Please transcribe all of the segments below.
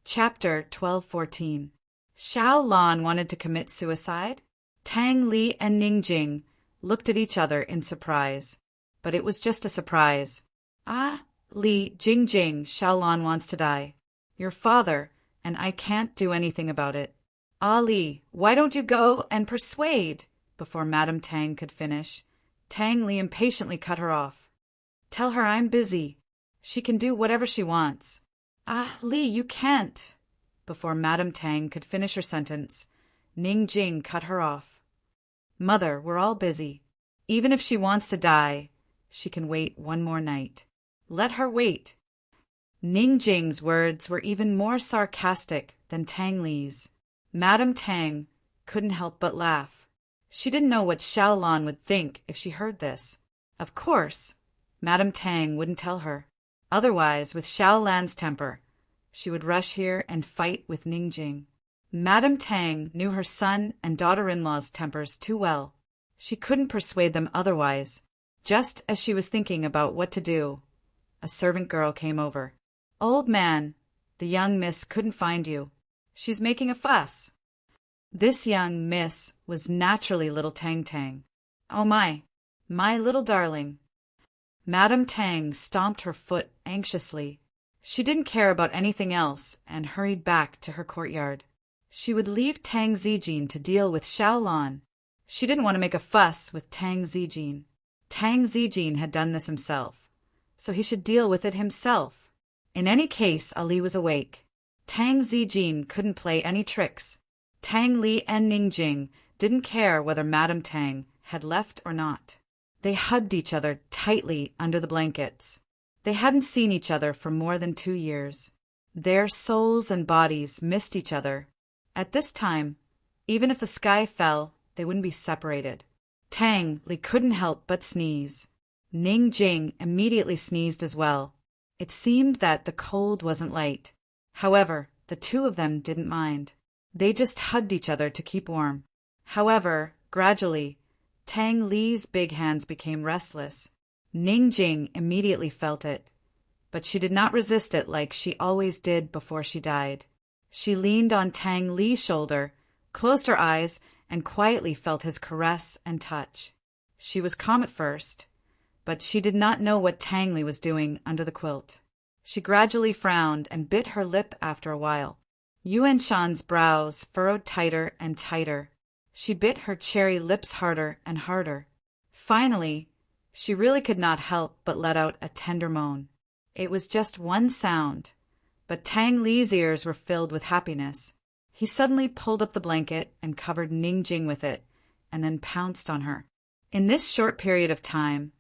Chapter 1214. Xiao Lan wanted to commit suicide? Tang Li and Ning Jing looked at each other in surprise. But it was just a surprise. Ah, Li Jing, Xiao Lan wants to die. Your father, and I can't do anything about it. Ah, Li, why don't you go and persuade? Before Madame Tang could finish, Tang Li impatiently cut her off. Tell her I'm busy. She can do whatever she wants. Ah, Li, you can't. Before Madame Tang could finish her sentence, Ning Jing cut her off. Mother, we're all busy. Even if she wants to die, she can wait one more night. Let her wait. Ning Jing's words were even more sarcastic than Tang Li's. Madame Tang couldn't help but laugh. She didn't know what Xiao Lan would think if she heard this. Of course, Madame Tang wouldn't tell her. Otherwise, with Xiao Lan's temper, she would rush here and fight with Ning Jing. Madame Tang knew her son and daughter-in-law's tempers too well. She couldn't persuade them otherwise. Just as she was thinking about what to do, a servant girl came over. Old man, the young miss couldn't find you. She's making a fuss. This young miss was naturally little Tang Tang. Oh my little darling. Madame Tang stomped her foot anxiously. She didn't care about anything else and hurried back to her courtyard. She would leave Tang Zijin to deal with Xiao Lan. She didn't want to make a fuss with Tang Zijin. Tang Zijin had done this himself, so he should deal with it himself. In any case, Ali was awake. Tang Zijin couldn't play any tricks. Tang Li and Ning Jing didn't care whether Madame Tang had left or not. They hugged each other tightly under the blankets. They hadn't seen each other for more than 2 years. Their souls and bodies missed each other. At this time, even if the sky fell, they wouldn't be separated. Tang Li couldn't help but sneeze. Ning Jing immediately sneezed as well. It seemed that the cold wasn't light. However, the two of them didn't mind. They just hugged each other to keep warm. However, gradually, Tang Li's big hands became restless. Ning Jing immediately felt it, but she did not resist it like she always did before she died. She leaned on Tang Li's shoulder, closed her eyes, and quietly felt his caress and touch. She was calm at first, but she did not know what Tang Li was doing under the quilt. She gradually frowned and bit her lip after a while. Yuan Shan's brows furrowed tighter and tighter. She bit her cherry lips harder and harder. Finally, she really could not help but let out a tender moan. It was just one sound, but Tang Li's ears were filled with happiness. He suddenly pulled up the blanket and covered Ning Jing with it, and then pounced on her. In this short period of time,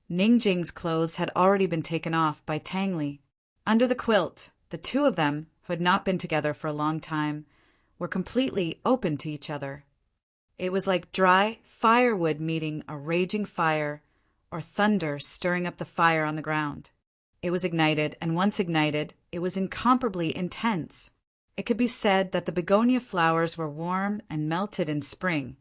Ning Jing's clothes had already been taken off by Tang Li. Under the quilt, the two of them, who had not been together for a long time, were completely open to each other. It was like dry firewood meeting a raging fire, or thunder stirring up the fire on the ground. It was ignited, and once ignited, it was incomparably intense. It could be said that the begonia flowers were warm and melted in spring,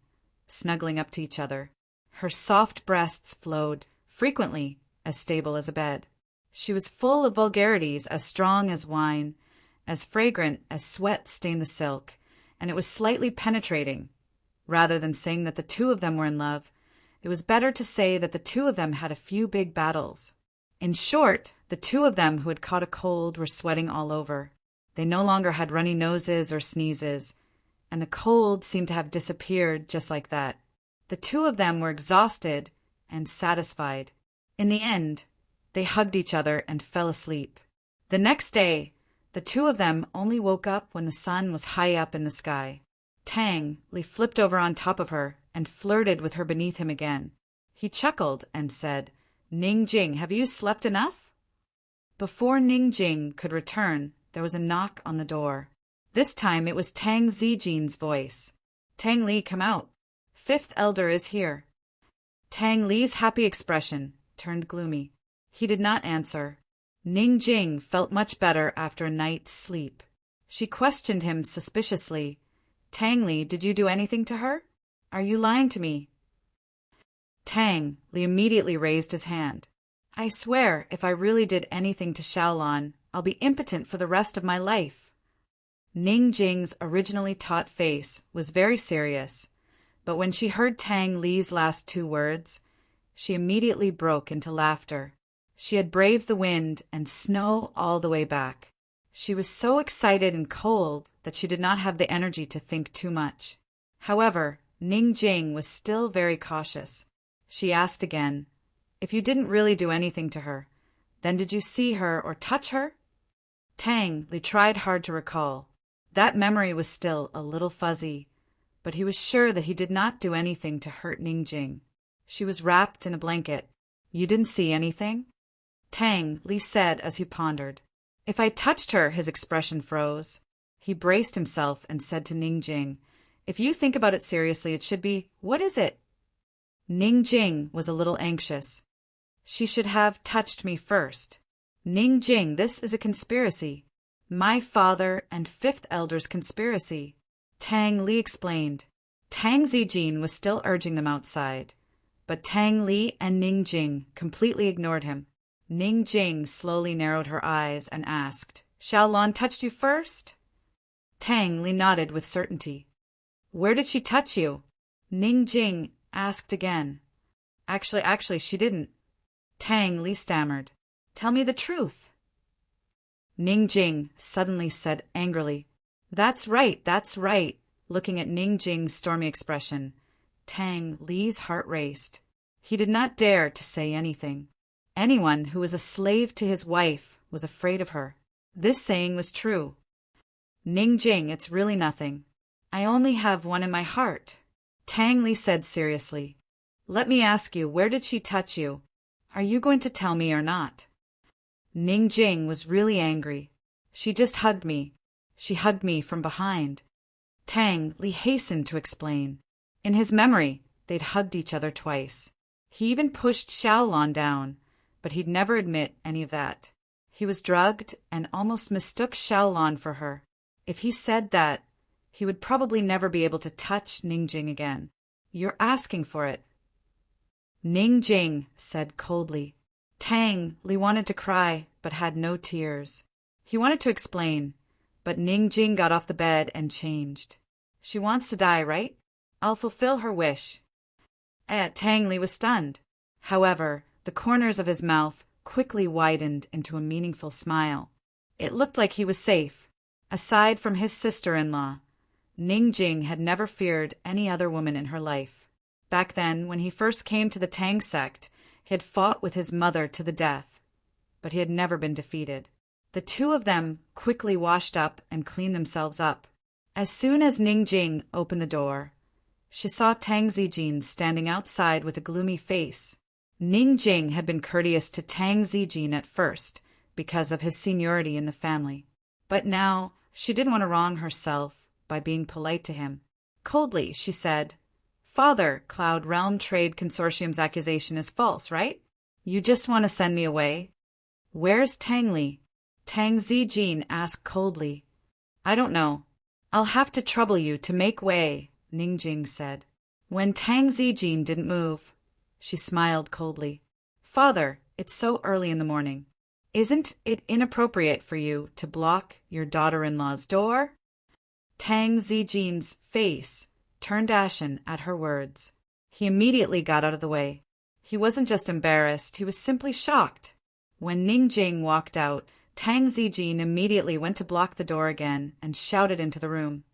snuggling up to each other. Her soft breasts flowed, frequently as stable as a bed. She was full of vulgarities as strong as wine, as fragrant as sweat stained the silk, and it was slightly penetrating. Rather than saying that the two of them were in love, it was better to say that the two of them had a few big battles. In short, the two of them who had caught a cold were sweating all over. They no longer had runny noses or sneezes, and the cold seemed to have disappeared just like that. The two of them were exhausted and satisfied. In the end, they hugged each other and fell asleep. The next day, the two of them only woke up when the sun was high up in the sky. Tang Li flipped over on top of her and flirted with her beneath him again. He chuckled and said, Ning Jing, have you slept enough? Before Ning Jing could return, there was a knock on the door. This time it was Tang Zijin's voice. Tang Li, come out. Fifth elder is here. Tang Li's happy expression turned gloomy. He did not answer. Ning Jing felt much better after a night's sleep. She questioned him suspiciously. Tang Li, did you do anything to her? Are you lying to me? Tang Li immediately raised his hand. I swear, if I really did anything to Xiao Lan, I'll be impotent for the rest of my life. Ning Jing's originally taut face was very serious, but when she heard Tang Li's last two words, she immediately broke into laughter. She had braved the wind and snow all the way back. She was so excited and cold that she did not have the energy to think too much. However, Ning Jing was still very cautious. She asked again, "If you didn't really do anything to her, then did you see her or touch her?" Tang Li tried hard to recall. That memory was still a little fuzzy, but he was sure that he did not do anything to hurt Ning Jing. She was wrapped in a blanket. "You didn't see anything?" Tang Li said as he pondered. "If I touched her," his expression froze. He braced himself and said to Ning Jing, "If you think about it seriously, it should be, what is it?" Ning Jing was a little anxious. "She should have touched me first." "Ning Jing, this is a conspiracy. My father and fifth elder's conspiracy," Tang Li explained. Tang Zijin was still urging them outside, but Tang Li and Ning Jing completely ignored him. Ning Jing slowly narrowed her eyes and asked, "Xiaolon touched you first?" Tang Li nodded with certainty. "Where did she touch you?" Ning Jing asked again. Actually, she didn't." Tang Li stammered. "Tell me the truth." Ning Jing suddenly said angrily, That's right," looking at Ning Jing's stormy expression. Tang Li's heart raced. He did not dare to say anything. Anyone who was a slave to his wife was afraid of her. This saying was true. "Ning Jing, it's really nothing. I only have one in my heart," Tang Li said seriously. "Let me ask you, where did she touch you? Are you going to tell me or not?" Ning Jing was really angry. "She just hugged me. She hugged me from behind." Tang Li hastened to explain. In his memory, they'd hugged each other twice. He even pushed Xiaolon down, but he'd never admit any of that. He was drugged and almost mistook Xiaolon for her. If he said that, he would probably never be able to touch Ning Jing again. "You're asking for it," Ning Jing said coldly. Tang Li wanted to cry, but had no tears. He wanted to explain, but Ning Jing got off the bed and changed. "She wants to die, right? I'll fulfill her wish." Tang Li was stunned. However, the corners of his mouth quickly widened into a meaningful smile. It looked like he was safe. Aside from his sister-in-law, Ning Jing had never feared any other woman in her life. Back then, when he first came to the Tang sect, he had fought with his mother to the death, but he had never been defeated. The two of them quickly washed up and cleaned themselves up. As soon as Ning Jing opened the door, she saw Tang Zijin standing outside with a gloomy face. Ning Jing had been courteous to Tang Zijin at first because of his seniority in the family, but now she didn't want to wrong herself by being polite to him. Coldly, she said, "Father, Cloud Realm Trade Consortium's accusation is false, right? You just want to send me away?" "Where's Tang Li?" Tang Zijin asked coldly. "I don't know. I'll have to trouble you to make way," Ning Jing said. When Tang Zijin didn't move, she smiled coldly. "Father, it's so early in the morning. Isn't it inappropriate for you to block your daughter-in-law's door?" Tang Zijin's face turned ashen at her words. He immediately got out of the way. He wasn't just embarrassed, he was simply shocked. When Ning Jing walked out, Tang Zijin immediately went to block the door again and shouted into the room,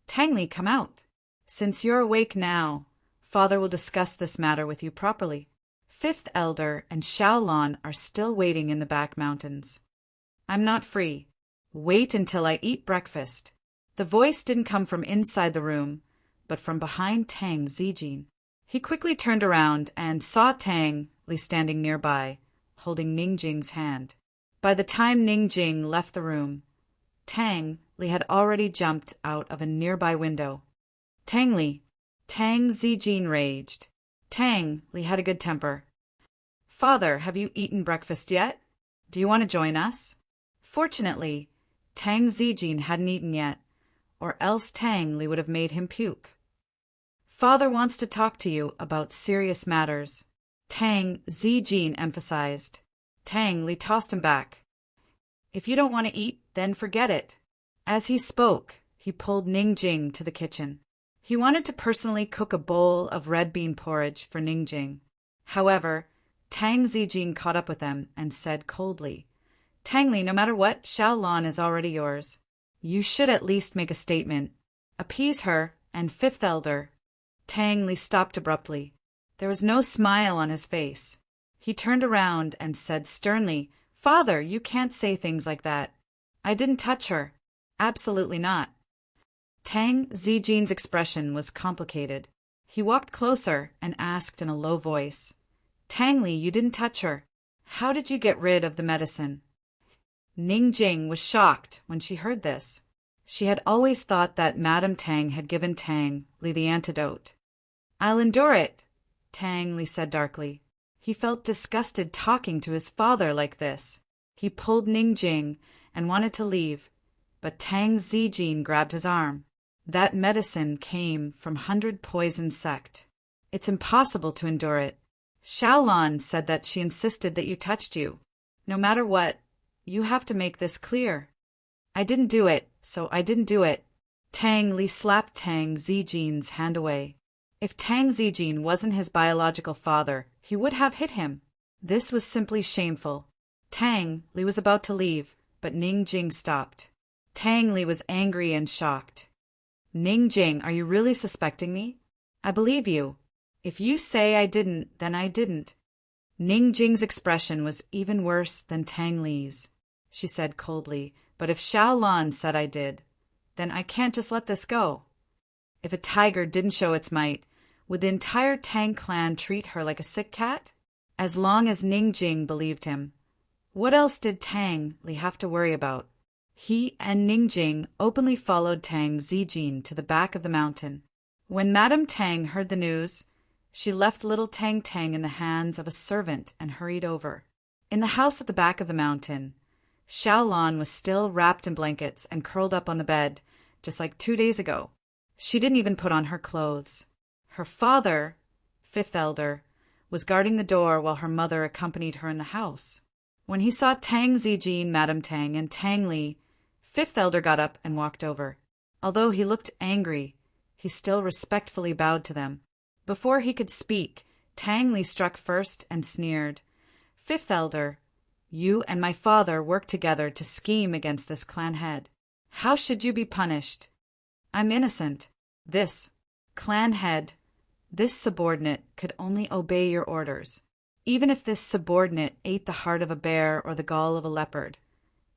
"Tang Li, come out. Since you're awake now, Father will discuss this matter with you properly. Fifth Elder and Xiaolon are still waiting in the back mountains. I'm not free. Wait until I eat breakfast." The voice didn't come from inside the room, but from behind Tang Zijin. He quickly turned around and saw Tang Li standing nearby, holding Ning Jing's hand. By the time Ning Jing left the room, Tang Li had already jumped out of a nearby window. "Tang Li!" Tang Zijin raged. Tang Li had a good temper. "Father, have you eaten breakfast yet? Do you want to join us?" Fortunately, Tang Zijin hadn't eaten yet, or else Tang Li would have made him puke. "Father wants to talk to you about serious matters," Tang Zijin emphasized. Tang Li tossed him back. "If you don't want to eat, then forget it." As he spoke, he pulled Ningjing to the kitchen. He wanted to personally cook a bowl of red bean porridge for Ningjing. However, Tang Zijin caught up with them and said coldly, "Tang Li, no matter what, Xiaolan is already yours. You should at least make a statement. Appease her, and fifth elder." Tang Li stopped abruptly. There was no smile on his face. He turned around and said sternly, "Father, you can't say things like that. I didn't touch her. Absolutely not." Tang Zijin's expression was complicated. He walked closer and asked in a low voice, "Tang Li, you didn't touch her. How did you get rid of the medicine?" Ningjing was shocked when she heard this. She had always thought that Madame Tang had given Tang Li the antidote. "I'll endure it," Tang Li said darkly. He felt disgusted talking to his father like this. He pulled Ningjing and wanted to leave, but Tang Zijin grabbed his arm. "That medicine came from 100 Poison Sect. It's impossible to endure it. Xiaolan said that she insisted that you touched you. No matter what, you have to make this clear." "I didn't do it, so I didn't do it." Tang Li slapped Tang Zijin's hand away. If Tang Zijin wasn't his biological father, he would have hit him. This was simply shameful. Tang Li was about to leave, but Ningjing stopped. Tang Li was angry and shocked. "Ningjing, are you really suspecting me? I believe you. If you say I didn't, then I didn't." Ningjing's expression was even worse than Tang Li's. She said coldly, "But if Xiaolan said I did, then I can't just let this go." If a tiger didn't show its might, would the entire Tang clan treat her like a sick cat? As long as Ningjing believed him. What else did Tang Li have to worry about? He and Ningjing openly followed Tang Zijin to the back of the mountain. When Madame Tang heard the news, she left little Tang Tang in the hands of a servant and hurried over. In the house at the back of the mountain, Xiaolan was still wrapped in blankets and curled up on the bed, just like 2 days ago. She didn't even put on her clothes. Her father, fifth elder, was guarding the door while her mother accompanied her in the house. When he saw Tang Zijin, Madame Tang, and Tang Li, fifth elder got up and walked over. Although he looked angry, he still respectfully bowed to them. Before he could speak, Tang Li struck first and sneered, "Fifth elder, you and my father worked together to scheme against this clan head. How should you be punished? I'm innocent. This clan head, this subordinate could only obey your orders. Even if this subordinate ate the heart of a bear or the gall of a leopard,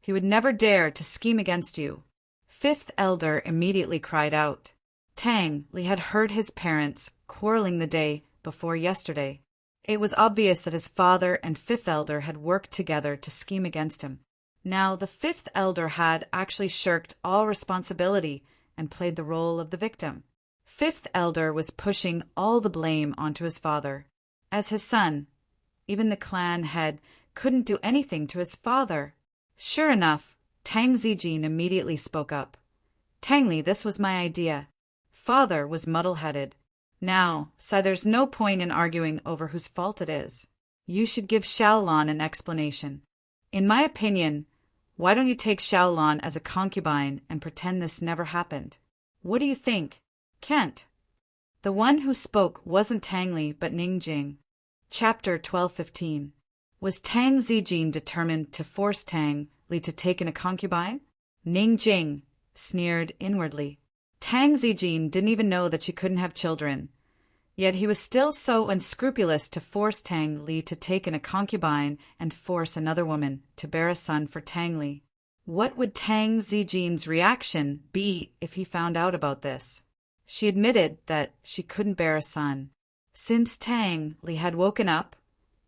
he would never dare to scheme against you." Fifth elder immediately cried out. Tang Li had heard his parents quarreling the day before yesterday. It was obvious that his father and fifth elder had worked together to scheme against him. Now the fifth elder had actually shirked all responsibility and played the role of the victim. Fifth elder was pushing all the blame onto his father. As his son, even the clan head couldn't do anything to his father. Sure enough, Tang Zijin immediately spoke up. "Tang Li, this was my idea." Father was muddle-headed. "Now, so there's no point in arguing over whose fault it is. You should give Xiaolan an explanation. In my opinion, why don't you take Xiaolan as a concubine and pretend this never happened? What do you think? Kent?" The one who spoke wasn't Tang Li, but Ningjing. Chapter 12:15. Was Tang Zijin determined to force Tang Li to take in a concubine? Ningjing sneered inwardly. Tang Zijin didn't even know that she couldn't have children. Yet he was still so unscrupulous to force Tang Li to take in a concubine and force another woman to bear a son for Tang Li. What would Tang Zijin's reaction be if he found out about this? She admitted that she couldn't bear a son. Since Tang Li had woken up,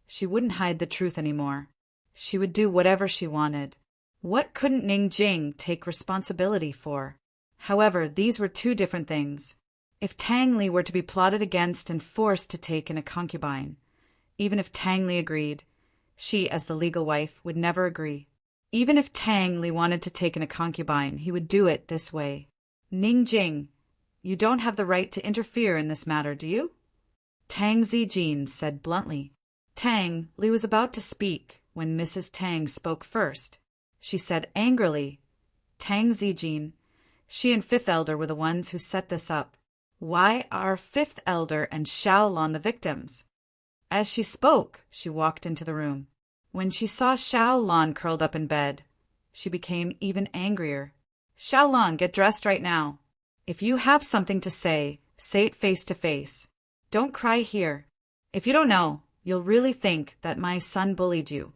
she wouldn't hide the truth anymore. She would do whatever she wanted. What couldn't Ningjing take responsibility for? However, these were two different things. If Tang Li were to be plotted against and forced to take in a concubine, even if Tang Li agreed, she, as the legal wife, would never agree. Even if Tang Li wanted to take in a concubine, he would do it this way. "Ningjing, you don't have the right to interfere in this matter, do you?" Tang Zijin said bluntly. Tang Li was about to speak when Mrs. Tang spoke first. She said angrily, Tang Zijin. She and Fifth Elder were the ones who set this up. Why are Fifth Elder and Xiaolon the victims? As she spoke, she walked into the room. When she saw Xiaolon curled up in bed, she became even angrier. Xiaolon, get dressed right now. If you have something to say it face to face. Don't cry here. If you don't know, you'll really think that my son bullied you.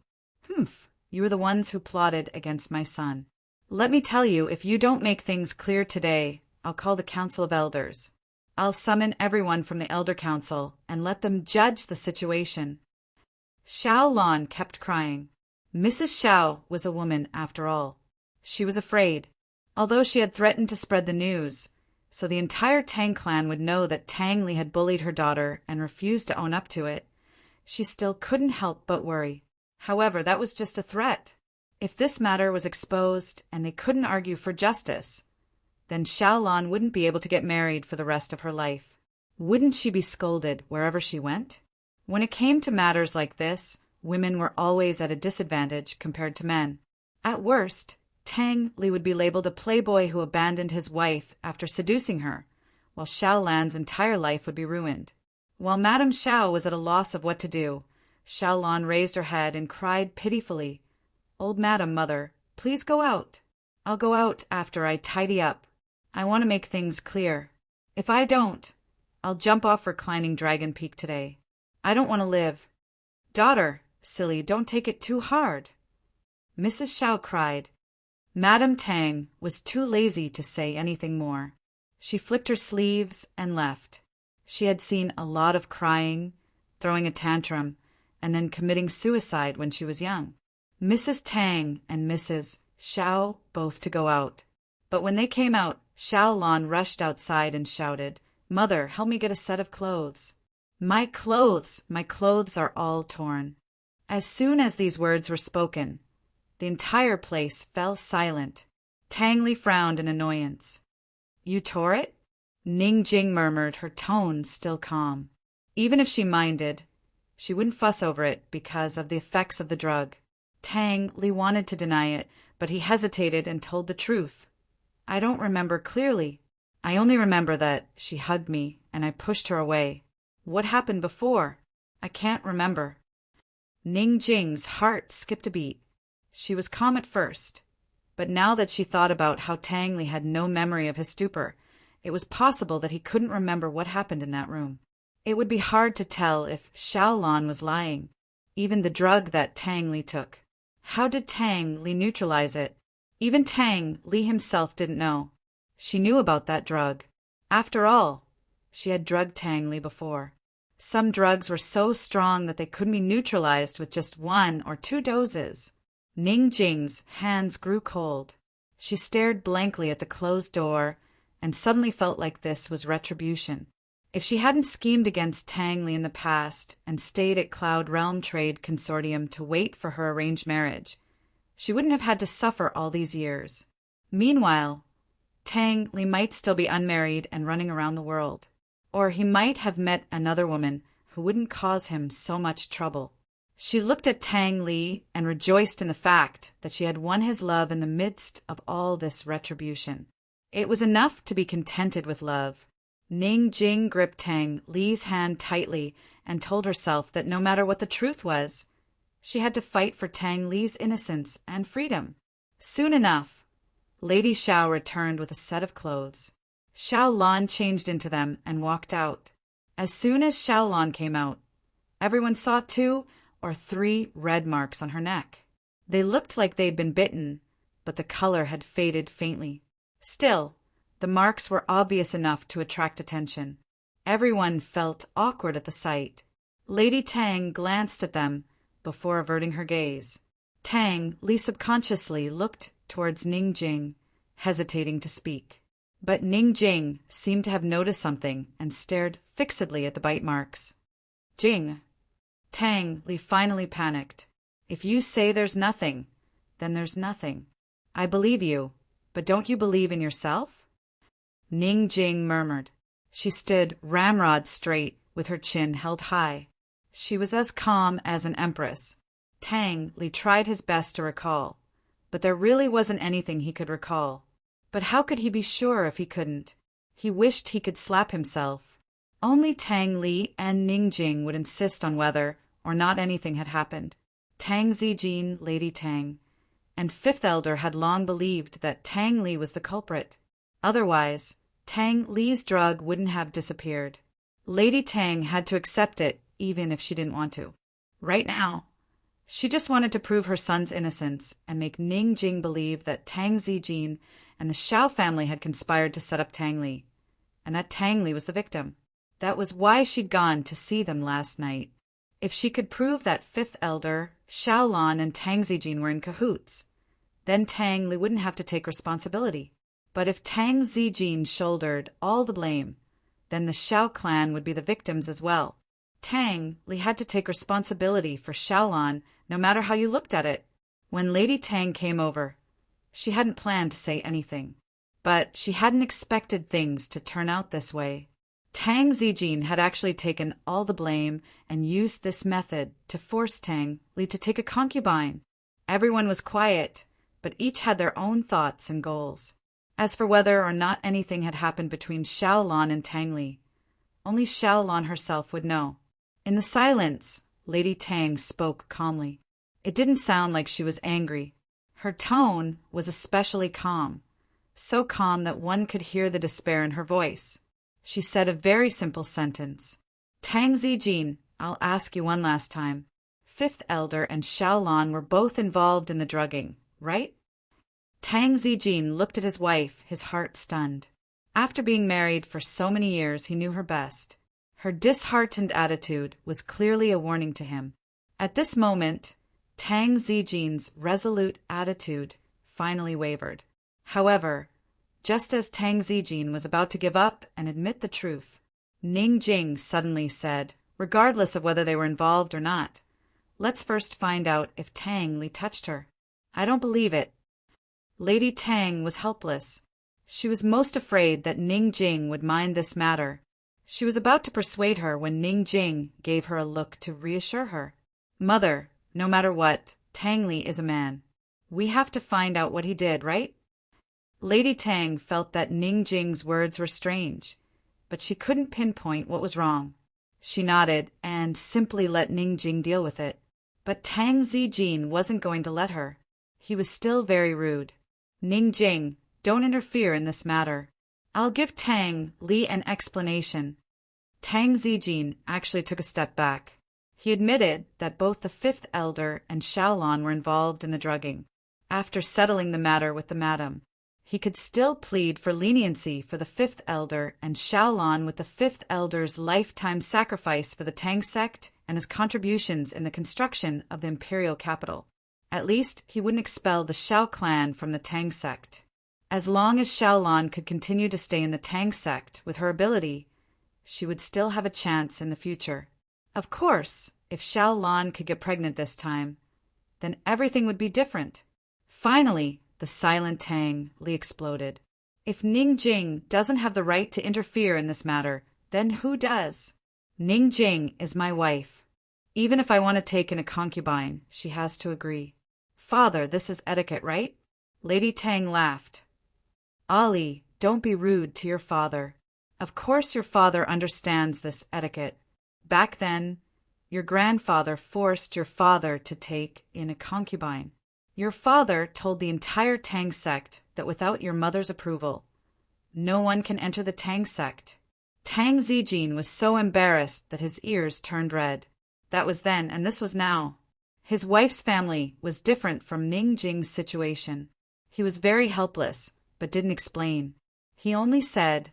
Humph, you were the ones who plotted against my son. Let me tell you, if you don't make things clear today, I'll call the Council of Elders. I'll summon everyone from the Elder Council and let them judge the situation. Xiaolon kept crying. Mrs. Xiao was a woman after all. She was afraid, although she had threatened to spread the news, so the entire Tang clan would know that Tang Li had bullied her daughter and refused to own up to it. She still couldn't help but worry. However, that was just a threat. If this matter was exposed and they couldn't argue for justice, then Xiaolon wouldn't be able to get married for the rest of her life. Wouldn't she be scolded wherever she went? When it came to matters like this, women were always at a disadvantage compared to men. At worst, Tang Li would be labeled a playboy who abandoned his wife after seducing her, while Xiaolan's entire life would be ruined. While Madame Xiao was at a loss of what to do, Xiaolon raised her head and cried pitifully, "Old Madam Mother, please go out. I'll go out after I tidy up. I want to make things clear. If I don't, I'll jump off Reclining Dragon Peak today. I don't want to live." "Daughter, silly, don't take it too hard," Mrs. Xiao cried. Madame Tang was too lazy to say anything more. She flicked her sleeves and left. She had seen a lot of crying, throwing a tantrum, and then committing suicide when she was young. Mrs. Tang and Mrs. Xiao both to go out. But when they came out, Xiaolon rushed outside and shouted, "Mother, help me get a set of clothes. My clothes are all torn." As soon as these words were spoken, the entire place fell silent. Tang Li frowned in annoyance. "You tore it?" Ning Jing murmured, her tone still calm. Even if she minded, she wouldn't fuss over it because of the effects of the drug. Tang Li wanted to deny it, but he hesitated and told the truth. "I don't remember clearly. I only remember that she hugged me and I pushed her away. What happened before? I can't remember." Ning Jing's heart skipped a beat. She was calm at first, but now that she thought about how Tang Li had no memory of his stupor, it was possible that he couldn't remember what happened in that room. It would be hard to tell if Xiaolon was lying, even the drug that Tang Li took. How did Tang Li neutralize it? Even Tang Li himself didn't know. She knew about that drug. After all, she had drugged Tang Li before. Some drugs were so strong that they couldn't be neutralized with just 1 or 2 doses. Ning Jing's hands grew cold. She stared blankly at the closed door and suddenly felt like this was retribution. If she hadn't schemed against Tang Li in the past and stayed at Cloud Realm Trade Consortium to wait for her arranged marriage, she wouldn't have had to suffer all these years. Meanwhile, Tang Li might still be unmarried and running around the world. Or he might have met another woman who wouldn't cause him so much trouble. She looked at Tang Li and rejoiced in the fact that she had won his love in the midst of all this retribution. It was enough to be contented with love. Ning Jing gripped Tang Li's hand tightly and told herself that no matter what the truth was, she had to fight for Tang Li's innocence and freedom. Soon enough, Lady Xiao returned with a set of clothes. Xiaolon changed into them and walked out. As soon as Xiaolon came out, everyone saw 2 or 3 red marks on her neck. They looked like they'd been bitten, but the color had faded faintly. Still, the marks were obvious enough to attract attention. Everyone felt awkward at the sight. Lady Tang glanced at them before averting her gaze. Tang Li subconsciously looked towards Ning Jing, hesitating to speak. But Ning Jing seemed to have noticed something and stared fixedly at the bite marks. "Jing." Tang Li finally panicked. "If you say there's nothing, then there's nothing. I believe you, but don't you believe in yourself?" Ning Jing murmured. She stood ramrod straight with her chin held high. She was as calm as an empress. Tang Li tried his best to recall, but there really wasn't anything he could recall. But how could he be sure if he couldn't? He wished he could slap himself. Only Tang Li and Ning Jing would insist on whether or not anything had happened. Tang Zijin, Lady Tang, and Fifth Elder had long believed that Tang Li was the culprit. Otherwise, Tang Li's drug wouldn't have disappeared. Lady Tang had to accept it, even if she didn't want to. Right now, she just wanted to prove her son's innocence and make Ning Jing believe that Tang Zijin and the Xiao family had conspired to set up Tang Li, and that Tang Li was the victim. That was why she'd gone to see them last night. If she could prove that Fifth Elder, Xiaolan, and Tang Zijin were in cahoots, then Tang Li wouldn't have to take responsibility. But if Tang Zijin shouldered all the blame, then the Xiao clan would be the victims as well. Tang Li had to take responsibility for Xiaolan, no matter how you looked at it. When Lady Tang came over, she hadn't planned to say anything, but she hadn't expected things to turn out this way. Tang Zijin had actually taken all the blame and used this method to force Tang Li to take a concubine. Everyone was quiet, but each had their own thoughts and goals. As for whether or not anything had happened between Xiaolan and Tang Li, only Xiaolan herself would know. In the silence, Lady Tang spoke calmly. It didn't sound like she was angry. Her tone was especially calm, so calm that one could hear the despair in her voice. She said a very simple sentence. Tang Zijin, I'll ask you one last time. Fifth Elder and Xiaolan were both involved in the drugging, right? Tang Zijin looked at his wife, his heart stunned. After being married for so many years, he knew her best. Her disheartened attitude was clearly a warning to him. At this moment, Tang Zijin's resolute attitude finally wavered. However, just as Tang Zijin was about to give up and admit the truth, Ning Jing suddenly said, regardless of whether they were involved or not, let's first find out if Tang Li touched her. I don't believe it. Lady Tang was helpless. She was most afraid that Ning Jing would mind this matter. She was about to persuade her when Ning Jing gave her a look to reassure her. Mother, no matter what, Tang Li is a man. We have to find out what he did, right? Lady Tang felt that Ning Jing's words were strange, but she couldn't pinpoint what was wrong. She nodded and simply let Ning Jing deal with it. But Tang Zijin wasn't going to let her. He was still very rude. Ning Jing, don't interfere in this matter. I'll give Tang Li an explanation. Tang Zijin actually took a step back. He admitted that both the Fifth Elder and Xiaolan were involved in the drugging. After settling the matter with the madam, he could still plead for leniency for the Fifth Elder and Xiaolan with the Fifth Elder's lifetime sacrifice for the Tang sect and his contributions in the construction of the imperial capital. At least he wouldn't expel the Xiao clan from the Tang sect. As long as Xiaolan could continue to stay in the Tang sect with her ability, she would still have a chance in the future. Of course, if Xiaolan could get pregnant this time, then everything would be different. Finally, the silent Tang Li exploded. If Ning Jing doesn't have the right to interfere in this matter, then who does? Ning Jing is my wife. Even if I want to take in a concubine, she has to agree. Father, this is etiquette, right? Lady Tang laughed. Ali, don't be rude to your father. Of course your father understands this etiquette. Back then, your grandfather forced your father to take in a concubine. Your father told the entire Tang sect that without your mother's approval, no one can enter the Tang sect. Tang Zijin was so embarrassed that his ears turned red. That was then, and this was now. His wife's family was different from Ning Jing's situation. He was very helpless, but didn't explain. He only said,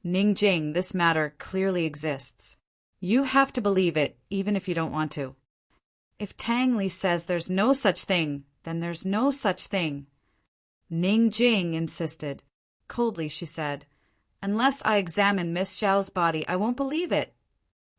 Ning Jing, this matter clearly exists. You have to believe it, even if you don't want to. If Tang Li says there's no such thing, then there's no such thing. Ning Jing insisted. Coldly, she said, unless I examine Miss Xiao's body, I won't believe it.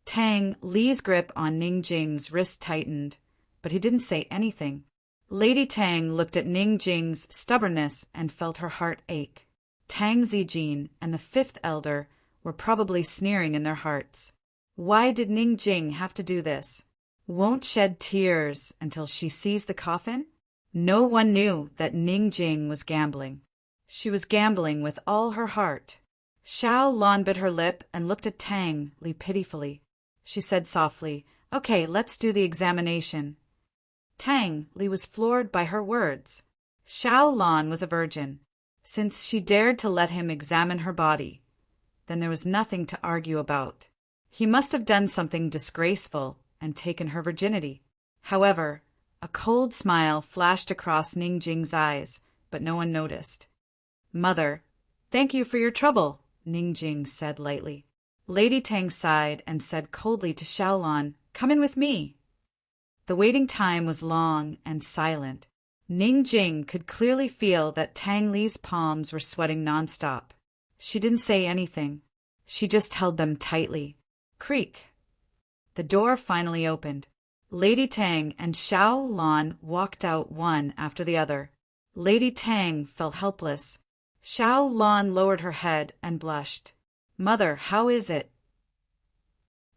Tang Li's grip on Ning Jing's wrist tightened, but he didn't say anything. Lady Tang looked at Ning Jing's stubbornness and felt her heart ache. Tang Zijin and the Fifth Elder were probably sneering in their hearts. Why did Ning Jing have to do this? Won't shed tears until she sees the coffin? No one knew that Ning Jing was gambling. She was gambling with all her heart. Xiao Lan bit her lip and looked at Tang Li pitifully. She said softly, "Okay, let's do the examination." Tang Li was floored by her words. Xiao Lan was a virgin. Since she dared to let him examine her body, then there was nothing to argue about. He must have done something disgraceful and taken her virginity. However, a cold smile flashed across Ning Jing's eyes, but no one noticed. "Mother, thank you for your trouble," Ning Jing said lightly. Lady Tang sighed and said coldly to Xiaolan, "Come in with me." The waiting time was long and silent. Ning Jing could clearly feel that Tang Li's palms were sweating nonstop. She didn't say anything. She just held them tightly. Creak. The door finally opened. Lady Tang and Xiao Lan walked out one after the other. Lady Tang felt helpless. Xiao Lan lowered her head and blushed. "Mother, how is it?"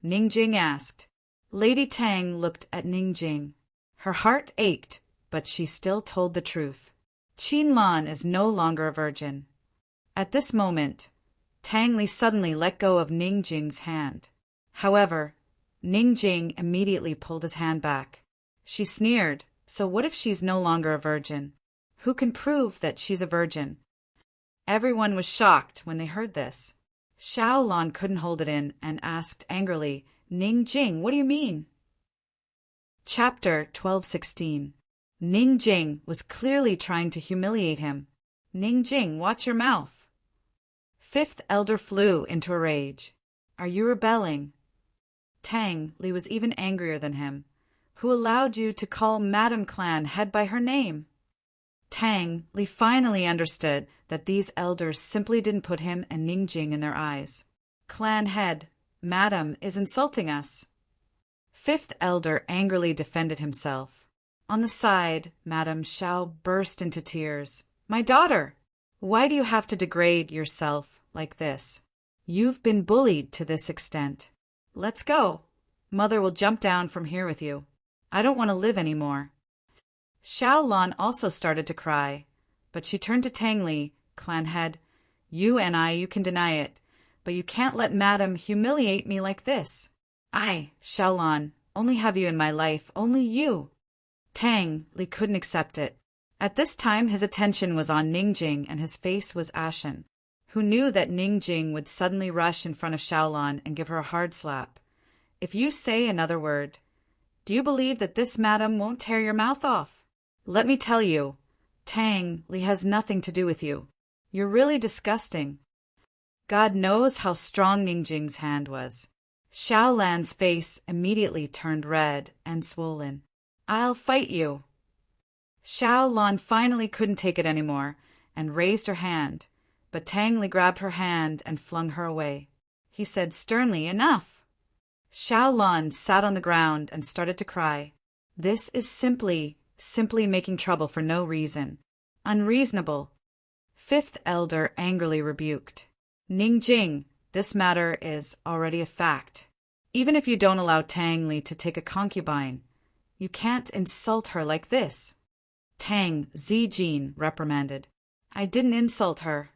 Ning Jing asked. Lady Tang looked at Ning Jing. Her heart ached, but she still told the truth. Qin Lan is no longer a virgin. At this moment, Tang Li suddenly let go of Ning Jing's hand. However, Ning Jing immediately pulled his hand back. She sneered, "So what if she's no longer a virgin? Who can prove that she's a virgin?" Everyone was shocked when they heard this. Xiao Lan couldn't hold it in and asked angrily, "Ning Jing, what do you mean?" Chapter 12:16. Ning Jing was clearly trying to humiliate him. "Ning Jing, watch your mouth." Fifth Elder flew into a rage. "Are you rebelling?" Tang Li was even angrier than him. "Who allowed you to call Madam Clan head by her name?" Tang Li finally understood that these elders simply didn't put him and Ning Jing in their eyes. "Clan head, Madam is insulting us." Fifth Elder angrily defended himself. On the side, Madam Xiao burst into tears. "My daughter, why do you have to degrade yourself like this? You've been bullied to this extent. Let's go. Mother will jump down from here with you. I don't want to live anymore." Xiao Lan also started to cry, but she turned to Tang Li, clan head. "You can deny it, but you can't let Madam humiliate me like this. I, Xiao Lan, only have you in my life, only you." Tang Li couldn't accept it. At this time his attention was on Ning Jing and his face was ashen. Who knew that Ning Jing would suddenly rush in front of Xiaolan and give her a hard slap? "If you say another word, do you believe that this madam won't tear your mouth off? Let me tell you, Tang Li has nothing to do with you. You're really disgusting." God knows how strong Ning Jing's hand was. Xiaolan's face immediately turned red and swollen. "I'll fight you." Xiaolan finally couldn't take it anymore and raised her hand, but Tang Li grabbed her hand and flung her away. He said sternly, "Enough." Xiaolan sat on the ground and started to cry. "This is simply making trouble for no reason. Unreasonable." Fifth Elder angrily rebuked. "Ning Jing, this matter is already a fact. Even if you don't allow Tang Li to take a concubine, you can't insult her like this." Tang Zijin reprimanded. "I didn't insult her."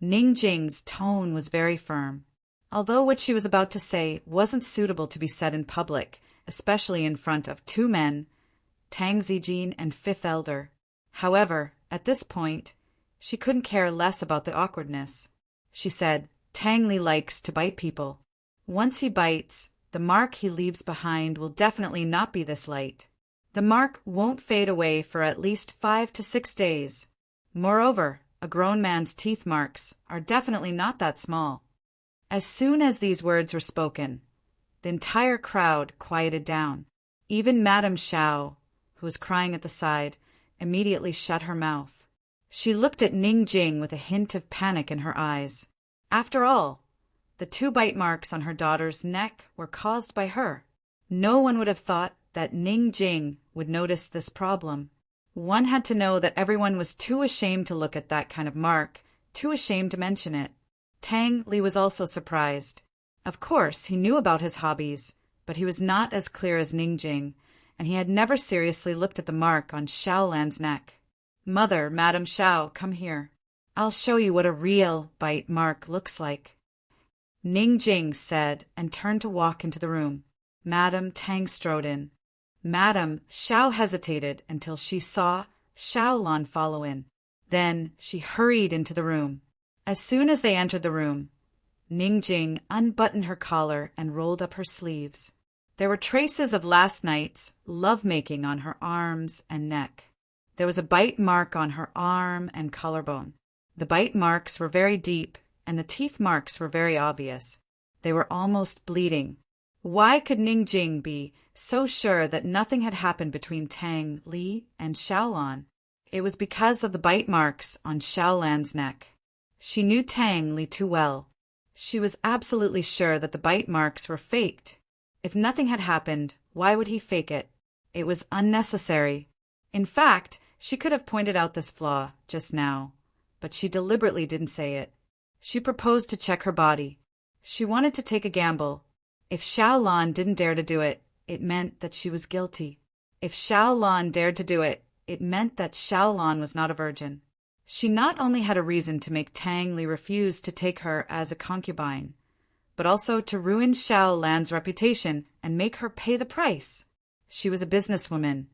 Ning Jing's tone was very firm. Although what she was about to say wasn't suitable to be said in public, especially in front of two men, Tang Zijin and Fifth Elder. However, at this point, she couldn't care less about the awkwardness. She said, "Tang Li likes to bite people. Once he bites, the mark he leaves behind will definitely not be this light. The mark won't fade away for at least 5 to 6 days. Moreover, a grown man's teeth marks are definitely not that small." As soon as these words were spoken, the entire crowd quieted down. Even Madame Xiao, who was crying at the side, immediately shut her mouth. She looked at Ning Jing with a hint of panic in her eyes. After all, the 2 bite marks on her daughter's neck were caused by her. No one would have thought that Ning Jing would notice this problem. One had to know that everyone was too ashamed to look at that kind of mark, too ashamed to mention it. Tang Li was also surprised. Of course, he knew about his hobbies, but he was not as clear as Ning Jing, and he had never seriously looked at the mark on Xiao Lan's neck. "Mother, Madame Xiao, come here. I'll show you what a real bite mark looks like," Ning Jing said, and turned to walk into the room. Madame Tang strode in. Madame Xiao hesitated until she saw Xiao Lan follow in. Then she hurried into the room. As soon as they entered the room, Ning Jing unbuttoned her collar and rolled up her sleeves. There were traces of last night's lovemaking on her arms and neck. There was a bite mark on her arm and collarbone. The bite marks were very deep, and the teeth marks were very obvious. They were almost bleeding. Why could Ning Jing be so sure that nothing had happened between Tang Li and Xiao Lan? It was because of the bite marks on Xiao Lan's neck. She knew Tang Li too well. She was absolutely sure that the bite marks were faked. If nothing had happened, why would he fake it? It was unnecessary. In fact, she could have pointed out this flaw just now, but she deliberately didn't say it. She proposed to check her body. She wanted to take a gamble. If Xiao Lan didn't dare to do it, it meant that she was guilty. If Xiao Lan dared to do it, it meant that Xiao Lan was not a virgin. She not only had a reason to make Tang Li refuse to take her as a concubine, but also to ruin Xiao Lan's reputation and make her pay the price. She was a businesswoman,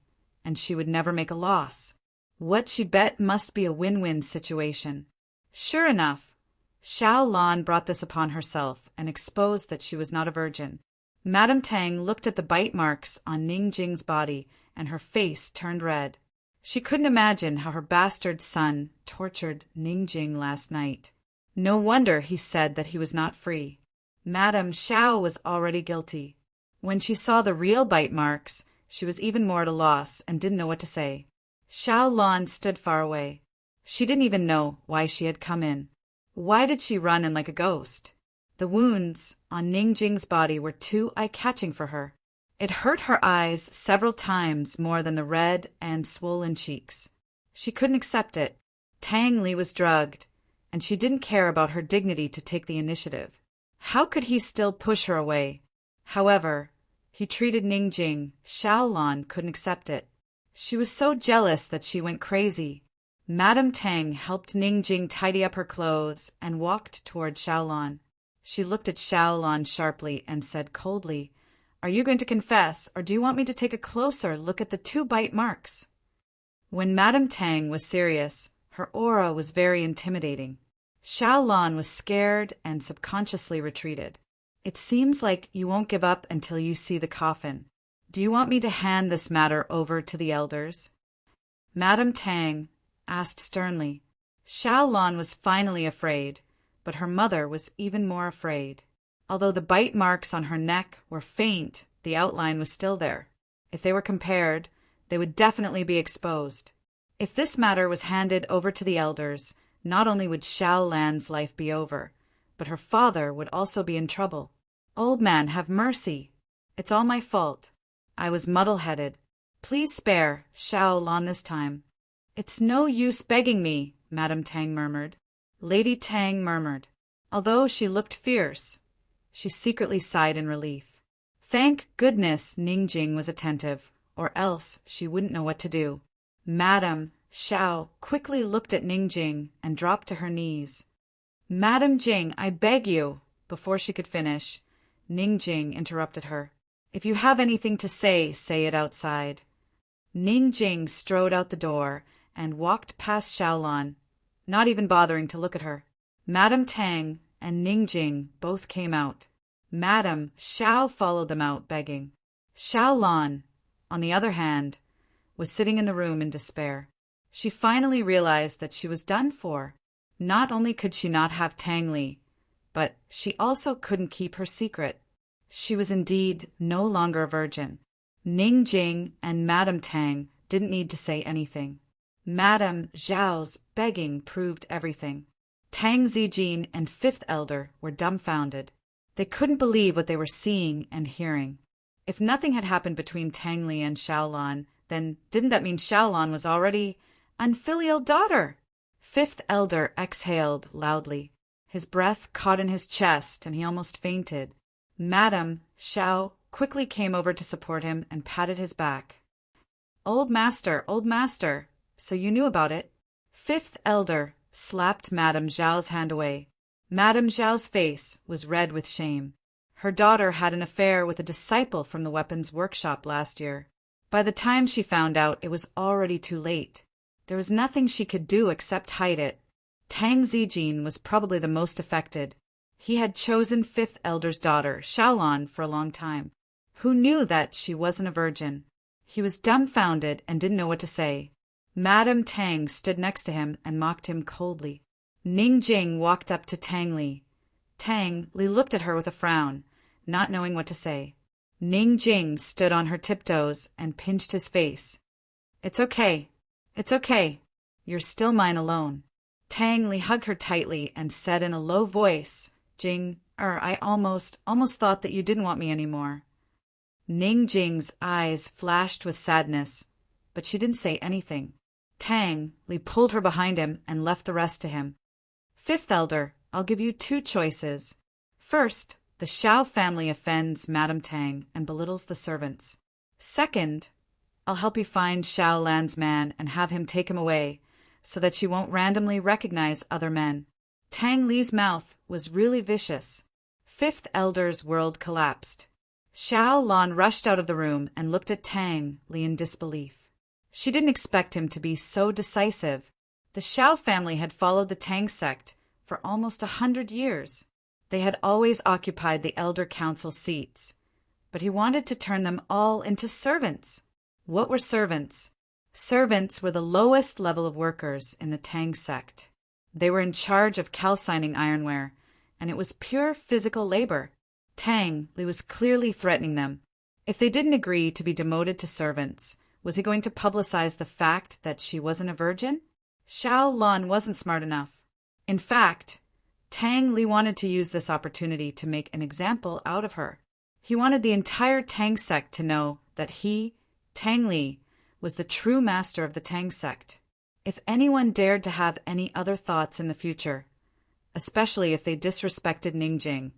and she would never make a loss. What she bet must be a win-win situation. Sure enough, Xiao Lan brought this upon herself and exposed that she was not a virgin. Madame Tang looked at the bite marks on Ning Jing's body, and her face turned red. She couldn't imagine how her bastard son tortured Ning Jing last night. No wonder he said that he was not free. Madame Xiao was already guilty. When she saw the real bite marks, she was even more at a loss and didn't know what to say. Xiao Lan stood far away. She didn't even know why she had come in. Why did she run in like a ghost? The wounds on Ning Jing's body were too eye-catching for her. It hurt her eyes several times more than the red and swollen cheeks. She couldn't accept it. Tang Li was drugged, and she didn't care about her dignity to take the initiative. How could he still push her away? However, he treated Ning Jing. Xiao Lan couldn't accept it. She was so jealous that she went crazy. Madame Tang helped Ning Jing tidy up her clothes and walked toward Xiao Lan. She looked at Xiao Lan sharply and said coldly, "Are you going to confess, or do you want me to take a closer look at the 2 bite marks?" When Madame Tang was serious, her aura was very intimidating. Xiao Lan was scared and subconsciously retreated. "It seems like you won't give up until you see the coffin. Do you want me to hand this matter over to the elders?" Madame Tang asked sternly. Xiao Lan was finally afraid, but her mother was even more afraid. Although the bite marks on her neck were faint, the outline was still there. If they were compared, they would definitely be exposed. If this matter was handed over to the elders, not only would Xiao Lan's life be over, but her father would also be in trouble. "Old man, have mercy. It's all my fault. I was muddle-headed. Please spare Xiao Lan this time." "It's no use begging me," Madame Tang murmured. Lady Tang murmured. Although she looked fierce, she secretly sighed in relief. Thank goodness Ning Jing was attentive, or else she wouldn't know what to do. Madame Xiao quickly looked at Ning Jing and dropped to her knees. "Madame Jing, I beg you." Before she could finish, Ning Jing interrupted her. "If you have anything to say it outside." Ning Jing strode out the door and walked past Xiao Lan, not even bothering to look at her. Madame Tang and Ning Jing both came out. Madame Xiao followed them out, begging. Xiao Lan, on the other hand, was sitting in the room in despair. She finally realized that she was done for. Not only could she not have Tang Li, but she also couldn't keep her secret. She was indeed no longer a virgin. Ning Jing and Madame Tang didn't need to say anything. Madame Zhao's begging proved everything. Tang Zijin and Fifth Elder were dumbfounded. They couldn't believe what they were seeing and hearing. If nothing had happened between Tang Li and Xiao Lan, then didn't that mean Xiao Lan was already unfilial daughter? Fifth Elder exhaled loudly. His breath caught in his chest and he almost fainted. Madame Xiao quickly came over to support him and patted his back. Old master, so you knew about it." Fifth elder slapped Madame Zhao's hand away. Madame Zhao's face was red with shame. Her daughter had an affair with a disciple from the weapons workshop last year. By the time she found out, it was already too late. There was nothing she could do except hide it. Tang Zijin was probably the most affected. He had chosen Fifth Elder's daughter, Xiaolan, for a long time. Who knew that she wasn't a virgin? He was dumbfounded and didn't know what to say. Madame Tang stood next to him and mocked him coldly. Ning Jing walked up to Tang Li. Tang Li looked at her with a frown, not knowing what to say. Ning Jing stood on her tiptoes and pinched his face. "It's okay. It's okay. You're still mine alone." Tang Li hugged her tightly and said in a low voice, I almost thought that you didn't want me anymore." Ning Jing's eyes flashed with sadness, but she didn't say anything. Tang Li pulled her behind him and left the rest to him. "Fifth elder, I'll give you two choices. First, the Xiao family offends Madame Tang and belittles the servants. Second, I'll help you find Xiao Lan's man and have him take him away, so that she won't randomly recognize other men." Tang Li's mouth was really vicious. Fifth elder's world collapsed. Xiao Lan rushed out of the room and looked at Tang Li in disbelief. She didn't expect him to be so decisive. The Xiao family had followed the Tang sect for almost 100 years. They had always occupied the elder council seats, but he wanted to turn them all into servants. What were servants? Servants were the lowest level of workers in the Tang sect. They were in charge of calcining ironware, and it was pure physical labor. Tang Li was clearly threatening them. If they didn't agree to be demoted to servants, was he going to publicize the fact that she wasn't a virgin? Xiao Lan wasn't smart enough. In fact, Tang Li wanted to use this opportunity to make an example out of her. He wanted the entire Tang sect to know that he, Tang Li, was the true master of the Tang sect. If anyone dared to have any other thoughts in the future, especially if they disrespected Ningjing,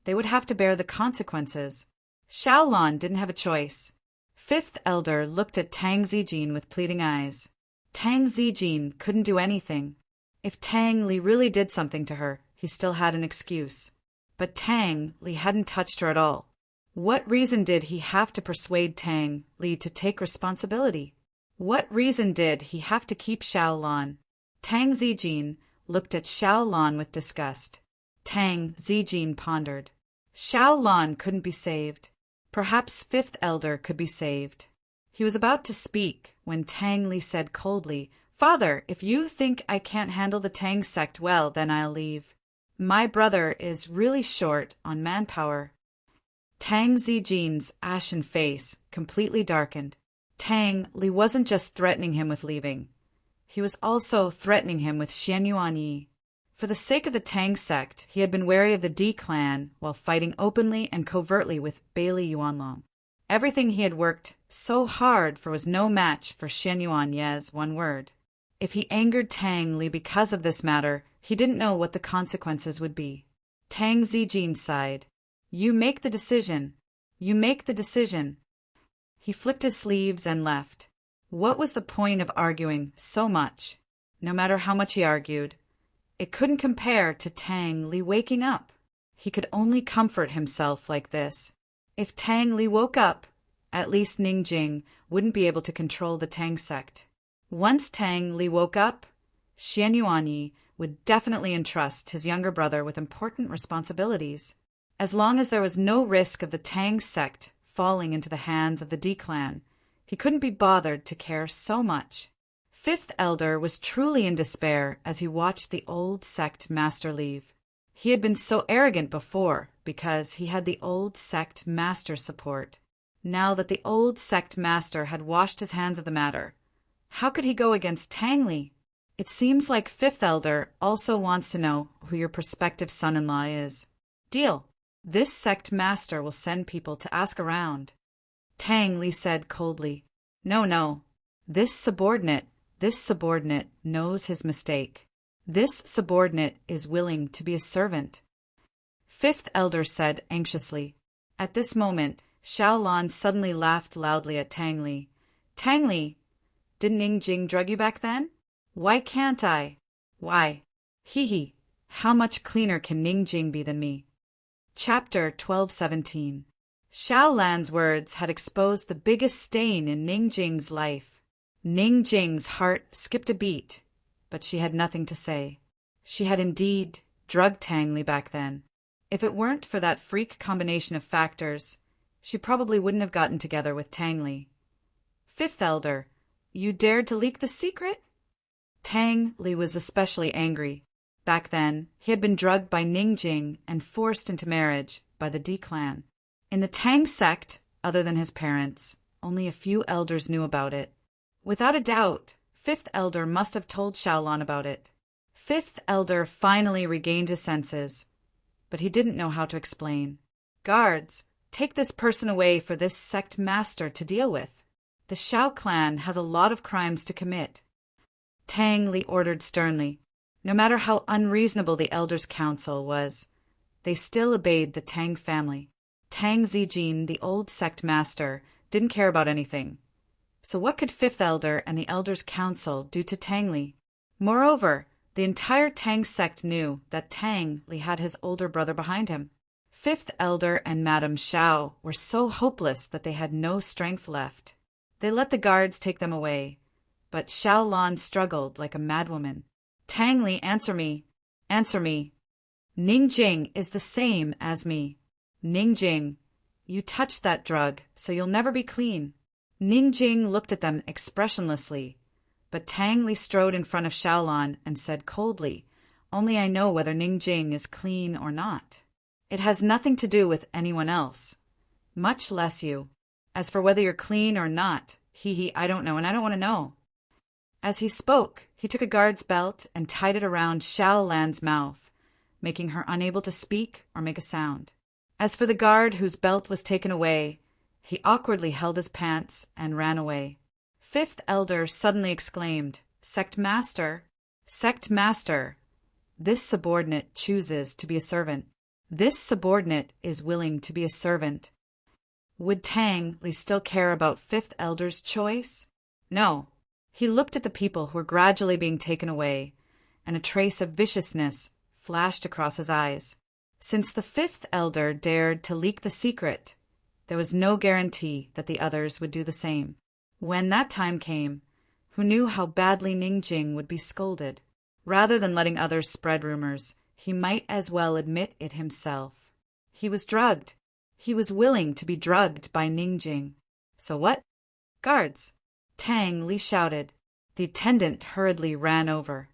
they would have to bear the consequences. Xiaolan didn't have a choice. Fifth elder looked at Tang Zijin with pleading eyes. Tang Zijin couldn't do anything. If Tang Li really did something to her, he still had an excuse. But Tang Li hadn't touched her at all. What reason did he have to persuade Tang Li to take responsibility? What reason did he have to keep Xiaolan? Tang Zijin looked at Xiaolan with disgust. Tang Zijin pondered. Xiaolan couldn't be saved. Perhaps Fifth Elder could be saved. He was about to speak when Tang Li said coldly, "Father, if you think I can't handle the Tang sect well, then I'll leave. My brother is really short on manpower." Tang Zijin's ashen face completely darkened. Tang Li wasn't just threatening him with leaving. He was also threatening him with Xian Yuanyi. For the sake of the Tang sect, he had been wary of the D clan while fighting openly and covertly with Bailey Yuanlong. Everything he had worked so hard for was no match for Xian Yuanye's one word. If he angered Tang Li because of this matter, he didn't know what the consequences would be. Tang Zijin sighed. "You make the decision. You make the decision." He flicked his sleeves and left. What was the point of arguing so much? No matter how much he argued, it couldn't compare to Tang Li waking up. He could only comfort himself like this. If Tang Li woke up, at least Ningjing wouldn't be able to control the Tang sect. Once Tang Li woke up, Xian Yuanyi would definitely entrust his younger brother with important responsibilities. As long as there was no risk of the Tang sect falling into the hands of the D clan, he couldn't be bothered to care so much. Fifth Elder was truly in despair as he watched the old sect master leave. He had been so arrogant before because he had the old sect master support. Now that the old sect master had washed his hands of the matter, how could he go against Tang Li? It seems like Fifth Elder also wants to know who your prospective son-in-law is. Deal. This sect master will send people to ask around. Tang Li said coldly, No. This subordinate knows his mistake. This subordinate is willing to be a servant. Fifth Elder said anxiously. At this moment, Xiaolan suddenly laughed loudly at Tang Li. Tang Li, didn't Ning Jing drug you back then? Why can't I? Why? Hee hee, how much cleaner can Ning Jing be than me? Chapter 12:17. Xiao Lan's words had exposed the biggest stain in Ning Jing's life. Ning Jing's heart skipped a beat, but she had nothing to say. She had indeed drugged Tang Li back then. If it weren't for that freak combination of factors, she probably wouldn't have gotten together with Tang Li. Fifth Elder, you dared to leak the secret? Tang Li was especially angry. Back then, he had been drugged by Ning Jing and forced into marriage by the D clan. In the Tang sect, other than his parents, only a few elders knew about it. Without a doubt, Fifth Elder must have told Xiaolan about it. Fifth Elder finally regained his senses, but he didn't know how to explain. Guards, take this person away for this sect master to deal with. The Xiao clan has a lot of crimes to commit. Tang Li ordered sternly. No matter how unreasonable the elders' counsel was, they still obeyed the Tang family. Tang Zijin, the old sect master, didn't care about anything. So what could Fifth Elder and the elders' council do to Tang Li? Moreover, the entire Tang sect knew that Tang Li had his older brother behind him. Fifth Elder and Madame Xiao were so hopeless that they had no strength left. They let the guards take them away, but Xiaolan struggled like a madwoman. Tang Li, answer me. Answer me. Ning Jing is the same as me. Ning Jing, you touched that drug, so you'll never be clean. Ning Jing looked at them expressionlessly, but Tang Li strode in front of Xiaolan and said coldly, Only I know whether Ning Jing is clean or not. It has nothing to do with anyone else, much less you. As for whether you're clean or not, I don't know, and I don't want to know. As he spoke, he took a guard's belt and tied it around Xiao Lan's mouth, making her unable to speak or make a sound. As for the guard whose belt was taken away, he awkwardly held his pants and ran away. Fifth Elder suddenly exclaimed, Sect Master! Sect Master! This subordinate chooses to be a servant. This subordinate is willing to be a servant. Would Tang Li still care about Fifth Elder's choice? No. He looked at the people who were gradually being taken away, and a trace of viciousness flashed across his eyes. Since the Fifth Elder dared to leak the secret, there was no guarantee that the others would do the same. When that time came, who knew how badly Ning Jing would be scolded? Rather than letting others spread rumors, he might as well admit it himself. He was drugged. He was willing to be drugged by Ning Jing. So what? Guards! Tang Li shouted. The attendant hurriedly ran over.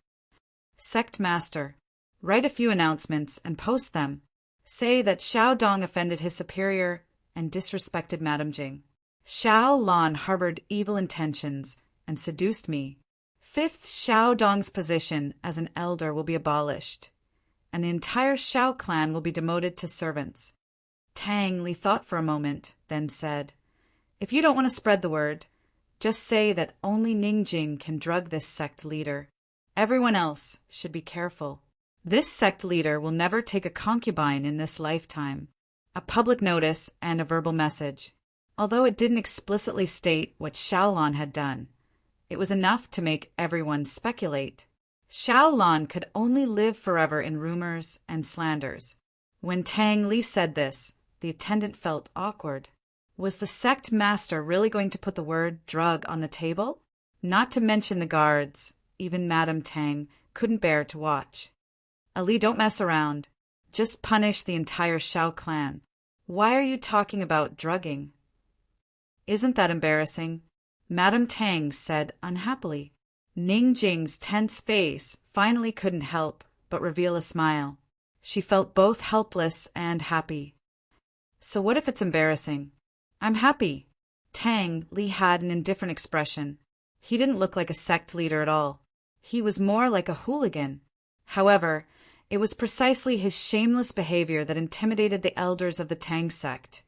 Sect Master, write a few announcements and post them. Say that Xiao Dong offended his superior and disrespected Madame Jing. Xiao Lan harbored evil intentions and seduced me. Fifth Xiao Dong's position as an elder will be abolished, and the entire Xiao clan will be demoted to servants. Tang Li thought for a moment, then said, If you don't want to spread the word, just say that only Ning Jing can drug this sect leader. Everyone else should be careful. This sect leader will never take a concubine in this lifetime. A public notice and a verbal message. Although it didn't explicitly state what Xiaolan had done, it was enough to make everyone speculate. Xiaolan could only live forever in rumors and slanders. When Tang Li said this, the attendant felt awkward. Was the sect master really going to put the word drug on the table? Not to mention the guards, even Madame Tang, couldn't bear to watch. Ali, don't mess around. Just punish the entire Xiao clan. Why are you talking about drugging? Isn't that embarrassing? Madame Tang said unhappily. Ning Jing's tense face finally couldn't help but reveal a smile. She felt both helpless and happy. So what if it's embarrassing? I'm happy. Tang Li had an indifferent expression. He didn't look like a sect leader at all. He was more like a hooligan. However, it was precisely his shameless behavior that intimidated the elders of the Tang sect,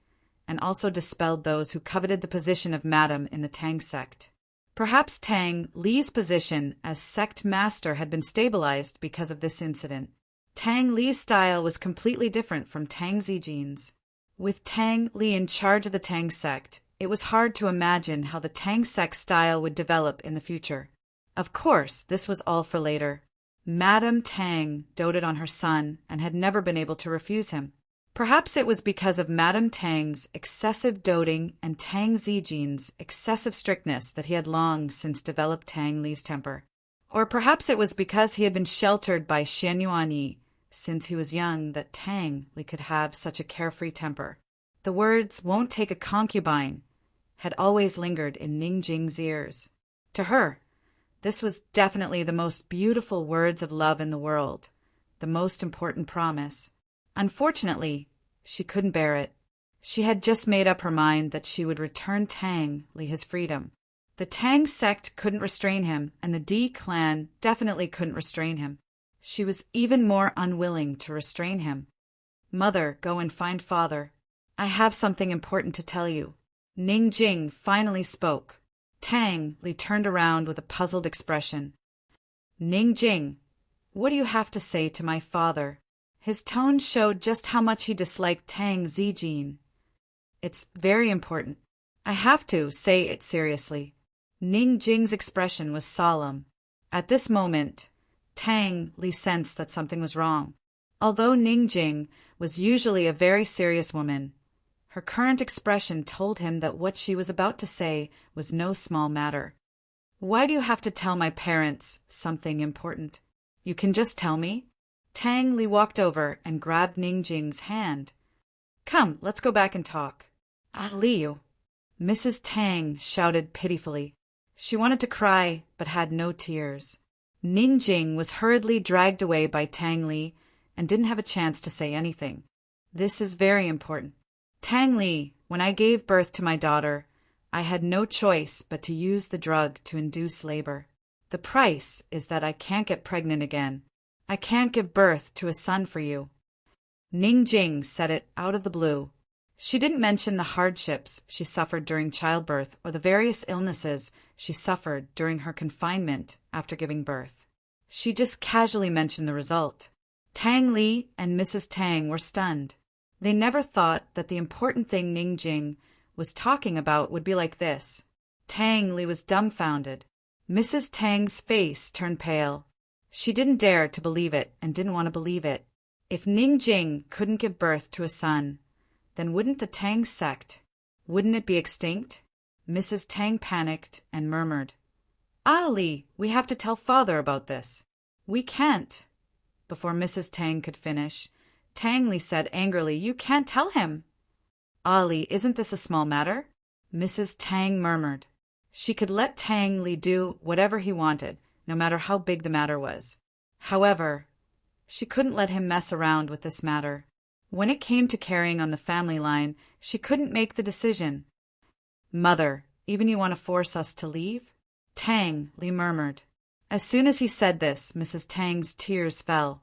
and also dispelled those who coveted the position of madam in the Tang sect. Perhaps Tang Li's position as sect master had been stabilized because of this incident. Tang Li's style was completely different from Tang Zijin's. With Tang Li in charge of the Tang sect, It was hard to imagine how the Tang sect style would develop in the future. Of course, this was all for later. Madame Tang doted on her son and had never been able to refuse him. Perhaps it was because of Madame Tang's excessive doting and Tang Zijin's excessive strictness that he had long since developed Tang Li's temper. Or perhaps it was because he had been sheltered by Xian Yuanyi since he was young that Tang Li could have such a carefree temper. The words "won't take a concubine" had always lingered in Ning Jing's ears. To her, this was definitely the most beautiful words of love in the world, the most important promise. Unfortunately, she couldn't bear it. She had just made up her mind that she would return Tang Li his freedom. The Tang sect couldn't restrain him, and the D clan definitely couldn't restrain him. She was even more unwilling to restrain him. "Mother, go and find father. I have something important to tell you." Ning Jing finally spoke. Tang Li turned around with a puzzled expression. "Ning Jing, what do you have to say to my father?" His tone showed just how much he disliked Tang Zijin. "It's very important. I have to say it seriously." Ning Jing's expression was solemn. At this moment, Tang Li sensed that something was wrong. Although Ning Jing was usually a very serious woman, her current expression told him that what she was about to say was no small matter. "Why do you have to tell my parents something important? You can just tell me." Tang Li walked over and grabbed Ning Jing's hand. "Come, let's go back and talk." "I'll leave you." Mrs. Tang shouted pitifully. She wanted to cry, but had no tears. Ning Jing was hurriedly dragged away by Tang Li and didn't have a chance to say anything. "This is very important. Tang Li, when I gave birth to my daughter, I had no choice but to use the drug to induce labor. The price is that I can't get pregnant again. I can't give birth to a son for you." Ning Jing said it out of the blue. She didn't mention the hardships she suffered during childbirth or the various illnesses she suffered during her confinement after giving birth. She just casually mentioned the result. Tang Li and Mrs. Tang were stunned. They never thought that the important thing Ning Jing was talking about would be like this. Tang Li was dumbfounded. Mrs. Tang's face turned pale. She didn't dare to believe it and didn't want to believe it. If Ning Jing couldn't give birth to a son, then wouldn't the Tang sect, wouldn't it be extinct? Mrs. Tang panicked and murmured, "Ali, we have to tell father about this." "We can't." Before Mrs. Tang could finish, Tang Li said angrily, "You can't tell him." "Ali, isn't this a small matter?" Mrs. Tang murmured. She could let Tang Li do whatever he wanted, no matter how big the matter was. However, she couldn't let him mess around with this matter. When it came to carrying on the family line, she couldn't make the decision. "Mother, even you want to force us to leave?" Tang Li murmured. As soon as he said this, Mrs. Tang's tears fell.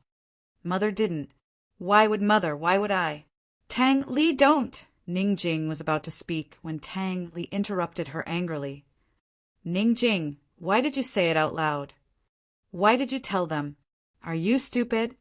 "Mother didn't." "Why would Mother? Why would I?" "Tang Li, don't!" Ning Jing was about to speak when Tang Li interrupted her angrily. "Ning Jing, why did you say it out loud? Why did you tell them? Are you stupid?"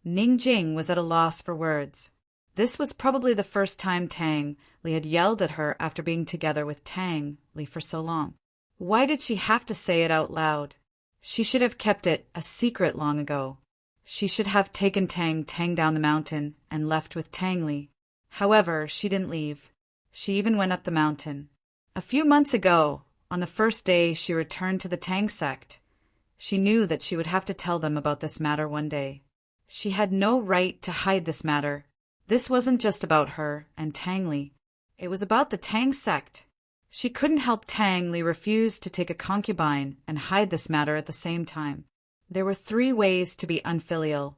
Ning Jing was at a loss for words. This was probably the first time Tang Li had yelled at her after being together with Tang Li for so long. Why did she have to say it out loud? She should have kept it a secret long ago. She should have taken Tang down the mountain and left with Tang Li. However, she didn't leave. She even went up the mountain. A few months ago, on the first day she returned to the Tang sect, she knew that she would have to tell them about this matter one day. She had no right to hide this matter. This wasn't just about her and Tang Li. It was about the Tang sect. She couldn't help Tang Li refuse to take a concubine and hide this matter at the same time. There were 3 ways to be unfilial,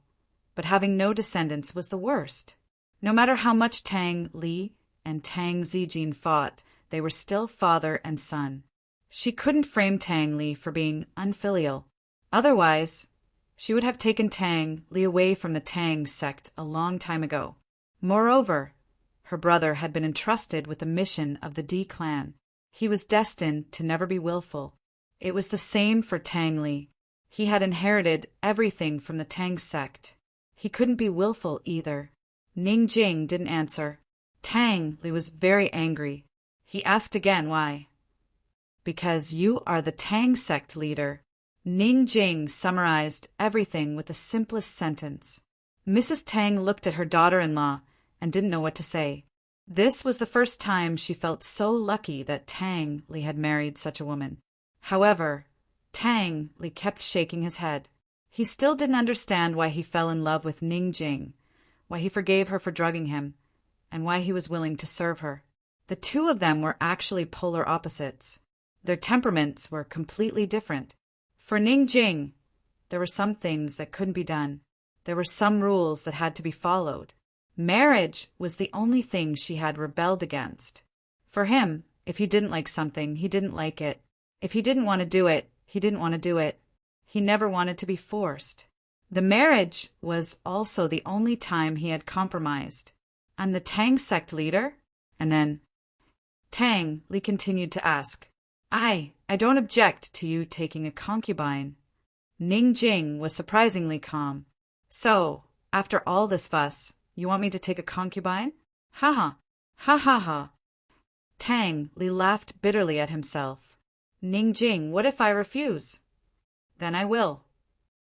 but having no descendants was the worst. No matter how much Tang Li and Tang Zijin fought, they were still father and son. She couldn't frame Tang Li for being unfilial. Otherwise, she would have taken Tang Li away from the Tang sect a long time ago. Moreover, her brother had been entrusted with the mission of the D clan. He was destined to never be willful. It was the same for Tang Li. He had inherited everything from the Tang sect. He couldn't be willful either. Ning Jing didn't answer. Tang Li was very angry. He asked again why. Because you are the Tang sect leader. Ning Jing summarized everything with the simplest sentence. Mrs. Tang looked at her daughter-in-law and didn't know what to say. This was the first time she felt so lucky that Tang Li had married such a woman. However, Tang Li kept shaking his head. He still didn't understand why he fell in love with Ning Jing, why he forgave her for drugging him, and why he was willing to serve her. The two of them were actually polar opposites. Their temperaments were completely different. For Ning Jing, there were some things that couldn't be done. There were some rules that had to be followed. Marriage was the only thing she had rebelled against. For him, if he didn't like something, he didn't like it. If he didn't want to do it, he didn't want to do it. He never wanted to be forced. The marriage was also the only time he had compromised. And the Tang sect leader? And then Tang Li continued to ask, I don't object to you taking a concubine. Ning Jing was surprisingly calm. So, after all this fuss, you want me to take a concubine? Ha ha, ha ha ha. Tang Li laughed bitterly at himself. Ning Jing, what if I refuse? Then I will.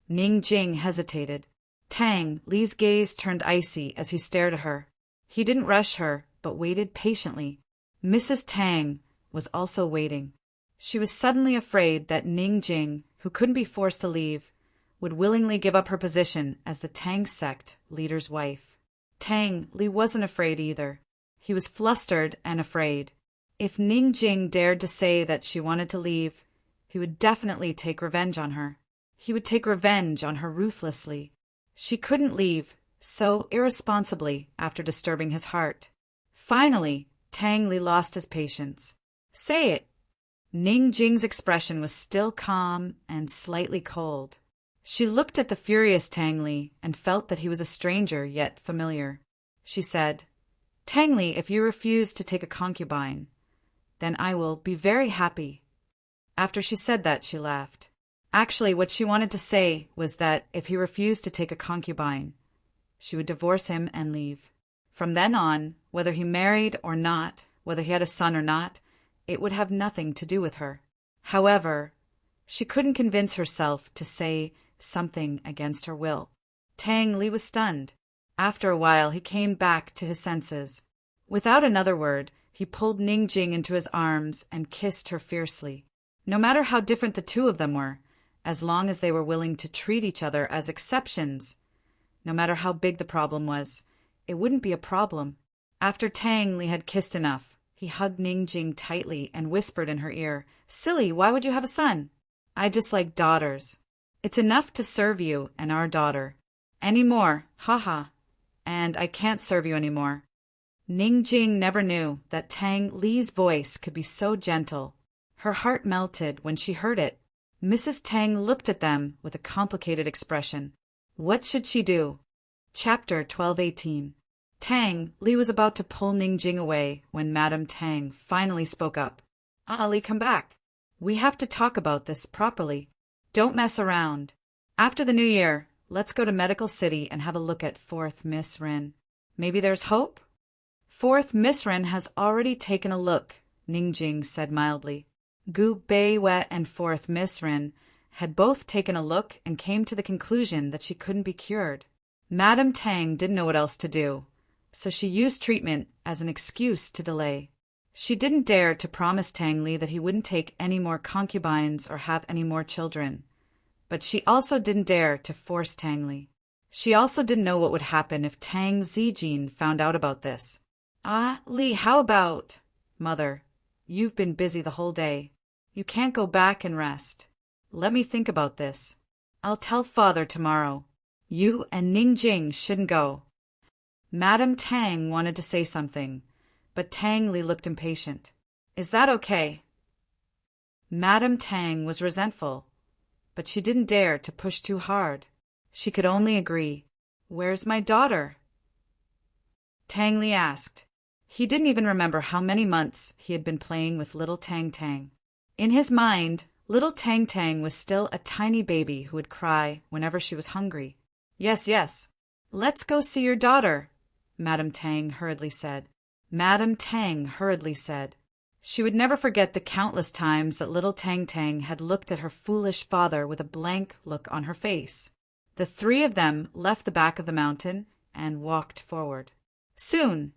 Ning Jing hesitated. Tang Li's gaze turned icy as he stared at her. He didn't rush her, but waited patiently. Mrs. Tang was also waiting. She was suddenly afraid that Ning Jing, who couldn't be forced to leave, would willingly give up her position as the Tang sect leader's wife. Tang Li wasn't afraid either. He was flustered and afraid. If Ning Jing dared to say that she wanted to leave, he would definitely take revenge on her. He would take revenge on her ruthlessly. She couldn't leave so irresponsibly after disturbing his heart. Finally, Tang Li lost his patience. Say it. Ning Jing's expression was still calm and slightly cold. She looked at the furious Tang Li and felt that he was a stranger yet familiar. She said, Tang Li, if you refuse to take a concubine, then I will be very happy. After she said that, she laughed. Actually, what she wanted to say was that if he refused to take a concubine, she would divorce him and leave. From then on, whether he married or not, whether he had a son or not, it would have nothing to do with her. However, she couldn't convince herself to say something against her will. Tang Li was stunned. After a while, he came back to his senses. Without another word, he pulled Ning Jing into his arms and kissed her fiercely. No matter how different the two of them were, as long as they were willing to treat each other as exceptions, no matter how big the problem was, it wouldn't be a problem. After Tang Li had kissed enough, he hugged Ning Jing tightly and whispered in her ear, Silly, why would you have a son? I just like daughters. It's enough to serve you and our daughter. Any more, haha. And I can't serve you any more. Ning Jing never knew that Tang Li's voice could be so gentle. Her heart melted when she heard it. Mrs. Tang looked at them with a complicated expression. What should she do? Chapter 12:18. Tang Li was about to pull Ning Jing away when Madame Tang finally spoke up. Ali, come back. We have to talk about this properly. Don't mess around. After the new year, let's go to Medical City and have a look at 4th Miss Rin. Maybe there's hope? 4th Miss Rin has already taken a look, Ning Jing said mildly. Gu Beiwet and 4th Miss Rin had both taken a look and came to the conclusion that she couldn't be cured. Madame Tang didn't know what else to do, so she used treatment as an excuse to delay. She didn't dare to promise Tang Li that he wouldn't take any more concubines or have any more children. But she also didn't dare to force Tang Li. She also didn't know what would happen if Tang Zijin found out about this. Li, how about... Mother, you've been busy the whole day. You can't go back and rest. Let me think about this. I'll tell Father tomorrow. You and Ning Jing shouldn't go. Madame Tang wanted to say something, but Tang Li looked impatient. Is that okay? Madame Tang was resentful, but she didn't dare to push too hard. She could only agree. Where's my daughter? Tang Li asked. He didn't even remember how many months he had been playing with little Tang Tang. In his mind, little Tang Tang was still a tiny baby who would cry whenever she was hungry. Yes. Let's go see your daughter, Madame Tang hurriedly said. She would never forget the countless times that little Tang Tang had looked at her foolish father with a blank look on her face. The three of them left the back of the mountain and walked forward. Soon,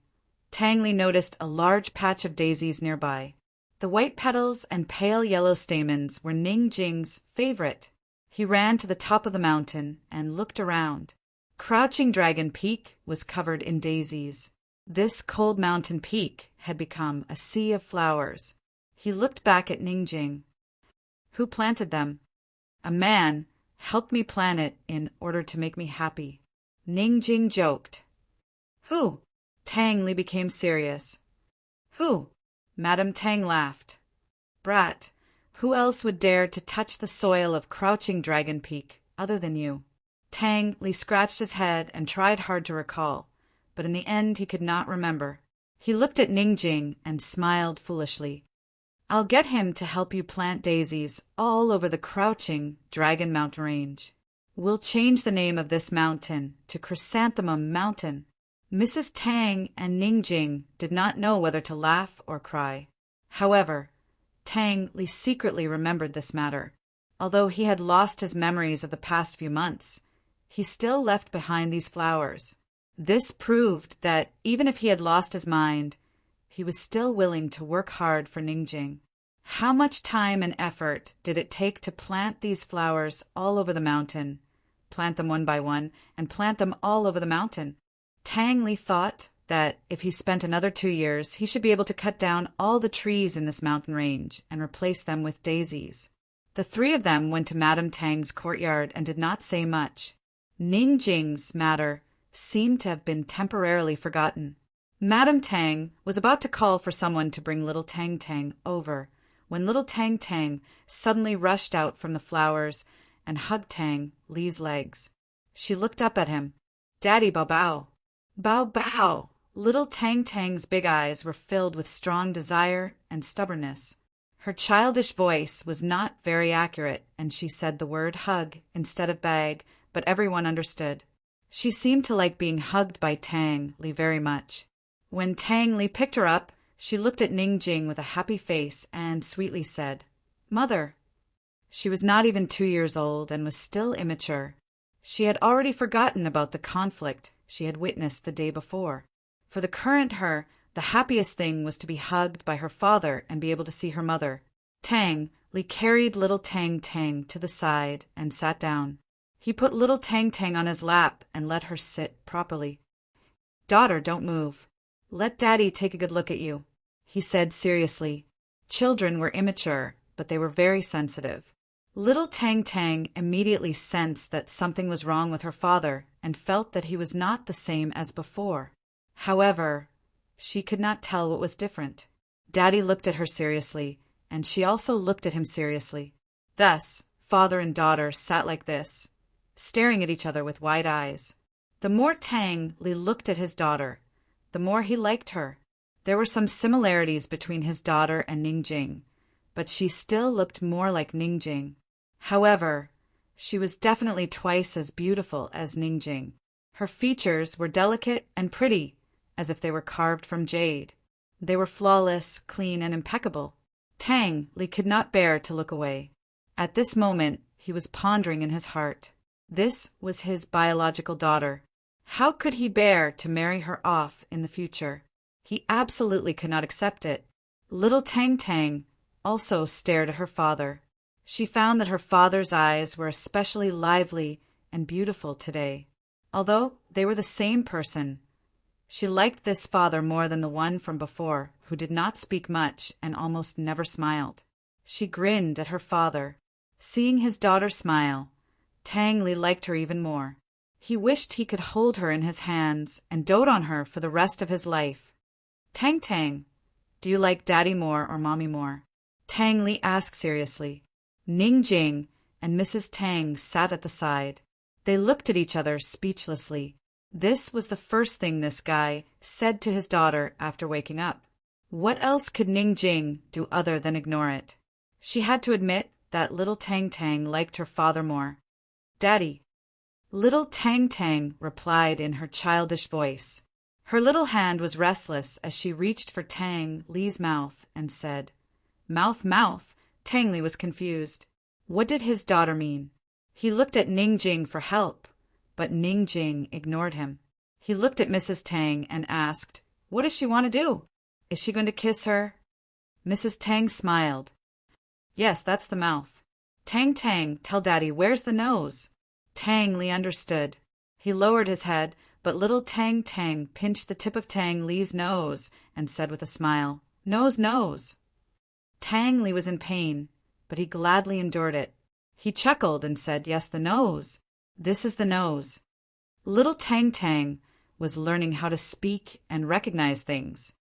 Tang Li noticed a large patch of daisies nearby. The white petals and pale yellow stamens were Ning Jing's favorite. He ran to the top of the mountain and looked around. Crouching Dragon Peak was covered in daisies. This cold mountain peak had become a sea of flowers. He looked back at Ning Jing. Who planted them? A man helped me plant it in order to make me happy. Ning Jing joked. Who? Tang Li became serious. Who? Madame Tang laughed. Brat, who else would dare to touch the soil of Crouching Dragon Peak other than you? Tang Li scratched his head and tried hard to recall, but in the end he could not remember. He looked at Ning Jing and smiled foolishly. I'll get him to help you plant daisies all over the Crouching Dragon Mountain Range. We'll change the name of this mountain to Chrysanthemum Mountain. Mrs. Tang and Ning Jing did not know whether to laugh or cry. However, Tang Li secretly remembered this matter. Although he had lost his memories of the past few months, he still left behind these flowers. This proved that even if he had lost his mind, he was still willing to work hard for Ning Jing. How much time and effort did it take to plant these flowers all over the mountain? Plant them one by one, and plant them all over the mountain. Tang Li thought that if he spent another 2 years, he should be able to cut down all the trees in this mountain range and replace them with daisies. The three of them went to Madame Tang's courtyard and did not say much. Ning Jing's matter seemed to have been temporarily forgotten. Madame Tang was about to call for someone to bring little Tang Tang over, when little Tang Tang suddenly rushed out from the flowers and hugged Tang Li's legs. She looked up at him. Daddy Bao Bao. Bao Bao! Little Tang Tang's big eyes were filled with strong desire and stubbornness. Her childish voice was not very accurate, and she said the word hug instead of bag, but everyone understood. She seemed to like being hugged by Tang Li very much. When Tang Li picked her up, she looked at Ning Jing with a happy face and sweetly said, Mother. She was not even 2 years old and was still immature. She had already forgotten about the conflict she had witnessed the day before. For the current her, the happiest thing was to be hugged by her father and be able to see her mother. Tang Li carried little Tang Tang to the side and sat down. He put little Tang Tang on his lap and let her sit properly. Daughter, don't move. Let Daddy take a good look at you, he said seriously. Children were immature, but they were very sensitive. Little Tang Tang immediately sensed that something was wrong with her father and felt that he was not the same as before. However, she could not tell what was different. Daddy looked at her seriously, and she also looked at him seriously. Thus, father and daughter sat like this, staring at each other with wide eyes. The more Tang Li looked at his daughter, the more he liked her. There were some similarities between his daughter and Ning Jing, but she still looked more like Ning Jing. However, she was definitely twice as beautiful as Ning Jing. Her features were delicate and pretty, as if they were carved from jade. They were flawless, clean, and impeccable. Tang Li could not bear to look away. At this moment, he was pondering in his heart. This was his biological daughter. How could he bear to marry her off in the future? He absolutely could not accept it. Little Tang Tang also stared at her father. She found that her father's eyes were especially lively and beautiful today. Although they were the same person, she liked this father more than the one from before, who did not speak much and almost never smiled. She grinned at her father. Seeing his daughter smile, Tang Li liked her even more. He wished he could hold her in his hands and dote on her for the rest of his life. Tang Tang, do you like Daddy more or Mommy more? Tang Li asked seriously. Ning Jing and Mrs. Tang sat at the side. They looked at each other speechlessly. This was the first thing this guy said to his daughter after waking up. What else could Ning Jing do other than ignore it? She had to admit that little Tang Tang liked her father more. Daddy. Little Tang Tang replied in her childish voice. Her little hand was restless as she reached for Tang Li's mouth and said, "Mouth, mouth." Tang Li was confused. What did his daughter mean? He looked at Ning Jing for help, but Ning Jing ignored him. He looked at Mrs. Tang and asked, "What does she want to do? Is she going to kiss her?" Mrs. Tang smiled. "Yes, that's the mouth. Tang Tang, tell Daddy, where's the nose?" Tang Li understood. He lowered his head, but little Tang Tang pinched the tip of Tang Li's nose and said with a smile, "Nose, nose." Tang Li was in pain, but he gladly endured it. He chuckled and said, "Yes, the nose. This is the nose." Little Tang Tang was learning how to speak and recognize things.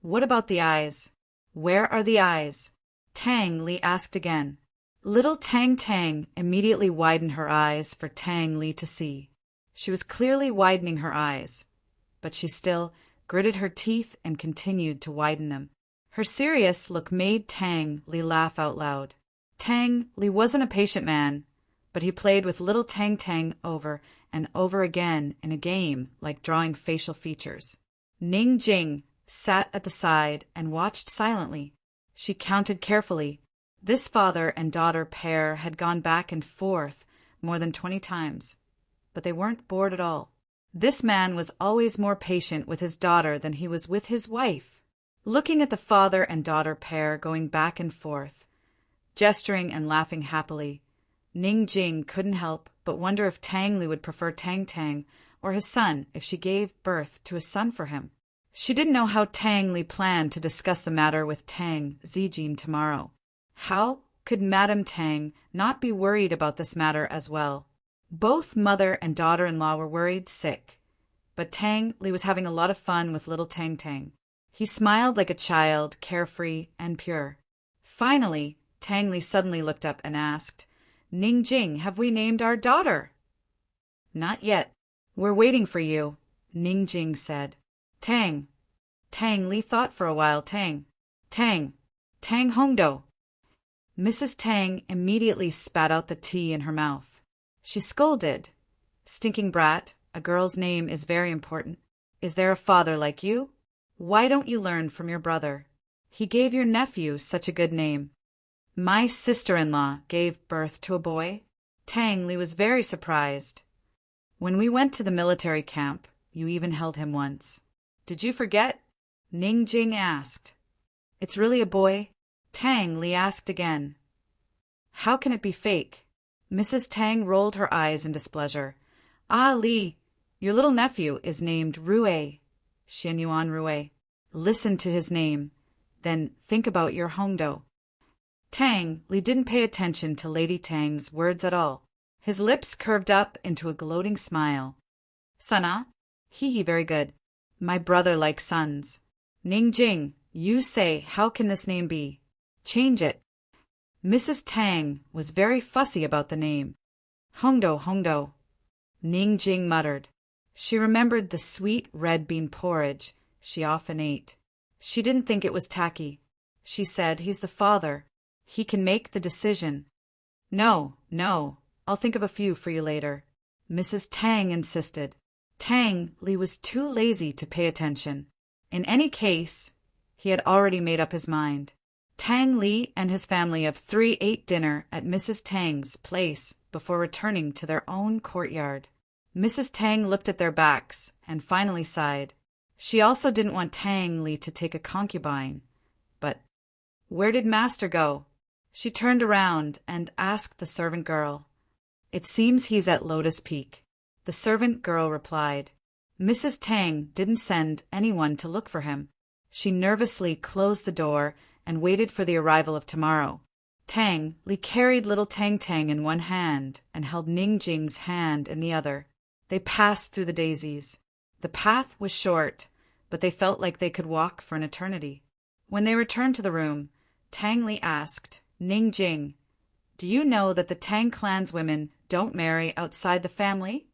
"What about the eyes? Where are the eyes?" Tang Li asked again. Little Tang Tang immediately widened her eyes for Tang Li to see. She was clearly widening her eyes, but she still gritted her teeth and continued to widen them. Her serious look made Tang Li laugh out loud. Tang Li wasn't a patient man, but he played with little Tang Tang over and over again in a game like drawing facial features. Ning Jing sat at the side and watched silently. She counted carefully. This father and daughter pair had gone back and forth more than 20 times, but they weren't bored at all. This man was always more patient with his daughter than he was with his wife. Looking at the father and daughter pair going back and forth, gesturing and laughing happily, Ning Jing couldn't help but wonder if Tang Li would prefer Tang Tang or his son if she gave birth to a son for him. She didn't know how Tang Li planned to discuss the matter with Tang Zijin tomorrow. How could Madame Tang not be worried about this matter as well? Both mother and daughter-in-law were worried sick, but Tang Li was having a lot of fun with little Tang Tang. He smiled like a child, carefree and pure. Finally, Tang Li suddenly looked up and asked, "Ning Jing, have we named our daughter?" "Not yet. We're waiting for you," Ning Jing said. "Tang." Tang Li thought for a while. Tang. Tang. Tang Hongdo. Mrs. Tang immediately spat out the tea in her mouth. She scolded, "Stinking brat, a girl's name is very important. Is there a father like you? Why don't you learn from your brother? He gave your nephew such a good name. My sister-in-law gave birth to a boy." Tang Li was very surprised. "When we went to the military camp, you even held him once. Did you forget?" Ning Jing asked. "It's really a boy?" Tang Li asked again. "How can it be fake?" Mrs. Tang rolled her eyes in displeasure. "Ah, Li, your little nephew is named Rue, Xian Yuan Rue. Listen to his name, then think about your Hongdo." Tang Li didn't pay attention to Lady Tang's words at all. His lips curved up into a gloating smile. "Sana? Hee, very good. My brother likes sons. Ning Jing, you say, how can this name be? Change it." Mrs. Tang was very fussy about the name. "Hongdo, Hongdo," Ning Jing muttered. She remembered the sweet red bean porridge she often ate. She didn't think it was tacky. She said, "He's the father. He can make the decision." "No, no, I'll think of a few for you later," Mrs. Tang insisted. Tang Li was too lazy to pay attention. In any case, he had already made up his mind. Tang Li and his family of 3 ate dinner at Mrs. Tang's place before returning to their own courtyard. Mrs. Tang looked at their backs and finally sighed. She also didn't want Tang Li to take a concubine. But where did Master go? She turned around and asked the servant girl. "It seems he's at Lotus Peak," the servant girl replied. Mrs. Tang didn't send anyone to look for him. She nervously closed the door and waited for the arrival of tomorrow. Tang Li carried little Tang Tang in one hand and held Ning Jing's hand in the other. They passed through the daisies. The path was short, but they felt like they could walk for an eternity. When they returned to the room, Tang Li asked, "Ning Jing, do you know that the Tang clan's women don't marry outside the family?"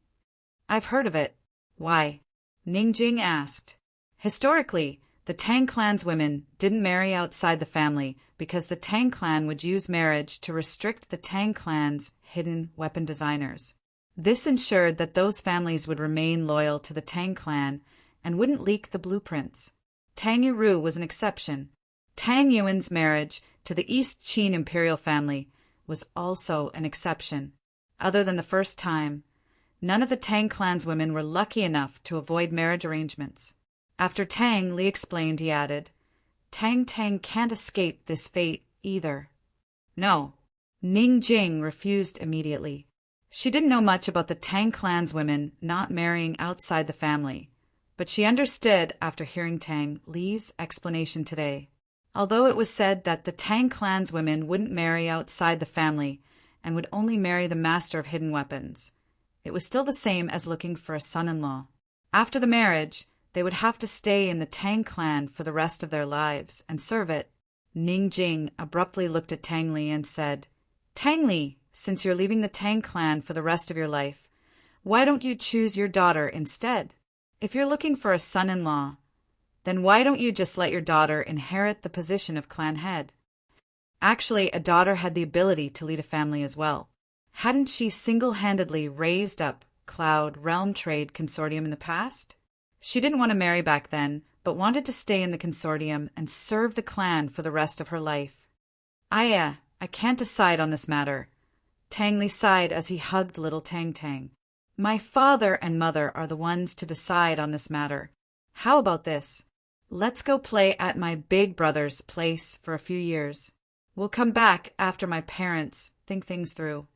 "I've heard of it. Why?" Ning Jing asked. Historically, the Tang clan's women didn't marry outside the family because the Tang clan would use marriage to restrict the Tang clan's hidden weapon designers. This ensured that those families would remain loyal to the Tang clan and wouldn't leak the blueprints. Tang Yiru was an exception. Tang Yuan's marriage to the East Qin imperial family was also an exception. Other than the first time, none of the Tang clan's women were lucky enough to avoid marriage arrangements. After Tang Li explained, he added, Tang can't escape this fate either. No. Ning Jing refused immediately. She didn't know much about the Tang clan's women not marrying outside the family, but she understood after hearing Tang Li's explanation today. Although it was said that the Tang clan's women wouldn't marry outside the family and would only marry the master of hidden weapons, it was still the same as looking for a son-in-law. After the marriage, they would have to stay in the Tang clan for the rest of their lives and serve it. Ning Jing abruptly looked at Tang Li and said, Tang Li, since you're leaving the Tang clan for the rest of your life, why don't you choose your daughter instead? If you're looking for a son-in-law, then why don't you just let your daughter inherit the position of clan head? Actually, a daughter had the ability to lead a family as well. Hadn't she single-handedly raised up Cloud Realm Trade Consortium in the past? She didn't want to marry back then, but wanted to stay in the consortium and serve the clan for the rest of her life. I can't decide on this matter. Tang Li sighed as he hugged little Tang. My father and mother are the ones to decide on this matter. How about this? Let's go play at my big brother's place for a few years. We'll come back after my parents think things through.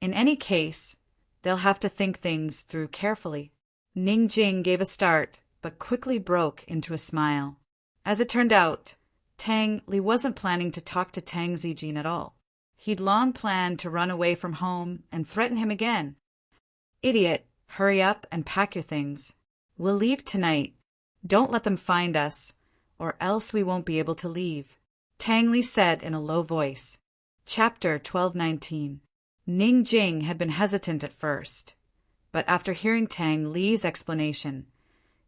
In any case, they'll have to think things through carefully. Ning Jing gave a start, but quickly broke into a smile. As it turned out, Tang Li wasn't planning to talk to Tang Zijin at all. He'd long planned to run away from home and threaten him again. Idiot, hurry up and pack your things. We'll leave tonight. Don't let them find us, or else we won't be able to leave, Tang Li said in a low voice. Chapter 1219. Ning Jing had been hesitant at first, but after hearing Tang Li's explanation,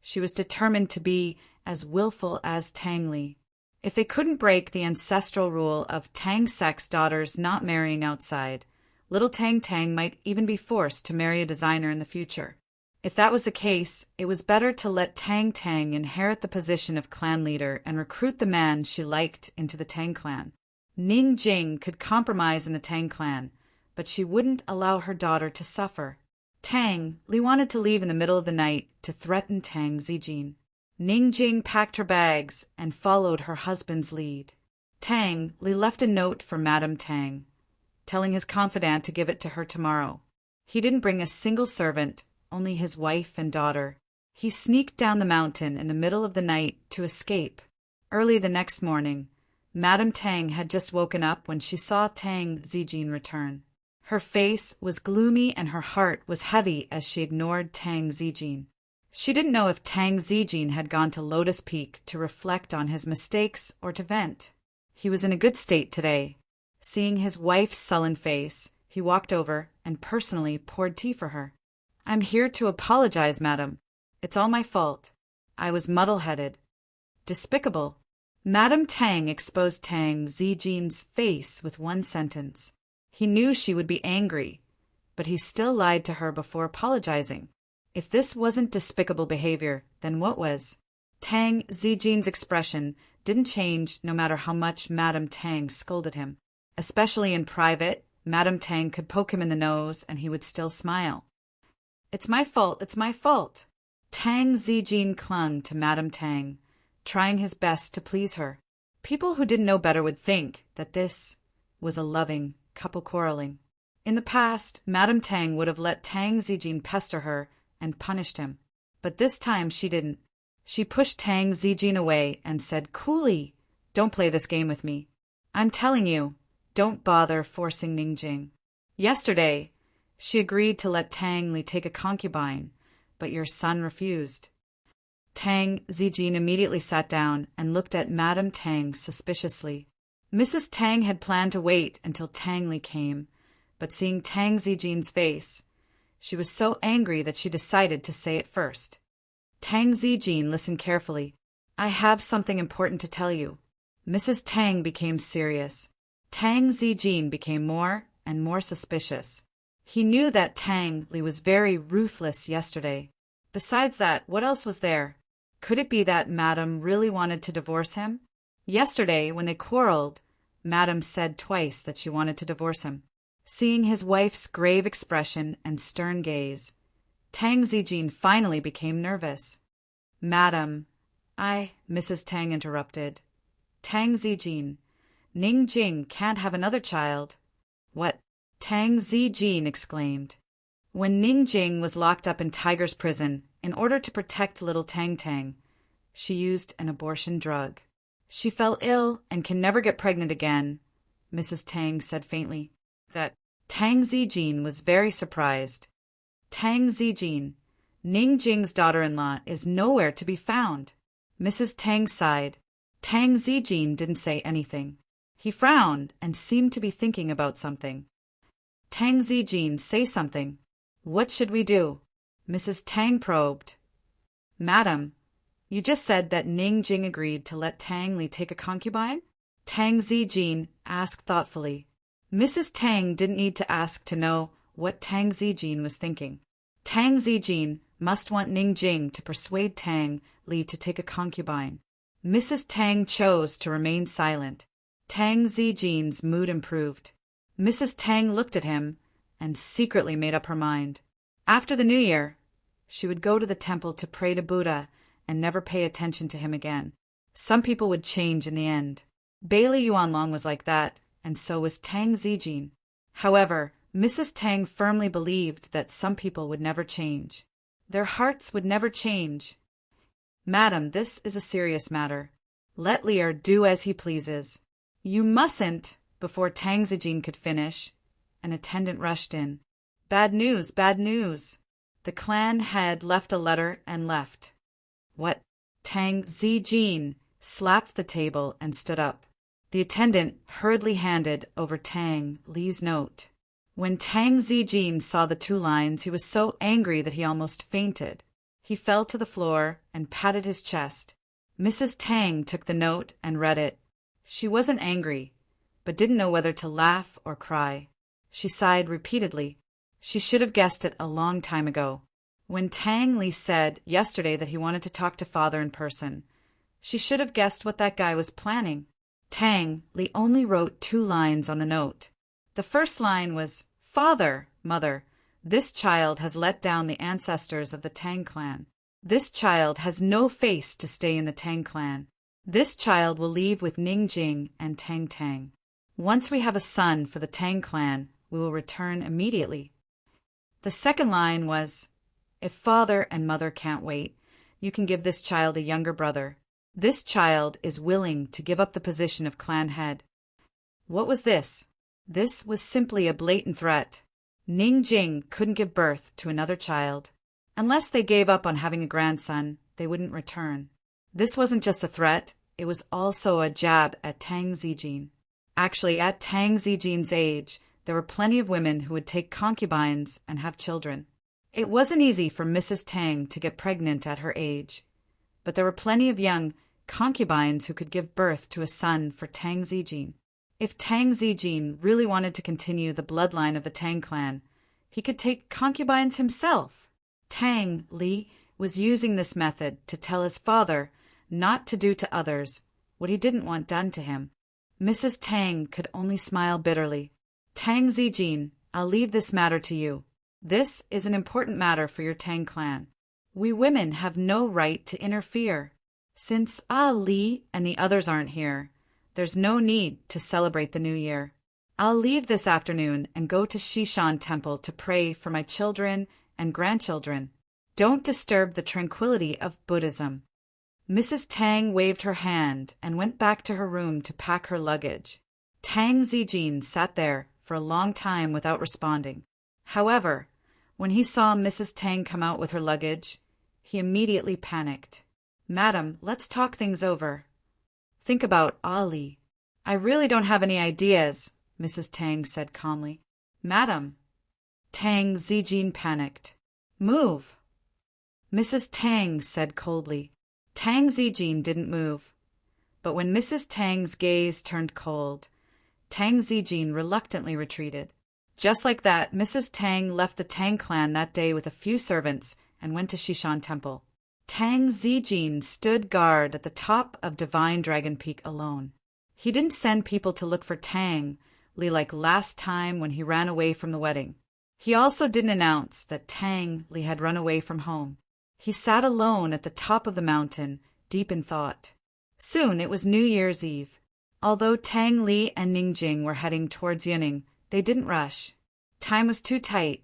she was determined to be as willful as Tang Li. If they couldn't break the ancestral rule of Tang sex daughters not marrying outside, little Tang might even be forced to marry a designer in the future. If that was the case, it was better to let Tang inherit the position of clan leader and recruit the man she liked into the Tang clan. Ning Jing could compromise in the Tang clan, but she wouldn't allow her daughter to suffer. Tang Li wanted to leave in the middle of the night to threaten Tang Zijin. Ning Jing packed her bags and followed her husband's lead. Tang Li left a note for Madame Tang, telling his confidant to give it to her tomorrow. He didn't bring a single servant, only his wife and daughter. He sneaked down the mountain in the middle of the night to escape. Early the next morning, Madame Tang had just woken up when she saw Tang Zijin return. Her face was gloomy and her heart was heavy as she ignored Tang Zijin. She didn't know if Tang Zijin had gone to Lotus Peak to reflect on his mistakes or to vent. He was in a good state today. Seeing his wife's sullen face, he walked over and personally poured tea for her. I'm here to apologize, madam. It's all my fault. I was muddle-headed. Despicable. Madame Tang exposed Tang Zijin's face with one sentence. He knew she would be angry, but he still lied to her before apologizing. If this wasn't despicable behavior, then what was? Tang Zijin's expression didn't change no matter how much Madame Tang scolded him. Especially in private, Madame Tang could poke him in the nose and he would still smile. It's my fault. Tang Zijin clung to Madame Tang, trying his best to please her. People who didn't know better would think that this was a loving couple quarreling. In the past, Madame Tang would have let Tang Zijin pester her and punished him. But this time she didn't. She pushed Tang Zijin away and said coolly, "Don't play this game with me. I'm telling you, don't bother forcing Ning Jing. Yesterday, she agreed to let Tang Li take a concubine, but your son refused." Tang Zijin immediately sat down and looked at Madame Tang suspiciously. Mrs. Tang had planned to wait until Tang Li came, but seeing Tang Zijin's face, she was so angry that she decided to say it first. Tang Zijin listened carefully. "I have something important to tell you." Mrs. Tang became serious. Tang Zijin became more and more suspicious. He knew that Tang Li was very ruthless yesterday. Besides that, what else was there? Could it be that Madame really wanted to divorce him? Yesterday, when they quarreled, Madame said twice that she wanted to divorce him. Seeing his wife's grave expression and stern gaze, Tang Zijin finally became nervous. Madam, Mrs. Tang interrupted. Tang Zijin, Ning Jing can't have another child. What? Tang Zijin exclaimed. When Ning Jing was locked up in Tiger's prison, in order to protect little Tang Tang, she used an abortion drug. She fell ill and can never get pregnant again, Mrs. Tang said faintly. That Tang Zijin was very surprised. Tang Zijin, Ning Jing's daughter-in-law, is nowhere to be found. Mrs. Tang sighed. Tang Zijin didn't say anything. He frowned and seemed to be thinking about something. Tang Zijin, say something. What should we do? Mrs. Tang probed. Madam, you just said that Ning Jing agreed to let Tang Li take a concubine? Tang Zijin asked thoughtfully. Mrs. Tang didn't need to ask to know what Tang Zijin was thinking. Tang Zijin must want Ning Jing to persuade Tang Li to take a concubine. Mrs. Tang chose to remain silent. Tang Zijin's mood improved. Mrs. Tang looked at him and secretly made up her mind. After the New Year, she would go to the temple to pray to Buddha and never pay attention to him again. Some people would change in the end. Bailey Yuanlong was like that, and so was Tang Zijin. However, Mrs. Tang firmly believed that some people would never change. Their hearts would never change. Madam, this is a serious matter. Let Lear do as he pleases. You mustn't. Before Tang Zijin could finish, an attendant rushed in. Bad news, bad news. The clan had left a letter and left. What? Tang Zijin slapped the table and stood up. The attendant hurriedly handed over Tang Li's note. When Tang Zijin saw the 2 lines, he was so angry that he almost fainted. He fell to the floor and patted his chest. Mrs. Tang took the note and read it. She wasn't angry, but didn't know whether to laugh or cry. She sighed repeatedly. She should have guessed it a long time ago. When Tang Li said yesterday that he wanted to talk to father in person, she should have guessed what that guy was planning. Tang Li only wrote 2 lines on the note. The first line was, Father, Mother, this child has let down the ancestors of the Tang clan. This child has no face to stay in the Tang clan. This child will leave with Ning Jing and Tang Tang. Once we have a son for the Tang clan, we will return immediately. The second line was, If father and mother can't wait, you can give this child a younger brother. This child is willing to give up the position of clan head. What was this? This was simply a blatant threat. Ning Jing couldn't give birth to another child. Unless they gave up on having a grandson, they wouldn't return. This wasn't just a threat, it was also a jab at Tang Zijin. Actually, at Tang Zijin's age, there were plenty of women who would take concubines and have children. It wasn't easy for Mrs. Tang to get pregnant at her age, but there were plenty of young concubines who could give birth to a son for Tang Zijin. If Tang Zijin really wanted to continue the bloodline of the Tang clan, he could take concubines himself. Tang Li was using this method to tell his father not to do to others what he didn't want done to him. Mrs. Tang could only smile bitterly. Tang Zijin, I'll leave this matter to you. This is an important matter for your Tang clan. We women have no right to interfere. Since Li and the others aren't here, there's no need to celebrate the New Year. I'll leave this afternoon and go to Shishan Temple to pray for my children and grandchildren. Don't disturb the tranquility of Buddhism. Mrs. Tang waved her hand and went back to her room to pack her luggage. Tang Zijin sat there for a long time without responding. However, when he saw Mrs. Tang come out with her luggage, he immediately panicked. Madam, let's talk things over. Think about Ali. I really don't have any ideas, Mrs. Tang said calmly. Madam. Tang Zijin panicked. Move. Mrs. Tang said coldly. Tang Zijin didn't move. But when Mrs. Tang's gaze turned cold, Tang Zijin reluctantly retreated. Just like that, Mrs. Tang left the Tang clan that day with a few servants and went to Shishan Temple. Tang Zijin stood guard at the top of Divine Dragon Peak alone. He didn't send people to look for Tang Li like last time when he ran away from the wedding. He also didn't announce that Tang Li had run away from home. He sat alone at the top of the mountain, deep in thought. Soon it was New Year's Eve. Although Tang Li and Ningjing were heading towards Yuning, they didn't rush. Time was too tight.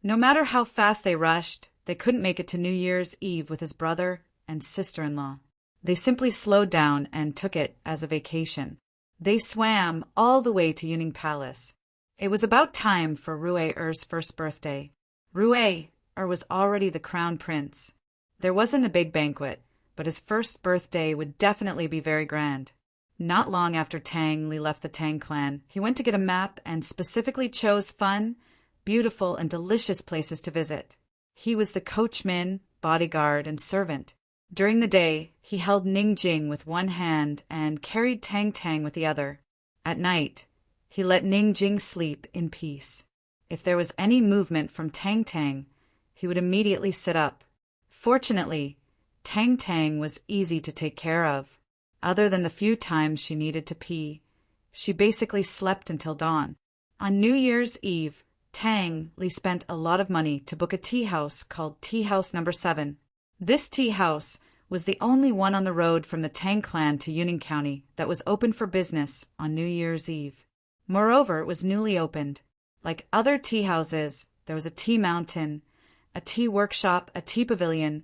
No matter how fast they rushed, they couldn't make it to New Year's Eve with his brother and sister-in-law. They simply slowed down and took it as a vacation. They swam all the way to Yuning Palace. It was about time for Rui-er's first birthday. Rui-er was already the crown prince. There wasn't a big banquet, but his first birthday would definitely be very grand. Not long after Tang Li left the Tang clan, he went to get a map and specifically chose fun, beautiful, and delicious places to visit. He was the coachman, bodyguard, and servant. During the day, he held Ningjing with one hand and carried Tang Tang with the other. At night, he let Ningjing sleep in peace. If there was any movement from Tang Tang, he would immediately sit up. Fortunately, Tang Tang was easy to take care of. Other than the few times she needed to pee, she basically slept until dawn. On New Year's Eve, Tang Li spent a lot of money to book a tea house called Tea House No. 7. This tea house was the only one on the road from the Tang clan to Yuning County that was open for business on New Year's Eve. Moreover, it was newly opened. Like other tea houses, there was a tea mountain, a tea workshop, a tea pavilion,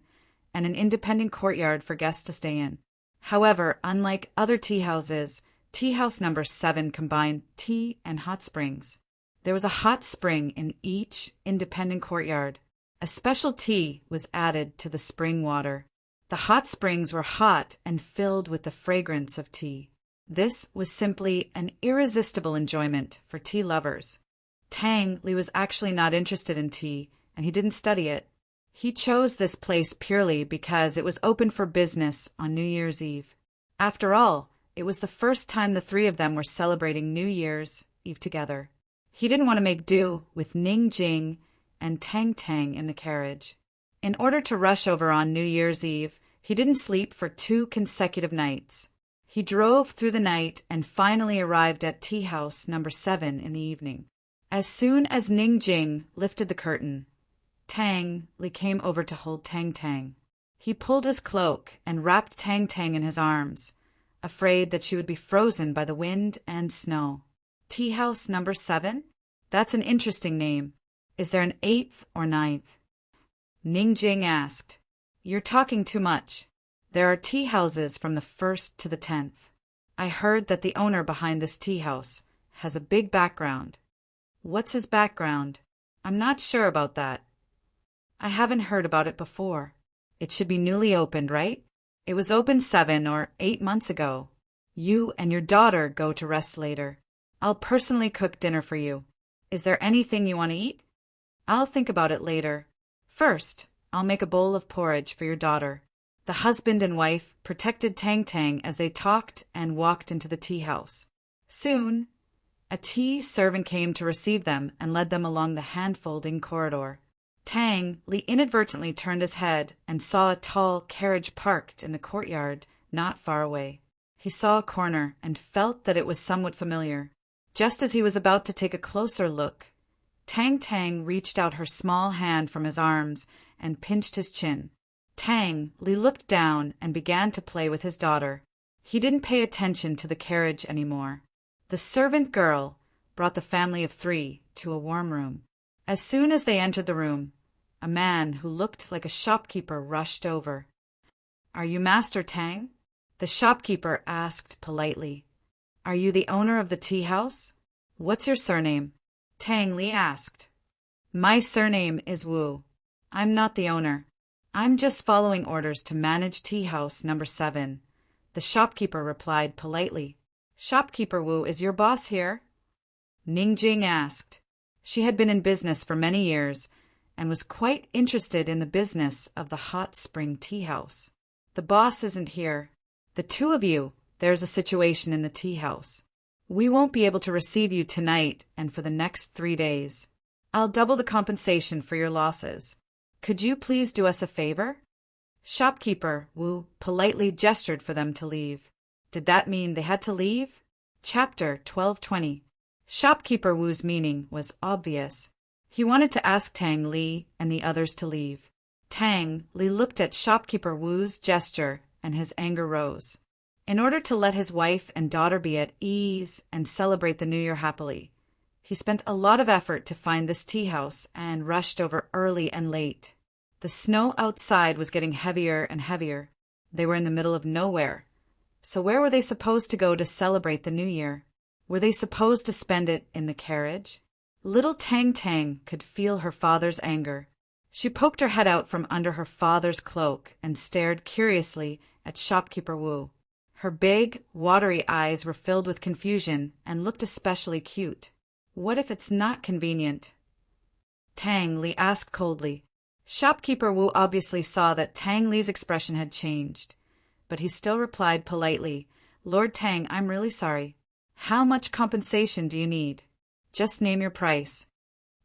and an independent courtyard for guests to stay in. However, unlike other tea houses, Tea House No. 7 combined tea and hot springs. There was a hot spring in each independent courtyard. A special tea was added to the spring water. The hot springs were hot and filled with the fragrance of tea. This was simply an irresistible enjoyment for tea lovers. Tang Li was actually not interested in tea, and he didn't study it. He chose this place purely because it was open for business on New Year's Eve. After all, it was the first time the three of them were celebrating New Year's Eve together. He didn't want to make do with Ningjing and Tang Tang in the carriage. In order to rush over on New Year's Eve, he didn't sleep for 2 consecutive nights. He drove through the night and finally arrived at Tea House No. 7 in the evening. As soon as Ningjing lifted the curtain, Tang Li came over to hold Tang Tang. He pulled his cloak and wrapped Tang Tang in his arms, afraid that she would be frozen by the wind and snow. Tea House No. 7? That's an interesting name. Is there an 8th or 9th? Ningjing asked. You're talking too much. There are tea houses from the 1st to the 10th. I heard that the owner behind this tea house has a big background. What's his background? I'm not sure about that. I haven't heard about it before. It should be newly opened, right? It was opened 7 or 8 months ago. You and your daughter go to rest later. I'll personally cook dinner for you. Is there anything you want to eat? I'll think about it later. First, I'll make a bowl of porridge for your daughter. The husband and wife protected Tang Tang as they talked and walked into the tea house. Soon, a tea servant came to receive them and led them along the hand-folding corridor. Tang Li inadvertently turned his head and saw a tall carriage parked in the courtyard not far away. He saw a corner and felt that it was somewhat familiar. Just as he was about to take a closer look, Tang Tang reached out her small hand from his arms and pinched his chin. Tang Li looked down and began to play with his daughter. He didn't pay attention to the carriage anymore. The servant girl brought the family of 3 to a warm room. As soon as they entered the room, a man who looked like a shopkeeper rushed over. Are you Master Tang? The shopkeeper asked politely. Are you the owner of the tea house? What's your surname? Tang Li asked. My surname is Wu. I'm not the owner. I'm just following orders to manage Tea House No. 7. The shopkeeper replied politely. Shopkeeper Wu is your boss here? Ningjing asked. She had been in business for many years and was quite interested in the business of the hot spring tea house. The boss isn't here. The 2 of you, there's a situation in the tea house. We won't be able to receive you tonight and for the next 3 days. I'll double the compensation for your losses. Could you please do us a favor? Shopkeeper Wu politely gestured for them to leave. Did that mean they had to leave? Chapter 1220. Shopkeeper Wu's meaning was obvious. He wanted to ask Tang Li and the others to leave. Tang Li looked at Shopkeeper Wu's gesture and his anger rose. In order to let his wife and daughter be at ease and celebrate the New Year happily, he spent a lot of effort to find this tea house and rushed over early and late. The snow outside was getting heavier and heavier. They were in the middle of nowhere. So where were they supposed to go to celebrate the New Year? Were they supposed to spend it in the carriage? Little Tang Tang could feel her father's anger. She poked her head out from under her father's cloak and stared curiously at Shopkeeper Wu. Her big, watery eyes were filled with confusion and looked especially cute. What if it's not convenient? Tang Li asked coldly. Shopkeeper Wu obviously saw that Tang Li's expression had changed, but he still replied politely, Lord Tang, I'm really sorry. How much compensation do you need? Just name your price.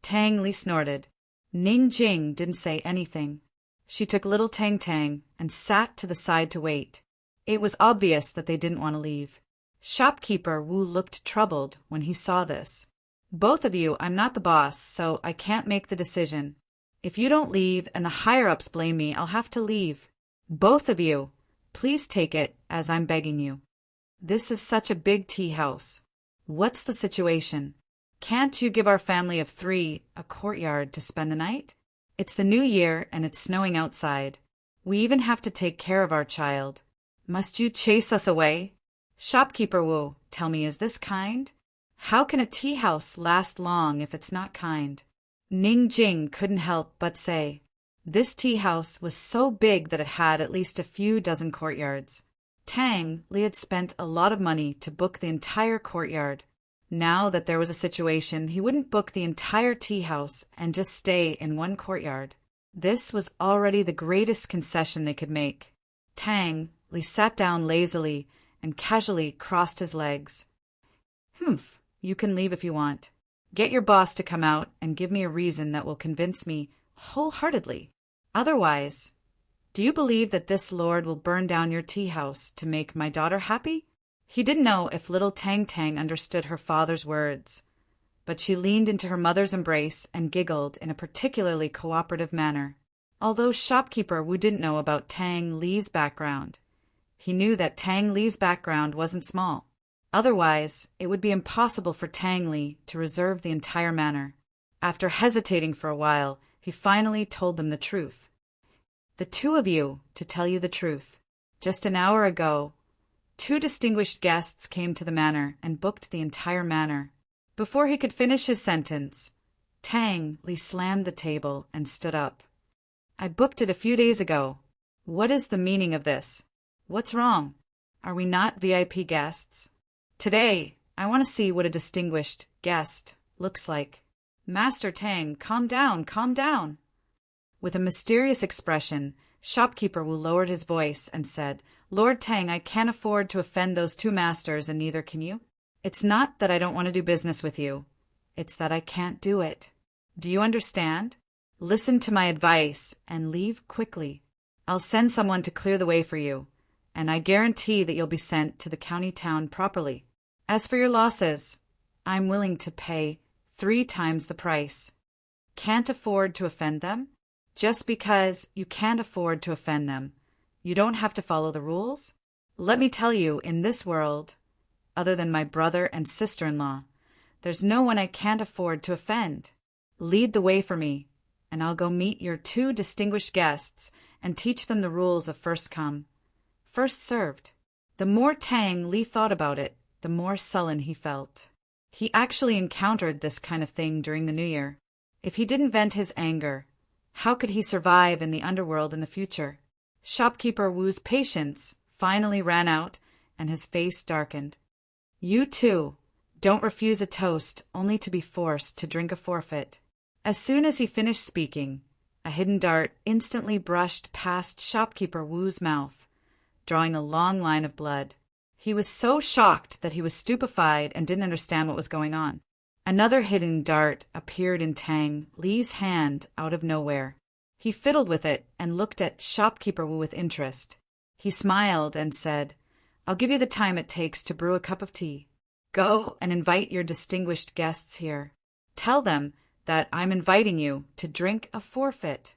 Tang Li snorted. Ning Jing didn't say anything. She took little Tang Tang and sat to the side to wait. It was obvious that they didn't want to leave. Shopkeeper Wu looked troubled when he saw this. Both of you, I'm not the boss, so I can't make the decision. If you don't leave and the higher-ups blame me, I'll have to leave. Both of you, please take it as I'm begging you. This is such a big tea house. What's the situation? Can't you give our family of 3 a courtyard to spend the night? It's the New Year and it's snowing outside. We even have to take care of our child. Must you chase us away? Shopkeeper Wu, tell me, is this kind? How can a tea house last long if it's not kind? Ning Jing couldn't help but say. This tea house was so big that it had at least a few dozen courtyards. Tang Li had spent a lot of money to book the entire courtyard. Now that there was a situation, he wouldn't book the entire tea house and just stay in one courtyard. This was already the greatest concession they could make. Tang Li sat down lazily and casually crossed his legs. Humph, you can leave if you want. Get your boss to come out and give me a reason that will convince me wholeheartedly. Otherwise, do you believe that this lord will burn down your tea house to make my daughter happy? He didn't know if little Tang Tang understood her father's words, but she leaned into her mother's embrace and giggled in a particularly cooperative manner. Although Shopkeeper Wu didn't know about Tang Li's background, he knew that Tang Li's background wasn't small. Otherwise, it would be impossible for Tang Li to reserve the entire manor. After hesitating for a while, he finally told them the truth. The 2 of you, to tell you the truth. Just an hour ago, 2 distinguished guests came to the manor and booked the entire manor. Before he could finish his sentence, Tang Li slammed the table and stood up. I booked it a few days ago. What is the meaning of this? What's wrong? Are we not VIP guests? Today, I want to see what a distinguished guest looks like. Master Tang, calm down, calm down. With a mysterious expression, Shopkeeper Wu lowered his voice and said, Lord Tang, I can't afford to offend those 2 masters, and neither can you. It's not that I don't want to do business with you. It's that I can't do it. Do you understand? Listen to my advice and leave quickly. I'll send someone to clear the way for you, and I guarantee that you'll be sent to the county town properly. As for your losses, I'm willing to pay 3 times the price. Can't afford to offend them? Just because you can't afford to offend them, you don't have to follow the rules? Let me tell you, in this world, other than my brother and sister-in-law, there's no one I can't afford to offend. Lead the way for me, and I'll go meet your 2 distinguished guests and teach them the rules of first come, first served. The more Tang Li thought about it, the more sullen he felt. He actually encountered this kind of thing during the New Year. If he didn't vent his anger, how could he survive in the underworld in the future? Shopkeeper Wu's patience finally ran out, and his face darkened. You too, don't refuse a toast only to be forced to drink a forfeit. As soon as he finished speaking, a hidden dart instantly brushed past Shopkeeper Wu's mouth, drawing a long line of blood. He was so shocked that he was stupefied and didn't understand what was going on. Another hidden dart appeared in Tang Li's hand out of nowhere. He fiddled with it and looked at Shopkeeper Wu with interest. He smiled and said, "I'll give you the time it takes to brew a cup of tea. Go and invite your distinguished guests here. Tell them that I'm inviting you to drink a forfeit."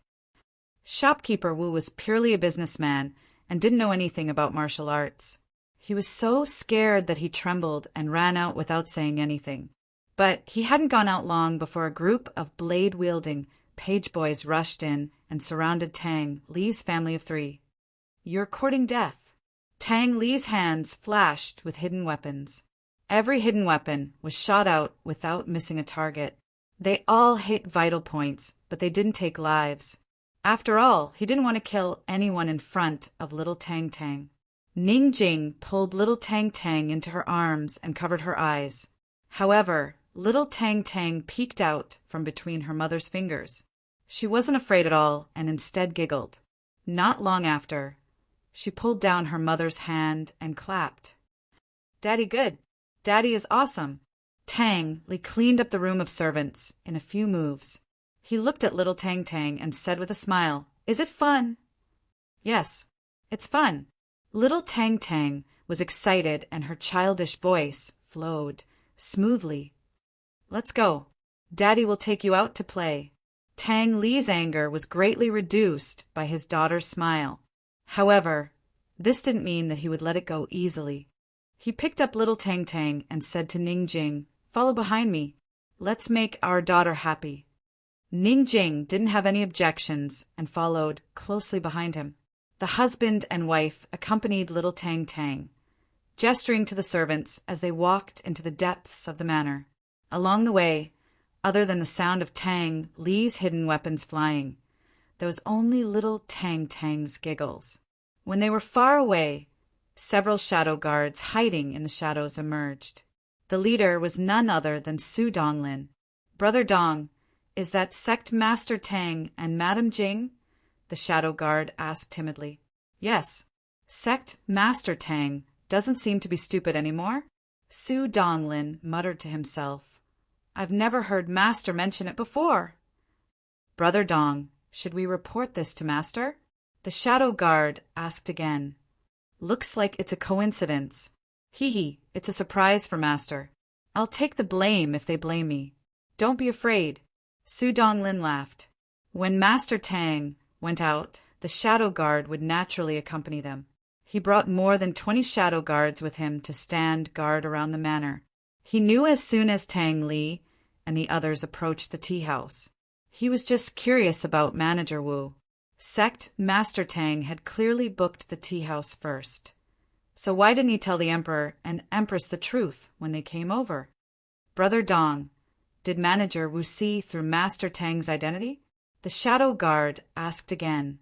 Shopkeeper Wu was purely a businessman and didn't know anything about martial arts. He was so scared that he trembled and ran out without saying anything. But he hadn't gone out long before a group of blade-wielding page boys rushed in and surrounded Tang Li's family of 3. "You're courting death." Tang Li's hands flashed with hidden weapons. Every hidden weapon was shot out without missing a target. They all hit vital points, but they didn't take lives. After all, he didn't want to kill anyone in front of little Tang Tang. Ning Jing pulled little Tang Tang into her arms and covered her eyes. However, little Tang Tang peeked out from between her mother's fingers. She wasn't afraid at all and instead giggled. Not long after, she pulled down her mother's hand and clapped. "Daddy good. Daddy is awesome." Tang Li cleaned up the room of servants in a few moves. He looked at little Tang Tang and said with a smile, "Is it fun?" "Yes, it's fun." Little Tang Tang was excited and her childish voice flowed smoothly. "Let's go. Daddy will take you out to play." Tang Li's anger was greatly reduced by his daughter's smile. However, this didn't mean that he would let it go easily. He picked up little Tang Tang and said to Ning Jing, "Follow behind me. Let's make our daughter happy." Ning Jing didn't have any objections and followed closely behind him. The husband and wife accompanied little Tang Tang, gesturing to the servants as they walked into the depths of the manor. Along the way, other than the sound of Tang Li's hidden weapons flying, there was only little Tang Tang's giggles. When they were far away, several shadow guards hiding in the shadows emerged. The leader was none other than Su Donglin. "Brother Dong, is that Sect Master Tang and Madam Jing?" the shadow guard asked timidly. "Yes. Sect Master Tang doesn't seem to be stupid anymore." Su Donglin muttered to himself, "I've never heard Master mention it before." "Brother Dong, should we report this to Master?" the shadow guard asked again. "Looks like it's a coincidence. Hee, it's a surprise for Master. I'll take the blame if they blame me. Don't be afraid." Su Donglin laughed. When Master Tang went out, the shadow guard would naturally accompany them. He brought more than 20 shadow guards with him to stand guard around the manor. He knew as soon as Tang Li and the others approached the tea house. He was just curious about Manager Wu. Sect Master Tang had clearly booked the tea house first. So why didn't he tell the Emperor and Empress the truth when they came over? "Brother Dong, did Manager Wu see through Master Tang's identity?" the shadow guard asked again.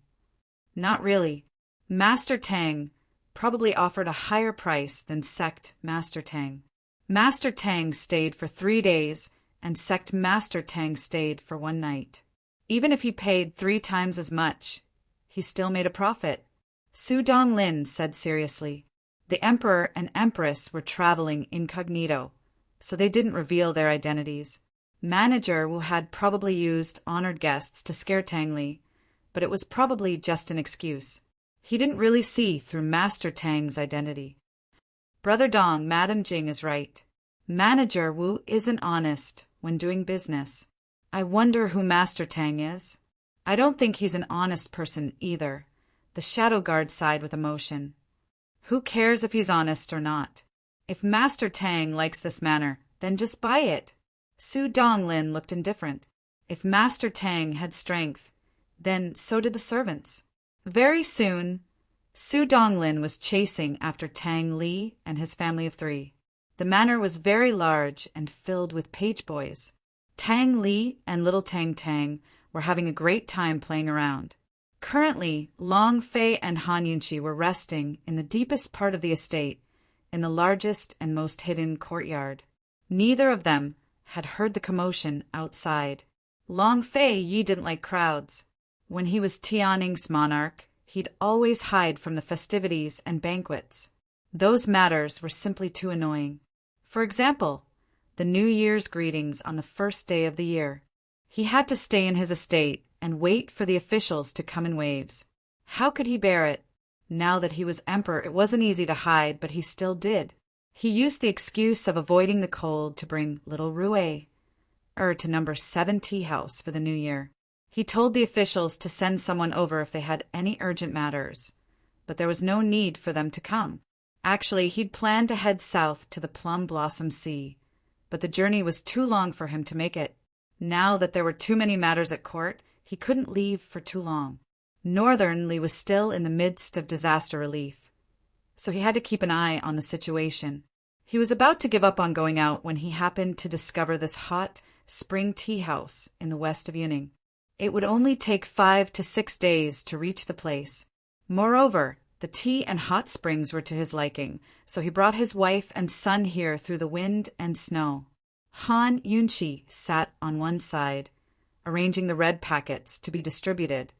"Not really. Master Tang probably offered a higher price than Sect Master Tang. Master Tang stayed for 3 days and Sect Master Tang stayed for 1 night. Even if he paid 3 times as much, he still made a profit." Su Donglin said seriously. The Emperor and Empress were traveling incognito, so they didn't reveal their identities. Manager Wu had probably used honored guests to scare Tang Li, but it was probably just an excuse. He didn't really see through Master Tang's identity. "Brother Dong, Madam Jing is right. Manager Wu isn't honest when doing business. I wonder who Master Tang is." "I don't think he's an honest person either." The shadow guard sighed with emotion. "Who cares if he's honest or not? If Master Tang likes this manor, then just buy it." Su Donglin looked indifferent. If Master Tang had strength, then so did the servants. Very soon, Su Donglin was chasing after Tang Li and his family of 3. The manor was very large and filled with page boys. Tang Li and little Tang Tang were having a great time playing around. Currently, Long Fei and Han Yunqi were resting in the deepest part of the estate, in the largest and most hidden courtyard. Neither of them had heard the commotion outside. Long Fei Yi didn't like crowds. When he was Tianning's monarch, he'd always hide from the festivities and banquets. Those matters were simply too annoying. For example, the New Year's greetings on the first day of the year. He had to stay in his estate and wait for the officials to come in waves. How could he bear it? Now that he was emperor, it wasn't easy to hide, but he still did. He used the excuse of avoiding the cold to bring little Rue to number 7 tea house for the new year. He told the officials to send someone over if they had any urgent matters, but there was no need for them to come. Actually, he'd planned to head south to the Plum Blossom Sea, but the journey was too long for him to make it. Now that there were too many matters at court, he couldn't leave for too long. Northernly was still in the midst of disaster relief, so he had to keep an eye on the situation. He was about to give up on going out when he happened to discover this hot spring tea house in the west of Yuning. It would only take 5 to 6 days to reach the place. Moreover, the tea and hot springs were to his liking, so he brought his wife and son here through the wind and snow. Han Yunqi sat on one side, arranging the red packets to be distributed.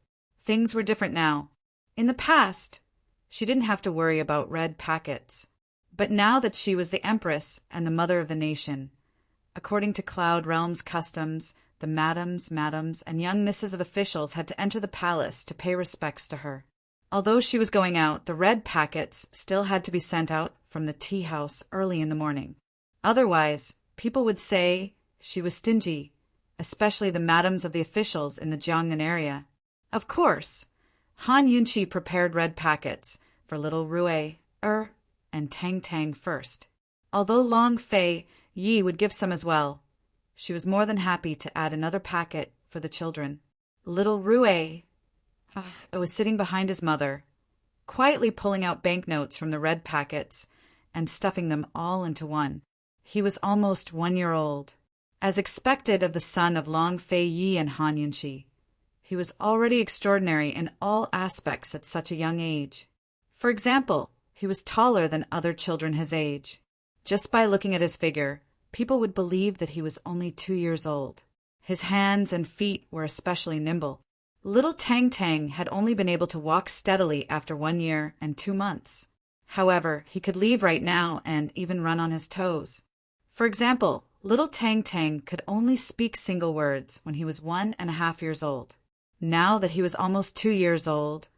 Things were different now. In the past, she didn't have to worry about red packets. But now that she was the empress and the mother of the nation, according to Cloud Realm's customs, the madams, and young misses of officials had to enter the palace to pay respects to her. Although she was going out, the red packets still had to be sent out from the tea house early in the morning. Otherwise, people would say she was stingy, especially the madams of the officials in the Jiangnan area. Of course, Han Yunqi prepared red packets for little Rue, and Tang first. Although Long Fei Yi would give some as well, she was more than happy to add another packet for the children. Little Rue was sitting behind his mother, quietly pulling out banknotes from the red packets and stuffing them all into one. He was almost 1 year old. As expected of the son of Long Fei Yi and Han Yunqi, he was already extraordinary in all aspects at such a young age. For example, he was taller than other children his age. Just by looking at his figure, people would believe that he was only 2 years old. His hands and feet were especially nimble. Little Tang had only been able to walk steadily after 1 year and 2 months. However, he could leave right now and even run on his toes. For example, little Tang could only speak single words when he was 1.5 years old. Now that he was almost 2 years old,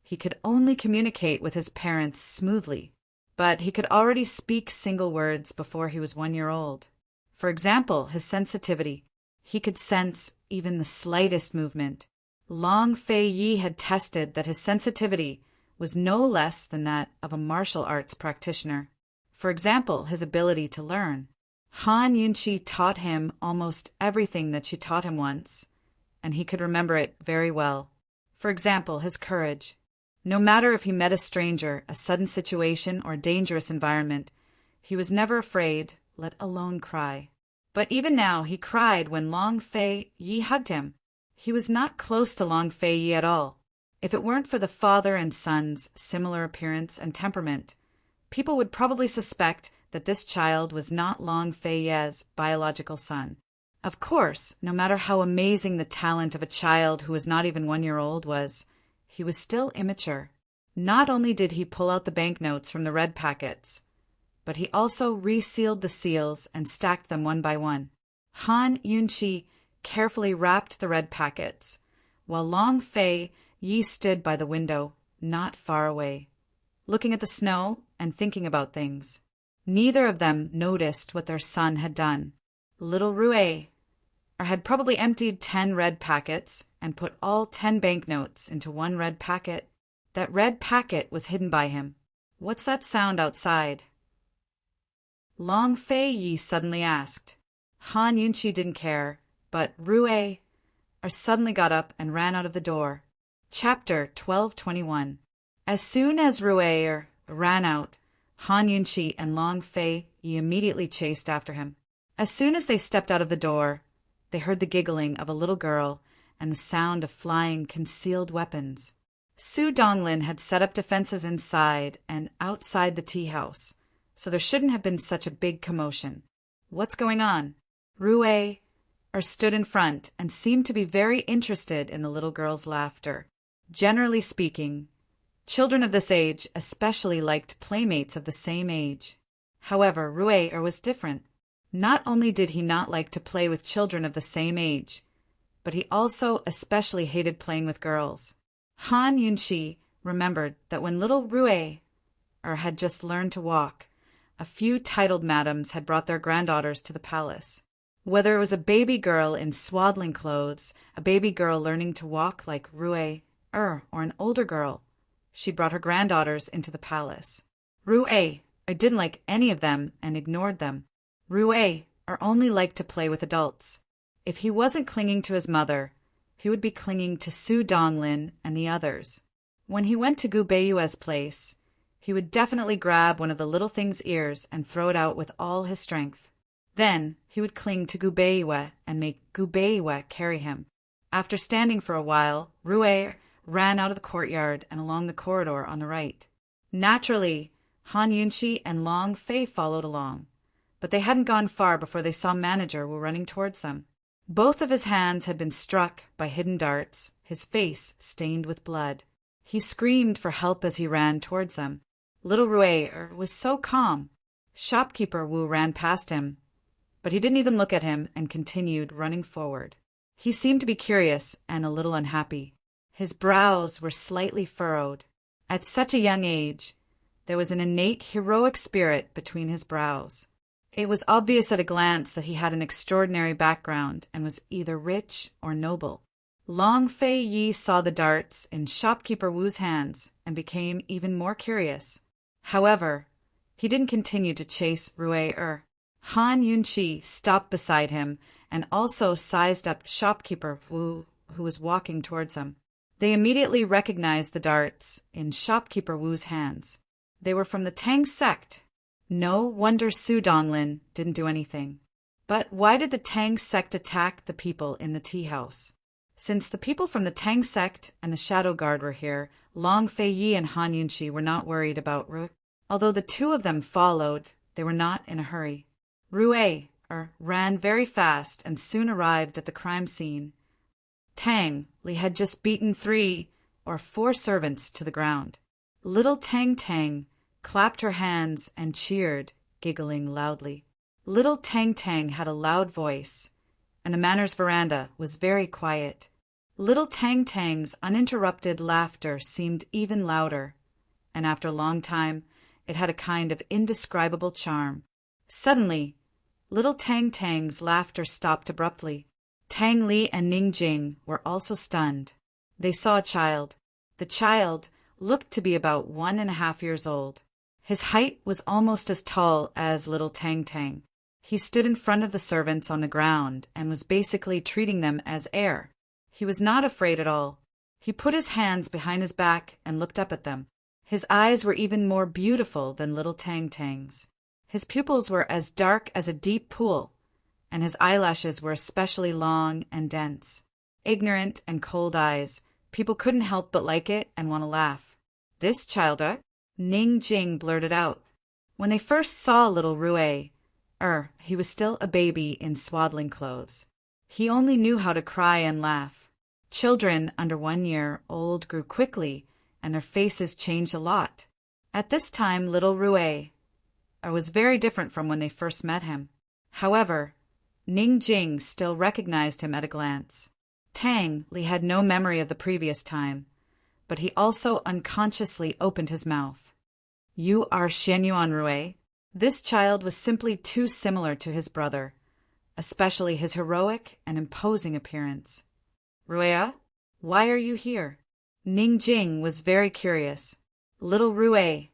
he could only communicate with his parents smoothly, but he could already speak single words before he was 1 year old. For example, his sensitivity. He could sense even the slightest movement. Long Fei Yi had tested that his sensitivity was no less than that of a martial arts practitioner. For example, his ability to learn. Han Yunqi taught him almost everything that she taught him once, and he could remember it very well. For example, his courage. No matter if he met a stranger, a sudden situation, or a dangerous environment, he was never afraid, let alone cry. But even now, he cried when Long Fei Yi hugged him. He was not close to Long Fei Yi at all. If it weren't for the father and son's similar appearance and temperament, people would probably suspect that this child was not Long Fei Yi's biological son. Of course, no matter how amazing the talent of a child who was not even 1 year old was, he was still immature. Not only did he pull out the banknotes from the red packets, but he also resealed the seals and stacked them one by one. Han Yunqi carefully wrapped the red packets, while Long Fei Yi stood by the window, not far away, looking at the snow and thinking about things. Neither of them noticed what their son had done. Little Rue had probably emptied 10 red packets and put all 10 banknotes into one red packet. That red packet was hidden by him. What's that sound outside? Long Fei Yi suddenly asked. Han Yunqi didn't care, but Rue suddenly got up and ran out of the door. Chapter 1221. As soon as Rue ran out, Han Yunqi and Long Fei Yi immediately chased after him. As soon as they stepped out of the door, they heard the giggling of a little girl and the sound of flying concealed weapons. Su Donglin had set up defenses inside and outside the tea house, so there shouldn't have been such a big commotion. What's going on? Rue stood in front and seemed to be very interested in the little girl's laughter. Generally speaking, children of this age especially liked playmates of the same age. However, Rue was different. Not only did he not like to play with children of the same age, but he also especially hated playing with girls. Han Yunshi remembered that when little Rue had just learned to walk, a few titled madams had brought their granddaughters to the palace. Whether it was a baby girl in swaddling clothes, a baby girl learning to walk like Rue, or an older girl, she brought her granddaughters into the palace. Rue didn't like any of them and ignored them. Rue only liked to play with adults. If he wasn't clinging to his mother, he would be clinging to Su Donglin and the others. When he went to Gu Beiyue's place, he would definitely grab one of the little thing's ears and throw it out with all his strength. Then he would cling to Gu Beiyue and make Gu Beiyue carry him. After standing for a while, Rue ran out of the courtyard and along the corridor on the right. Naturally, Han Yunshi and Long Fei followed along, but they hadn't gone far before they saw Manager Wu running towards them. Both of his hands had been struck by hidden darts, his face stained with blood. He screamed for help as he ran towards them. Little Rue was so calm. Shopkeeper Wu ran past him, but he didn't even look at him and continued running forward. He seemed to be curious and a little unhappy. His brows were slightly furrowed. At such a young age, there was an innate heroic spirit between his brows. It was obvious at a glance that he had an extraordinary background and was either rich or noble. Long Fei Yi saw the darts in Shopkeeper Wu's hands and became even more curious. However, he didn't continue to chase Rue. Han Yunshi stopped beside him and also sized up Shopkeeper Wu, who was walking towards them. They immediately recognized the darts in Shopkeeper Wu's hands. They were from the Tang sect. No wonder Su Donglin didn't do anything. But why did the Tang sect attack the people in the tea house? Since the people from the Tang sect and the Shadow Guard were here, Long Fei Yi and Han Yunshi were not worried about Rue. Although the two of them followed, they were not in a hurry. Rue ran very fast and soon arrived at the crime scene. Tang Li had just beaten 3 or 4 servants to the ground. Little Tang Tang clapped her hands and cheered, giggling loudly. Little Tang Tang had a loud voice, and the Manor's veranda was very quiet. Little Tang Tang's uninterrupted laughter seemed even louder, and after a long time, it had a kind of indescribable charm. Suddenly, little Tang Tang's laughter stopped abruptly. Tang Li and Ning Jing were also stunned. They saw a child. The child looked to be about 1.5 years old. His height was almost as tall as little Tang Tang. He stood in front of the servants on the ground and was basically treating them as air. He was not afraid at all. He put his hands behind his back and looked up at them. His eyes were even more beautiful than little Tang Tang's. His pupils were as dark as a deep pool, and his eyelashes were especially long and dense. Ignorant and cold eyes, people couldn't help but like it and want to laugh. This child, Ning Jing blurted out. When they first saw little Rue, he was still a baby in swaddling clothes. He only knew how to cry and laugh. Children under 1 year old grew quickly, and their faces changed a lot. At this time, little Rue was very different from when they first met him. However, Ning Jing still recognized him at a glance. Tang Li had no memory of the previous time, but he also unconsciously opened his mouth. You are Xianyuan Rue? This child was simply too similar to his brother, especially his heroic and imposing appearance. Rue, why are you here? Ning Jing was very curious. Little Rue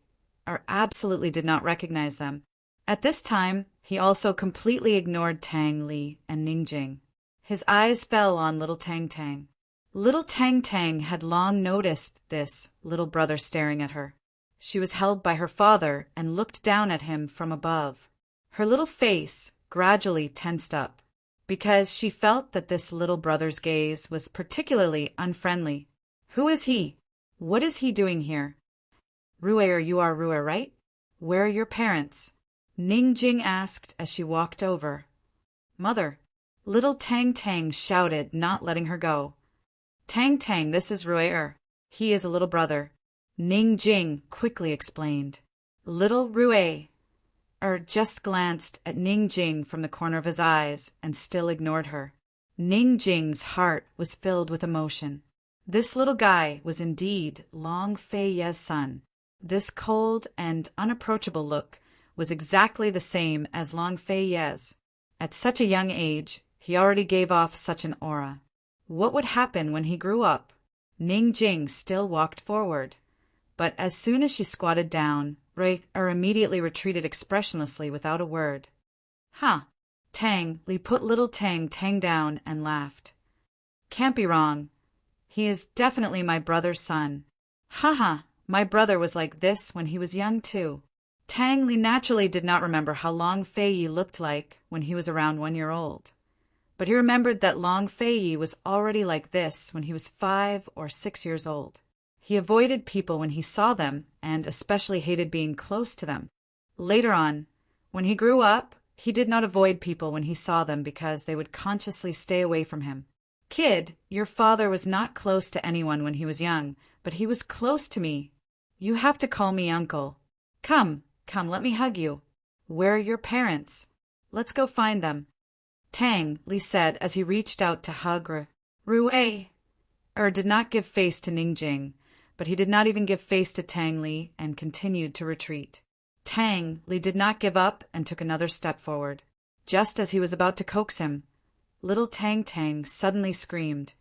absolutely did not recognize them. At this time, he also completely ignored Tang Li and Ning Jing. His eyes fell on little Tang Tang. Little Tang Tang had long noticed this little brother staring at her. She was held by her father and looked down at him from above. Her little face gradually tensed up, because she felt that this little brother's gaze was particularly unfriendly. Who is he? What is he doing here? Rue, you are Rue, right? Where are your parents? Ning Jing asked as she walked over. Mother. Little Tang Tang shouted, not letting her go. Tang Tang, this is Rue. He is a little brother. Ning Jing quickly explained. Little Rue just glanced at Ning Jing from the corner of his eyes and still ignored her. Ning Jing's heart was filled with emotion. This little guy was indeed Long Fei Ye's son. This cold and unapproachable look was exactly the same as Long Fei Ye's. At such a young age, he already gave off such an aura. What would happen when he grew up? Ning Jing still walked forward. But as soon as she squatted down, Rui-er immediately retreated expressionlessly without a word. Huh. Tang Li put little Tang down and laughed. Can't be wrong. He is definitely my brother's son. Haha, my brother was like this when he was young too. Tang Li naturally did not remember how Long Fei Yi looked like when he was around 1 year old. But he remembered that Long Fei Yi was already like this when he was 5 or 6 years old. He avoided people when he saw them and especially hated being close to them. Later on, when he grew up, he did not avoid people when he saw them because they would consciously stay away from him. Kid, your father was not close to anyone when he was young, but he was close to me. You have to call me uncle. Come, let me hug you. Where are your parents? Let's go find them. Tang Li said as he reached out to hug Rui-er did not give face to Ning Jing, but he did not even give face to Tang Li and continued to retreat. Tang Li did not give up and took another step forward. Just as he was about to coax him, little Tang suddenly screamed,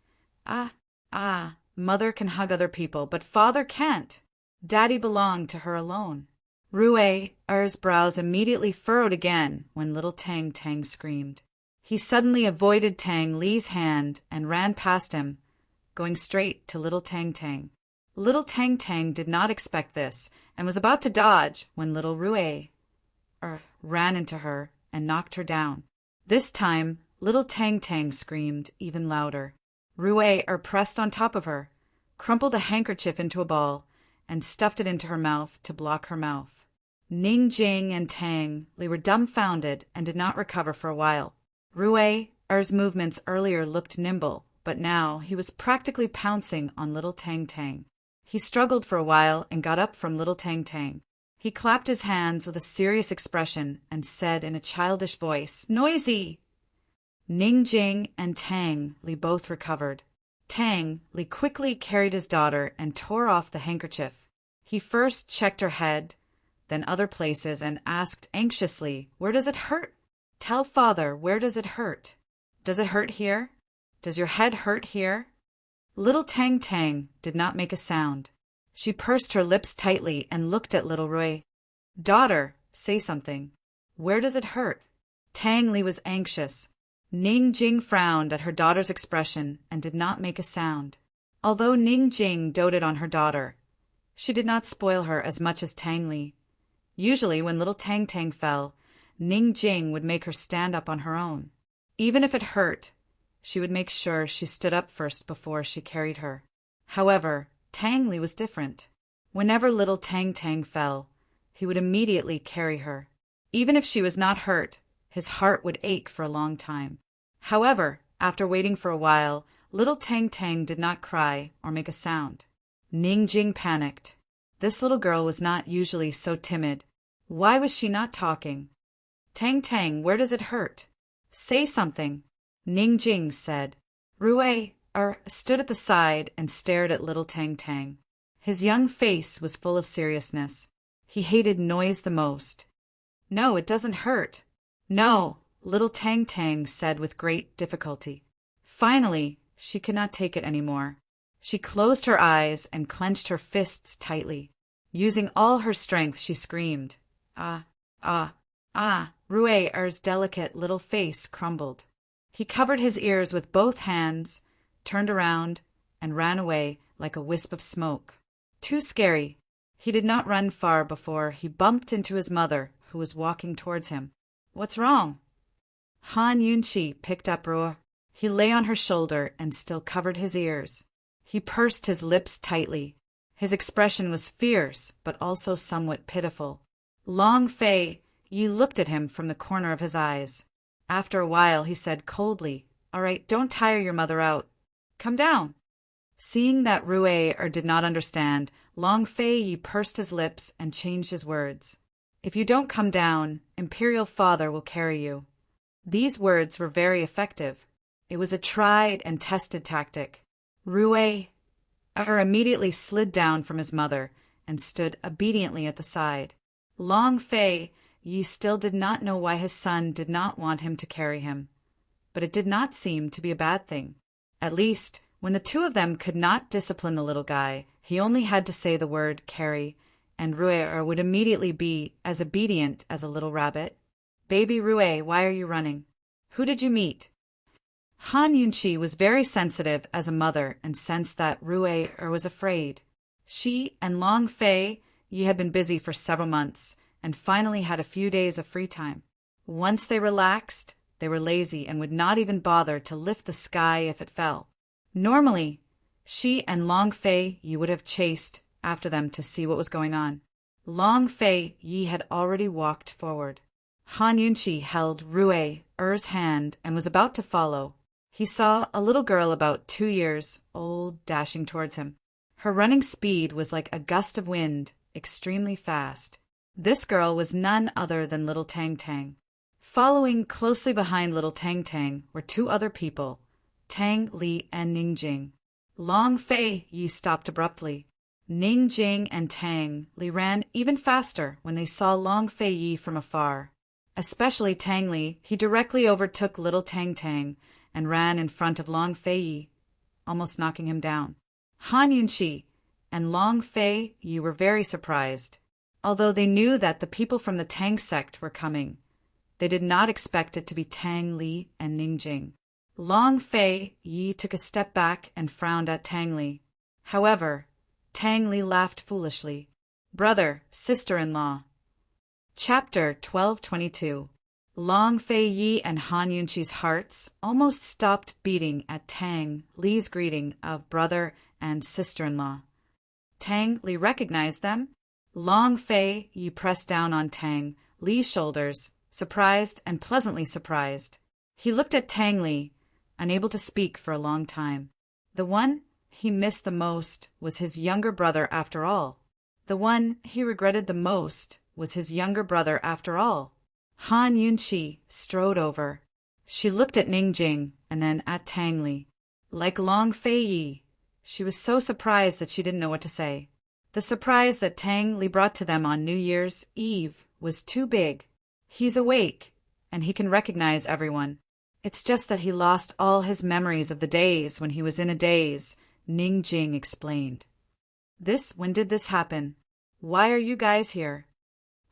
Mother can hug other people, but father can't. Daddy belonged to her alone. Rui-er's brows immediately furrowed again when little Tang screamed. He suddenly avoided Tang Li's hand and ran past him, going straight to little Tang. Little Tang did not expect this and was about to dodge when little Rui-er ran into her and knocked her down. This time, little Tang screamed even louder. Rui-er pressed on top of her, crumpled a handkerchief into a ball, and stuffed it into her mouth to block her mouth. Ning Jing and Tang Li were dumbfounded and did not recover for a while. Rui-er's movements earlier looked nimble, but now he was practically pouncing on little Tang. He struggled for a while and got up from little Tang. He clapped his hands with a serious expression and said in a childish voice, Noisy! Ning Jing and Tang Li both recovered. Tang Li quickly carried his daughter and tore off the handkerchief. He first checked her head, then other places, and asked anxiously, Where does it hurt? Tell father, where does it hurt? Does it hurt here? Does your head hurt here? Little Tang did not make a sound. She pursed her lips tightly and looked at little Rui. Daughter, say something. Where does it hurt? Tang Li was anxious. Ning Jing frowned at her daughter's expression and did not make a sound. Although Ning Jing doted on her daughter, she did not spoil her as much as Tang Li. Usually when little Tang fell, Ning Jing would make her stand up on her own. Even if it hurt, she would make sure she stood up first before she carried her. However, Tang Li was different. Whenever little Tang fell, he would immediately carry her. Even if she was not hurt, his heart would ache for a long time. However, after waiting for a while, little Tang did not cry or make a sound. Ning Jing panicked. This little girl was not usually so timid. Why was she not talking? Tang, where does it hurt? Say something. Ning Jing said. Rui-er stood at the side and stared at little Tang. His young face was full of seriousness. He hated noise the most. No, it doesn't hurt. No, little Tang said with great difficulty. Finally, she could not take it anymore. She closed her eyes and clenched her fists tightly. Using all her strength, she screamed. Rui-er's delicate little face crumbled. He covered his ears with both hands, turned around, and ran away like a wisp of smoke. Too scary. He did not run far before he bumped into his mother, who was walking towards him. What's wrong? Han Yunqi picked up Rui. He lay on her shoulder and still covered his ears. He pursed his lips tightly. His expression was fierce, but also somewhat pitiful. Long Fei Yi looked at him from the corner of his eyes. After a while, he said coldly, All right, don't tire your mother out. Come down. Seeing that Rui-er did not understand, Long Fei Yi pursed his lips and changed his words. If you don't come down, Imperial Father will carry you. These words were very effective. It was a tried and tested tactic. Rue immediately slid down from his mother and stood obediently at the side. Long Fei Yi still did not know why his son did not want him to carry him, but it did not seem to be a bad thing. At least, when the two of them could not discipline the little guy, he only had to say the word carry, and Rue would immediately be as obedient as a little rabbit. Baby Rue, why are you running? Who did you meet? Han Yunqi was very sensitive as a mother and sensed that Rue was afraid. She and Long Fei Yi had been busy for several months and finally had a few days of free time. Once they relaxed, they were lazy and would not even bother to lift the sky if it fell. Normally, she and Long Fei Yi would have chased after them to see what was going on. Long Fei Yi had already walked forward. Han Yunqi held Rue's hand and was about to follow. He saw a little girl about 2 years old dashing towards him. Her running speed was like a gust of wind, extremely fast. This girl was none other than little Tang Tang. Following closely behind little Tang Tang were 2 other people, Tang Li and Ning Jing. Long Fei Yi stopped abruptly. Ning Jing and Tang Li ran even faster when they saw Long Fei Yi from afar. Especially Tang Li, he directly overtook little Tang Tang and ran in front of Long Fei Yi, almost knocking him down. Han Yunqi and Long Fei Yi were very surprised. Although they knew that the people from the Tang sect were coming, they did not expect it to be Tang Li and Ning Jing. Long Fei Yi took a step back and frowned at Tang Li. However, Tang Li laughed foolishly. Brother, sister-in-law. Chapter 1222. Long Fei Yi and Han Yunqi's hearts almost stopped beating at Tang Li's greeting of brother and sister-in-law. Tang Li recognized them. Long Fei Yi pressed down on Tang Li's shoulders, surprised and pleasantly surprised. He looked at Tang Li, unable to speak for a long time. The one he missed the most was his younger brother after all. The one he regretted the most was his younger brother after all. Han Yunqi strode over. She looked at Ning Jing and then at Tang Li. Like Long Fei Yi, she was so surprised that she didn't know what to say. The surprise that Tang Li brought to them on New Year's Eve was too big. He's awake, and he can recognize everyone. It's just that he lost all his memories of the days when he was in a daze, Ning Jing explained. When did this happen? Why are you guys here?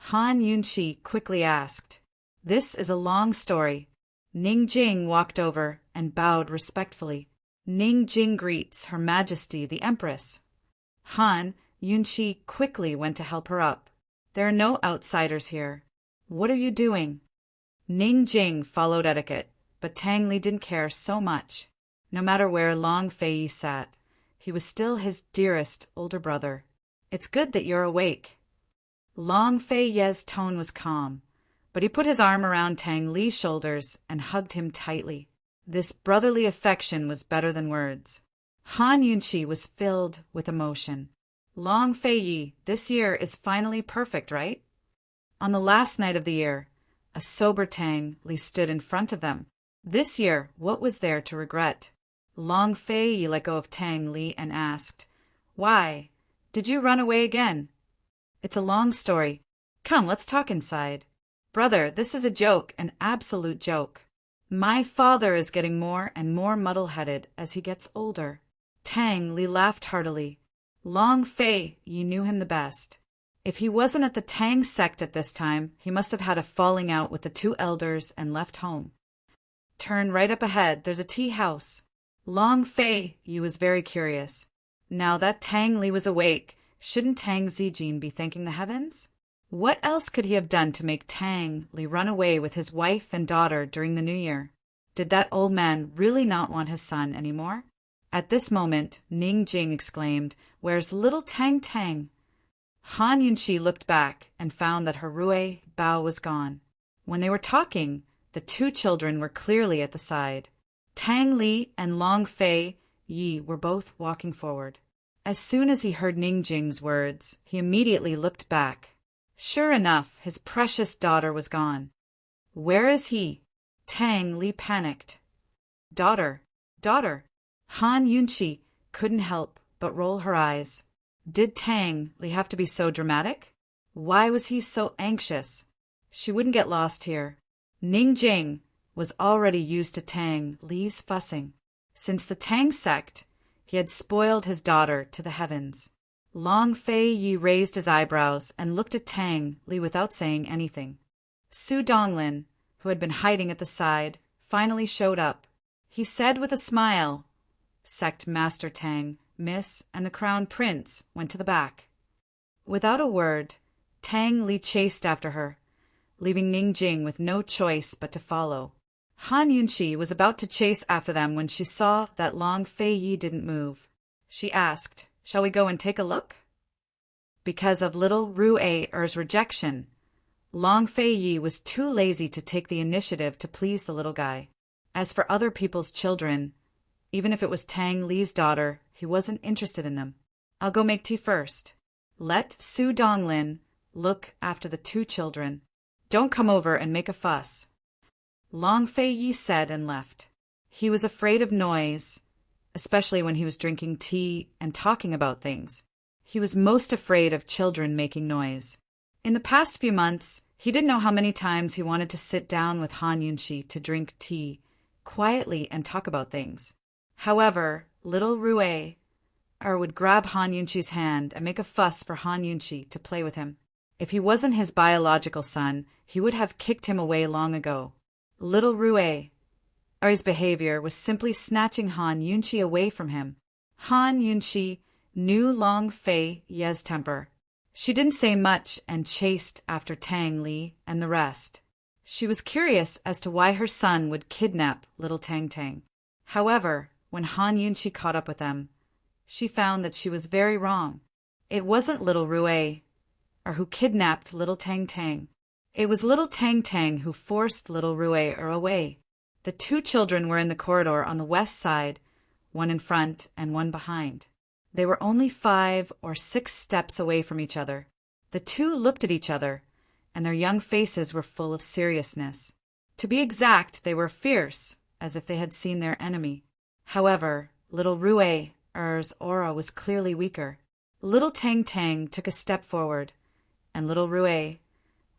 Han Yunqi quickly asked. This is a long story. Ning Jing walked over and bowed respectfully. Ning Jing greets Her Majesty the Empress. Han Yunqi quickly went to help her up. There are no outsiders here. What are you doing? Ning Jing followed etiquette, but Tang Li didn't care so much. No matter where Long Fei Yi sat, he was still his dearest older brother. It's good that you're awake. Long Fei Yi's tone was calm, but he put his arm around Tang Li's shoulders and hugged him tightly. This brotherly affection was better than words. Han Yunqi was filled with emotion. Long Fei Yi, this year is finally perfect, right? On the last night of the year, a sober Tang Li stood in front of them. This year, what was there to regret? Long Fei Yi let go of Tang Li and asked, Why? Did you run away again? It's a long story. Come, let's talk inside. Brother, this is a joke, an absolute joke. My father is getting more and more muddle-headed as he gets older. Tang Li laughed heartily. Long Fei Yi knew him the best. If he wasn't at the Tang sect at this time, he must have had a falling out with the 2 elders and left home. Turn right up ahead, there's a tea house. Long Fei Yi was very curious. Now that Tang Li was awake, shouldn't Tang Zijin be thanking the heavens? What else could he have done to make Tang Li run away with his wife and daughter during the New Year? Did that old man really not want his son anymore? At this moment, Ning Jing exclaimed, Where's little Tang Tang? Han Yunqi looked back and found that her Rue Bao was gone. When they were talking, the 2 children were clearly at the side. Tang Li and Long Fei Yi were both walking forward. As soon as he heard Ning Jing's words, he immediately looked back. Sure enough, his precious daughter was gone. Where is he? Tang Li panicked. Daughter, daughter. Han Yunchi couldn't help but roll her eyes. Did Tang Li have to be so dramatic? Why was he so anxious? She wouldn't get lost here. Ning Jing was already used to Tang Li's fussing. Since the Tang sect, he had spoiled his daughter to the heavens. Long Fei Yi raised his eyebrows and looked at Tang Li without saying anything. Su Donglin, who had been hiding at the side, finally showed up. He said with a smile, "Sect Master Tang, Miss, and the Crown Prince went to the back." Without a word, Tang Li chased after her, leaving Ning Jing with no choice but to follow. Han Yunchi was about to chase after them when she saw that Long Fei Yi didn't move. She asked, "Shall we go and take a look?" Because of little Rue-er's rejection, Long Fei Yi was too lazy to take the initiative to please the little guy. As for other people's children, even if it was Tang Li's daughter, he wasn't interested in them. "I'll go make tea first. Let Su Donglin look after the two children. Don't come over and make a fuss." Long Fei Yi said and left. He was afraid of noise, especially when he was drinking tea and talking about things. He was most afraid of children making noise. In the past few months, he didn't know how many times he wanted to sit down with Han Yunchi to drink tea quietly and talk about things. However, little Rue-er would grab Han Yunchi's hand and make a fuss for Han Yunchi to play with him. If he wasn't his biological son, he would have kicked him away long ago. Little Rue-er's behavior was simply snatching Han Yunchi away from him. Han Yunchi knew Long Fei Yi's temper. She didn't say much and chased after Tang Li and the rest. She was curious as to why her son would kidnap little Tang Tang. However, when Han Yunchi caught up with them, she found that she was very wrong. It wasn't little Rue-er who kidnapped little Tang Tang. It was little Tang Tang who forced little Rue-er away. The two children were in the corridor on the west side, one in front and one behind. They were only 5 or 6 steps away from each other. The two looked at each other, and their young faces were full of seriousness. To be exact, they were fierce, as if they had seen their enemy. However, little Rue-er's aura was clearly weaker. Little Tang Tang took a step forward, and little Rue-er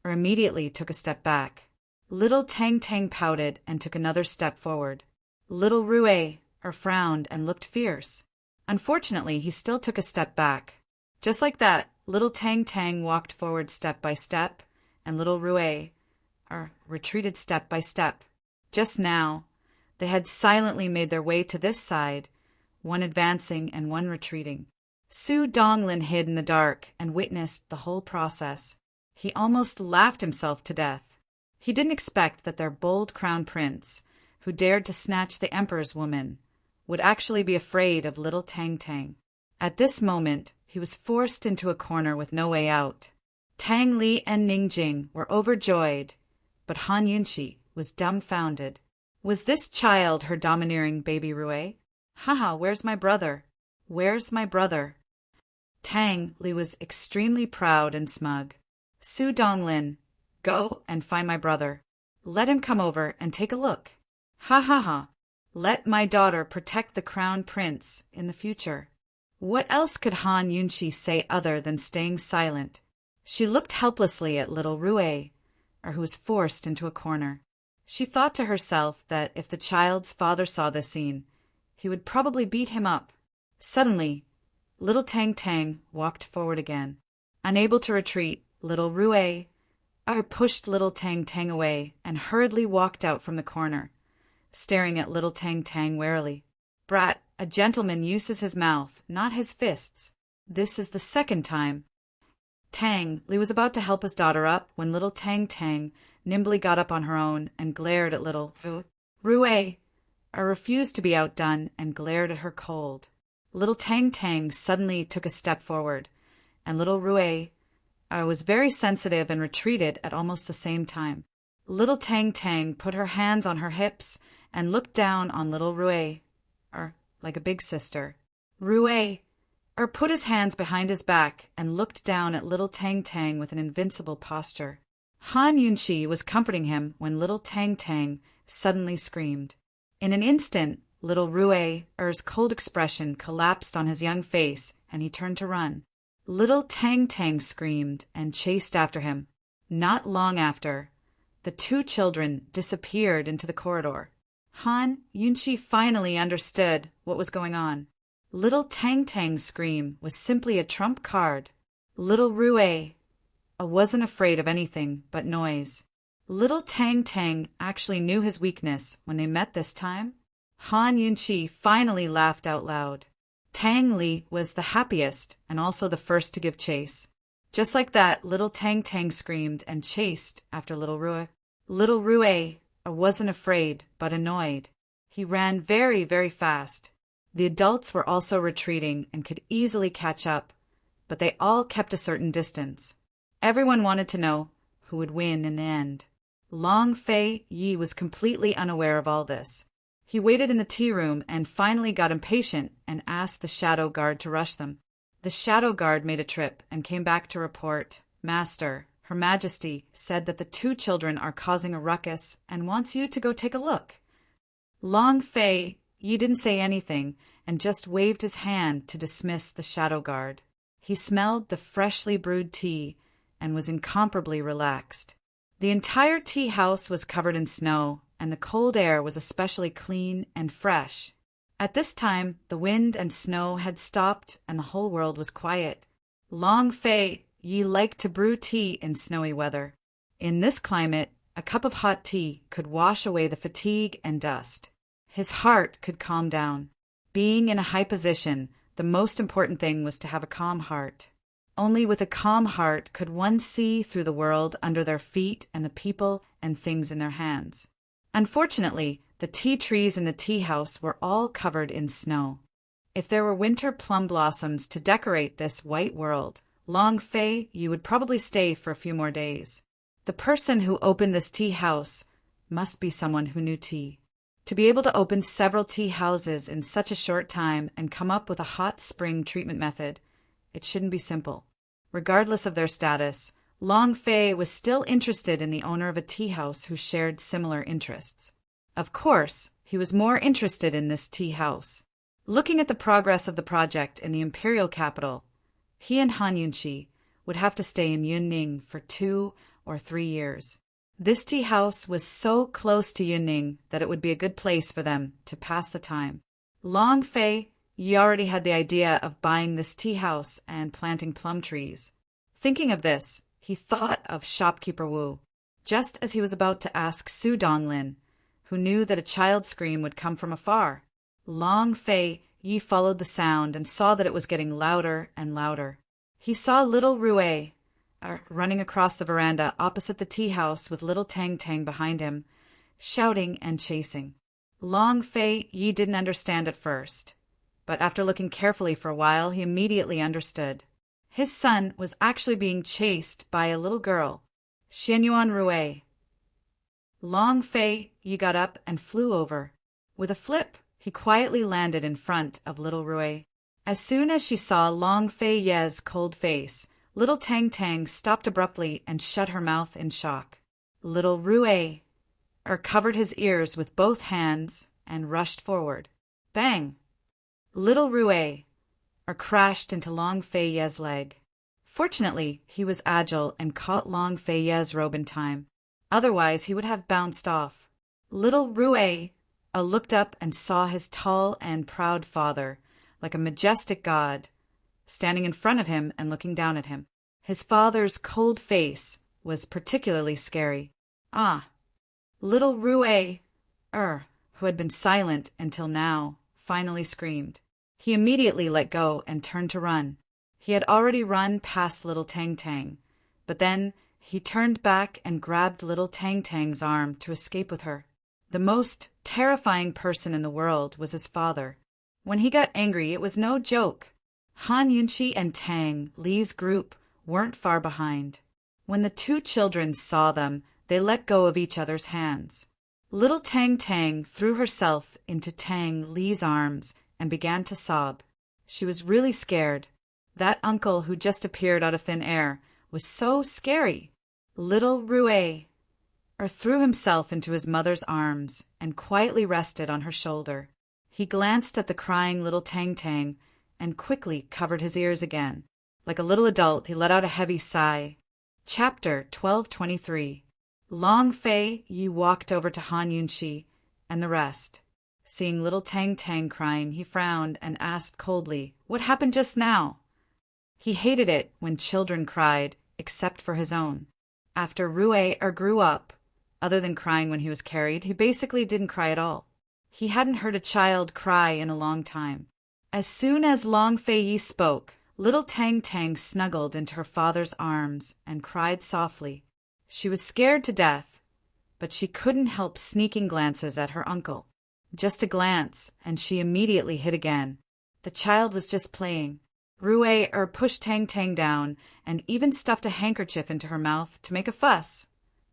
immediately took a step back. Little Tang Tang pouted and took another step forward. Little Rue-er frowned and looked fierce. Unfortunately, he still took a step back. Just like that, little Tang Tang walked forward step by step, and little Rue-er retreated step by step. Just now, they had silently made their way to this side, one advancing and one retreating. Su Donglin hid in the dark and witnessed the whole process. He almost laughed himself to death. He didn't expect that their bold crown prince, who dared to snatch the emperor's woman, would actually be afraid of little Tang Tang. At this moment, he was forced into a corner with no way out. Tang Li and Ning Jing were overjoyed, but Han Yunchi was dumbfounded. Was this child her domineering baby Rue? Haha, where's my brother? Where's my brother? Tang Li was extremely proud and smug. Su Donglin, go and find my brother. Let him come over and take a look. Ha ha ha. Let my daughter protect the crown prince in the future. What else could Han Yunchi say other than staying silent? She looked helplessly at little Rue-er, who was forced into a corner. She thought to herself that if the child's father saw this scene, he would probably beat him up. Suddenly, little Tang Tang walked forward again. Unable to retreat, little Rue-er pushed little Tang Tang away and hurriedly walked out from the corner, staring at little Tang Tang warily. Brat, a gentleman uses his mouth, not his fists. This is the second time. Tang Li was about to help his daughter up when little Tang Tang nimbly got up on her own and glared at little Rue-er refused to be outdone and glared at her cold. Little Tang Tang suddenly took a step forward, and little Rue-er was very sensitive and retreated at almost the same time. Little Tang Tang put her hands on her hips and looked down on little Rue-er like a big sister. Rue-er put his hands behind his back and looked down at little Tang Tang with an invincible posture. Han Yunchi was comforting him when little Tang Tang suddenly screamed. In an instant, little Rue's cold expression collapsed on his young face, and he turned to run. Little Tang Tang screamed and chased after him. Not long after, the two children disappeared into the corridor. Han Yunqi finally understood what was going on. Little Tang Tang's scream was simply a trump card. Little Rue wasn't afraid of anything but noise. Little Tang Tang actually knew his weakness when they met this time. Han Yunqi finally laughed out loud. Tang Li was the happiest and also the first to give chase. Just like that, little Tang Tang screamed and chased after little Rue. Little Rue wasn't afraid but annoyed. He ran very, very fast. The adults were also retreating and could easily catch up, but they all kept a certain distance. Everyone wanted to know who would win in the end. Long Fei Yi was completely unaware of all this. He waited in the tea room and finally got impatient and asked the shadow guard to rush them. The shadow guard made a trip and came back to report, "Master, Her Majesty said that the two children are causing a ruckus and wants you to go take a look." Long Fei Yi didn't say anything and just waved his hand to dismiss the shadow guard. He smelled the freshly brewed tea and was incomparably relaxed. The entire tea house was covered in snow, and the cold air was especially clean and fresh. At this time, the wind and snow had stopped and the whole world was quiet. Long Fei Yi liked to brew tea in snowy weather. In this climate, a cup of hot tea could wash away the fatigue and dust. His heart could calm down. Being in a high position, the most important thing was to have a calm heart. Only with a calm heart could one see through the world under their feet and the people and things in their hands. Unfortunately, the tea trees in the tea house were all covered in snow. If there were winter plum blossoms to decorate this white world, Long Fei Yi would probably stay for a few more days. The person who opened this tea house must be someone who knew tea. To be able to open several tea houses in such a short time and come up with a hot spring treatment method, it shouldn't be simple. Regardless of their status, Long Fei was still interested in the owner of a tea house who shared similar interests. Of course, he was more interested in this tea house. Looking at the progress of the project in the imperial capital, he and Han Yunqi would have to stay in Yunning for 2 or 3 years. This tea house was so close to Yunning that it would be a good place for them to pass the time. Long Fei Yi already had the idea of buying this tea house and planting plum trees. Thinking of this, he thought of shopkeeper Wu, just as he was about to ask Su Donglin, who knew that a child's scream would come from afar. Long Fei Yi followed the sound and saw that it was getting louder and louder. He saw little Rue running across the veranda opposite the tea house with little Tang Tang behind him, shouting and chasing. Long Fei Yi didn't understand at first, but after looking carefully for a while, he immediately understood. His son was actually being chased by a little girl, Xianyuan Rue. Long Fei Yi got up and flew over. With a flip, he quietly landed in front of little Rue. As soon as she saw Long Fei Yi's cold face, little Tang Tang stopped abruptly and shut her mouth in shock. Little Rue covered his ears with both hands and rushed forward. Bang! Little Rue crashed into Long Fei Yi's leg. Fortunately, he was agile and caught Long Fei Yi's robe in time. Otherwise, he would have bounced off. Little Rue looked up and saw his tall and proud father, like a majestic god, standing in front of him and looking down at him. His father's cold face was particularly scary. Ah! Little Rue, who had been silent until now, finally screamed. He immediately let go and turned to run. He had already run past little Tang Tang, but then he turned back and grabbed little Tang Tang's arm to escape with her. The most terrifying person in the world was his father. When he got angry, it was no joke. Han Yunqi and Tang Li's group weren't far behind. When the two children saw them, they let go of each other's hands. Little Tang Tang threw herself into Tang Li's arms and began to sob. She was really scared. That uncle who just appeared out of thin air was so scary. Little Rue threw himself into his mother's arms and quietly rested on her shoulder. He glanced at the crying little Tang Tang and quickly covered his ears again. Like a little adult, he let out a heavy sigh. Chapter 1223. Long Fei Yi walked over to Han Yunqi and the rest. Seeing little Tang Tang crying, he frowned and asked coldly, "What happened just now?" He hated it when children cried, except for his own. After Rue grew up, other than crying when he was carried, he basically didn't cry at all. He hadn't heard a child cry in a long time. As soon as Long Fei Yi spoke, little Tang Tang snuggled into her father's arms and cried softly. She was scared to death, but she couldn't help sneaking glances at her uncle. Just a glance, and she immediately hid again. The child was just playing. Rue pushed Tang Tang down and even stuffed a handkerchief into her mouth to make a fuss.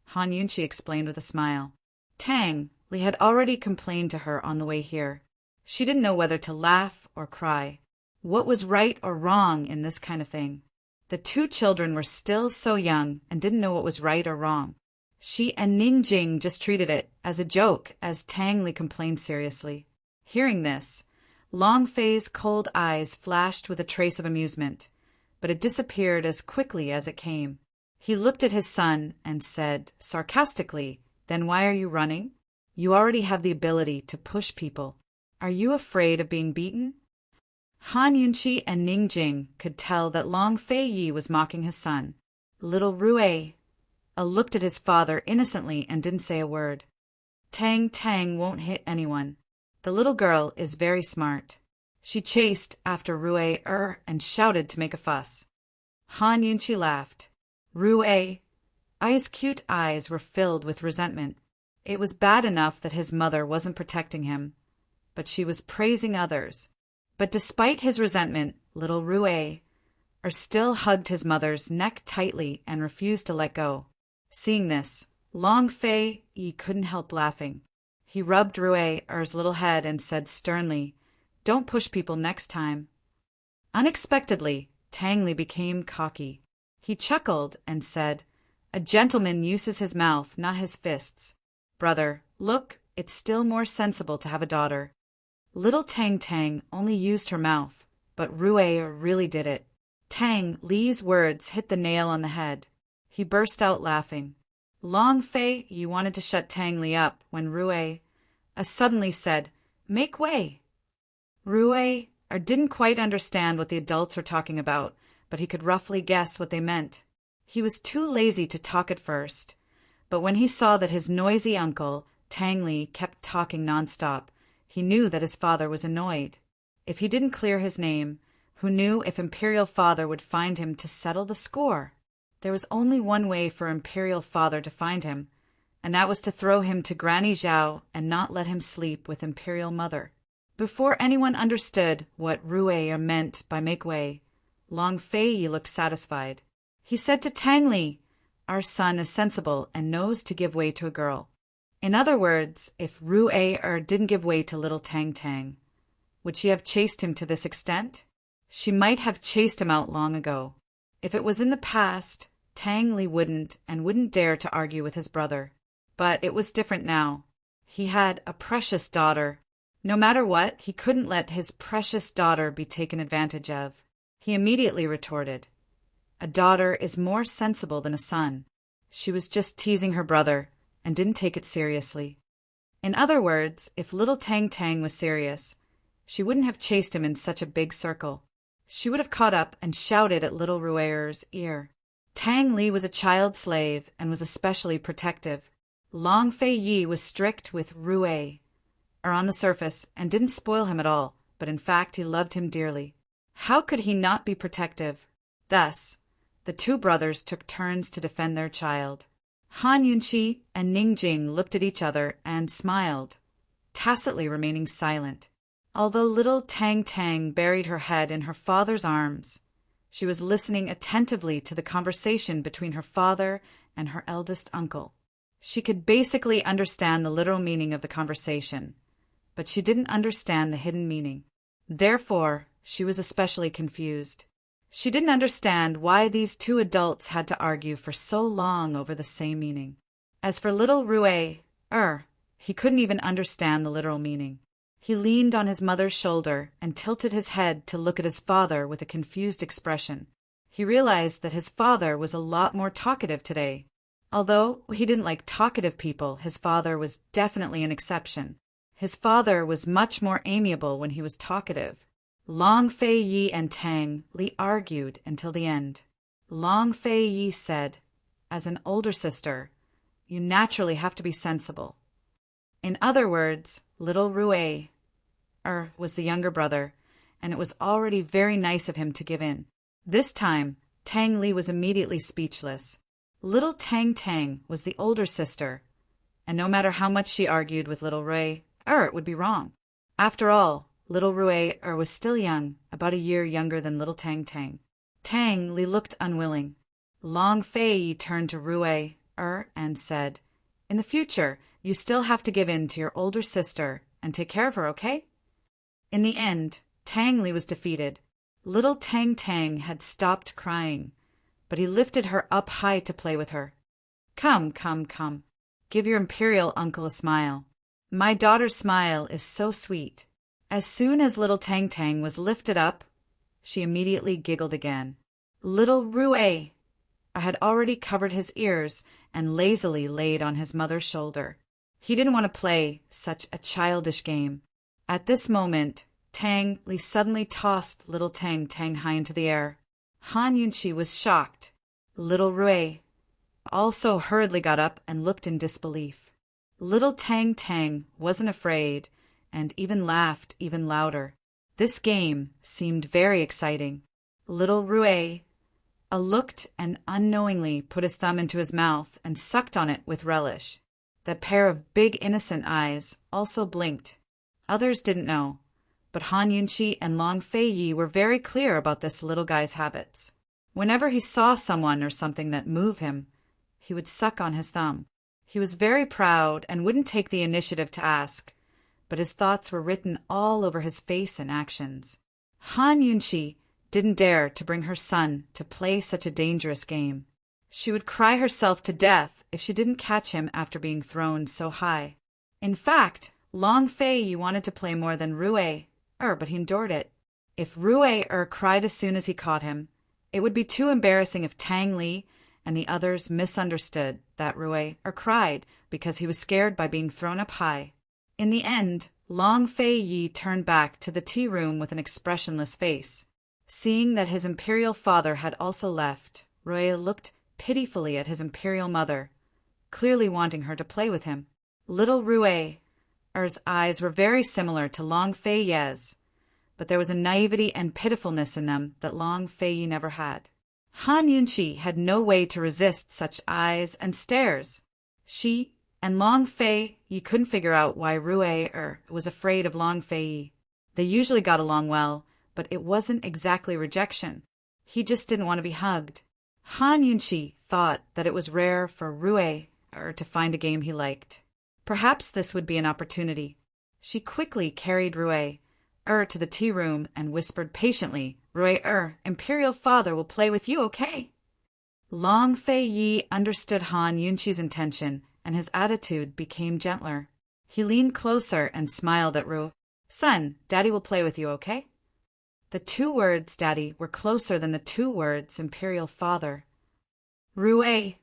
Han Yunqi explained with a smile. Tang Li had already complained to her on the way here. She didn't know whether to laugh or cry. What was right or wrong in this kind of thing? The two children were still so young and didn't know what was right or wrong. She and Ning Jing just treated it as a joke as Tang Li complained seriously. Hearing this, Long Fei's cold eyes flashed with a trace of amusement, but it disappeared as quickly as it came. He looked at his son and said sarcastically, "Then why are you running? You already have the ability to push people. Are you afraid of being beaten?" Han Yunqi and Ning Jing could tell that Long Fei Yi was mocking his son. Little Rue looked at his father innocently and didn't say a word. Tang Tang won't hit anyone. The little girl is very smart. She chased after Rue and shouted to make a fuss. Han Yunqi laughed. Rue's cute eyes were filled with resentment. It was bad enough that his mother wasn't protecting him, but she was praising others. But despite his resentment, little Rue still hugged his mother's neck tightly and refused to let go. Seeing this, Long Fei Yi couldn't help laughing. He rubbed Rue's little head and said sternly, "Don't push people next time." Unexpectedly, Tang Li became cocky. He chuckled and said, "A gentleman uses his mouth, not his fists. Brother, look, it's still more sensible to have a daughter." Little Tang Tang only used her mouth, but Rue really did it. Tang Li's words hit the nail on the head. He burst out laughing. Long Fei Yi wanted to shut Tang Li up when Rue suddenly said, "Make way." Rue didn't quite understand what the adults were talking about, but he could roughly guess what they meant. He was too lazy to talk at first, but when he saw that his noisy uncle, Tang Li, kept talking nonstop, he knew that his father was annoyed. If he didn't clear his name, who knew if Imperial Father would find him to settle the score? There was only one way for Imperial Father to find him, and that was to throw him to Granny Zhao and not let him sleep with Imperial Mother. Before anyone understood what Rue meant by make way, Long Fei Yi looked satisfied. He said to Tang Li, "Our son is sensible and knows to give way to a girl." In other words, if Rue didn't give way to little Tang Tang, would she have chased him to this extent? She might have chased him out long ago. If it was in the past, Tang Li wouldn't dare to argue with his brother. But it was different now. He had a precious daughter. No matter what, he couldn't let his precious daughter be taken advantage of. He immediately retorted, "A daughter is more sensible than a son." She was just teasing her brother and didn't take it seriously. In other words, if little Tang Tang was serious, she wouldn't have chased him in such a big circle. She would have caught up and shouted at little Rue's ear. Tang Li was a child slave and was especially protective. Long Fei Yi was strict with Rue, on the surface, and didn't spoil him at all, but in fact he loved him dearly. How could he not be protective? Thus, the two brothers took turns to defend their child. Han Yunqi and Ning Jing looked at each other and smiled, tacitly remaining silent. Although little Tang Tang buried her head in her father's arms, she was listening attentively to the conversation between her father and her eldest uncle. She could basically understand the literal meaning of the conversation, but she didn't understand the hidden meaning. Therefore, she was especially confused. She didn't understand why these two adults had to argue for so long over the same meaning. As for little Rue, he couldn't even understand the literal meaning. He leaned on his mother's shoulder and tilted his head to look at his father with a confused expression. He realized that his father was a lot more talkative today. Although he didn't like talkative people, his father was definitely an exception. His father was much more amiable when he was talkative. Long Fei Yi and Tang Li argued until the end. Long Fei Yi said, "As an older sister, you naturally have to be sensible." In other words, little Rue was the younger brother, and it was already very nice of him to give in. This time, Tang Li was immediately speechless. Little Tang Tang was the older sister, and no matter how much she argued with little Rue, it would be wrong. After all, little Rue was still young, about a year younger than little Tang Tang. Tang Li looked unwilling. Long Fei Yi turned to Rue and said, "In the future, you still have to give in to your older sister and take care of her, okay?" In the end, Tang Li was defeated. Little Tang Tang had stopped crying, but he lifted her up high to play with her. Come, come, come. Give your imperial uncle a smile. My daughter's smile is so sweet." As soon as little Tang Tang was lifted up, she immediately giggled again. Little Rue had already covered his ears and lazily laid on his mother's shoulder. He didn't want to play such a childish game. At this moment, Tang Li suddenly tossed little Tang Tang high into the air. Han Yunqi was shocked. Little Rue also hurriedly got up and looked in disbelief. Little Tang Tang wasn't afraid and even laughed even louder. This game seemed very exciting. Little Rue looked and unknowingly put his thumb into his mouth and sucked on it with relish. The pair of big innocent eyes also blinked. Others didn't know, but Han Yunqi and Long Fei Yi were very clear about this little guy's habits. Whenever he saw someone or something that moved him, he would suck on his thumb. He was very proud and wouldn't take the initiative to ask, but his thoughts were written all over his face and actions. Han Yunqi didn't dare to bring her son to play such a dangerous game. She would cry herself to death if she didn't catch him after being thrown so high. In fact, Long Fei Yi wanted to play more than Rue, but he endured it. If Rue cried as soon as he caught him, it would be too embarrassing if Tang Li and the others misunderstood that Rue cried because he was scared by being thrown up high. In the end, Long Fei Yi turned back to the tea room with an expressionless face. Seeing that his imperial father had also left, Rue looked pitifully at his imperial mother, clearly wanting her to play with him. Little Rue's eyes were very similar to Long Fei Yi's, but there was a naivety and pitifulness in them that Long Fei Yi never had. Han Yunqi had no way to resist such eyes and stares. She and Long Fei Yi couldn't figure out why Rue was afraid of Long Fei Yi. They usually got along well, but it wasn't exactly rejection. He just didn't want to be hugged. Han Yunqi thought that it was rare for Rue to find a game he liked. Perhaps this would be an opportunity. She quickly carried Rue to the tea room and whispered patiently, "Rue, Imperial Father will play with you, okay?" Long Fei Yi understood Han Yunqi's intention, and his attitude became gentler. He leaned closer and smiled at Rue. "Son, Daddy will play with you, okay?" The two words Daddy were closer than the two words Imperial Father. Rue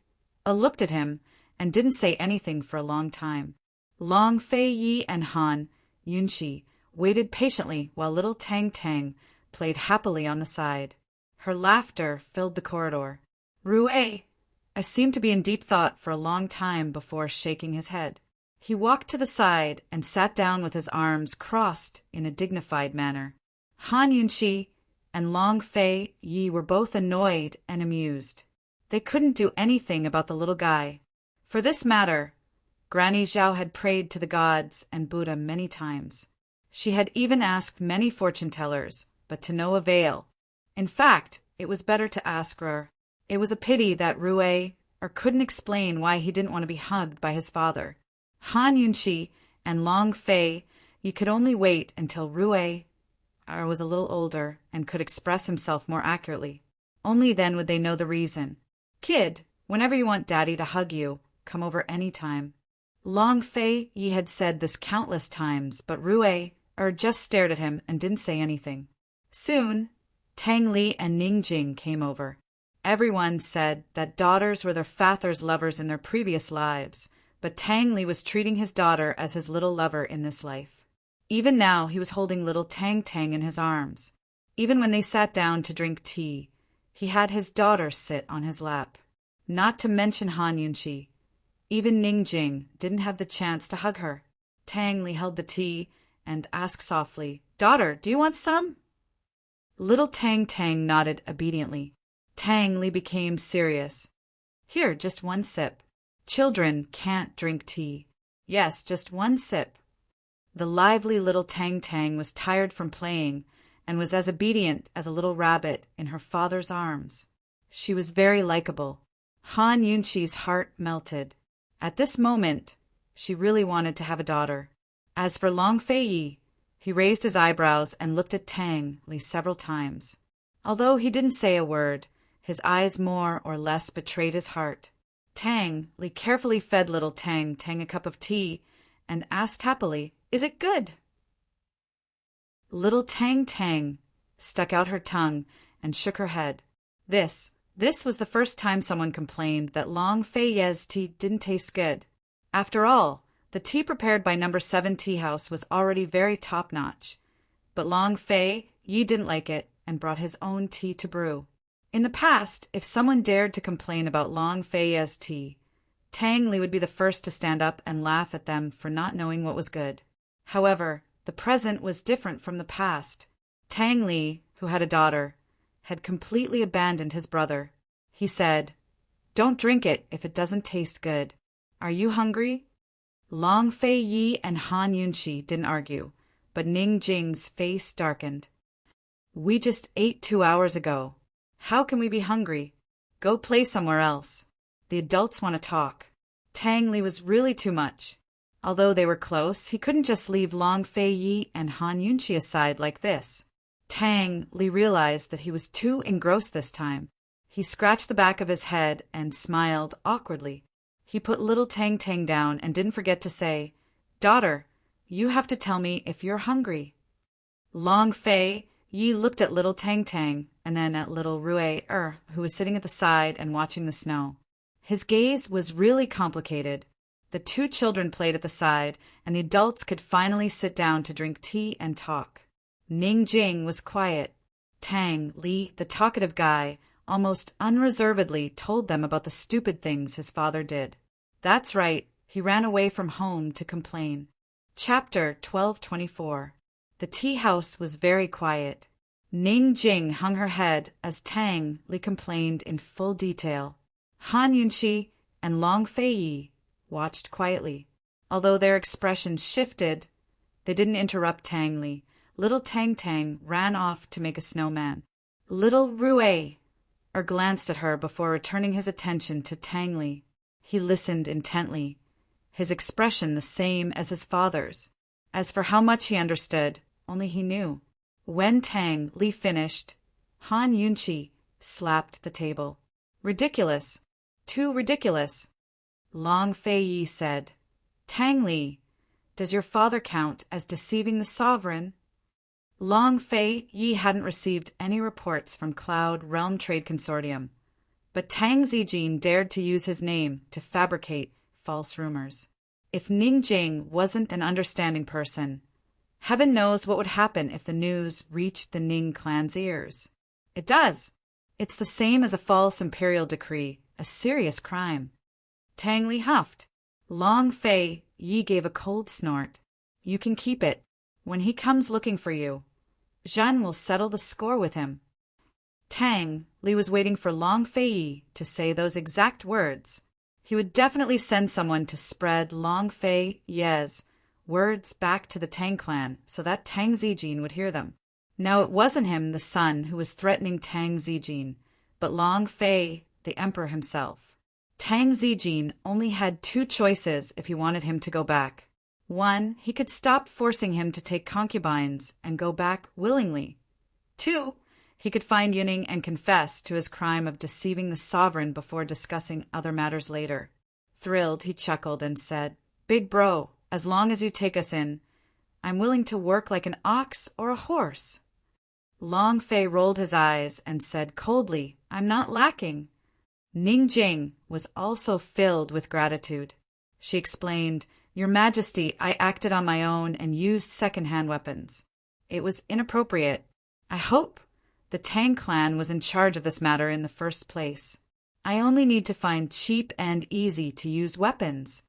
looked at him and didn't say anything for a long time. Long Fei Yi and Han Yunqi waited patiently while little Tang Tang played happily on the side. Her laughter filled the corridor. Rue seemed to be in deep thought for a long time before shaking his head. He walked to the side and sat down with his arms crossed in a dignified manner. Han Yunqi and Long Fei Yi were both annoyed and amused. They couldn't do anything about the little guy. For this matter, Granny Zhao had prayed to the gods and Buddha many times. She had even asked many fortune-tellers, but to no avail. In fact, it was better to ask her. It was a pity that Rue couldn't explain why he didn't want to be hugged by his father. Han Yunqi and Long Fei Yi could only wait until Rue was a little older and could express himself more accurately. Only then would they know the reason. "Kid, whenever you want Daddy to hug you, come over any time. Long Fei Yi had said this countless times, but just stared at him and didn't say anything. Soon, Tang Li and Ning Jing came over. Everyone said that daughters were their father's lovers in their previous lives, but Tang Li was treating his daughter as his little lover in this life. Even now, he was holding little Tang Tang in his arms. Even when they sat down to drink tea, he had his daughter sit on his lap. Not to mention Han Yunqi. Even Ning Jing didn't have the chance to hug her. Tang Li held the tea and asked softly, "Daughter, do you want some?" Little Tang Tang nodded obediently. Tang Li became serious. "Here, just one sip. Children can't drink tea. Yes, just one sip." The lively little Tang Tang was tired from playing and was as obedient as a little rabbit in her father's arms. She was very likable. Han Yunqi's heart melted. At this moment, she really wanted to have a daughter. As for Long Fei Yi, he raised his eyebrows and looked at Tang Li several times. Although he didn't say a word, his eyes more or less betrayed his heart. Tang Li carefully fed little Tang Tang a cup of tea and asked happily, "Is it good?" Little Tang Tang stuck out her tongue and shook her head. This was the first time someone complained that Long Fei Yi's tea didn't taste good. After all, the tea prepared by No. 7 Tea House was already very top-notch. But Long Fei Yi didn't like it and brought his own tea to brew. In the past, if someone dared to complain about Long Fei Yi's tea, Tang Li would be the first to stand up and laugh at them for not knowing what was good. However, the present was different from the past. Tang Li, who had a daughter, had completely abandoned his brother. He said, "Don't drink it if it doesn't taste good. Are you hungry?" Long Fei Yi and Han Yunqi didn't argue, but Ning Jing's face darkened. "We just ate 2 hours ago. How can we be hungry? Go play somewhere else. The adults want to talk." Tang Li was really too much. Although they were close, he couldn't just leave Long Fei Yi and Han Yunqi aside like this. Tang Li realized that he was too engrossed this time. He scratched the back of his head and smiled awkwardly. He put little Tang Tang down and didn't forget to say, "Daughter, you have to tell me if you're hungry." Long Fei Yi looked at little Tang Tang and then at little who was sitting at the side and watching the snow. His gaze was really complicated. The two children played at the side, and the adults could finally sit down to drink tea and talk. Ning Jing was quiet. Tang Li, the talkative guy, almost unreservedly told them about the stupid things his father did. That's right, he ran away from home to complain. Chapter 1224. The tea house was very quiet. Ning Jing hung her head as Tang Li complained in full detail. Han Yunqi and Long Fei Yi watched quietly. Although their expressions shifted, they didn't interrupt Tang Li. Little Tang Tang ran off to make a snowman. Little glanced at her before returning his attention to Tang Li. He listened intently, his expression the same as his father's. As for how much he understood, only he knew. When Tang Li finished, Han Yunqi slapped the table. "Ridiculous. Too ridiculous." Long Fei Yi said, "Tang Li, does your father count as deceiving the sovereign?" Long Fei Yi hadn't received any reports from Cloud Realm Trade Consortium, but Tang Zijin dared to use his name to fabricate false rumors. If Ning Jing wasn't an understanding person, heaven knows what would happen if the news reached the Ning clan's ears. It does. It's the same as a false imperial decree, a serious crime. Tang Li huffed. Long Fei Yi gave a cold snort. "You can keep it. When he comes looking for you, Zhen will settle the score with him." Tang Li was waiting for Long Fei Yi to say those exact words. He would definitely send someone to spread Long Fei Yi's words back to the Tang clan so that Tang Zijin would hear them. Now it wasn't him, the son, who was threatening Tang Zijin, but Long Fei, the emperor himself. Tang Zijin only had two choices if he wanted him to go back. One, he could stop forcing him to take concubines and go back willingly. Two, he could find Yuning and confess to his crime of deceiving the sovereign before discussing other matters later. Thrilled, he chuckled and said, "Big bro, as long as you take us in, I'm willing to work like an ox or a horse." Long Fei rolled his eyes and said coldly, "I'm not lacking." Ning Jing was also filled with gratitude. She explained, "Your Majesty, I acted on my own and used second-hand weapons. It was inappropriate. I hope the Tang clan was in charge of this matter in the first place. I only need to find cheap and easy-to-use weapons."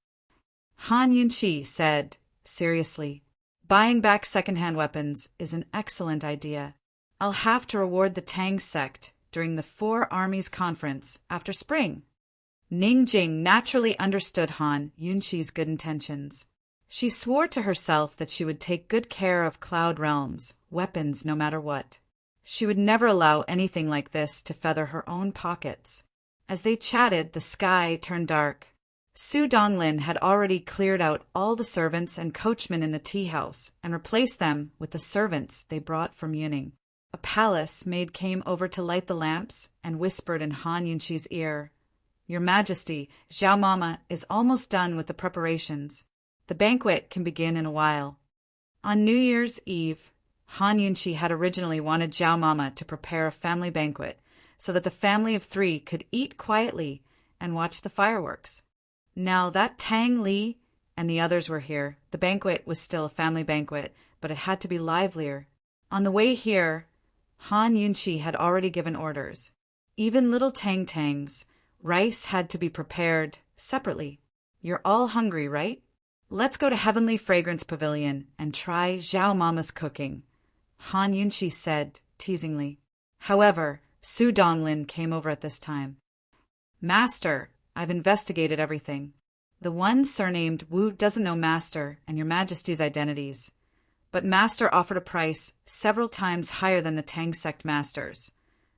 Han Yunqi said, seriously, "Buying back second-hand weapons is an excellent idea. I'll have to reward the Tang sect during the Four Armies Conference after spring." Ning Jing naturally understood Han Yunqi's good intentions. She swore to herself that she would take good care of Cloud Realm's weapons no matter what. She would never allow anything like this to feather her own pockets. As they chatted, the sky turned dark. Su Donglin had already cleared out all the servants and coachmen in the tea house and replaced them with the servants they brought from Yuning. A palace maid came over to light the lamps and whispered in Han Yunqi's ear, "Your Majesty, Zhao Mama is almost done with the preparations. The banquet can begin in a while." On New Year's Eve, Han Yunqi had originally wanted Zhao Mama to prepare a family banquet so that the family of 3 could eat quietly and watch the fireworks. Now that Tang Li and the others were here, the banquet was still a family banquet, but it had to be livelier. On the way here, Han Yunqi had already given orders. Even little Tangs, rice had to be prepared separately. "You're all hungry, right? Let's go to Heavenly Fragrance Pavilion and try Zhao Mama's cooking," Han Yunqi said teasingly. However, Su Donglin came over at this time. "Master, I've investigated everything. The one surnamed Wu doesn't know Master and Your Majesty's identities, but Master offered a price several times higher than the Tang sect masters.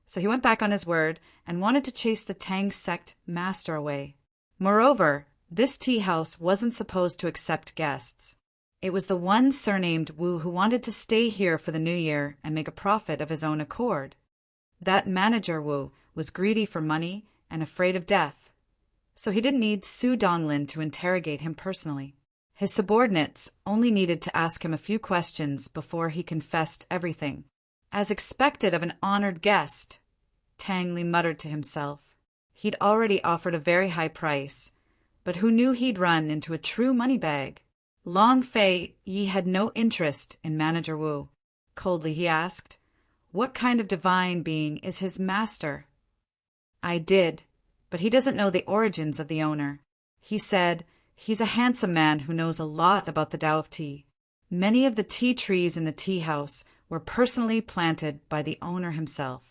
So he went back on his word and wanted to chase the Tang sect master away. Moreover, this tea house wasn't supposed to accept guests. It was the one surnamed Wu who wanted to stay here for the new year and make a profit of his own accord. That manager Wu was greedy for money and afraid of death, so he didn't need Su Donglin to interrogate him personally. His subordinates only needed to ask him a few questions before he confessed everything. As expected of an honored guest, Tang Li muttered to himself. He'd already offered a very high price, but who knew he'd run into a true money bag? Long Fei Yi had no interest in Manager Wu. Coldly he asked, "What kind of divine being is his master?" "I did, but he doesn't know the origins of the owner. He said he's a handsome man who knows a lot about the Tao of tea. Many of the tea trees in the tea house were personally planted by the owner himself."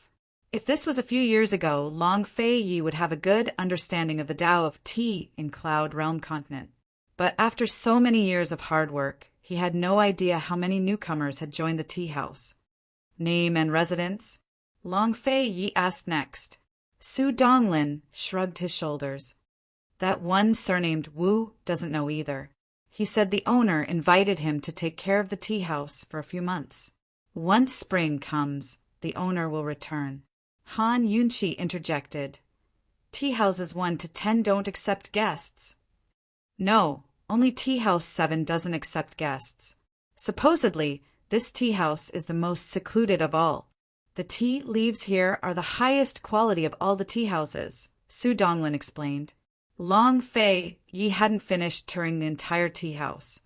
If this was a few years ago, Long Fei Yi would have a good understanding of the Tao of tea in Cloud Realm Continent. But after so many years of hard work, he had no idea how many newcomers had joined the tea house. "Name and residence?" Long Fei Yi asked next. Su Donglin shrugged his shoulders. "That one surnamed Wu doesn't know either. He said the owner invited him to take care of the tea house for a few months. Once spring comes, the owner will return." Han Yunqi interjected. "Tea houses 1 to 10 don't accept guests." "No, only tea house 7 doesn't accept guests. Supposedly, this tea house is the most secluded of all. The tea leaves here are the highest quality of all the tea houses," Su Donglin explained. Long Fei Yi hadn't finished touring the entire tea house,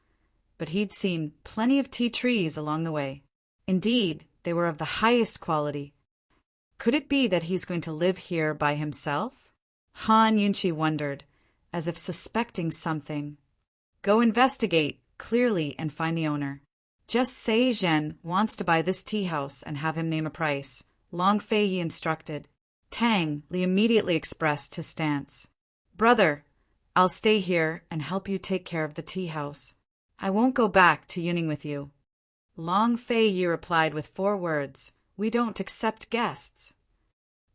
but he'd seen plenty of tea trees along the way. Indeed, they were of the highest quality. Could it be that he's going to live here by himself? Han Yunqi wondered, as if suspecting something. "Go investigate clearly and find the owner. Just say Zhen wants to buy this tea house and have him name a price," Long Fei Yi instructed. Tang Li immediately expressed his stance. "Brother, I'll stay here and help you take care of the tea house. I won't go back to Yuning with you." Long Fei Yi replied with 4 words, "We don't accept guests."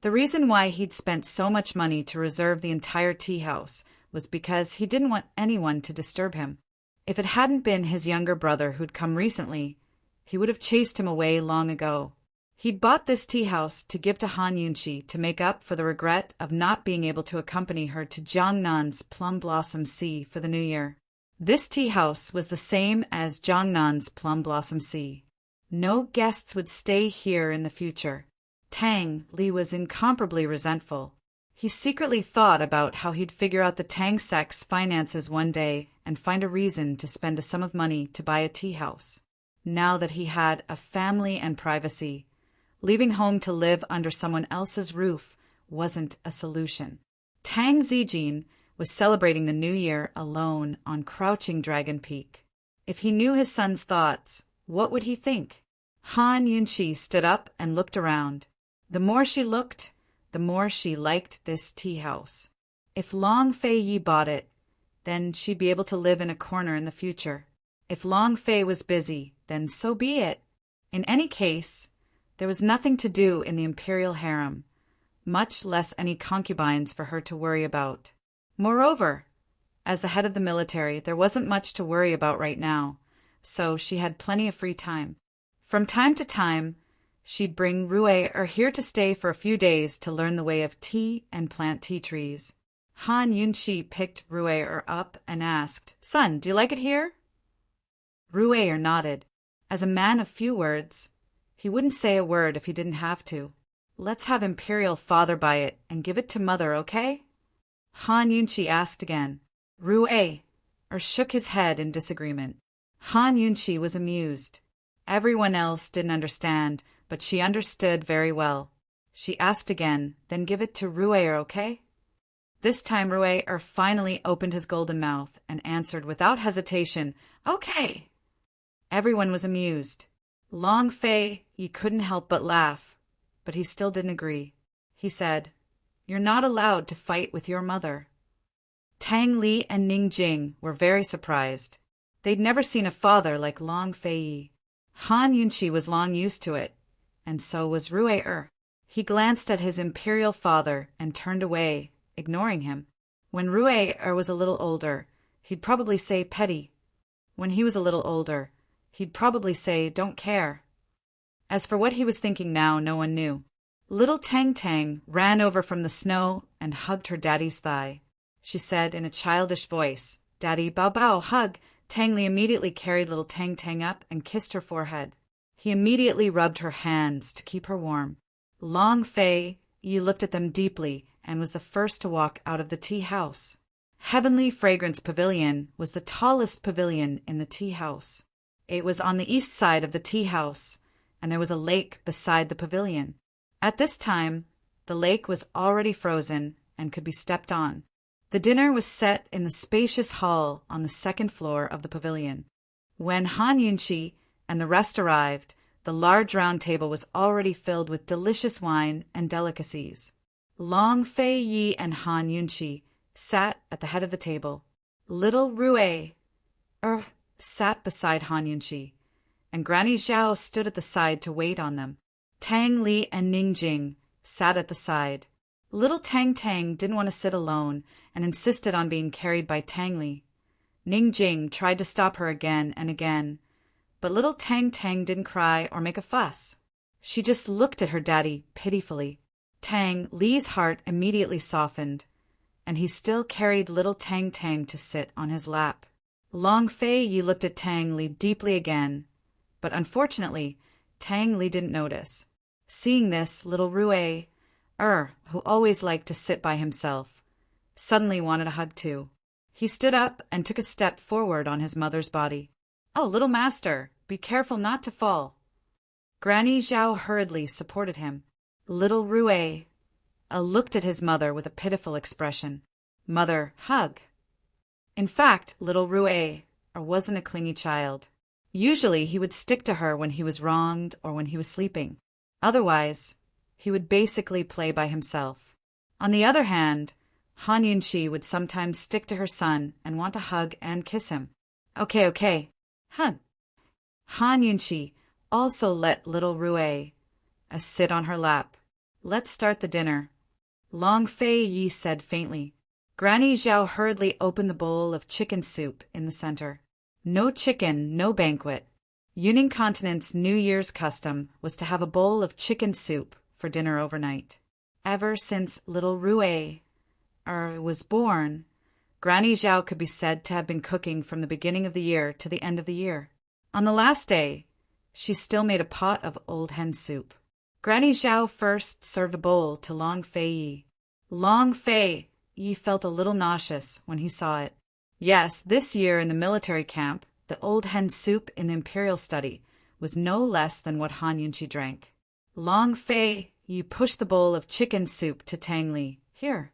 The reason why he'd spent so much money to reserve the entire tea house was because he didn't want anyone to disturb him. If it hadn't been his younger brother who'd come recently, he would have chased him away long ago. He'd bought this tea house to give to Han Yunchi to make up for the regret of not being able to accompany her to Jiangnan's Plum Blossom Sea for the New Year. This tea house was the same as Jiangnan's Plum Blossom Sea. No guests would stay here in the future. Tang Li was incomparably resentful. He secretly thought about how he'd figure out the Tang sect's finances one day and find a reason to spend a sum of money to buy a tea house. Now that he had a family and privacy, leaving home to live under someone else's roof wasn't a solution. Tang Zijin was celebrating the New Year alone on Crouching Dragon Peak. If he knew his son's thoughts, what would he think? Han Yunchi stood up and looked around. The more she looked, the more she liked this tea house. If Long Fei Yi bought it, then she'd be able to live in a corner in the future. If Long Fei was busy, then so be it. In any case, there was nothing to do in the imperial harem, much less any concubines for her to worry about. Moreover, as the head of the military, there wasn't much to worry about right now, so she had plenty of free time. From time to time, she'd bring Rui here to stay for a few days to learn the way of tea and plant tea trees. Han Yunchi picked Rui up and asked, "Son, do you like it here?" Rui nodded. As a man of few words, he wouldn't say a word if he didn't have to. "Let's have Imperial Father buy it and give it to Mother, okay?" Han Yunchi asked again. Rui shook his head in disagreement. Han Yunchi was amused. Everyone else didn't understand, but she understood very well. She asked again, "Then give it to Rui, okay?" This time Rui finally opened his golden mouth and answered without hesitation, "Okay." Everyone was amused. Long Fei Yi couldn't help but laugh, but he still didn't agree. He said, "You're not allowed to fight with your mother." Tang Li and Ning Jing were very surprised. They'd never seen a father like Long Fei Yi. Han Yunchi was long used to it, and so was Rui. He glanced at his imperial father and turned away, ignoring him. When Rui was a little older, he'd probably say petty. When he was a little older, he'd probably say don't care. As for what he was thinking now, no one knew. Little Tang Tang ran over from the snow and hugged her daddy's thigh. She said in a childish voice, "Daddy, bow bow, hug." Tang Li immediately carried little Tang Tang up and kissed her forehead. He immediately rubbed her hands to keep her warm. Long Fei Yi looked at them deeply and was the first to walk out of the tea house. Heavenly Fragrance Pavilion was the tallest pavilion in the tea house. It was on the east side of the tea house, and there was a lake beside the pavilion. At this time, the lake was already frozen and could be stepped on. The dinner was set in the spacious hall on the second floor of the pavilion. When Han Yunchi and the rest arrived, the large round table was already filled with delicious wine and delicacies. Long Fei Yi and Han Yunchi sat at the head of the table. Little Rui sat beside Han Yunchi, and Granny Zhao stood at the side to wait on them. Tang Li and Ning Jing sat at the side. Little Tang Tang didn't want to sit alone and insisted on being carried by Tang Li. Ning Jing tried to stop her again and again, but little Tang Tang didn't cry or make a fuss. She just looked at her daddy pitifully. Tang Li's heart immediately softened, and he still carried little Tang Tang to sit on his lap. Long Fei Yi looked at Tang Li deeply again, but unfortunately, Tang Li didn't notice. Seeing this, little Rui, who always liked to sit by himself, suddenly wanted a hug too. He stood up and took a step forward on his mother's body. "Oh, little master, be careful not to fall." Granny Zhao hurriedly supported him. Little Rui looked at his mother with a pitiful expression. "Mother, hug." In fact, little Rui wasn't a clingy child. Usually he would stick to her when he was wronged or when he was sleeping. Otherwise, he would basically play by himself. On the other hand, Han Yunchi would sometimes stick to her son and want to hug and kiss him. Okay, hug. Han Yunchi also let little Rui sit on her lap. "Let's start the dinner," Long Fei Yi said faintly. Granny Zhao hurriedly opened the bowl of chicken soup in the center. "No chicken, no banquet. Yuning Continent's New Year's custom was to have a bowl of chicken soup for dinner overnight. Ever since little Rue was born, Granny Zhao could be said to have been cooking from the beginning of the year to the end of the year. On the last day, she still made a pot of old hen soup. Granny Zhao first served a bowl to Long Fei Yi. Long Fei Yi felt a little nauseous when he saw it. Yes, this year in the military camp, the old hen soup in the imperial study was no less than what Han Yunqi drank. Long Fei Yi pushed the bowl of chicken soup to Tang Li. Here.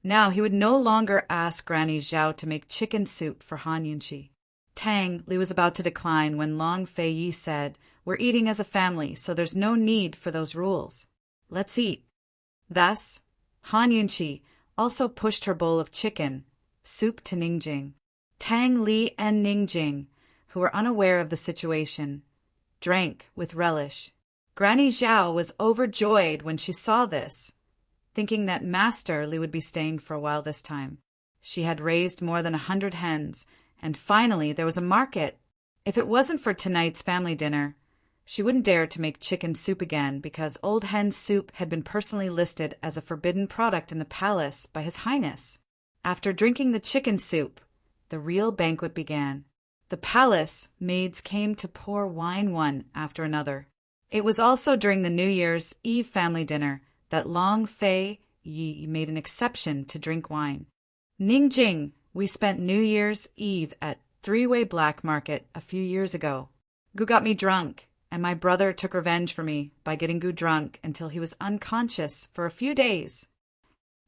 Now he would no longer ask Granny Zhao to make chicken soup for Han Yunqi. Tang Li was about to decline when Long Fei Yi said, "We're eating as a family, so there's no need for those rules. Let's eat." Thus, Han Yunqi also pushed her bowl of chicken soup to Ningjing. Tang Li and Ningjing, who were unaware of the situation, drank with relish. Granny Zhao was overjoyed when she saw this, thinking that Master Li would be staying for a while this time. She had raised more than 100 hens, and finally there was a market. If it wasn't for tonight's family dinner, she wouldn't dare to make chicken soup again because old hen soup had been personally listed as a forbidden product in the palace by His Highness. After drinking the chicken soup, the real banquet began. The palace maids came to pour wine one after another. It was also during the New Year's Eve family dinner that Long Fei Yi made an exception to drink wine. Ningjing, we spent New Year's Eve at Three-Way Black Market a few years ago. Gu got me drunk, and my brother took revenge for me by getting Gu drunk until he was unconscious for a few days.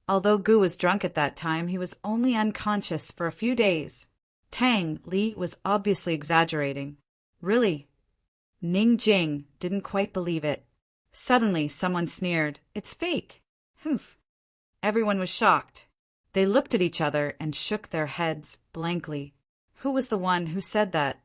Although Gu was drunk at that time, he was only unconscious for a few days. Tang Li was obviously exaggerating. Really? Ningjing didn't quite believe it. Suddenly, someone sneered, "It's fake." Humph. Everyone was shocked. They looked at each other and shook their heads blankly. Who was the one who said that?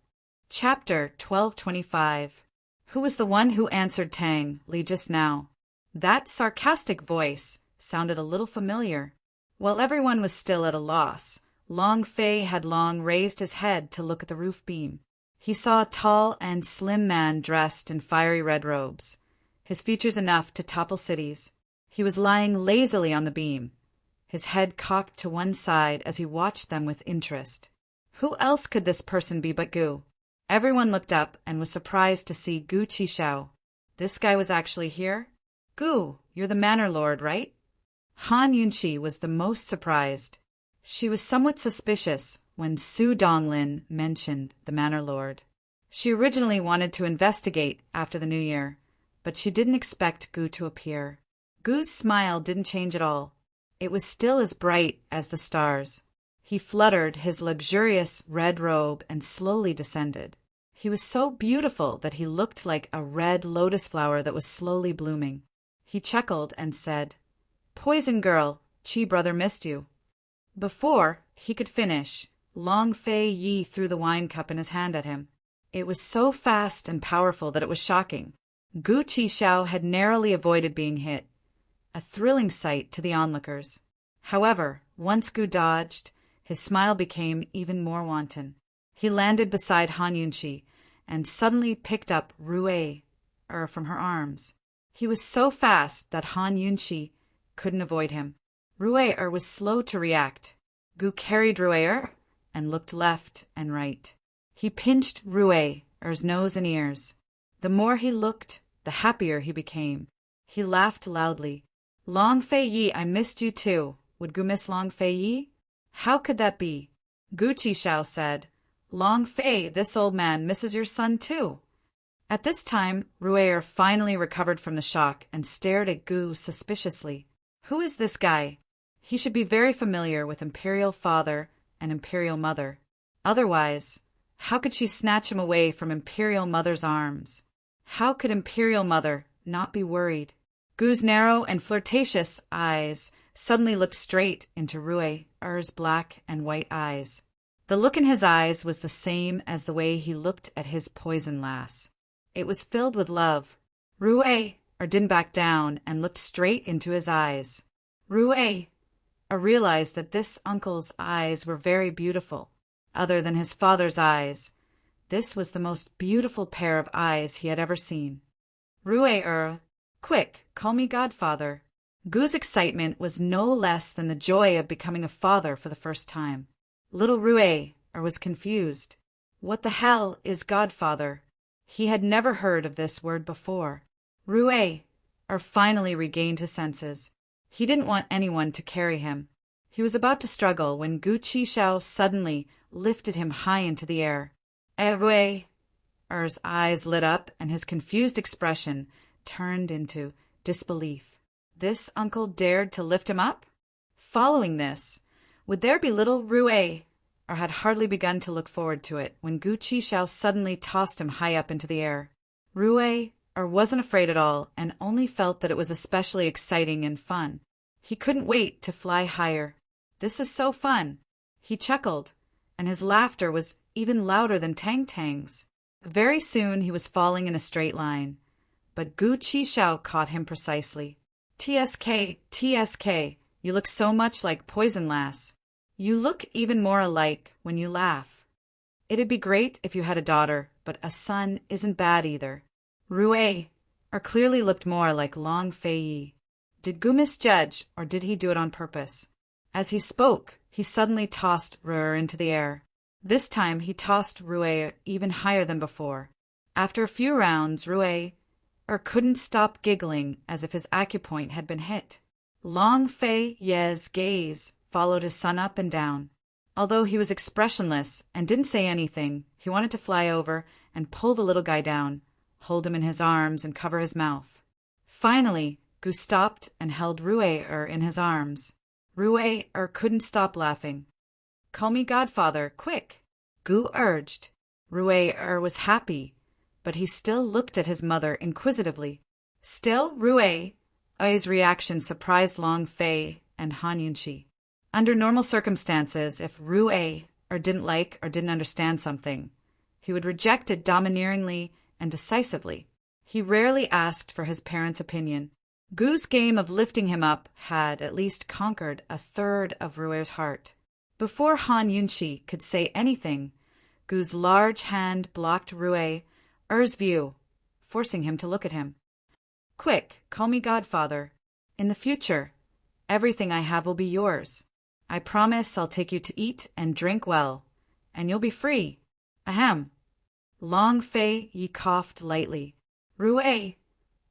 Chapter 1225. Who was the one who answered Tang Li just now? That sarcastic voice sounded a little familiar. While everyone was still at a loss, Long Fei had long raised his head to look at the roof beam. He saw a tall and slim man dressed in fiery red robes, his features enough to topple cities. He was lying lazily on the beam, his head cocked to one side as he watched them with interest. Who else could this person be but Gu? Everyone looked up and was surprised to see Gu Qishao. This guy was actually here? Gu, you're the Manor Lord, right? Han Yunqi was the most surprised. She was somewhat suspicious when Su Donglin mentioned the Manor Lord. She originally wanted to investigate after the New Year, but she didn't expect Gu to appear. Gu's smile didn't change at all. It was still as bright as the stars. He fluttered his luxurious red robe and slowly descended. He was so beautiful that he looked like a red lotus flower that was slowly blooming. He chuckled and said, "Poison girl, Chi brother missed you." Before he could finish, Long Fei Yi threw the wine cup in his hand at him. It was so fast and powerful that it was shocking. Gu Qishao had narrowly avoided being hit, a thrilling sight to the onlookers. However, once Gu dodged, his smile became even more wanton. He landed beside Han Yunqi and suddenly picked up Rue from her arms. He was so fast that Han Yunqi couldn't avoid him. Rue was slow to react. Gu carried Rue and looked left and right. He pinched Rue's nose and ears. The more he looked, the happier he became. He laughed loudly. "Long Fei Yi, I missed you too. Would Gu miss Long Fei Yi?" "How could that be?" Gu Qishao said, "Long Fei, this old man misses your son too." At this time, Rue finally recovered from the shock and stared at Gu suspiciously. Who is this guy? He should be very familiar with Imperial Father and Imperial Mother. Otherwise, how could she snatch him away from Imperial Mother's arms? How could Imperial Mother not be worried? Gu's narrow and flirtatious eyes suddenly looked straight into Rue's black and white eyes. The look in his eyes was the same as the way he looked at his poison lass. It was filled with love. Rue didn't back down and looked straight into his eyes. Rue realized that this uncle's eyes were very beautiful. Other than his father's eyes, This was the most beautiful pair of eyes he had ever seen. Rue, quick, call me godfather. Gu's excitement was no less than the joy of becoming a father for the first time. Little Rue was confused. What the hell is godfather? He had never heard of this word before. Rue finally regained his senses. He didn't want anyone to carry him. He was about to struggle when Gu Qishao suddenly lifted him high into the air. Rue's eyes lit up and his confused expression turned into disbelief. This uncle dared to lift him up? Following this, would there be little Rue? Or had hardly begun to look forward to it when Gu Qishao suddenly tossed him high up into the air. Rue wasn't afraid at all and only felt that it was especially exciting and fun. He couldn't wait to fly higher. This is so fun. He chuckled, and his laughter was even louder than Tang Tang's. Very soon he was falling in a straight line, but Gu Qishao caught him precisely. TSK, you look so much like Poison Lass. You look even more alike when you laugh. It'd be great if you had a daughter, but a son isn't bad either. Rue clearly looked more like Long Fei Yi. Did Gu misjudge, or did he do it on purpose? As he spoke, he suddenly tossed Rue into the air. This time he tossed Rue even higher than before. After a few rounds, Rue couldn't stop giggling as if his acupoint had been hit. Long Fei Yi's gaze followed his son up and down. Although he was expressionless and didn't say anything, he wanted to fly over and pull the little guy down, hold him in his arms and cover his mouth. Finally, Gu stopped and held Rue in his arms. Rue couldn't stop laughing. Call me godfather, quick, Gu urged. Rue was happy, but he still looked at his mother inquisitively. Still, Rue's reaction surprised Long Fei and Han Yunqi. Under normal circumstances, if Rue didn't like or didn't understand something, he would reject it domineeringly and decisively. He rarely asked for his parents' opinion. Gu's game of lifting him up had at least conquered a third of Rue's heart. Before Han Yunqi could say anything, Gu's large hand blocked Rue's view, forcing him to look at him. Quick, call me godfather. In the future, everything I have will be yours. I promise I'll take you to eat and drink well, and you'll be free. Ahem. Long Fei Yi coughed lightly. Rue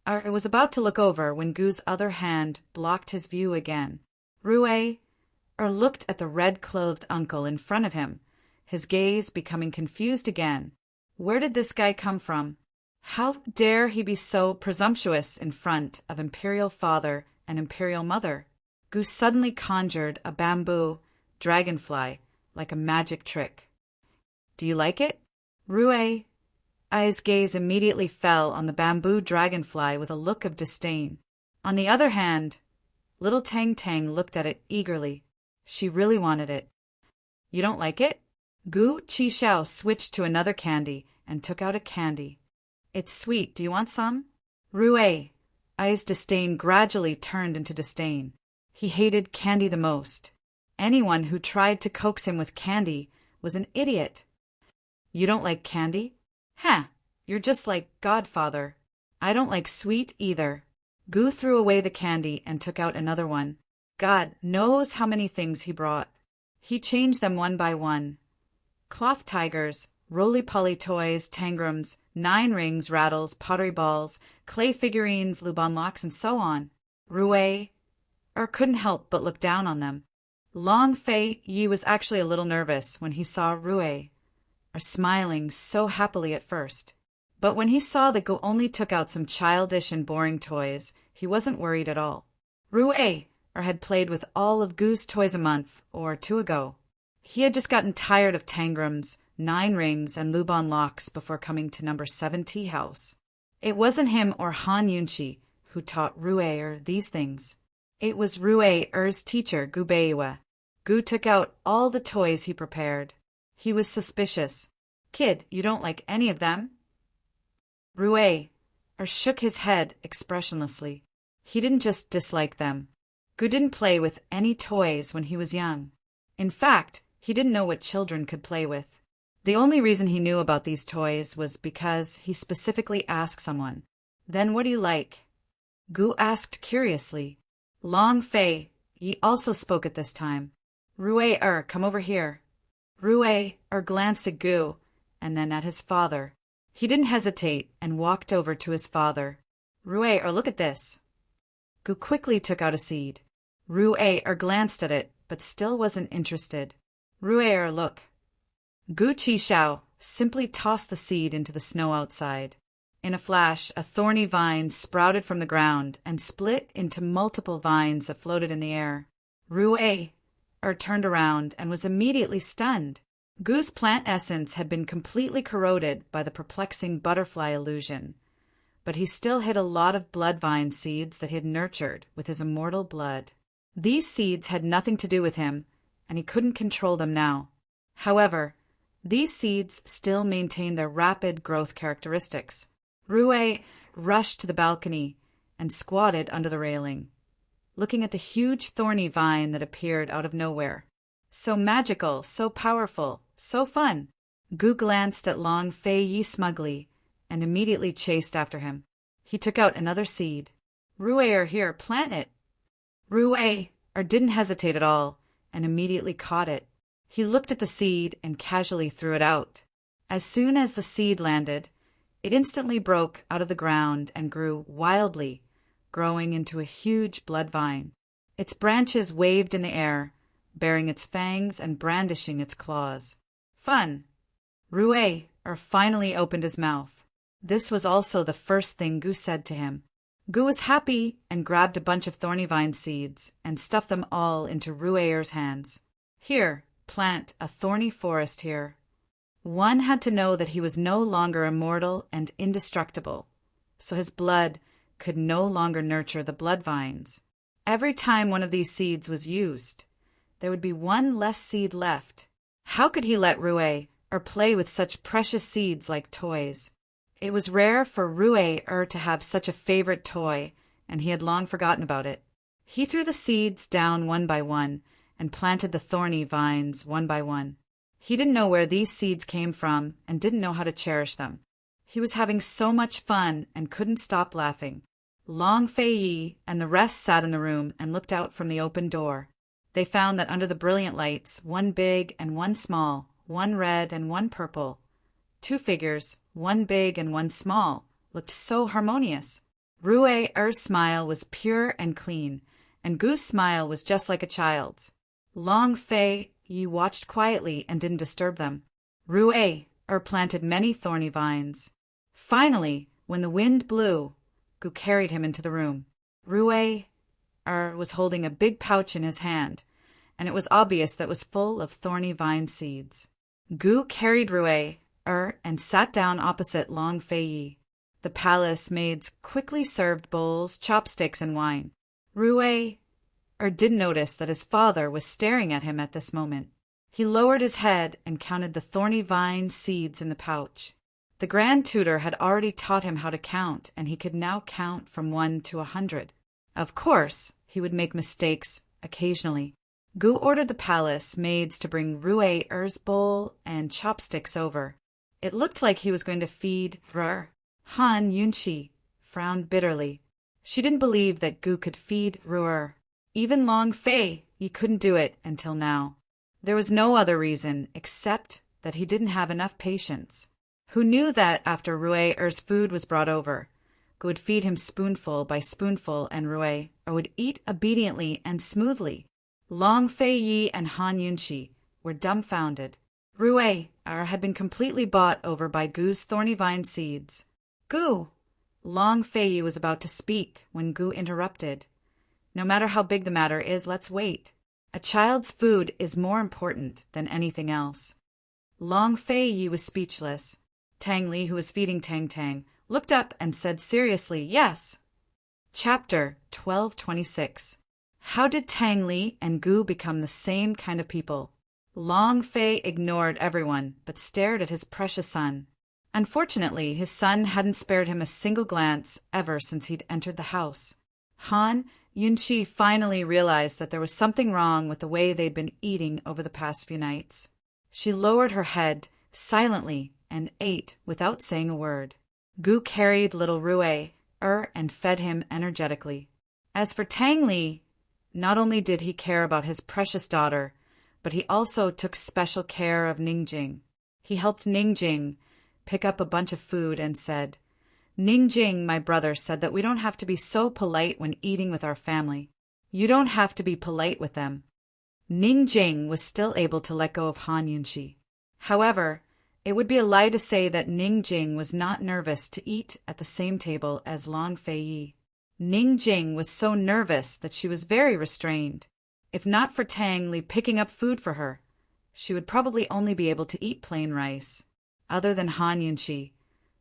was about to look over when Gu's other hand blocked his view again. Rue looked at the red-clothed uncle in front of him, his gaze becoming confused again. Where did this guy come from? How dare he be so presumptuous in front of imperial father and imperial mother? Gu suddenly conjured a bamboo dragonfly like a magic trick. Do you like it? Rue's gaze immediately fell on the bamboo dragonfly with a look of disdain. On the other hand, little Tang Tang looked at it eagerly. She really wanted it. You don't like it? Gu Qishao switched to another candy and took out a candy. It's sweet. Do you want some? Rue's disdain gradually turned into disdain. He hated candy the most. Anyone who tried to coax him with candy was an idiot. You don't like candy? You're just like godfather. I don't like sweet either. Gu threw away the candy and took out another one. God knows how many things he brought. He changed them one by one. Cloth tigers, roly-poly toys, tangrams, 9 rings, rattles, pottery balls, clay figurines, Luban locks, and so on. Rue couldn't help but look down on them. Long Fei Yi was actually a little nervous when he saw Rue smiling so happily at first. But when he saw that Gu only took out some childish and boring toys, he wasn't worried at all. Rue had played with all of Gu's toys a month or two ago. He had just gotten tired of tangrams, 9 rings, and Luban locks before coming to number 7 tea house. It wasn't him or Han Yunqi who taught Rue these things. It was Rue's teacher, Gu Beiwa. Gu took out all the toys he prepared. He was suspicious. Kid, you don't like any of them? Rue shook his head expressionlessly. He didn't just dislike them. Gu didn't play with any toys when he was young. In fact, he didn't know what children could play with. The only reason he knew about these toys was because he specifically asked someone. Then what do you like? Gu asked curiously. Long Fei Yi also spoke at this time. Rui come over here. Rui glanced at Gu and then at his father. He didn't hesitate and walked over to his father. Rui look at this. Gu quickly took out a seed. Rui glanced at it, but still wasn't interested. Rui look. Gu Qishao simply tossed the seed into the snow outside. In a flash, a thorny vine sprouted from the ground and split into multiple vines that floated in the air. Rui turned around and was immediately stunned. Gu's plant essence had been completely corroded by the perplexing butterfly illusion, but he still hid a lot of blood vine seeds that he had nurtured with his immortal blood. These seeds had nothing to do with him, and he couldn't control them now. However, these seeds still maintained their rapid growth characteristics. Rui rushed to the balcony and squatted under the railing, looking at the huge thorny vine that appeared out of nowhere. So magical, so powerful, so fun. Gu glanced at Long Fei Yi smugly and immediately chased after him. He took out another seed. Rui here, plant it. Rui didn't hesitate at all and immediately caught it. He looked at the seed and casually threw it out. As soon as the seed landed, it instantly broke out of the ground and grew wildly, growing into a huge blood vine. Its branches waved in the air, baring its fangs and brandishing its claws. Fun! Rui finally opened his mouth. This was also the first thing Gu said to him. Gu was happy and grabbed a bunch of thorny vine seeds and stuffed them all into Rui's hands. Here, plant a thorny forest here. One had to know that he was no longer immortal and indestructible, so his blood could no longer nurture the blood vines. Every time one of these seeds was used, there would be one less seed left. How could he let Rui play with such precious seeds like toys? It was rare for Rui to have such a favorite toy, and he had long forgotten about it. He threw the seeds down one by one and planted the thorny vines one by one. He didn't know where these seeds came from and didn't know how to cherish them. He was having so much fun and couldn't stop laughing. Long Fei Yi and the rest sat in the room and looked out from the open door. They found that under the brilliant lights, one big and one small, one red and one purple, two figures, one big and one small, looked so harmonious. Rui's smile was pure and clean, and Gu's smile was just like a child's. Long Fei Yi watched quietly and didn't disturb them. Rui planted many thorny vines. Finally, when the wind blew, Gu carried him into the room. Rui was holding a big pouch in his hand, and it was obvious that it was full of thorny vine seeds. Gu carried Rui and sat down opposite Long Fei Yi. The palace maids quickly served bowls, chopsticks, and wine. Rui didn't notice that his father was staring at him at this moment. He lowered his head and counted the thorny vine seeds in the pouch. The Grand Tutor had already taught him how to count, and he could now count from 1 to 100. Of course, he would make mistakes occasionally. Gu ordered the palace maids to bring Rui's bowl and chopsticks over. It looked like he was going to feed her. Han Yunqi frowned bitterly. She didn't believe that Gu could feed Rui. Even Long Fei Yi couldn't do it until now. There was no other reason except that he didn't have enough patience. Who knew that after Rui's food was brought over, Gu would feed him spoonful by spoonful and Rui would eat obediently and smoothly. Long Fei Yi and Han Yunqi were dumbfounded. Rui had been completely bought over by Gu's thorny vine seeds. Gu! Long Fei Yi was about to speak when Gu interrupted. No matter how big the matter is, let's wait. A child's food is more important than anything else. Long Fei Yi was speechless. Tang Li, who was feeding Tang Tang, looked up and said seriously, yes. Chapter 1226. How did Tang Li and Gu become the same kind of people? Long Fei ignored everyone, but stared at his precious son. Unfortunately, his son hadn't spared him a single glance ever since he'd entered the house. Han Yunqi finally realized that there was something wrong with the way they'd been eating over the past few nights. She lowered her head, silently, and ate without saying a word. Gu carried little Rue and fed him energetically. As for Tang Li, not only did he care about his precious daughter, but he also took special care of Ningjing. He helped Ningjing pick up a bunch of food and said, "Ningjing, my brother, said that we don't have to be so polite when eating with our family. You don't have to be polite with them." Ningjing was still able to let go of Han Yunqi. However, it would be a lie to say that Ningjing was not nervous to eat at the same table as Long Fei. Ningjing was so nervous that she was very restrained. If not for Tang Li picking up food for her, she would probably only be able to eat plain rice. Other than Han Yunqi,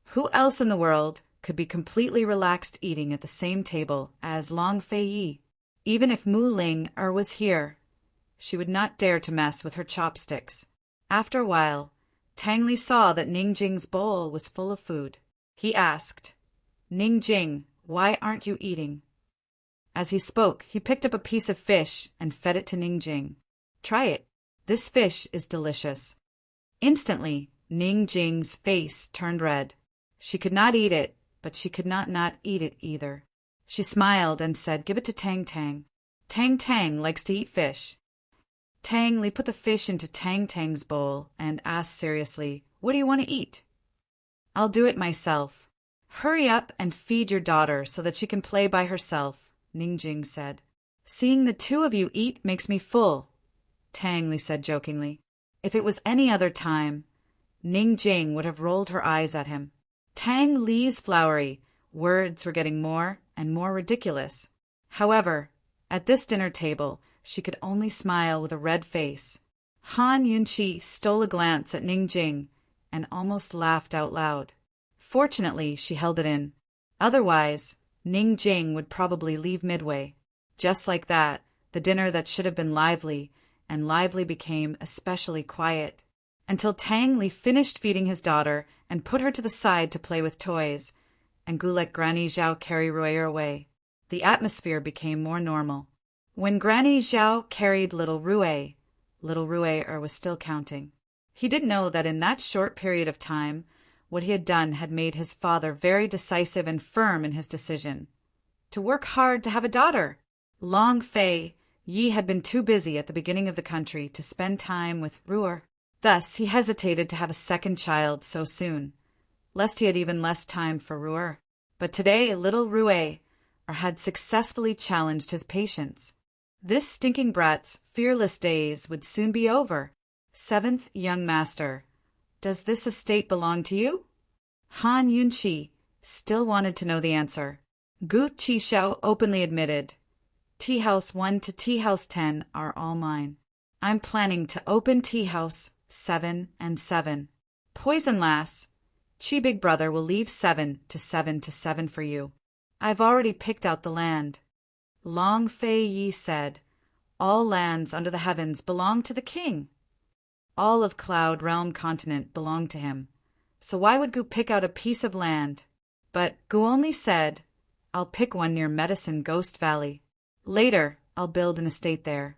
who else in the world could be completely relaxed eating at the same table as Long Fei? Even if Mu Ling was here, she would not dare to mess with her chopsticks. After a while, Tang Li saw that Ningjing's bowl was full of food. He asked, "Ningjing, why aren't you eating?" As he spoke, he picked up a piece of fish and fed it to Ningjing. "Try it. This fish is delicious." Instantly, Ningjing's face turned red. She could not eat it, but she could not eat it either. She smiled and said, "Give it to Tang Tang. Tang Tang likes to eat fish." Tang Li put the fish into Tang Tang's bowl and asked seriously, "What do you want to eat?" "I'll do it myself." "Hurry up and feed your daughter so that she can play by herself," Ningjing said. "Seeing the two of you eat makes me full," Tang Li said jokingly. If it was any other time, Ningjing would have rolled her eyes at him. Tang Li's flowery words were getting more and more ridiculous. However, at this dinner table, she could only smile with a red face. Han Yunqi stole a glance at Ningjing and almost laughed out loud. Fortunately, she held it in. Otherwise, Ningjing would probably leave midway. Just like that, the dinner that should have been lively became especially quiet, until Tang Li finished feeding his daughter and put her to the side to play with toys, and Gu let Granny Zhao carry Ruier away. The atmosphere became more normal. When Granny Zhao carried little Ruier was still counting. He didn't know that in that short period of time, what he had done had made his father very decisive and firm in his decision to work hard to have a daughter. Long Fei Yi had been too busy at the beginning of the country to spend time with Ruer. Thus, he hesitated to have a second child so soon, lest he had even less time for Ruer. But today, little Ruer had successfully challenged his patience. This stinking brat's fearless days would soon be over. Seventh young master, does this estate belong to you? Han Yunqi still wanted to know the answer. Gu Qixiao openly admitted, "Tea House 1 to Tea House 10 are all mine. I'm planning to open Tea House 7 and 7. Poison Lass, Chi Big Brother will leave 7 to 7 to 7 for you. I've already picked out the land." Long Fei Yi said, "All lands under the heavens belong to the king. All of Cloud Realm continent belonged to him. So why would Gu pick out a piece of land?" But Gu only said, "I'll pick one near Medicine Ghost Valley. Later, I'll build an estate there."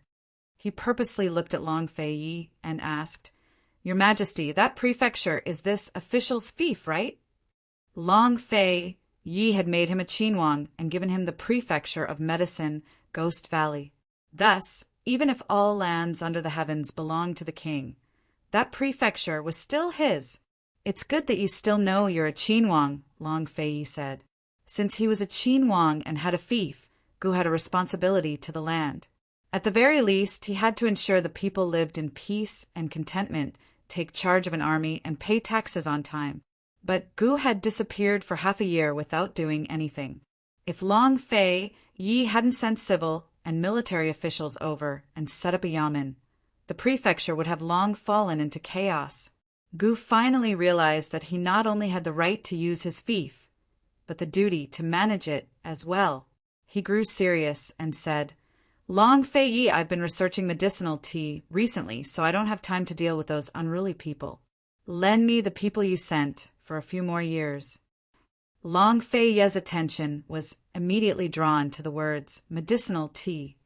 He purposely looked at Long Fei Yi and asked, "Your Majesty, that prefecture is this official's fief, right?" Long Fei Yi had made him a Qinhuang and given him the prefecture of Medicine Ghost Valley. Thus, even if all lands under the heavens belonged to the king, that prefecture was still his. "It's good that you still know you're a Qinhuang," Long Fei Yi said. Since he was a Qinhuang and had a fief, Gu had a responsibility to the land. At the very least, he had to ensure the people lived in peace and contentment, take charge of an army, and pay taxes on time. But Gu had disappeared for half a year without doing anything. If Long Fei Yi hadn't sent civil and military officials over and set up a yamen, the prefecture would have long fallen into chaos. Gu finally realized that he not only had the right to use his fief, but the duty to manage it as well. He grew serious and said, "Long Fei Yi, I've been researching medicinal tea recently, so I don't have time to deal with those unruly people. Lend me the people you sent for a few more years." Long Fei Yi's attention was immediately drawn to the words medicinal tea.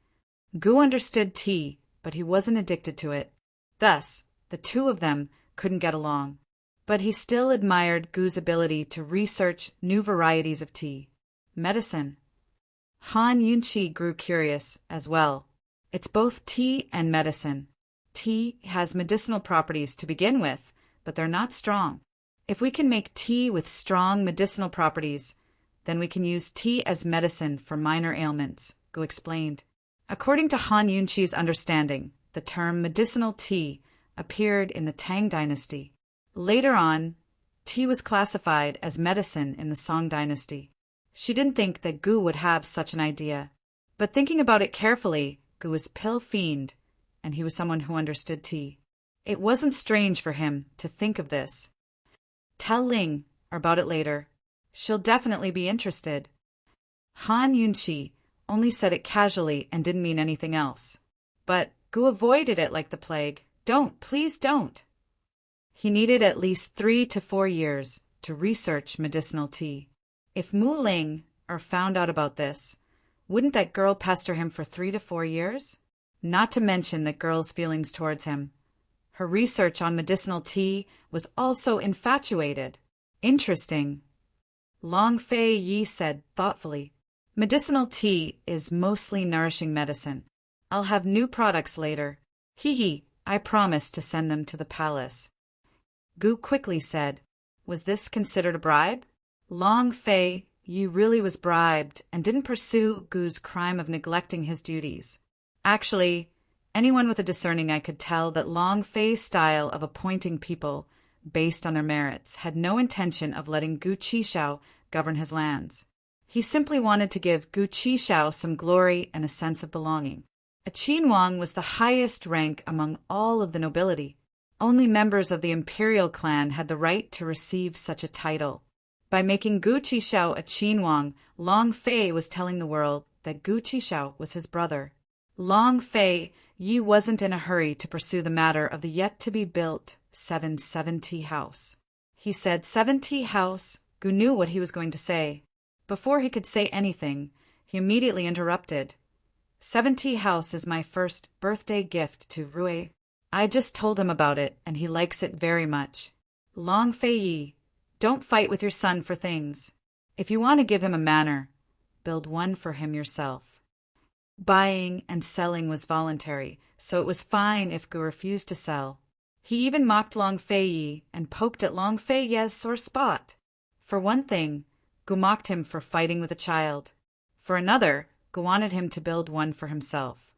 Gu understood tea, but he wasn't addicted to it. Thus, The two of them couldn't get along. But he still admired Gu's ability to research new varieties of tea. Medicine. Han Yunqi grew curious as well. It's both tea and medicine. Tea has medicinal properties to begin with, but they're not strong. If we can make tea with strong medicinal properties, then we can use tea as medicine for minor ailments, Gu explained. According to Han Yunqi's understanding, the term medicinal tea appeared in the Tang dynasty. Later on, tea was classified as medicine in the Song dynasty. She didn't think that Gu would have such an idea. But thinking about it carefully, Gu was pill fiend, and he was someone who understood tea. It wasn't strange for him to think of this. Tell Ling about it later. She'll definitely be interested. Han Yunqi only said it casually and didn't mean anything else. But Gu avoided it like the plague. Don't, please don't. He needed at least 3 to 4 years to research medicinal tea. If Mu Ling found out about this, wouldn't that girl pester him for 3 to 4 years? Not to mention that girl's feelings towards him. Her research on medicinal tea was also infatuated. Interesting. Long Fei Yi said thoughtfully, medicinal tea is mostly nourishing medicine. I'll have new products later. Hee, I promise to send them to the palace. Gu quickly said, was this considered a bribe? Long Fei Yi really was bribed and didn't pursue Gu's crime of neglecting his duties. Actually, anyone with a discerning eye could tell that Long Fei's style of appointing people based on their merits had no intention of letting Gu Qishao govern his lands. He simply wanted to give Gu Qishao some glory and a sense of belonging. A Qinhuang was the highest rank among all of the nobility. Only members of the imperial clan had the right to receive such a title. By making Gu Qishao a Qinhuang, Long Fei was telling the world that Gu Qishao was his brother. Long Fei Yi wasn't in a hurry to pursue the matter of the yet-to-be-built 770 house. He said 70 house. Gu knew what he was going to say. Before he could say anything, he immediately interrupted. 70 house is my first birthday gift to Rui. I just told him about it, and he likes it very much. Long Fei Yi, don't fight with your son for things. If you want to give him a manor, build one for him yourself. Buying and selling was voluntary, so it was fine if Gu refused to sell. He even mocked Long Fei Yi and poked at Long Fei Ye's sore spot. For one thing, Gu mocked him for fighting with a child. For another, Gu wanted him to build one for himself,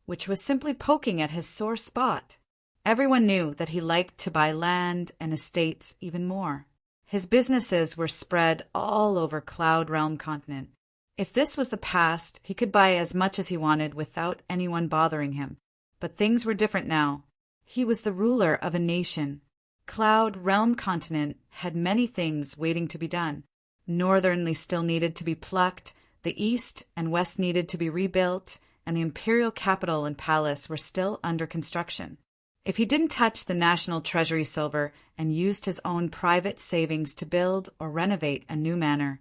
which was simply poking at his sore spot. Everyone knew that he liked to buy land and estates even more. His businesses were spread all over Cloud Realm continent. If this was the past, he could buy as much as he wanted without anyone bothering him. But things were different now. He was the ruler of a nation. Cloud Realm continent had many things waiting to be done. Northernly still needed to be plucked, the east and west needed to be rebuilt, and the imperial capital and palace were still under construction. If he didn't touch the national treasury silver and used his own private savings to build or renovate a new manor,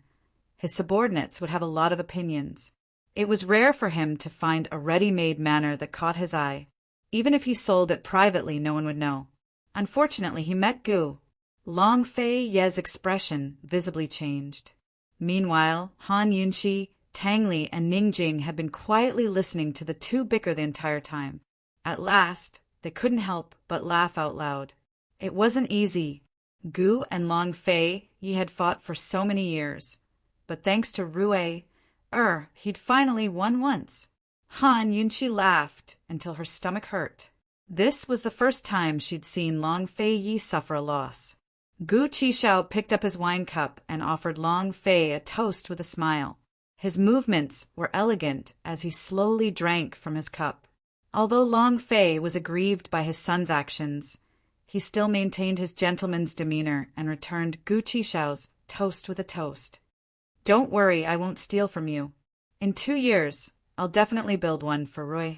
his subordinates would have a lot of opinions. It was rare for him to find a ready-made manor that caught his eye. Even if he sold it privately, no one would know. Unfortunately, he met Gu. Long Fei Ye's expression visibly changed. Meanwhile, Han Yunqi, Tang Li, and Ning Jing had been quietly listening to the two bicker the entire time. At last, they couldn't help but laugh out loud. It wasn't easy. Gu and Long Fei Yi had fought for so many years. But thanks to Rui, he'd finally won once. Han Yunqi laughed until her stomach hurt. This was the first time she'd seen Long Fei Yi suffer a loss. Gu Qishao picked up his wine cup and offered Long Fei a toast with a smile. His movements were elegant as he slowly drank from his cup. Although Long Fei was aggrieved by his son's actions, he still maintained his gentleman's demeanor and returned Gu Qishao's toast with a toast. Don't worry, I won't steal from you. In 2 years, I'll definitely build one for Rui.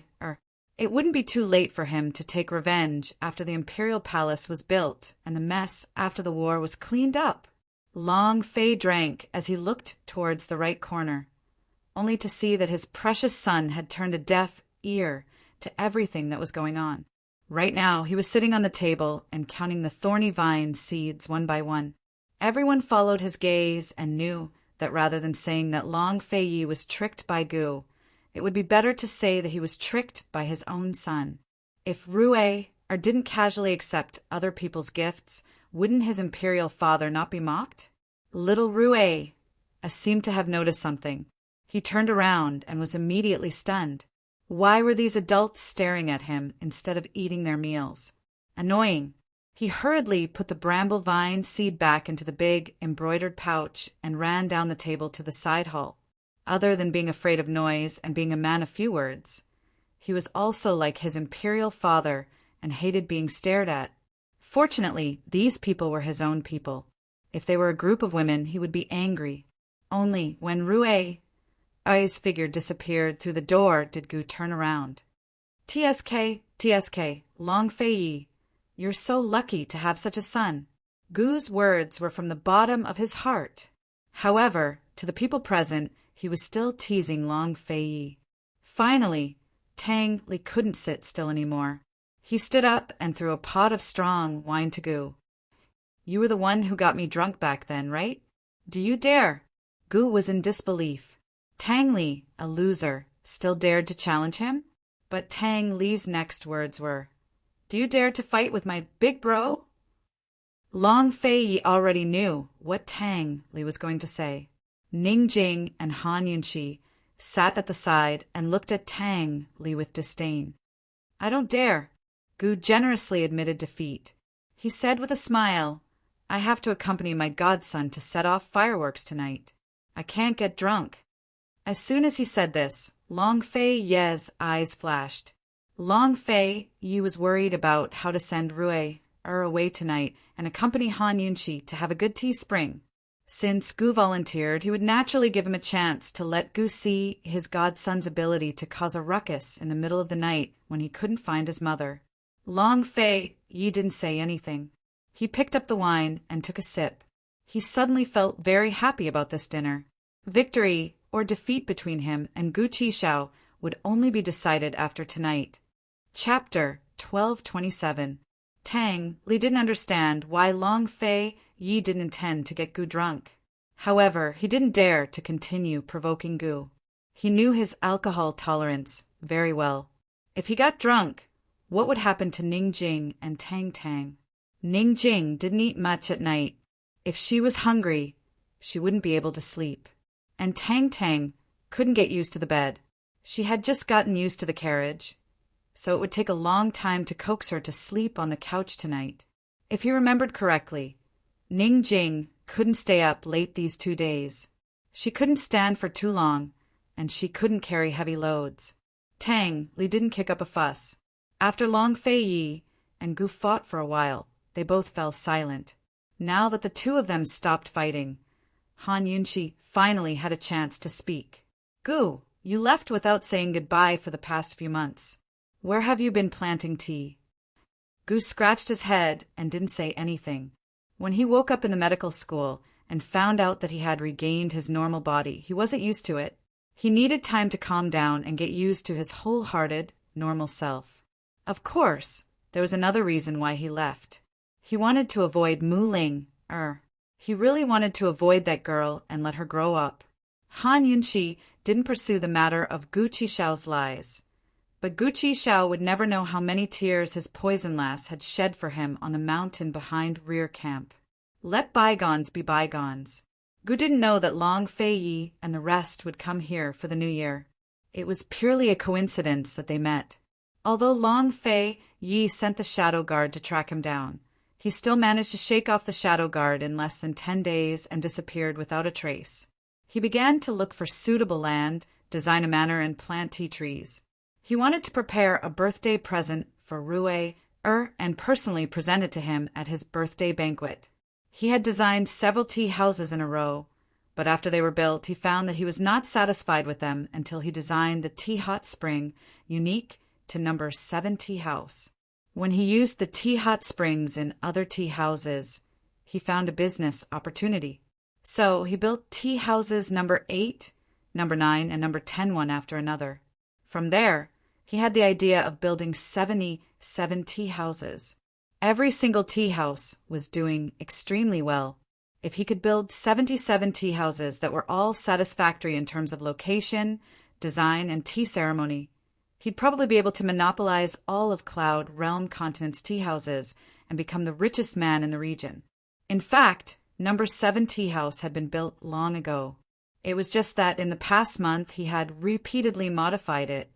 It wouldn't be too late for him to take revenge after the imperial palace was built and the mess after the war was cleaned up. Long Fei drank as he looked towards the right corner, only to see that his precious son had turned a deaf ear to everything that was going on. Right now, he was sitting on the table and counting the thorny vine seeds one by one. Everyone followed his gaze and knew that rather than saying that Long Fei was tricked by Gu, it would be better to say that he was tricked by his own son. If Rue didn't casually accept other people's gifts, wouldn't his imperial father not be mocked? Little Rue seemed to have noticed something. He turned around and was immediately stunned. Why were these adults staring at him instead of eating their meals? Annoying. He hurriedly put the bramble vine seed back into the big, embroidered pouch and ran down the table to the side hall. Other than being afraid of noise and being a man of few words, he was also like his imperial father and hated being stared at. Fortunately, these people were his own people. If they were a group of women, he would be angry. Only when Rue's figure disappeared through the door did Gu turn around. TSK, Long Fei, you're so lucky to have such a son. Gu's words were from the bottom of his heart. However, to the people present, he was still teasing Long Fei. Finally, Tang Li couldn't sit still anymore. He stood up and threw a pot of strong wine to Gu. You were the one who got me drunk back then, right? Do you dare? Gu was in disbelief. Tang Li, a loser, still dared to challenge him? But Tang Li's next words were, do you dare to fight with my big bro? Long Fei already knew what Tang Li was going to say. Ning Jing and Han Yunqi sat at the side and looked at Tang Li with disdain. I don't dare. Gu generously admitted defeat. He said with a smile, I have to accompany my godson to set off fireworks tonight. I can't get drunk. As soon as he said this, Long Fei's eyes flashed. Long Fei was worried about how to send Rue away tonight and accompany Han Yunqi to have a good tea spring. Since Gu volunteered, he would naturally give him a chance to let Gu see his godson's ability to cause a ruckus in the middle of the night when he couldn't find his mother. Long Fei didn't say anything. He picked up the wine and took a sip. He suddenly felt very happy about this dinner. Victory or defeat between him and Gu Qishao would only be decided after tonight. Chapter 1227. Tang Li didn't understand why Long Fei didn't intend to get Gu drunk. However, he didn't dare to continue provoking Gu. He knew his alcohol tolerance very well. If he got drunk, what would happen to Ning Jing and Tang Tang? Ning Jing didn't eat much at night. If she was hungry, she wouldn't be able to sleep. And Tang Tang couldn't get used to the bed. She had just gotten used to the carriage, so it would take a long time to coax her to sleep on the couch tonight. If he remembered correctly, Ning Jing couldn't stay up late these 2 days. She couldn't stand for too long, and she couldn't carry heavy loads. Tang Li didn't kick up a fuss. After Long Fei and Gu fought for a while, they both fell silent. Now that the two of them stopped fighting, Han Yunqi finally had a chance to speak. Gu, you left without saying goodbye for the past few months. Where have you been planting tea? Gu scratched his head and didn't say anything. When he woke up in the medical school and found out that he had regained his normal body, he wasn't used to it. He needed time to calm down and get used to his wholehearted, normal self. Of course, there was another reason why he left. He wanted to avoid Mu Ling. He really wanted to avoid that girl and let her grow up. Han Yunqi didn't pursue the matter of Gu Qishao's lies. But Gu Qishao would never know how many tears his poison lass had shed for him on the mountain behind rear camp. Let bygones be bygones. Gu didn't know that Long Fei and the rest would come here for the new year. It was purely a coincidence that they met. Although Long Fei sent the shadow guard to track him down, he still managed to shake off the shadow guard in less than 10 days and disappeared without a trace. He began to look for suitable land, design a manor, and plant tea trees. He wanted to prepare a birthday present for Rue and personally present it to him at his birthday banquet. He had designed several tea houses in a row, but after they were built, he found that he was not satisfied with them until he designed the tea hot spring unique to number 7 tea house. When he used the tea hot springs in other tea houses, he found a business opportunity. So he built tea houses number 8, number 9, and number 10 one after another. From there, He had the idea of building 77 tea houses. Every single tea house was doing extremely well. If he could build 77 tea houses that were all satisfactory in terms of location, design, and tea ceremony, he'd probably be able to monopolize all of Cloud Realm Continent's tea houses and become the richest man in the region. In fact, number 7 tea house had been built long ago. It was just that in the past month he had repeatedly modified it,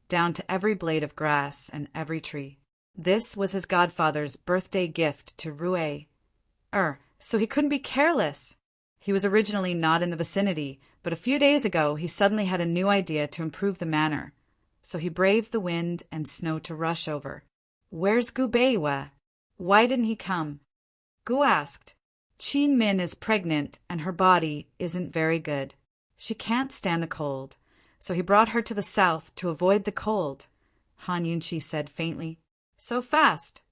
down to every blade of grass and every tree. This was his godfather's birthday gift to Rue. So he couldn't be careless. He was originally not in the vicinity, but a few days ago he suddenly had a new idea to improve the manor. So he braved the wind and snow to rush over. "Where's Gubeiwa? Why didn't he come?" Gu asked. "Qin Min is pregnant and her body isn't very good. She can't stand the cold. So he brought her to the south to avoid the cold," Han Yunqi said faintly. "So fast."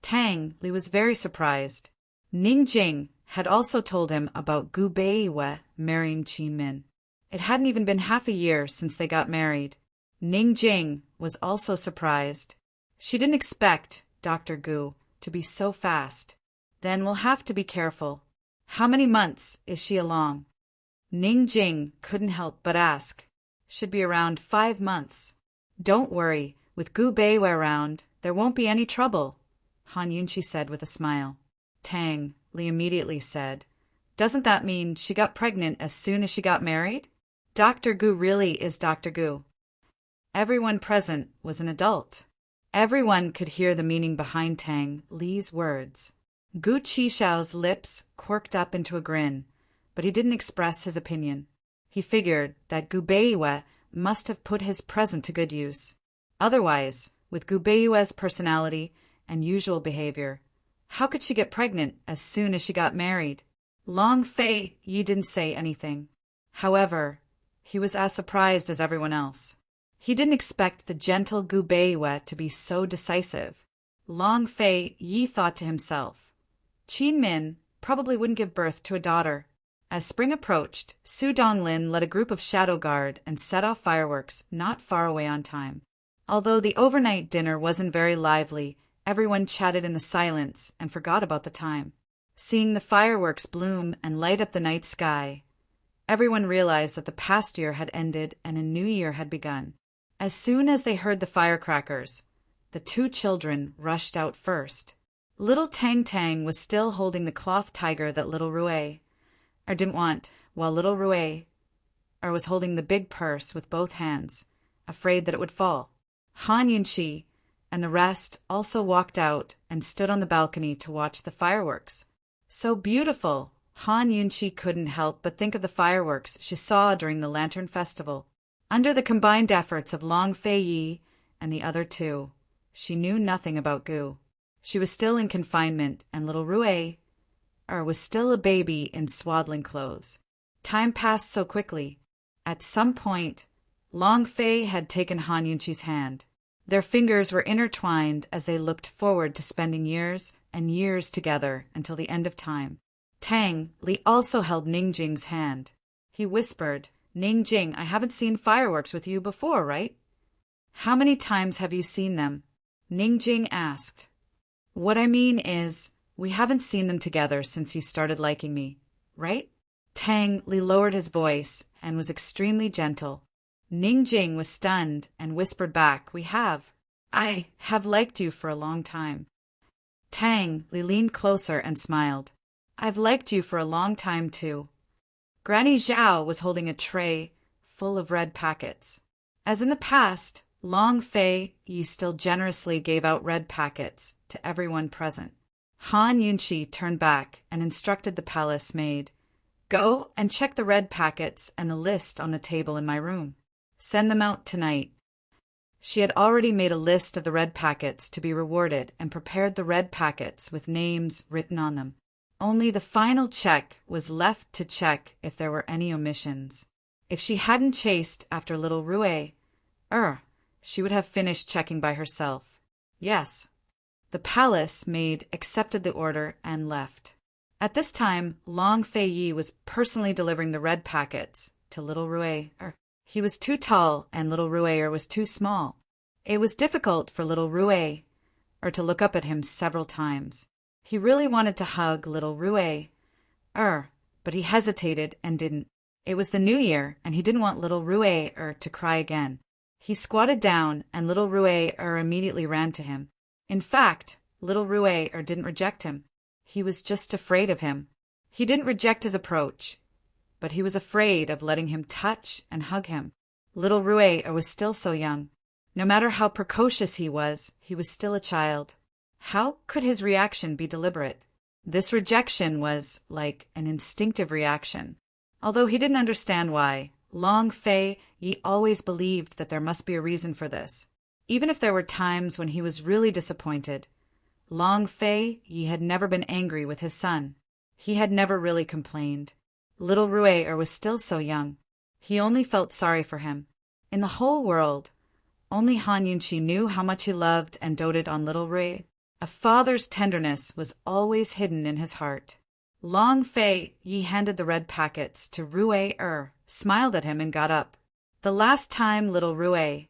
Tang Li was very surprised. Ning Jing had also told him about Gu Beiwe marrying Qin Min. It hadn't even been half a year since they got married. Ning Jing was also surprised. She didn't expect Dr. Gu to be so fast. "Then we'll have to be careful. How many months is she along?" Ning Jing couldn't help but ask. "Should be around 5 months. Don't worry, with Gu Beiwe around, there won't be any trouble," Han Yunqi said with a smile. Tang Li immediately said, "Doesn't that mean she got pregnant as soon as she got married? Dr. Gu really is Dr. Gu." Everyone present was an adult. Everyone could hear the meaning behind Tang Li's words. Gu Qixiao's lips quirked up into a grin, but he didn't express his opinion. He figured that Gu Beiwe must have put his present to good use. Otherwise, with Gu Beiwe's personality and usual behavior, how could she get pregnant as soon as she got married? Long Fei Yi didn't say anything. However, he was as surprised as everyone else. He didn't expect the gentle Gu Beiwe to be so decisive. Long Fei Yi thought to himself, Qin Min probably wouldn't give birth to a daughter. As spring approached, Su Donglin led a group of shadow guard and set off fireworks not far away on time. Although the overnight dinner wasn't very lively, everyone chatted in the silence and forgot about the time. Seeing the fireworks bloom and light up the night sky, everyone realized that the past year had ended and a new year had begun. As soon as they heard the firecrackers, the 2 children rushed out first. Little Tang Tang was still holding the cloth tiger that little Rue didn't want, while little Rue was holding the big purse with both hands, afraid that it would fall. Han Yunqi and the rest also walked out and stood on the balcony to watch the fireworks. So beautiful! Han Yunqi couldn't help but think of the fireworks she saw during the Lantern Festival. Under the combined efforts of Long Fei Yi and the other 2, she knew nothing about Gu. She was still in confinement, and little Rue was still a baby in swaddling clothes. Time passed so quickly. At some point, Long Fei had taken Han Yunqi's hand. Their fingers were intertwined as they looked forward to spending years and years together until the end of time. Tang Li also held Ning Jing's hand. He whispered, "Ning Jing, I haven't seen fireworks with you before, right?" "How many times have you seen them?" Ning Jing asked. "What I mean is, we haven't seen them together since you started liking me, right?" Tang Li lowered his voice and was extremely gentle. Ning Jing was stunned and whispered back, "We have. I have liked you for a long time." Tang Li leaned closer and smiled. "I've liked you for a long time, too." Granny Zhao was holding a tray full of red packets. As in the past, Long Fei Yi still generously gave out red packets to everyone present. Han Yunqi turned back and instructed the palace maid, "Go and check the red packets and the list on the table in my room. Send them out tonight." She had already made a list of the red packets to be rewarded and prepared the red packets with names written on them. Only the final check was left to check if there were any omissions. If she hadn't chased after little Rue, she would have finished checking by herself. Yes. The palace maid accepted the order and left. At this time, Long Fei Yi was personally delivering the red packets to little Rue. He was too tall and little Rue was too small. It was difficult for little Rue to look up at him several times. He really wanted to hug little Rue but he hesitated and didn't. It was the new year, and he didn't want little Rue to cry again. He squatted down, and little Rue immediately ran to him. In fact, little Rue didn't reject him. He was just afraid of him. He didn't reject his approach, but he was afraid of letting him touch and hug him. Little Rue was still so young. No matter how precocious he was still a child. How could his reaction be deliberate? This rejection was like an instinctive reaction. Although he didn't understand why, Long Fei Yi always believed that there must be a reason for this. Even if there were times when he was really disappointed, Long Fei Yi had never been angry with his son. He had never really complained. Little Rue was still so young. He only felt sorry for him. In the whole world, only Han Yunqi knew how much he loved and doted on little Rue. A father's tenderness was always hidden in his heart. Long Fei Yi handed the red packets to Rue smiled at him and got up. The last time little Rue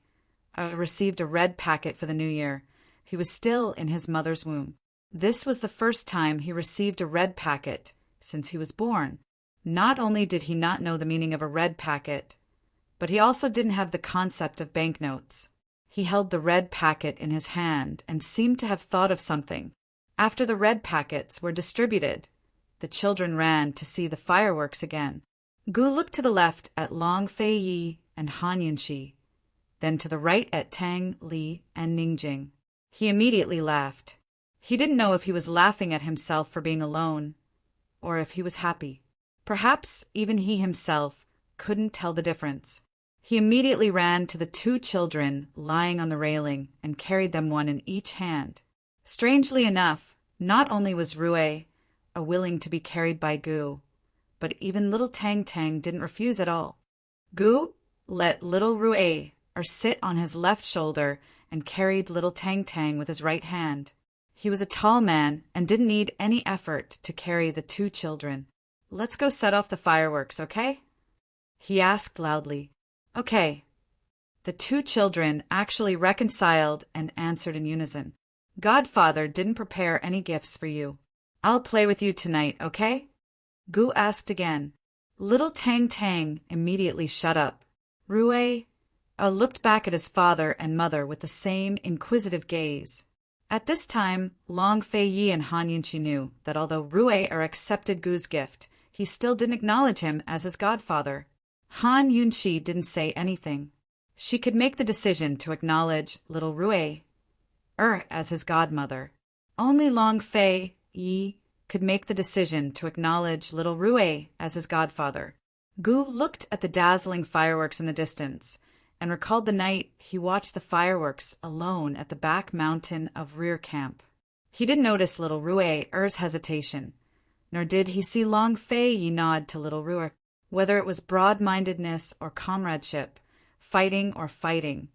received a red packet for the new year, he was still in his mother's womb. This was the first time he received a red packet since he was born. Not only did he not know the meaning of a red packet, but he also didn't have the concept of banknotes. He held the red packet in his hand and seemed to have thought of something. After the red packets were distributed, the children ran to see the fireworks again. Gu looked to the left at Long Fei Yi and Han Yunqi, then to the right at Tang Li and Ningjing. He immediately laughed. He didn't know if he was laughing at himself for being alone, or if he was happy. Perhaps even he himself couldn't tell the difference. He immediately ran to the two children lying on the railing and carried them one in each hand. Strangely enough, not only was Rue willing to be carried by Gu, but even little Tang Tang didn't refuse at all. Gu let little Rue sit on his left shoulder and carried little Tang Tang with his right hand. He was a tall man and didn't need any effort to carry the two children. "Let's go set off the fireworks, okay?" he asked loudly. "Okay." The two children actually reconciled and answered in unison. "Godfather didn't prepare any gifts for you. I'll play with you tonight, okay?" Gu asked again. Little Tang Tang immediately shut up. Rue looked back at his father and mother with the same inquisitive gaze. At this time, Long Fei Yi and Han Yunqi knew that although Rue accepted Gu's gift, he still didn't acknowledge him as his godfather. Han Yunqi didn't say anything. She could make the decision to acknowledge little Rue as his godmother. Only Long Fei Yi could make the decision to acknowledge little Rue as his godfather. Gu looked at the dazzling fireworks in the distance and recalled the night he watched the fireworks alone at the back mountain of rear camp. He didn't notice little Rue's hesitation, nor did he see Long Fei Yi nod to little Rue. Whether it was broad-mindedness or comradeship, fighting or fighting,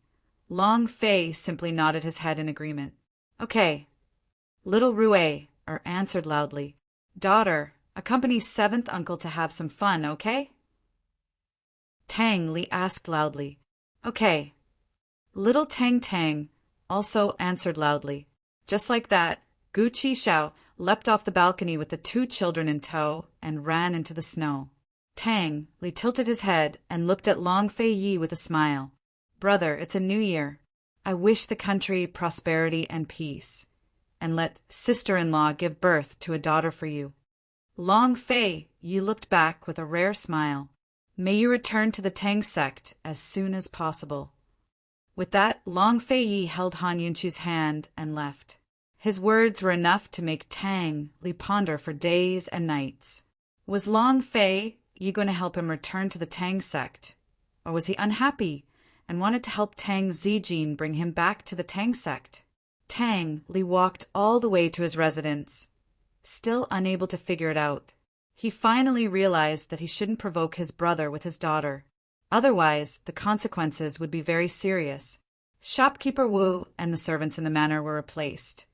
Long Fei simply nodded his head in agreement. "Okay." Little Rue answered loudly. "Daughter, accompany seventh uncle to have some fun, okay?" Tang Li asked loudly. "Okay." Little Tang Tang also answered loudly. Just like that, Gu Qishao leapt off the balcony with the two children in tow and ran into the snow. Tang Li tilted his head and looked at Long Fei Yi with a smile. "Brother, it's a new year. I wish the country prosperity and peace, and let sister-in-law give birth to a daughter for you." Long Fei Yi looked back with a rare smile. "May you return to the Tang sect as soon as possible." With that, Long Fei Yi held Han Yunqi's hand and left. His words were enough to make Tang Li ponder for days and nights. Was Long Fei Yi going to help him return to the Tang sect? Or was he unhappy and wanted to help Tang Zijin bring him back to the Tang sect? Tang Li walked all the way to his residence, still unable to figure it out. He finally realized that he shouldn't provoke his brother with his daughter. Otherwise, the consequences would be very serious. Shopkeeper Wu and the servants in the manor were replaced,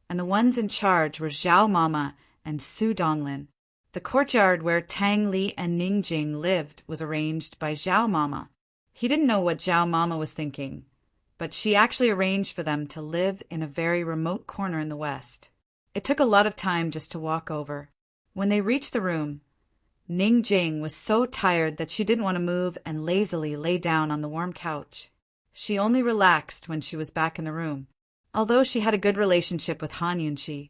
and the ones in charge were Zhao Mama and Su Donglin. The courtyard where Tang Li and Ningjing lived was arranged by Zhao Mama. He didn't know what Zhao Mama was thinking, but she actually arranged for them to live in a very remote corner in the west. It took a lot of time just to walk over. When they reached the room, Ning Jing was so tired that she didn't want to move and lazily lay down on the warm couch. She only relaxed when she was back in the room. Although she had a good relationship with Han Yunxi,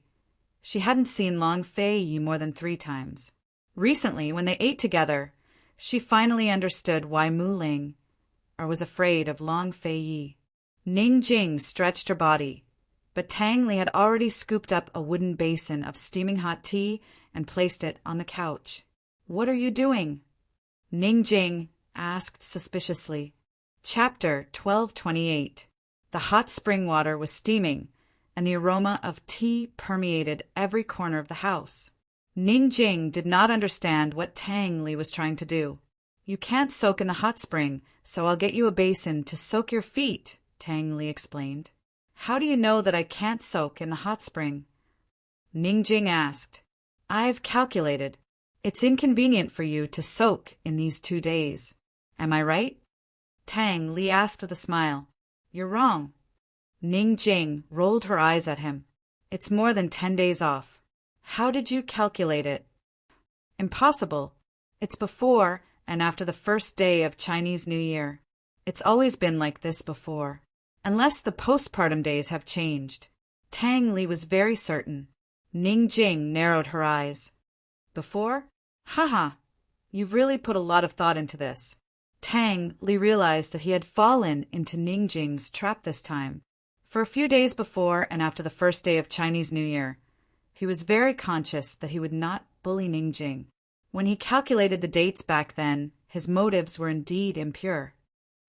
she hadn't seen Long Fei Yi more than 3 times. Recently, when they ate together, she finally understood why Mu Ling was afraid of Long Fei Yi. Ning Jing stretched her body, but Tang Li had already scooped up a wooden basin of steaming hot tea and placed it on the couch. "What are you doing?" Ning Jing asked suspiciously. Chapter 1228. The hot spring water was steaming, and the aroma of tea permeated every corner of the house. Ning Jing did not understand what Tang Li was trying to do. "You can't soak in the hot spring, so I'll get you a basin to soak your feet," Tang Li explained. "How do you know that I can't soak in the hot spring?" Ning Jing asked. "I've calculated. It's inconvenient for you to soak in these 2 days. Am I right?" Tang Li asked with a smile. "You're wrong." Ning Jing rolled her eyes at him. "It's more than 10 days off. How did you calculate it?" "Impossible. It's before and after the first day of Chinese New Year. It's always been like this before. Unless the postpartum days have changed." Tang Li was very certain. Ning Jing narrowed her eyes. "Before? Haha, you've really put a lot of thought into this." Tang Li realized that he had fallen into Ning Jing's trap this time. For a few days before and after the first day of Chinese New Year, he was very conscious that he would not bully Ning Jing. When he calculated the dates back then, his motives were indeed impure.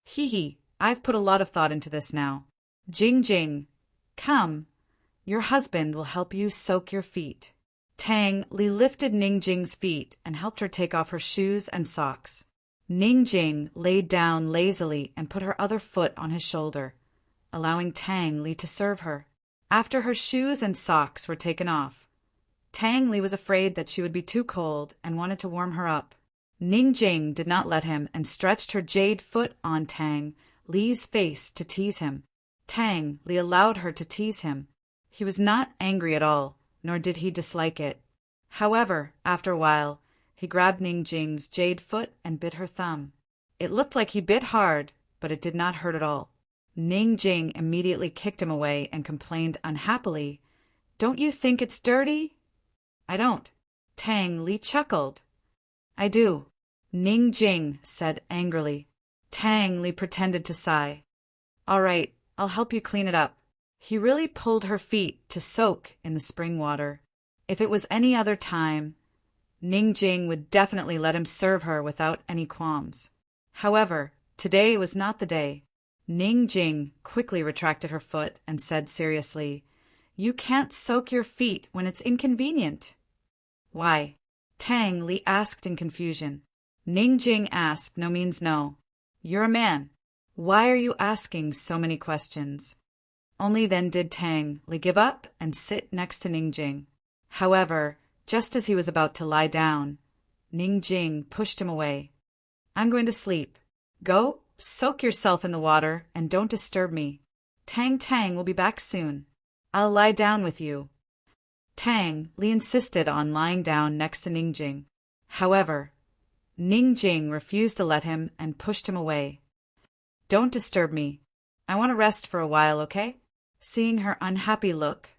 Hee, I've put a lot of thought into this now. Jing Jing, come. Your husband will help you soak your feet. Tang Li lifted Ning Jing's feet and helped her take off her shoes and socks. Ning Jing laid down lazily and put her other foot on his shoulder, allowing Tang Li to serve her. After her shoes and socks were taken off, Tang Li was afraid that she would be too cold and wanted to warm her up. Ning Jing did not let him and stretched her jade foot on Tang Li's face to tease him. Tang Li allowed her to tease him. He was not angry at all, nor did he dislike it. However, after a while, he grabbed Ning Jing's jade foot and bit her thumb. It looked like he bit hard, but it did not hurt at all. Ning Jing immediately kicked him away and complained unhappily, "Don't you think it's dirty?" "I don't." Tang Li chuckled. "I do," Ning Jing said angrily. Tang Li pretended to sigh. "All right, I'll help you clean it up." He really pulled her feet to soak in the spring water. If it was any other time, Ning Jing would definitely let him serve her without any qualms. However, today was not the day. Ning Jing quickly retracted her foot and said seriously, "You can't soak your feet when it's inconvenient." "Why?" Tang Li asked in confusion. Ning Jing asked no means no. "You're a man. Why are you asking so many questions?" Only then did Tang Li give up and sit next to Ning Jing. However, just as he was about to lie down, Ning Jing pushed him away. "I'm going to sleep. Go, soak yourself in the water and don't disturb me. Tang will be back soon. I'll lie down with you." Tang Li insisted on lying down next to Ning Jing. However, Ning Jing refused to let him and pushed him away. "Don't disturb me. I want to rest for a while, okay?" Seeing her unhappy look,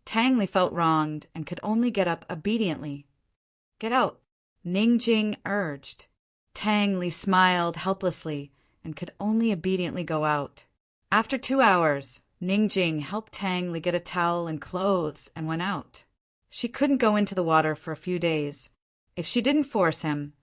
Tang Li felt wronged and could only get up obediently. "Get out," Ning Jing urged. Tang Li smiled helplessly and could only obediently go out. After 2 hours, Ning Jing helped Tang Li get a towel and clothes and went out. She couldn't go into the water for a few days. If she didn't force him,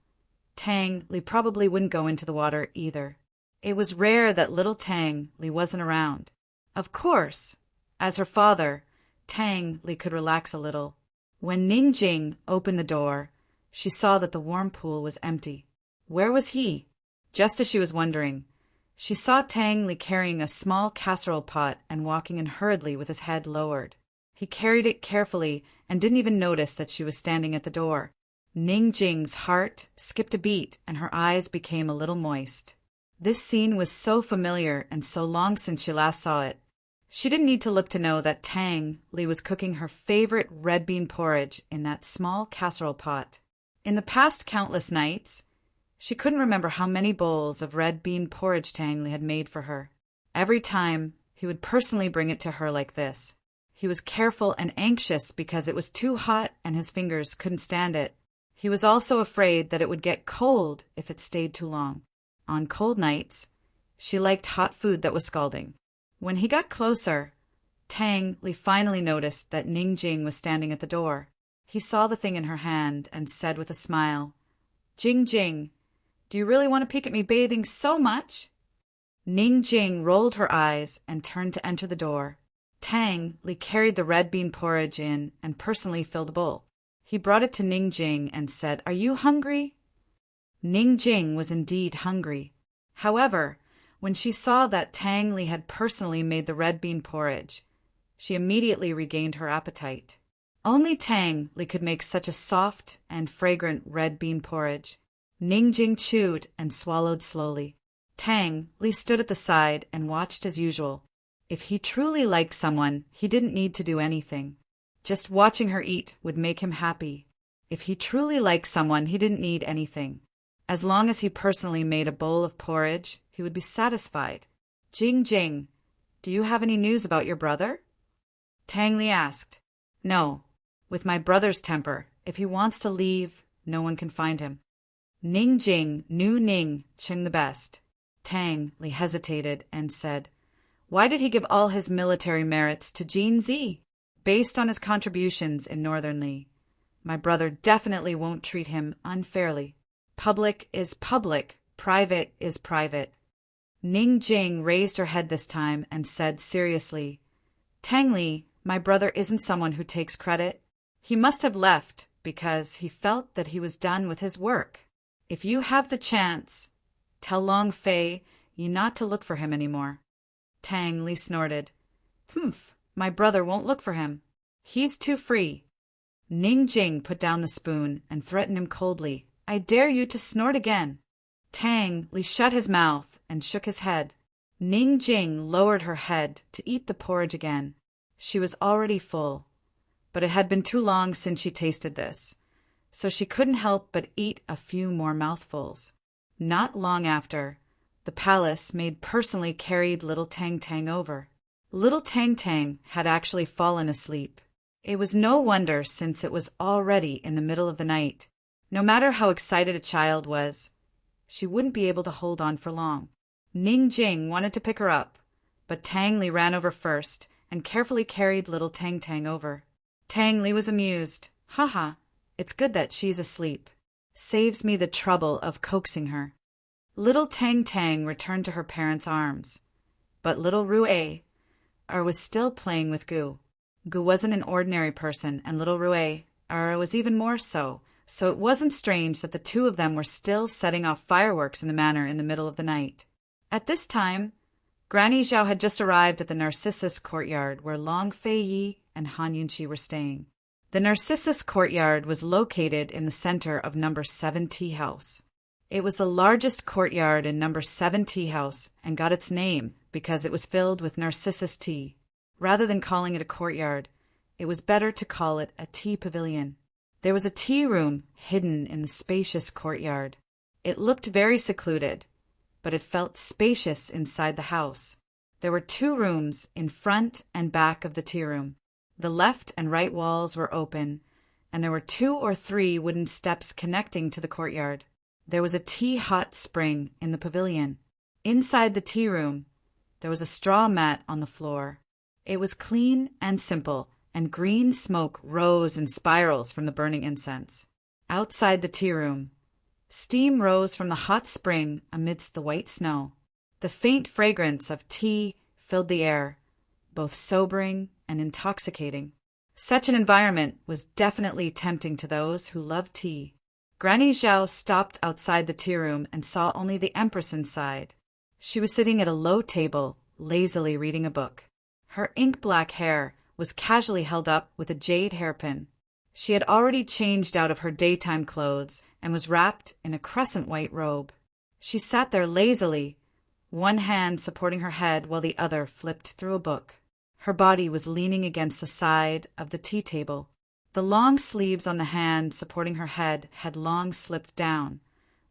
Tang Li probably wouldn't go into the water either. It was rare that little Tang Li wasn't around. Of course, as her father, Tang Li could relax a little. When Ning Jing opened the door, she saw that the warm pool was empty. Where was he? Just as she was wondering, she saw Tang Li carrying a small casserole pot and walking in hurriedly with his head lowered. He carried it carefully and didn't even notice that she was standing at the door. Ning Jing's heart skipped a beat and her eyes became a little moist. This scene was so familiar and so long since she last saw it. She didn't need to look to know that Tang Li was cooking her favorite red bean porridge in that small casserole pot. In the past countless nights, she couldn't remember how many bowls of red bean porridge Tang Li had made for her. Every time, he would personally bring it to her like this. He was careful and anxious because it was too hot and his fingers couldn't stand it. He was also afraid that it would get cold if it stayed too long. On cold nights, she liked hot food that was scalding. When he got closer, Tang Li finally noticed that Ning Jing was standing at the door. He saw the thing in her hand and said with a smile, "Jing Jing, do you really want to peek at me bathing so much?" Ning Jing rolled her eyes and turned to enter the door. Tang Li carried the red bean porridge in and personally filled a bowl. He brought it to Ning Jing and said, "Are you hungry?" Ning Jing was indeed hungry. However, when she saw that Tang Li had personally made the red bean porridge, she immediately regained her appetite. Only Tang Li could make such a soft and fragrant red bean porridge. Ning Jing chewed and swallowed slowly. Tang Li stood at the side and watched as usual. If he truly liked someone, he didn't need to do anything. Just watching her eat would make him happy. If he truly liked someone, he didn't need anything. As long as he personally made a bowl of porridge, he would be satisfied. "Jing Jing, do you have any news about your brother?" Tang Li asked. "No. With my brother's temper, if he wants to leave, no one can find him." Ning Jing knew Ning Jing the best. Tang Li hesitated and said, "Why did he give all his military merits to Jin Zi? Based on his contributions in Northern Li, my brother definitely won't treat him unfairly. Public is public, private is private." Ning Jing raised her head this time and said seriously, "Tang Li, my brother isn't someone who takes credit. He must have left because he felt that he was done with his work. If you have the chance, tell Long Fei you not to look for him anymore." Tang Li snorted. "Humph, my brother won't look for him. He's too free." Ning Jing put down the spoon and threatened him coldly, "I dare you to snort again." Tang Li shut his mouth and shook his head. Ning Jing lowered her head to eat the porridge again. She was already full, but it had been too long since she tasted this, so she couldn't help but eat a few more mouthfuls. Not long after, the palace maid personally carried little Tang Tang over. Little Tang Tang had actually fallen asleep. It was no wonder, since it was already in the middle of the night. No matter how excited a child was, she wouldn't be able to hold on for long. Ning Jing wanted to pick her up, but Tang Li ran over first and carefully carried little Tang Tang over. Tang Li was amused. "Haha, it's good that she's asleep. Saves me the trouble of coaxing her." Little Tang Tang returned to her parents' arms, but little Rue was still playing with Gu. Gu wasn't an ordinary person, and little Rue was even more so it wasn't strange that the two of them were still setting off fireworks in the manor in the middle of the night. At this time, Granny Zhao had just arrived at the Narcissus courtyard where Long Fei Yi and Han Yunqi were staying. The Narcissus courtyard was located in the center of number 7 tea house. It was the largest courtyard in number 7 tea house and got its name because it was filled with Narcissus tea. Rather than calling it a courtyard, it was better to call it a tea pavilion. There was a tea room hidden in the spacious courtyard. It looked very secluded, but it felt spacious inside the house. There were 2 rooms in front and back of the tea room. The left and right walls were open, and there were 2 or 3 wooden steps connecting to the courtyard. There was a tea hot spring in the pavilion. Inside the tea room, there was a straw mat on the floor. It was clean and simple, and green smoke rose in spirals from the burning incense. Outside the tea room, steam rose from the hot spring amidst the white snow. The faint fragrance of tea filled the air, both sobering and intoxicating. Such an environment was definitely tempting to those who loved tea. Granny Zhao stopped outside the tea room and saw only the Empress inside. She was sitting at a low table, lazily reading a book. Her ink-black hair was casually held up with a jade hairpin. She had already changed out of her daytime clothes and was wrapped in a crescent white robe. She sat there lazily, one hand supporting her head while the other flipped through a book. Her body was leaning against the side of the tea table. The long sleeves on the hand supporting her head had long slipped down,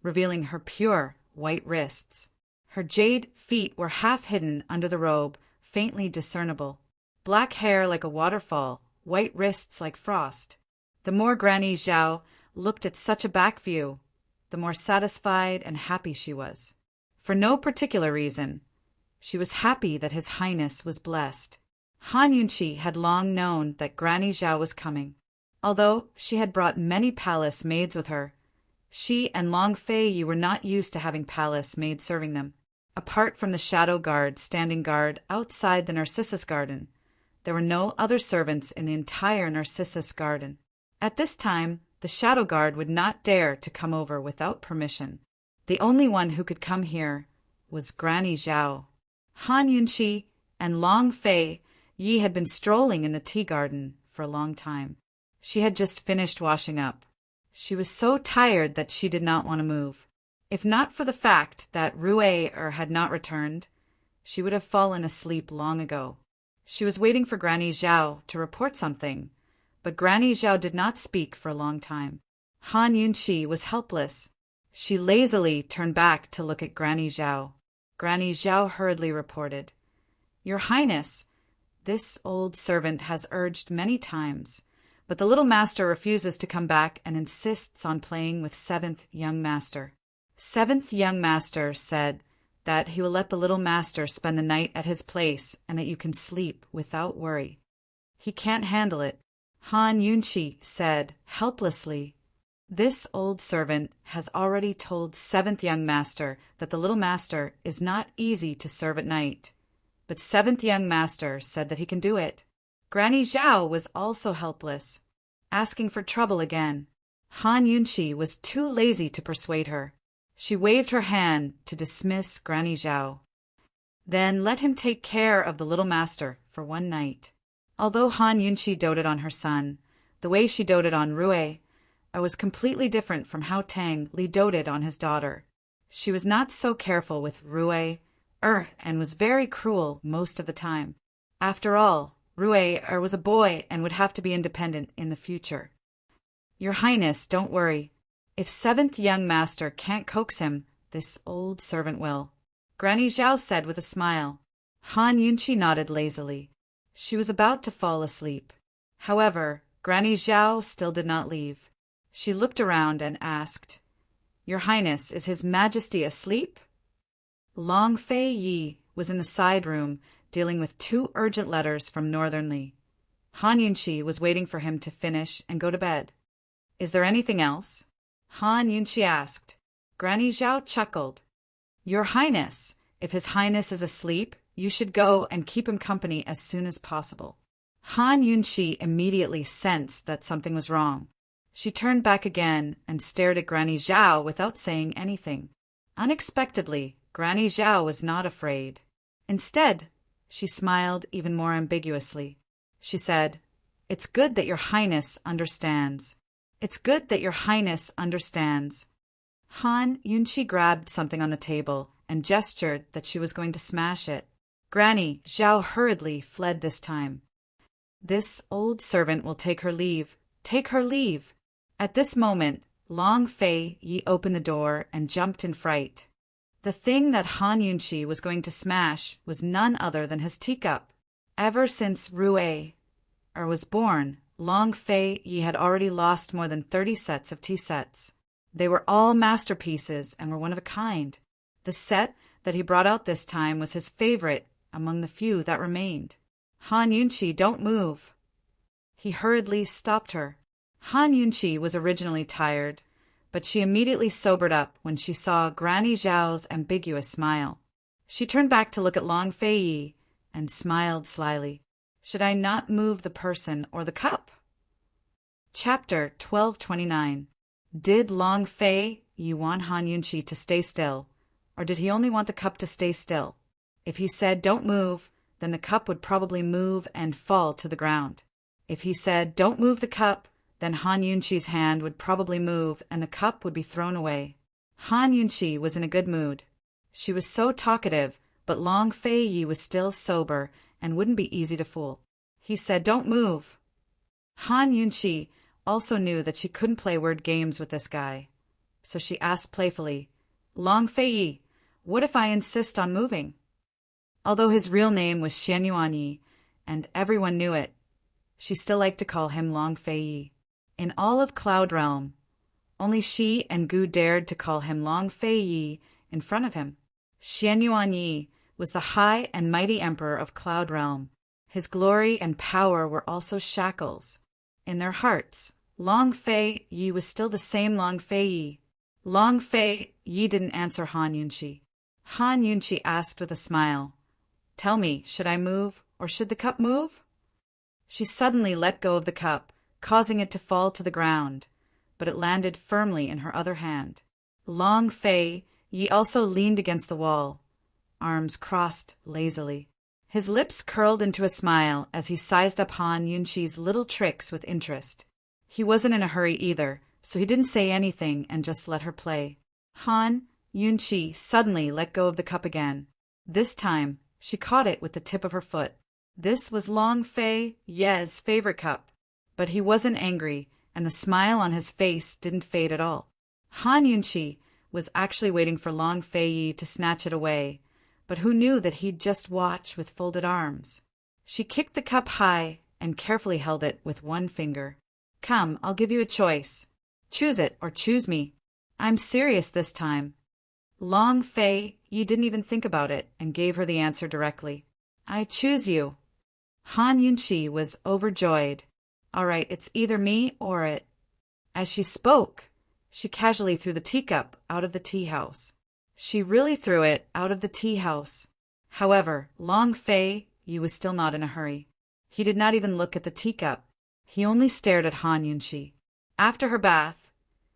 revealing her pure white wrists. Her jade feet were half hidden under the robe, faintly discernible. Black hair like a waterfall, white wrists like frost. The more Granny Zhao looked at such a back view, the more satisfied and happy she was. For no particular reason. She was happy that His Highness was blessed. Han Yunqi had long known that Granny Zhao was coming. Although she had brought many palace maids with her, she and Long Fei Yi were not used to having palace maids serving them. Apart from the shadow guard standing guard outside the Narcissus garden, there were no other servants in the entire Narcissus garden. At this time, the shadow guard would not dare to come over without permission. The only one who could come here was Granny Zhao. Han Yunqi and Long Fei Yi had been strolling in the tea garden for a long time. She had just finished washing up. She was so tired that she did not want to move. If not for the fact that Rue had not returned, she would have fallen asleep long ago. She was waiting for Granny Zhao to report something, but Granny Zhao did not speak for a long time. Han Yunqi was helpless. She lazily turned back to look at Granny Zhao. Granny Zhao hurriedly reported, "Your Highness, this old servant has urged many times, but the little master refuses to come back and insists on playing with seventh young master. Seventh young master said that he will let the little master spend the night at his place and that you can sleep without worry. He can't handle it." Han Yunqi said helplessly, "This old servant has already told seventh young master that the little master is not easy to serve at night, but seventh young master said that he can do it." Granny Zhao was also helpless, asking for trouble again. Han Yunqi was too lazy to persuade her. She waved her hand to dismiss Granny Zhao. Then let him take care of the little master for one night. Although Han Yunqi doted on her son, the way she doted on Rue was completely different from how Tang Li doted on his daughter. She was not so careful with Rue and was very cruel most of the time. After all, Rue was a boy and would have to be independent in the future. "Your Highness, don't worry. If seventh young master can't coax him, this old servant will," Granny Zhao said with a smile. Han Yunqi nodded lazily. She was about to fall asleep. However, Granny Zhao still did not leave. She looked around and asked, "Your Highness, is His Majesty asleep?" Long Fei Yi was in the side room dealing with 2 urgent letters from Northern Li. Han Yunqi was waiting for him to finish and go to bed. "Is there anything else?" Han Yunqi asked. Granny Zhao chuckled. "Your Highness, if His Highness is asleep, you should go and keep him company as soon as possible." Han Yunqi immediately sensed that something was wrong. She turned back again and stared at Granny Zhao without saying anything. Unexpectedly, Granny Zhao was not afraid. Instead, she smiled even more ambiguously. She said, "It's good that your Highness understands. It's good that your Highness understands." Han Yunqi grabbed something on the table and gestured that she was going to smash it. Granny Zhao hurriedly fled this time. "This old servant will take her leave. Take her leave." At this moment, Long Fei Yi opened the door and jumped in fright. The thing that Han Yunqi was going to smash was none other than his teacup. Ever since Rue was born, Long Fei Yi had already lost more than 30 sets of tea sets. They were all masterpieces and were one of a kind. The set that he brought out this time was his favorite among the few that remained. "Han Yunqi, don't move." He hurriedly stopped her. Han Yunqi was originally tired, but she immediately sobered up when she saw Granny Zhao's ambiguous smile. She turned back to look at Long Fei Yi and smiled slyly. "Should I not move the person or the cup?" Chapter 1229. Did Long Fei Yi want Han Yunqi to stay still, or did he only want the cup to stay still? If he said, "Don't move," then the cup would probably move and fall to the ground. If he said, "Don't move the cup," then Han Yunqi's hand would probably move and the cup would be thrown away. Han Yunqi was in a good mood. She was so talkative, but Long Fei Yi was still sober and wouldn't be easy to fool. He said, "Don't move." Han Yunqi also knew that she couldn't play word games with this guy. So she asked playfully, "Long Fei Yi, what if I insist on moving?" Although his real name was Xian Yuanyi, and everyone knew it, she still liked to call him Long Fei Yi. In all of Cloud Realm, only she and Gu dared to call him Long Fei Yi in front of him. Xian Yuanyi was the high and mighty emperor of Cloud Realm. His glory and power were also shackles. In their hearts, Long Fei Yi was still the same Long Fei Yi. Long Fei Yi didn't answer Han Yunqi. Han Yunqi asked with a smile, "Tell me, should I move, or should the cup move?" She suddenly let go of the cup, causing it to fall to the ground, but it landed firmly in her other hand. Long Fei Yi also leaned against the wall, arms crossed lazily. His lips curled into a smile as he sized up Han Yunqi's little tricks with interest. He wasn't in a hurry either, so he didn't say anything and just let her play. Han Yunqi suddenly let go of the cup again. This time, she caught it with the tip of her foot. This was Long Fei Yi's favorite cup, but he wasn't angry, and the smile on his face didn't fade at all. Han Yunqi was actually waiting for Long Fei Yi to snatch it away, but who knew that he'd just watch with folded arms? She kicked the cup high and carefully held it with one finger. "Come, I'll give you a choice. Choose it or choose me. I'm serious this time." Long Fei Yi didn't even think about it and gave her the answer directly. "I choose you." Han Yunqi was overjoyed. "All right, it's either me or it." As she spoke, she casually threw the teacup out of the tea house. She really threw it out of the tea house. However, Long Fei Yi was still not in a hurry. He did not even look at the teacup. He only stared at Han Yunqi. After her bath,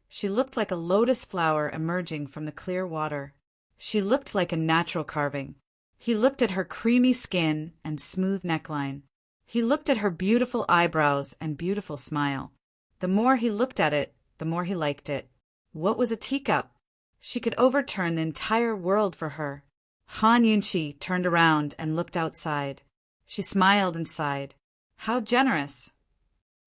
she looked like a lotus flower emerging from the clear water. She looked like a natural carving. He looked at her creamy skin and smooth neckline. He looked at her beautiful eyebrows and beautiful smile. The more he looked at it, the more he liked it. What was a teacup? She could overturn the entire world for her. Han Yunqi turned around and looked outside. She smiled and sighed. How generous!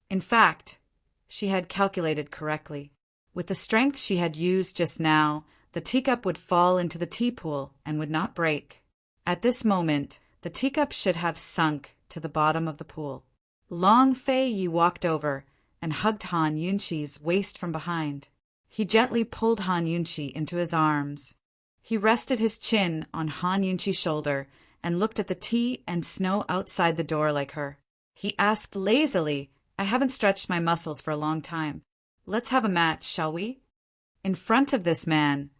In fact, she had calculated correctly. With the strength she had used just now, the teacup would fall into the tea pool and would not break. At this moment, the teacup should have sunk to the bottom of the pool. Long Fei Yi walked over and hugged Han Yunqi's waist from behind. He gently pulled Han Yunqi into his arms. He rested his chin on Han Yunqi's shoulder and looked at the tea and snow outside the door like her. He asked lazily, "I haven't stretched my muscles for a long time. Let's have a match, shall we?" In front of this man,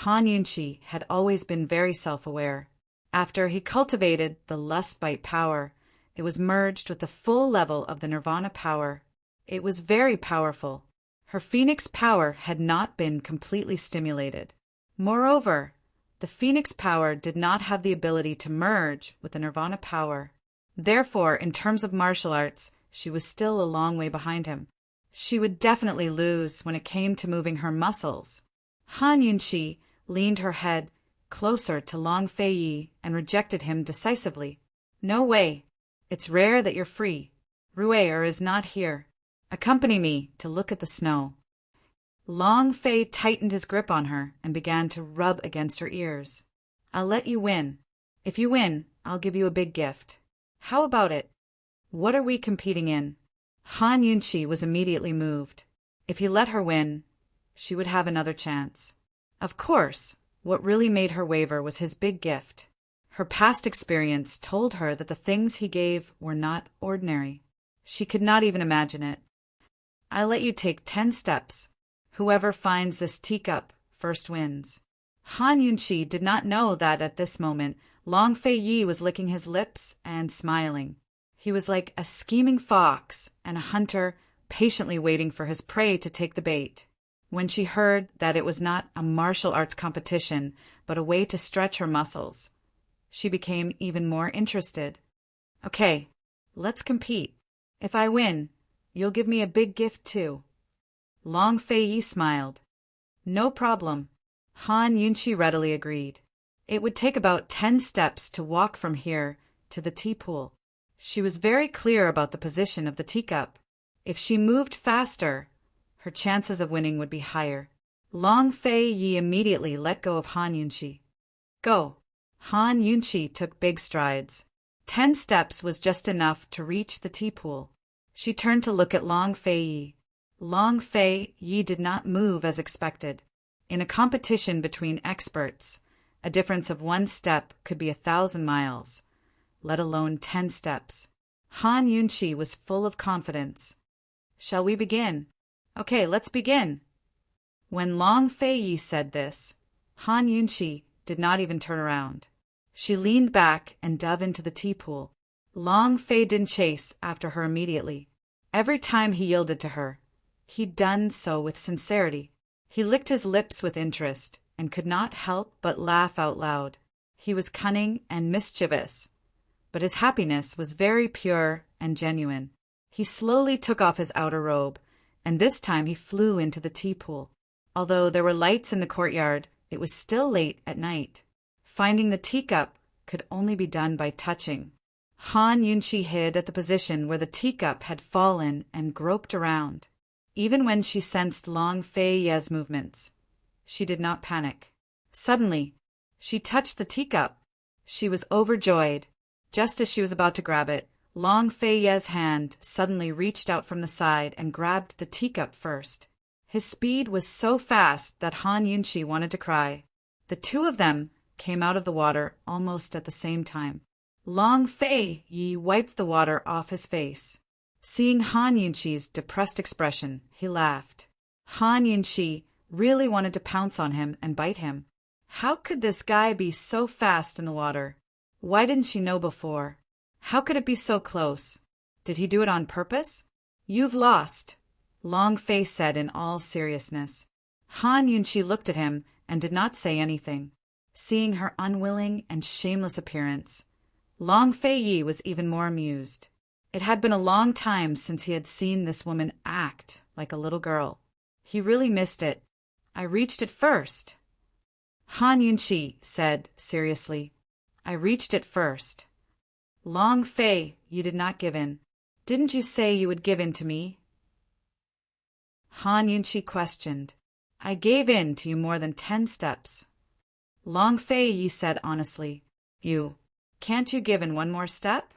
Han Yunqi had always been very self-aware. After he cultivated the lust bite power, it was merged with the full level of the nirvana power. It was very powerful. Her phoenix power had not been completely stimulated. Moreover, the phoenix power did not have the ability to merge with the nirvana power. Therefore, in terms of martial arts, she was still a long way behind him. She would definitely lose when it came to moving her muscles. Han Yunqi leaned her head closer to Long Fei Yi and rejected him decisively. "No way. It's rare that you're free. Ruer is not here. Accompany me to look at the snow." Long Fei tightened his grip on her and began to rub against her ears. "I'll let you win. If you win, I'll give you a big gift. How about it? What are we competing in?" Han Yunqi was immediately moved. If he let her win, she would have another chance. Of course, what really made her waver was his big gift. Her past experience told her that the things he gave were not ordinary. She could not even imagine it. "I'll let you take 10 steps. Whoever finds this teacup first wins." Han Yunqi did not know that at this moment Long Fei Yi was licking his lips and smiling. He was like a scheming fox and a hunter patiently waiting for his prey to take the bait. When she heard that it was not a martial arts competition, but a way to stretch her muscles, she became even more interested. "Okay, let's compete. If I win, you'll give me a big gift too." Long Fei Yi smiled. "No problem." Han Yunqi readily agreed. It would take about 10 steps to walk from here to the tea pool. She was very clear about the position of the teacup. If she moved faster, her chances of winning would be higher. Long Fei Yi immediately let go of Han Yunqi. Go! Han Yunqi took big strides. 10 steps was just enough to reach the tea pool. She turned to look at Long Fei Yi. Long Fei Yi did not move as expected. In a competition between experts, a difference of 1 step could be 1,000 miles, let alone 10 steps. Han Yunqi was full of confidence. Shall we begin? Okay, let's begin. When Long Fei Yi said this, Han Yunqi did not even turn around. She leaned back and dove into the tea pool. Long Fei didn't chase after her immediately. Every time he yielded to her, he'd done so with sincerity. He licked his lips with interest and could not help but laugh out loud. He was cunning and mischievous, but his happiness was very pure and genuine. He slowly took off his outer robe, and this time he flew into the tea pool. Although there were lights in the courtyard, it was still late at night. Finding the teacup could only be done by touching. Han Yunqi hid at the position where the teacup had fallen and groped around. Even when she sensed Long Fei Yi's movements, she did not panic. Suddenly, she touched the teacup. She was overjoyed. Just as she was about to grab it, Long Fei Yi's hand suddenly reached out from the side and grabbed the teacup first. His speed was so fast that Han Yunqi wanted to cry. The two of them came out of the water almost at the same time. Long Fei Yi wiped the water off his face. Seeing Han Yunqi's depressed expression, he laughed. Han Yunqi really wanted to pounce on him and bite him. How could this guy be so fast in the water? Why didn't she know before? How could it be so close? Did he do it on purpose? You've lost, Long Fei said in all seriousness. Han Yunqi looked at him and did not say anything. Seeing her unwilling and shameless appearance, Long Fei Yi was even more amused. It had been a long time since he had seen this woman act like a little girl. He really missed it. I reached it first. Han Yunqi said seriously. I reached it first. Long Fei, you did not give in. Didn't you say you would give in to me? Han Yunqi questioned. I gave in to you more than 10 steps. Long Fei Yi said honestly. Can't you give in one more step?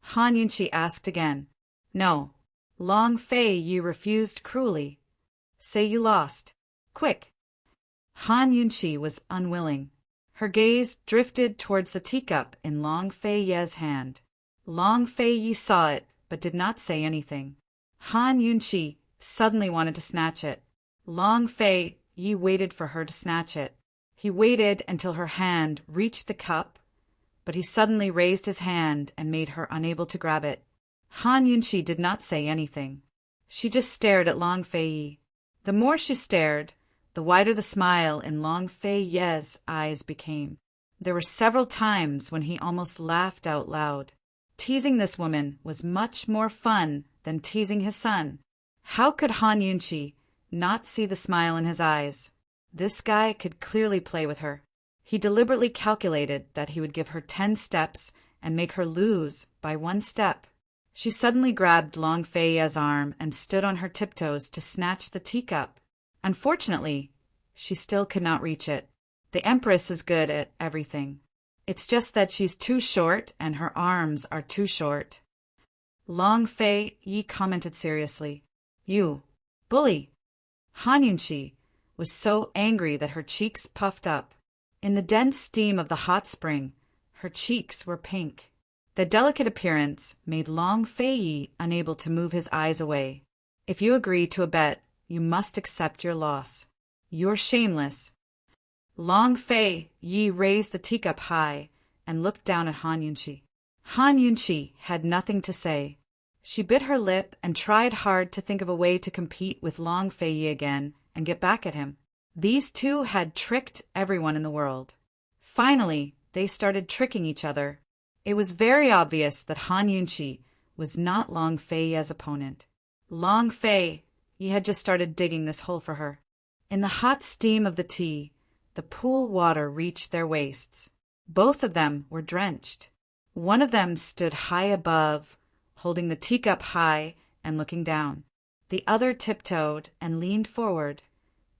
Han Yunqi asked again. No. Long Fei Yi refused cruelly. Say you lost. Quick. Han Yunqi was unwilling. Her gaze drifted towards the teacup in Long Fei Yi's hand. Long Fei Yi saw it, but did not say anything. Han Yunqi suddenly wanted to snatch it. Long Fei Yi waited for her to snatch it. He waited until her hand reached the cup, but he suddenly raised his hand and made her unable to grab it. Han Yunqi did not say anything. She just stared at Long Fei Yi. The more she stared, the wider the smile in Long Fei Yi's eyes became. There were several times when he almost laughed out loud. Teasing this woman was much more fun than teasing his son. How could Han Yunqi not see the smile in his eyes? This guy could clearly play with her. He deliberately calculated that he would give her 10 steps and make her lose by 1 step. She suddenly grabbed Long Fei Yi's arm and stood on her tiptoes to snatch the teacup. Unfortunately, she still could not reach it. The Empress is good at everything. It's just that she's too short and her arms are too short. Long Fei Yi commented seriously. You, bully! Han Yunqi was so angry that her cheeks puffed up. In the dense steam of the hot spring, her cheeks were pink. The delicate appearance made Long Fei Yi unable to move his eyes away. If you agree to a bet, you must accept your loss. You're shameless. Long Fei Yi raised the teacup high and looked down at Han Yunqi. Han Yunqi had nothing to say. She bit her lip and tried hard to think of a way to compete with Long Fei Yi again and get back at him. These two had tricked everyone in the world. Finally, they started tricking each other. It was very obvious that Han Yunqi was not Long Fei Yi's opponent. Long Fei Yi had just started digging this hole for her. In the hot steam of the tea, The pool water reached their waists. Both of them were drenched. One of them stood high above, holding the teacup high and looking down. The other tiptoed and leaned forward,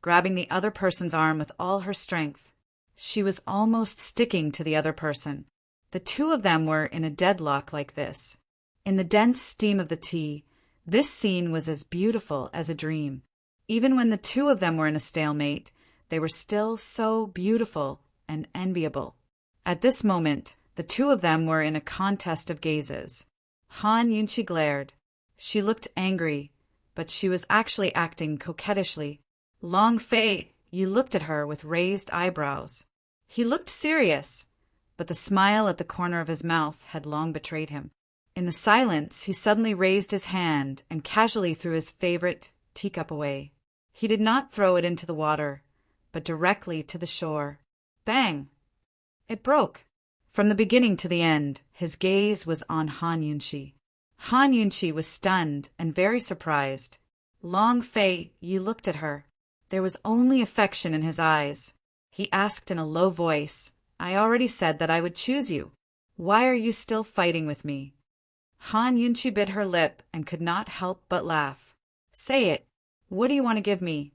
grabbing the other person's arm with all her strength. She was almost sticking to the other person. The two of them were in a deadlock like this. In the dense steam of the tea, this scene was as beautiful as a dream. Even when the two of them were in a stalemate, they were still so beautiful and enviable. At this moment, the two of them were in a contest of gazes. Han Yunchi glared. She looked angry, but she was actually acting coquettishly. Long Fei Yi looked at her with raised eyebrows. He looked serious, but the smile at the corner of his mouth had long betrayed him. In the silence, he suddenly raised his hand and casually threw his favorite teacup away. He did not throw it into the water, but directly to the shore. Bang! It broke. From the beginning to the end, his gaze was on Han Yunchi. Han Yunchi was stunned and very surprised. Long Fei Yi looked at her. There was only affection in his eyes. He asked in a low voice, "I already said that I would choose you. Why are you still fighting with me?" Han Yunchi bit her lip and could not help but laugh. "Say it. What do you want to give me?"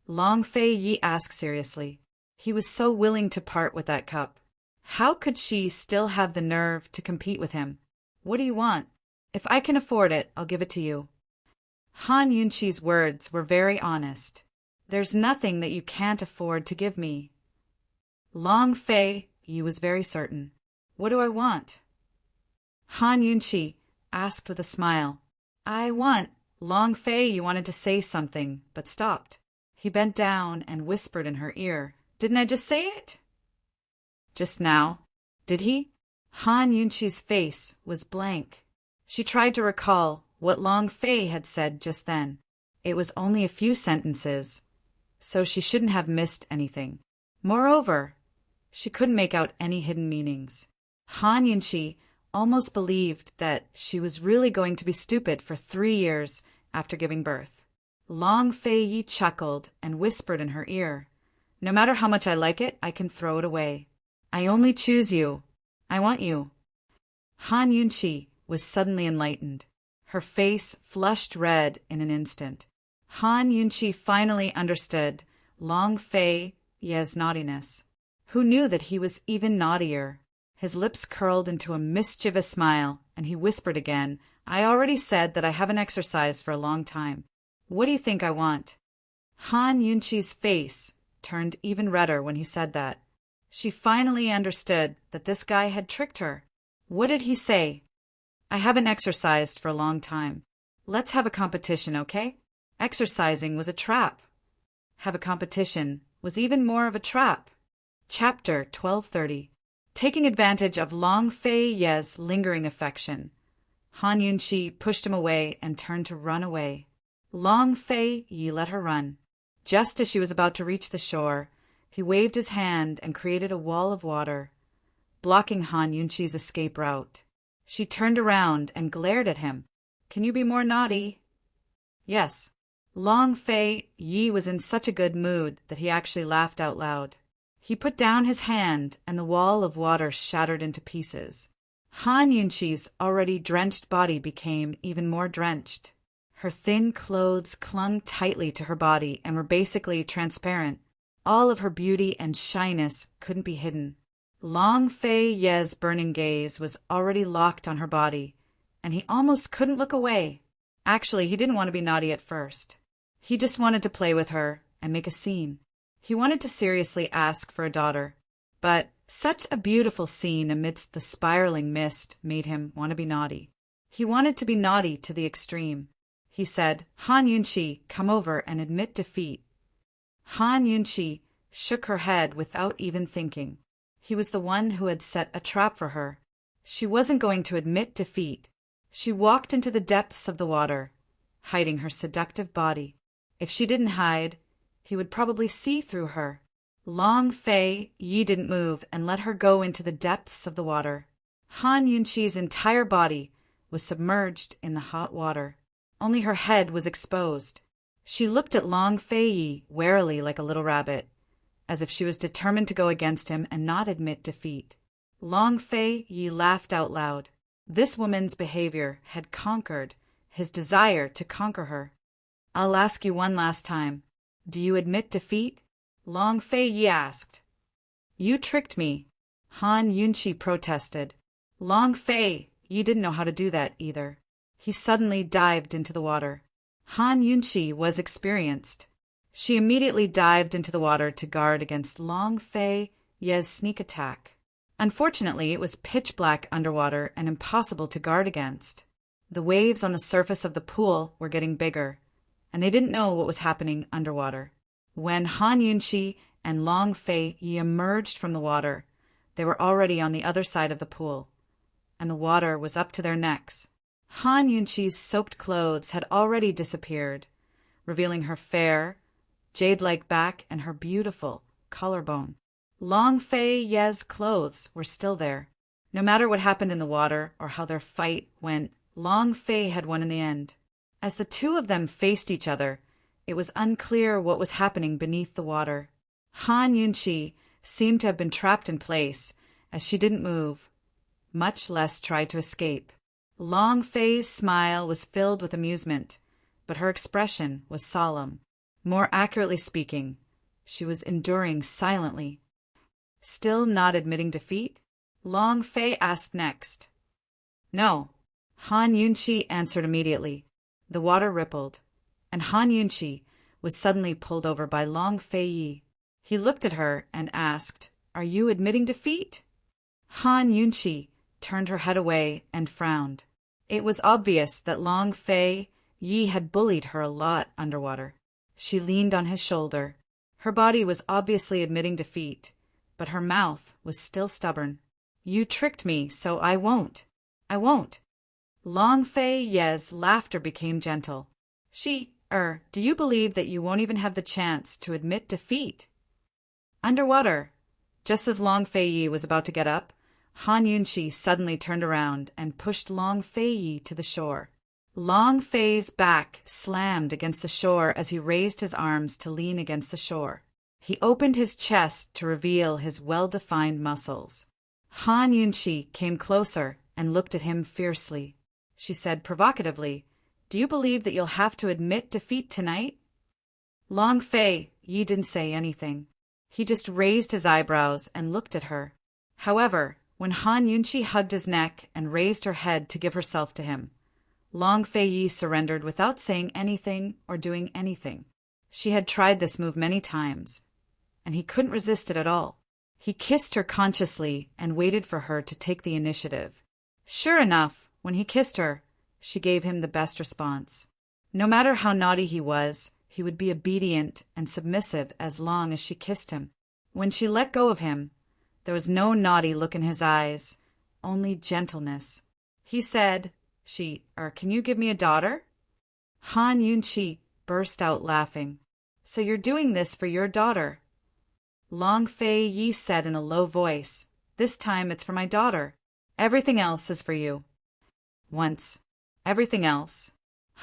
Long Fei Yi asked seriously. He was so willing to part with that cup. How could she still have the nerve to compete with him? "What do you want? If I can afford it, I'll give it to you." Han Yunchi's words were very honest. "There's nothing that you can't afford to give me." Long Fei Yi was very certain. "What do I want?" Han Yunchi asked with a smile. "I want—" Long Fei Yi wanted to say something, but stopped. He bent down and whispered in her ear. "Didn't I just say it?" "Just now. Did he?" Han Yunchi's face was blank. She tried to recall what Long Fei had said just then. It was only a few sentences, so she shouldn't have missed anything. Moreover, she couldn't make out any hidden meanings. Han Yunchi almost believed that she was really going to be stupid for 3 years after giving birth. Long Fei Yi chuckled and whispered in her ear, "No matter how much I like it, I can throw it away. I only choose you. I want you." Han Yunchi was suddenly enlightened. Her face flushed red in an instant. Han Yunchi finally understood Long Fei Yi's naughtiness. Who knew that he was even naughtier? His lips curled into a mischievous smile, and he whispered again, "I already said that I haven't exercised for a long time. What do you think I want?" Han Yunchi's face turned even redder when he said that. She finally understood that this guy had tricked her. What did he say? "I haven't exercised for a long time. Let's have a competition, okay?" Exercising was a trap. Have a competition was even more of a trap. Chapter 1230. Taking advantage of Long Fei Yi's lingering affection, Han Yunchi pushed him away and turned to run away. Long Fei Yi let her run. Just as she was about to reach the shore, he waved his hand and created a wall of water, blocking Han Yunchi's escape route. She turned around and glared at him. "Can you be more naughty?" "Yes." Long Fei Yi was in such a good mood that he actually laughed out loud. He put down his hand and the wall of water shattered into pieces. Han Yunchi's already drenched body became even more drenched. Her thin clothes clung tightly to her body and were basically transparent. All of her beauty and shyness couldn't be hidden. Long Fei Yi's burning gaze was already locked on her body, and he almost couldn't look away. Actually, he didn't want to be naughty at first. He just wanted to play with her and make a scene. He wanted to seriously ask for a daughter, but such a beautiful scene amidst the spiraling mist made him want to be naughty. He wanted to be naughty to the extreme. He said, "Han Yunchi, come over and admit defeat." Han Yunchi shook her head without even thinking. He was the one who had set a trap for her. She wasn't going to admit defeat. She walked into the depths of the water, hiding her seductive body. If she didn't hide, he would probably see through her. Long Fei Yi didn't move and let her go into the depths of the water. Han Yunchi's entire body was submerged in the hot water. Only her head was exposed. She looked at Long Fei Yi warily like a little rabbit. as if she was determined to go against him and not admit defeat. Long Fei Yi laughed out loud. This woman's behavior had conquered his desire to conquer her. "I'll ask you one last time. Do you admit defeat?" Long Fei Yi asked. "You tricked me," Han Yunqi protested. Long Fei Yi didn't know how to do that either. He suddenly dived into the water. Han Yunqi was experienced. She immediately dived into the water to guard against Long Fei Yi's sneak attack. Unfortunately, it was pitch black underwater and impossible to guard against. The waves on the surface of the pool were getting bigger, and they didn't know what was happening underwater. When Han Yunqi and Long Fei Yi emerged from the water, they were already on the other side of the pool, and the water was up to their necks. Han Yunqi's soaked clothes had already disappeared, revealing her fair, jade-like back and her beautiful collarbone. Long Fei Yi's clothes were still there. No matter what happened in the water or how their fight went, Long Fei had won in the end. As the two of them faced each other, it was unclear what was happening beneath the water. Han Yunqi seemed to have been trapped in place, as she didn't move, much less try to escape. Long Fei's smile was filled with amusement, but her expression was solemn. More accurately speaking, she was enduring silently. Still not admitting defeat? Long Fei asked next. "No," Han Yunqi answered immediately. The water rippled, and Han Yunqi was suddenly pulled over by Long Fei Yi. He looked at her and asked, "Are you admitting defeat?" Han Yunqi turned her head away and frowned. It was obvious that Long Fei Yi had bullied her a lot underwater. She leaned on his shoulder. Her body was obviously admitting defeat, but her mouth was still stubborn. "You tricked me, so I won't. I won't." Long Fei Yi's laughter became gentle. Do you believe that you won't even have the chance to admit defeat?" Underwater, just as Long Fei Yi was about to get up, Han Yunqi suddenly turned around and pushed Long Fei Yi to the shore. Long Fei's back slammed against the shore as he raised his arms to lean against the shore. He opened his chest to reveal his well-defined muscles. Han Yunqi came closer and looked at him fiercely. She said provocatively, "Do you believe that you'll have to admit defeat tonight?" Long Fei Yi didn't say anything. He just raised his eyebrows and looked at her. However, when Han Yunqi hugged his neck and raised her head to give herself to him, Long Fei Yi surrendered without saying anything or doing anything. She had tried this move many times, and he couldn't resist it at all. He kissed her consciously and waited for her to take the initiative. Sure enough, when he kissed her, she gave him the best response. No matter how naughty he was, he would be obedient and submissive as long as she kissed him. When she let go of him, there was no naughty look in his eyes, only gentleness. He said, Can you give me a daughter?" Han Yunqi burst out laughing. "So you're doing this for your daughter?" Long Fei Yi said in a low voice, "This time it's for my daughter. Everything else is for you." Once. Everything else.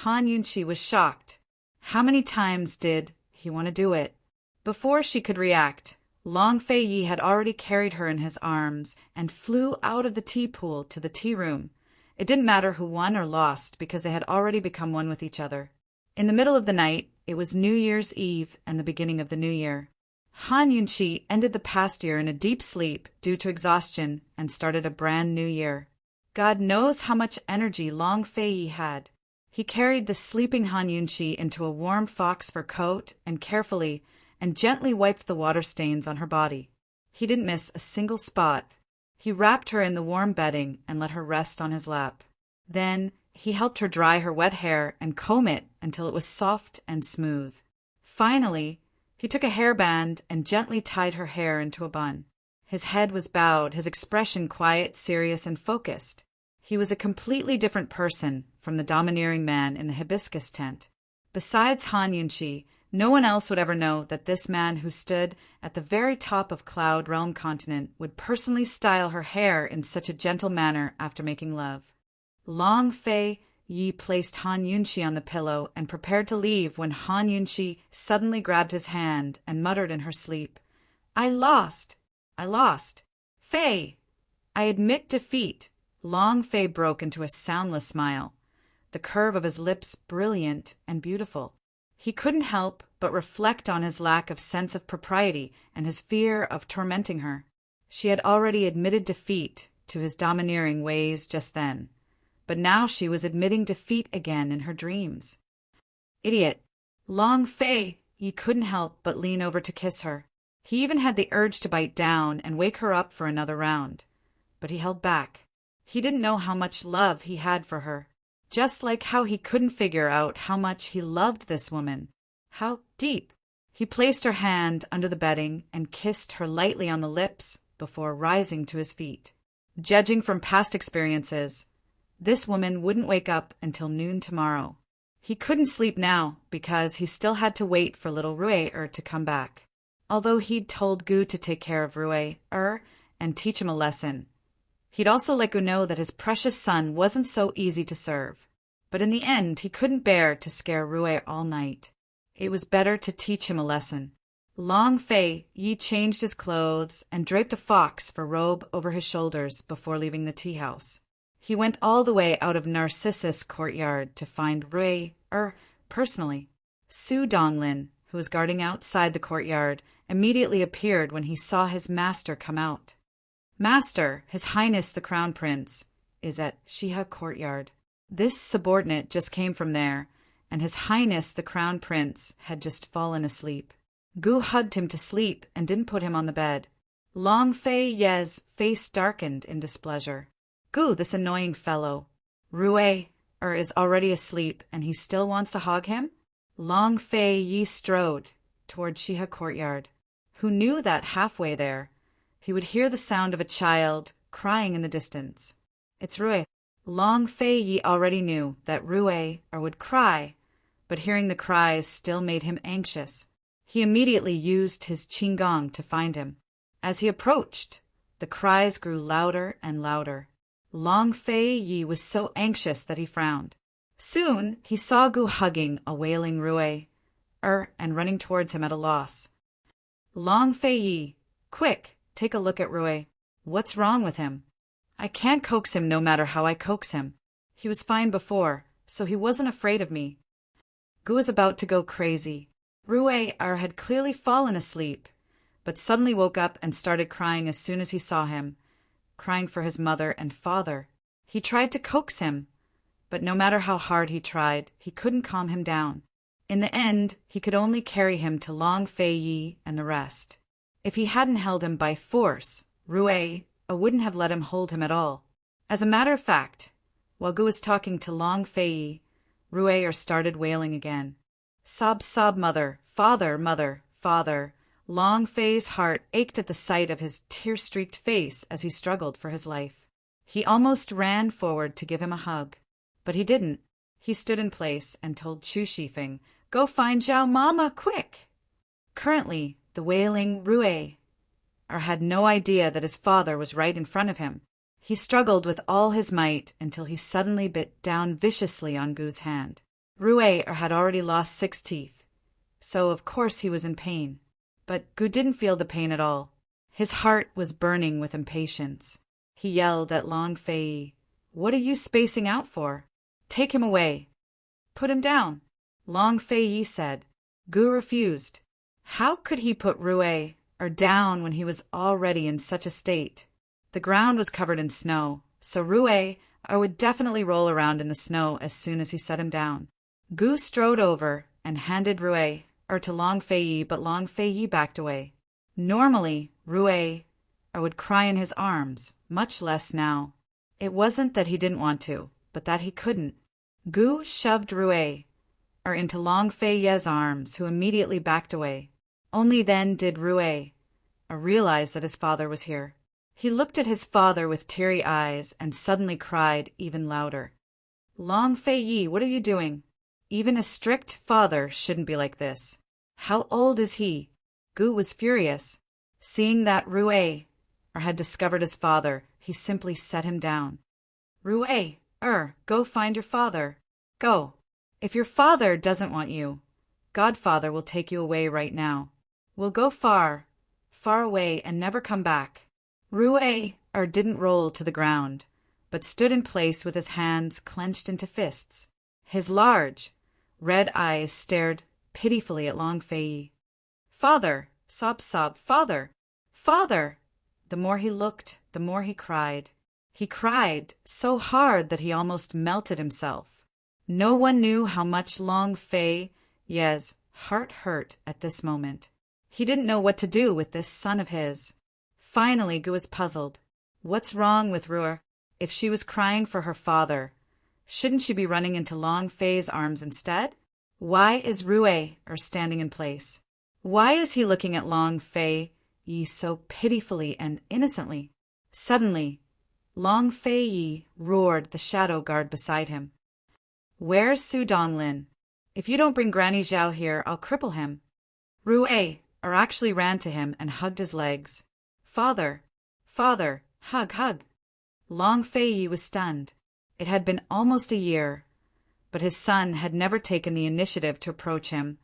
Han Yunqi was shocked. How many times did he want to do it? Before she could react, Long Fei Yi had already carried her in his arms and flew out of the tea pool to the tea room. It didn't matter who won or lost because they had already become one with each other. In the middle of the night, it was New Year's Eve and the beginning of the new year. Han Yunqi ended the past year in a deep sleep due to exhaustion and started a brand new year. God knows how much energy Long Fei Yi had. He carried the sleeping Han Yunqi into a warm fox fur coat and carefully and gently wiped the water stains on her body. He didn't miss a single spot. He wrapped her in the warm bedding and let her rest on his lap. Then he helped her dry her wet hair and comb it until it was soft and smooth. Finally, he took a hairband and gently tied her hair into a bun. His head was bowed, his expression quiet, serious, and focused. He was a completely different person from the domineering man in the hibiscus tent. Besides Han Yunqi, no one else would ever know that this man who stood at the very top of Cloud Realm Continent would personally style her hair in such a gentle manner after making love. Long Fei Yi placed Han Yunqi on the pillow and prepared to leave when Han Yunqi suddenly grabbed his hand and muttered in her sleep, I lost. I lost. Fei! I admit defeat. Long Fei broke into a soundless smile, the curve of his lips brilliant and beautiful. He couldn't help but reflect on his lack of sense of propriety and his fear of tormenting her. She had already admitted defeat to his domineering ways just then, but now she was admitting defeat again in her dreams. Idiot! Long Fei! He couldn't help but lean over to kiss her. He even had the urge to bite down and wake her up for another round, but he held back. He didn't know how much love he had for her, just like how he couldn't figure out how much he loved this woman. How deep. He placed her hand under the bedding and kissed her lightly on the lips before rising to his feet. Judging from past experiences, this woman wouldn't wake up until noon tomorrow. He couldn't sleep now because he still had to wait for little Rui to come back. Although he'd told Gu to take care of Rui and teach him a lesson, he'd also let Gu know that his precious son wasn't so easy to serve. But in the end, he couldn't bear to scare Rui all night. It was better to teach him a lesson. Long Fei Yi changed his clothes and draped a fox fur robe over his shoulders before leaving the tea house. He went all the way out of Narcissus courtyard to find Rui personally. Su Donglin, who was guarding outside the courtyard, immediately appeared when he saw his master come out. Master, His Highness the Crown Prince, is at Shiha courtyard. This subordinate just came from there, and His Highness the Crown Prince had just fallen asleep. Gu hugged him to sleep and didn't put him on the bed. Long Fei Ye's face darkened in displeasure. Gu, this annoying fellow. Rui is already asleep and he still wants to hog him? Long Fei Yi strode toward Shiha courtyard, who knew that halfway there he would hear the sound of a child crying in the distance. It's Rui. Long Fei Yi already knew that Rui would cry, but hearing the cries still made him anxious. He immediately used his qigong to find him. As he approached, the cries grew louder and louder. Long Fei Yi was so anxious that he frowned. Soon he saw Gu hugging a wailing Rui and running towards him at a loss. Long Fei Yi, quick, take a look at Rui. What's wrong with him? I can't coax him no matter how I coax him. He was fine before, so he wasn't afraid of me. Gu was about to go crazy. Rui had clearly fallen asleep, but suddenly woke up and started crying as soon as he saw him, crying for his mother and father. He tried to coax him, but no matter how hard he tried, he couldn't calm him down. In the end, he could only carry him to Long Fei Yi and the rest. If he hadn't held him by force, Rui wouldn't have let him hold him at all. As a matter of fact, while Gu was talking to Long Fei Yi, Rui started wailing again. Sob, sob, mother, father, mother, father. Long Fei's heart ached at the sight of his tear-streaked face as he struggled for his life. He almost ran forward to give him a hug, but he didn't. He stood in place and told Chu Shifeng, "Go find Zhao Mama, quick!" Currently, the wailing Rui had no idea that his father was right in front of him. He struggled with all his might until he suddenly bit down viciously on Gu's hand. Rui had already lost 6 teeth, so of course he was in pain. But Gu didn't feel the pain at all. His heart was burning with impatience. He yelled at Long Fei, "What are you spacing out for? Take him away. Put him down." Long Fei Yi said. Gu refused. How could he put Rui down when he was already in such a state? The ground was covered in snow, so Rui would definitely roll around in the snow as soon as he set him down. Gu strode over and handed Rui to Long Fei Yi, but Long Fei Yi backed away. Normally, Rui would cry in his arms, much less now. It wasn't that he didn't want to, but that he couldn't. Gu shoved Rui into Long Fei Ye's arms, who immediately backed away. Only then did Rui realize that his father was here. He looked at his father with teary eyes and suddenly cried even louder. "Long Fei Yi, what are you doing? Even a strict father shouldn't be like this. How old is he?" Gu was furious. Seeing that Rui had discovered his father, he simply set him down. "Rui, go find your father. Go. If your father doesn't want you, Godfather will take you away right now. We'll go far, far away and never come back. Rue didn't roll to the ground, but stood in place with his hands clenched into fists. His large, red eyes stared pitifully at Long Fei. "Father!" sob, "Father! Father!" The more he looked, the more he cried. He cried so hard that he almost melted himself. No one knew how much Long Fei's heart hurt at this moment. He didn't know what to do with this son of his. Finally, Gu was puzzled. What's wrong with Rue? If she was crying for her father, shouldn't she be running into Long Fei's arms instead? Why is Rue standing in place? Why is he looking at Long Fei so pitifully and innocently? Suddenly, Long Fei roared the shadow guard beside him. "Where's Su Donglin? If you don't bring Granny Zhao here, I'll cripple him." Rue actually ran to him and hugged his legs. "Father! Father! Hug! Long Fei was stunned. It had been almost a year, but his son had never taken the initiative to approach him,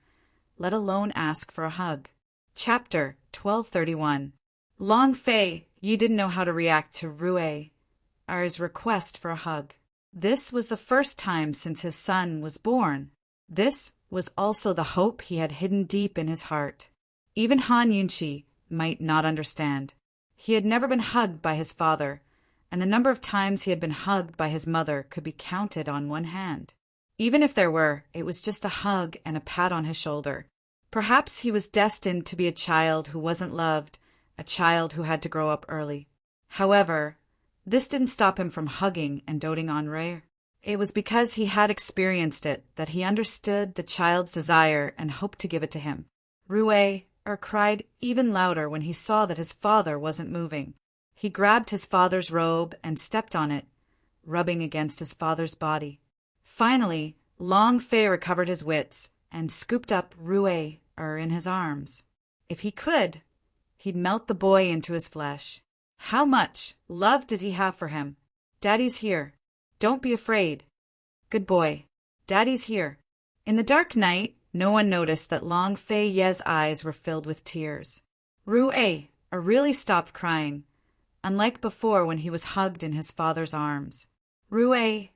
let alone ask for a hug. Chapter 1231. Long Fei didn't know how to react to Rue's request for a hug. This was the first time since his son was born. This was also the hope he had hidden deep in his heart. Even Han Yunqi might not understand. He had never been hugged by his father, and the number of times he had been hugged by his mother could be counted on one hand. Even if there were, it was just a hug and a pat on his shoulder. Perhaps he was destined to be a child who wasn't loved, a child who had to grow up early. However, this didn't stop him from hugging and doting on Rue. It was because he had experienced it that he understood the child's desire and hoped to give it to him. Rue cried even louder when he saw that his father wasn't moving. He grabbed his father's robe and stepped on it, rubbing against his father's body. Finally, Long Fei recovered his wits and scooped up Rue in his arms. If he could, he'd melt the boy into his flesh. How much love did he have for him? "Daddy's here. Don't be afraid. Good boy. Daddy's here." In the dark night, no one noticed that Long Fei's eyes were filled with tears. Rue really stopped crying, unlike before when he was hugged in his father's arms. Rue's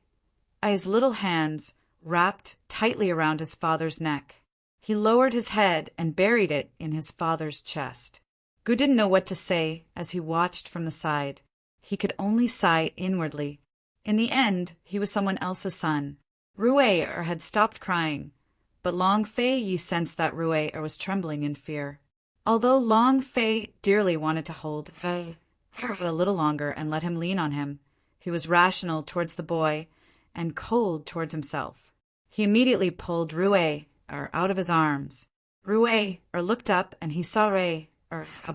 little hands wrapped tightly around his father's neck. He lowered his head and buried it in his father's chest. Gu didn't know what to say as he watched from the side. He could only sigh inwardly. In the end, he was someone else's son. Rue had stopped crying, but Long Fei sensed that Rue was trembling in fear. Although Long Fei dearly wanted to hold Rue a little longer and let him lean on him, he was rational towards the boy and cold towards himself. He immediately pulled Rue out of his arms. Rue looked up and he saw Rue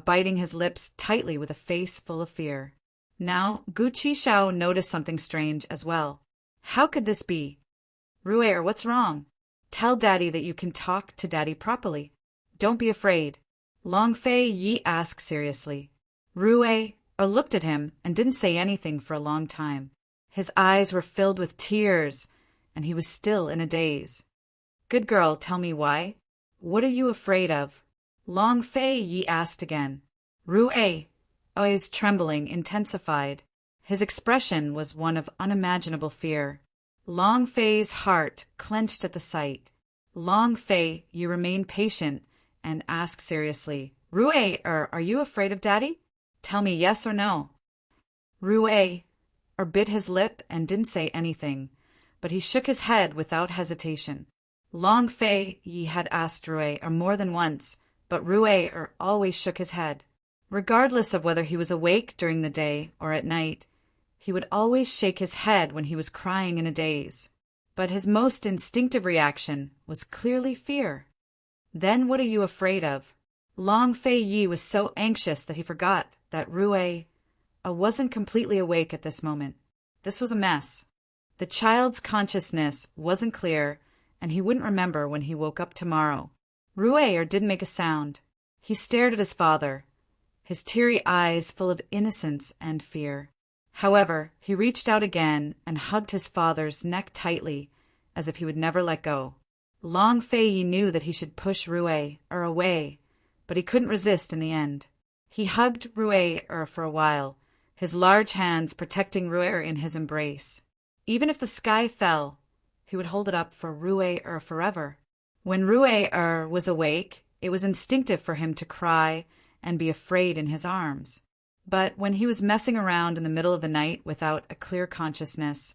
biting his lips tightly with a face full of fear. Now Gu Qishao noticed something strange as well. How could this be? "Rue, what's wrong? Tell Daddy that you can talk to Daddy properly. Don't be afraid." Long Fei asked seriously. Rue looked at him and didn't say anything for a long time. His eyes were filled with tears, and he was still in a daze. "Good girl, tell me why. What are you afraid of?" Long Fei asked again. Rue's trembling intensified. His expression was one of unimaginable fear. Long Fei's heart clenched at the sight. Long Fei, you remain patient and ask seriously, "Rue, are you afraid of Daddy? Tell me yes or no." Rue bit his lip and didn't say anything, but he shook his head without hesitation. Long Fei had asked Rue more than once, but Rue always shook his head. Regardless of whether he was awake during the day or at night, he would always shake his head when he was crying in a daze. But his most instinctive reaction was clearly fear. "Then what are you afraid of?" Long Fei was so anxious that he forgot that Rue wasn't completely awake at this moment. This was a mess. The child's consciousness wasn't clear, and he wouldn't remember when he woke up tomorrow. Rue didn't make a sound. He stared at his father, his teary eyes full of innocence and fear. However, he reached out again and hugged his father's neck tightly, as if he would never let go. Long Fei knew that he should push Rue away, but he couldn't resist in the end. He hugged Rue for a while, his large hands protecting Rue in his embrace. Even if the sky fell, he would hold it up for Rue forever. When Rue was awake, it was instinctive for him to cry and be afraid in his arms. But when he was messing around in the middle of the night without a clear consciousness,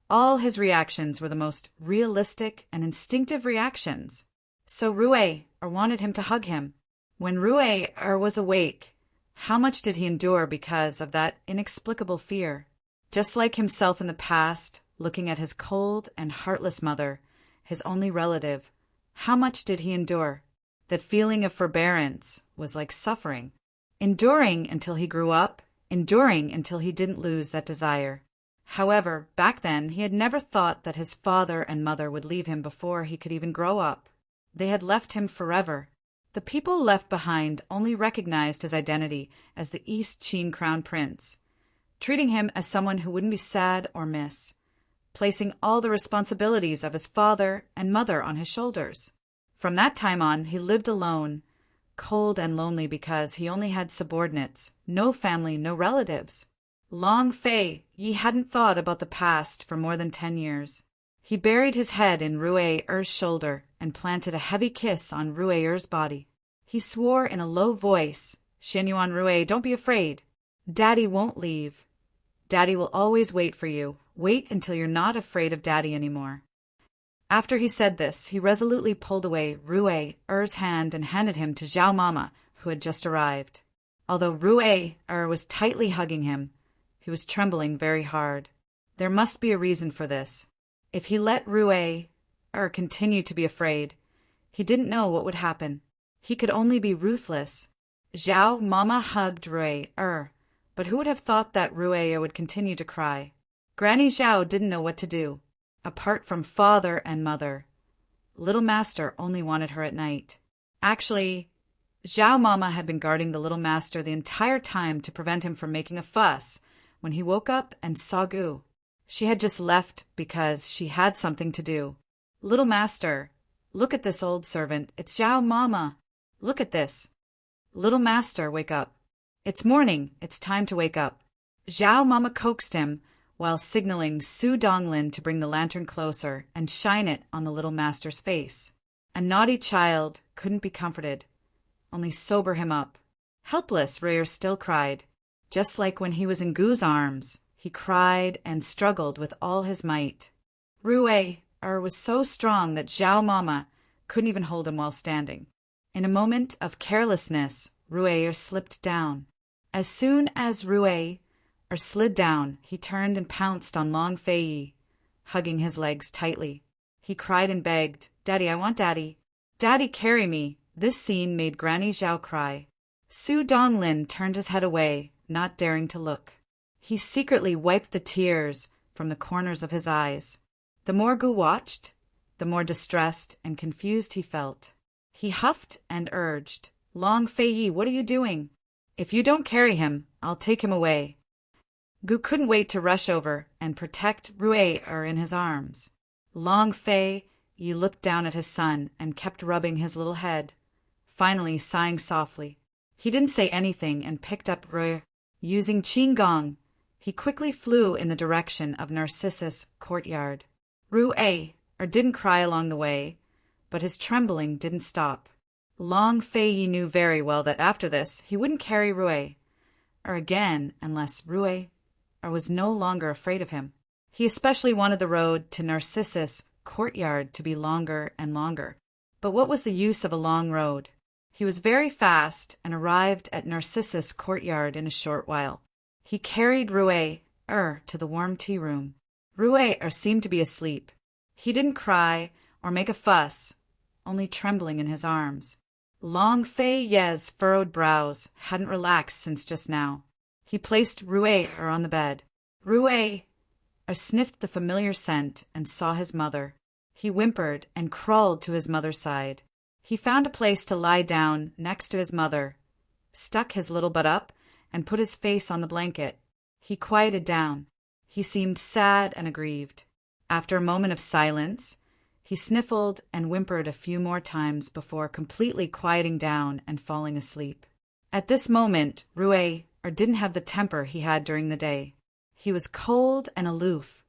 all his reactions were the most realistic and instinctive reactions. So Rue wanted him to hug him. When Rue was awake, how much did he endure because of that inexplicable fear? Just like himself in the past, looking at his cold and heartless mother, his only relative, how much did he endure? That feeling of forbearance was like suffering. Enduring until he grew up, enduring until he didn't lose that desire. However, back then he had never thought that his father and mother would leave him before he could even grow up. They had left him forever. The people left behind only recognized his identity as the East Qin Crown Prince, treating him as someone who wouldn't be sad or miss, placing all the responsibilities of his father and mother on his shoulders. From that time on, he lived alone, cold and lonely because he only had subordinates, no family, no relatives. Long Fei Yi hadn't thought about the past for more than 10 years. He buried his head in Rue-er's shoulder and planted a heavy kiss on Rue-er's body. He swore in a low voice, "Xianyuan Rue, don't be afraid. Daddy won't leave. Daddy will always wait for you. Wait until you're not afraid of Daddy anymore." After he said this, he resolutely pulled away Rue-er's hand and handed him to Zhao Mama, who had just arrived. Although Rue-er was tightly hugging him, he was trembling very hard. There must be a reason for this. If he let Rue-er continue to be afraid, he didn't know what would happen. He could only be ruthless. Zhao Mama hugged Rue-er, but who would have thought that Rue-er would continue to cry? Granny Zhao didn't know what to do. Apart from father and mother, Little Master only wanted her at night. Actually, Zhao Mama had been guarding the Little Master the entire time to prevent him from making a fuss when he woke up and saw Gu. She had just left because she had something to do. "Little Master, look at this old servant. It's Zhao Mama. Look at this. Little Master, wake up. It's morning. It's time to wake up." Zhao Mama coaxed him while signaling Su Donglin to bring the lantern closer and shine it on the Little Master's face. A naughty child couldn't be comforted, only sober him up. Helpless, Rue still cried. Just like when he was in Gu's arms, he cried and struggled with all his might. Rue was so strong that Zhao Mama couldn't even hold him while standing. In a moment of carelessness, Rue slipped down. As soon as Rue slid down, he turned and pounced on Long Fei Yi, hugging his legs tightly. He cried and begged, "Daddy, I want Daddy. Daddy, carry me." This scene made Granny Zhao cry. Su Donglin turned his head away, not daring to look. He secretly wiped the tears from the corners of his eyes. The more Gu watched, the more distressed and confused he felt. He huffed and urged, "Long Fei Yi, what are you doing? If you don't carry him, I'll take him away." Gu couldn't wait to rush over and protect Rue in his arms. Long Fei Yi looked down at his son and kept rubbing his little head, finally sighing softly. He didn't say anything and picked up Rue. Using Qinggong, he quickly flew in the direction of Narcissus' courtyard. Rue didn't cry along the way, but his trembling didn't stop. Long Fei Yi knew very well that after this he wouldn't carry Rue again unless Rue was no longer afraid of him. He especially wanted the road to Narcissus' courtyard to be longer and longer. But what was the use of a long road? He was very fast and arrived at Narcissus' courtyard in a short while. He carried Rue to the warm tea room. Rue seemed to be asleep. He didn't cry or make a fuss, only trembling in his arms. Long Fei Yi's furrowed brows hadn't relaxed since just now. He placed Rue on the bed. Rue sniffed the familiar scent and saw his mother. He whimpered and crawled to his mother's side. He found a place to lie down next to his mother, stuck his little butt up, and put his face on the blanket. He quieted down. He seemed sad and aggrieved. After a moment of silence, he sniffled and whimpered a few more times before completely quieting down and falling asleep. At this moment, Rue didn't have the temper he had during the day. He was cold and aloof,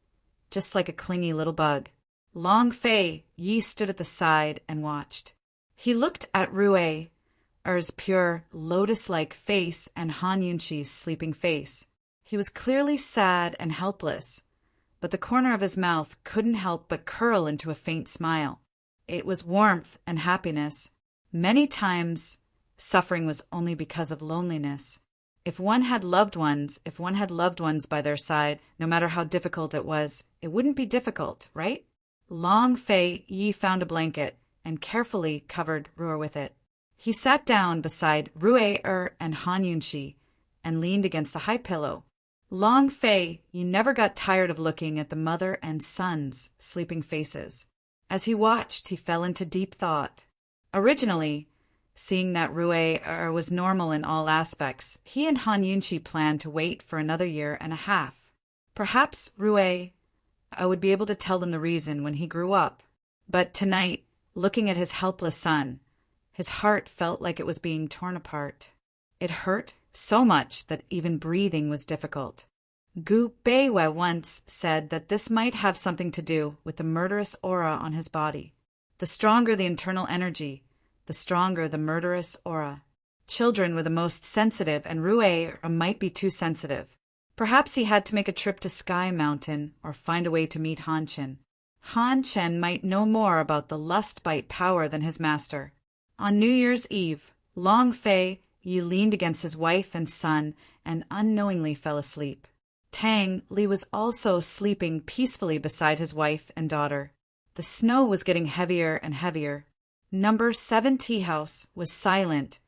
just like a clingy little bug. Long Fei Yi stood at the side and watched. He looked at Rue's pure, lotus-like face and Han Yunqi's sleeping face. He was clearly sad and helpless, but the corner of his mouth couldn't help but curl into a faint smile. It was warmth and happiness. Many times, suffering was only because of loneliness. If one had loved ones by their side, no matter how difficult it was, it wouldn't be difficult, right? Long Fei Yi found a blanket and carefully covered Rue with it. He sat down beside Rue and Han Yunqi and leaned against the high pillow. Long Fei Yi never got tired of looking at the mother and son's sleeping faces. As he watched, he fell into deep thought. Originally, seeing that Rue was normal in all aspects, he and Han Yunqi planned to wait for another year and a half. Perhaps Rue would be able to tell them the reason when he grew up. But tonight, looking at his helpless son, his heart felt like it was being torn apart. It hurt so much that even breathing was difficult. Gu Beiwei once said that this might have something to do with the murderous aura on his body. The stronger the internal energy, the stronger the murderous aura. Children were the most sensitive, and Rue might be too sensitive. Perhaps he had to make a trip to Sky Mountain or find a way to meet Han Chen. Han Chen might know more about the lust bite power than his master. On New Year's Eve, Long Fei Yi leaned against his wife and son and unknowingly fell asleep. Tang Li was also sleeping peacefully beside his wife and daughter. The snow was getting heavier and heavier. Number 7 tea house was silent.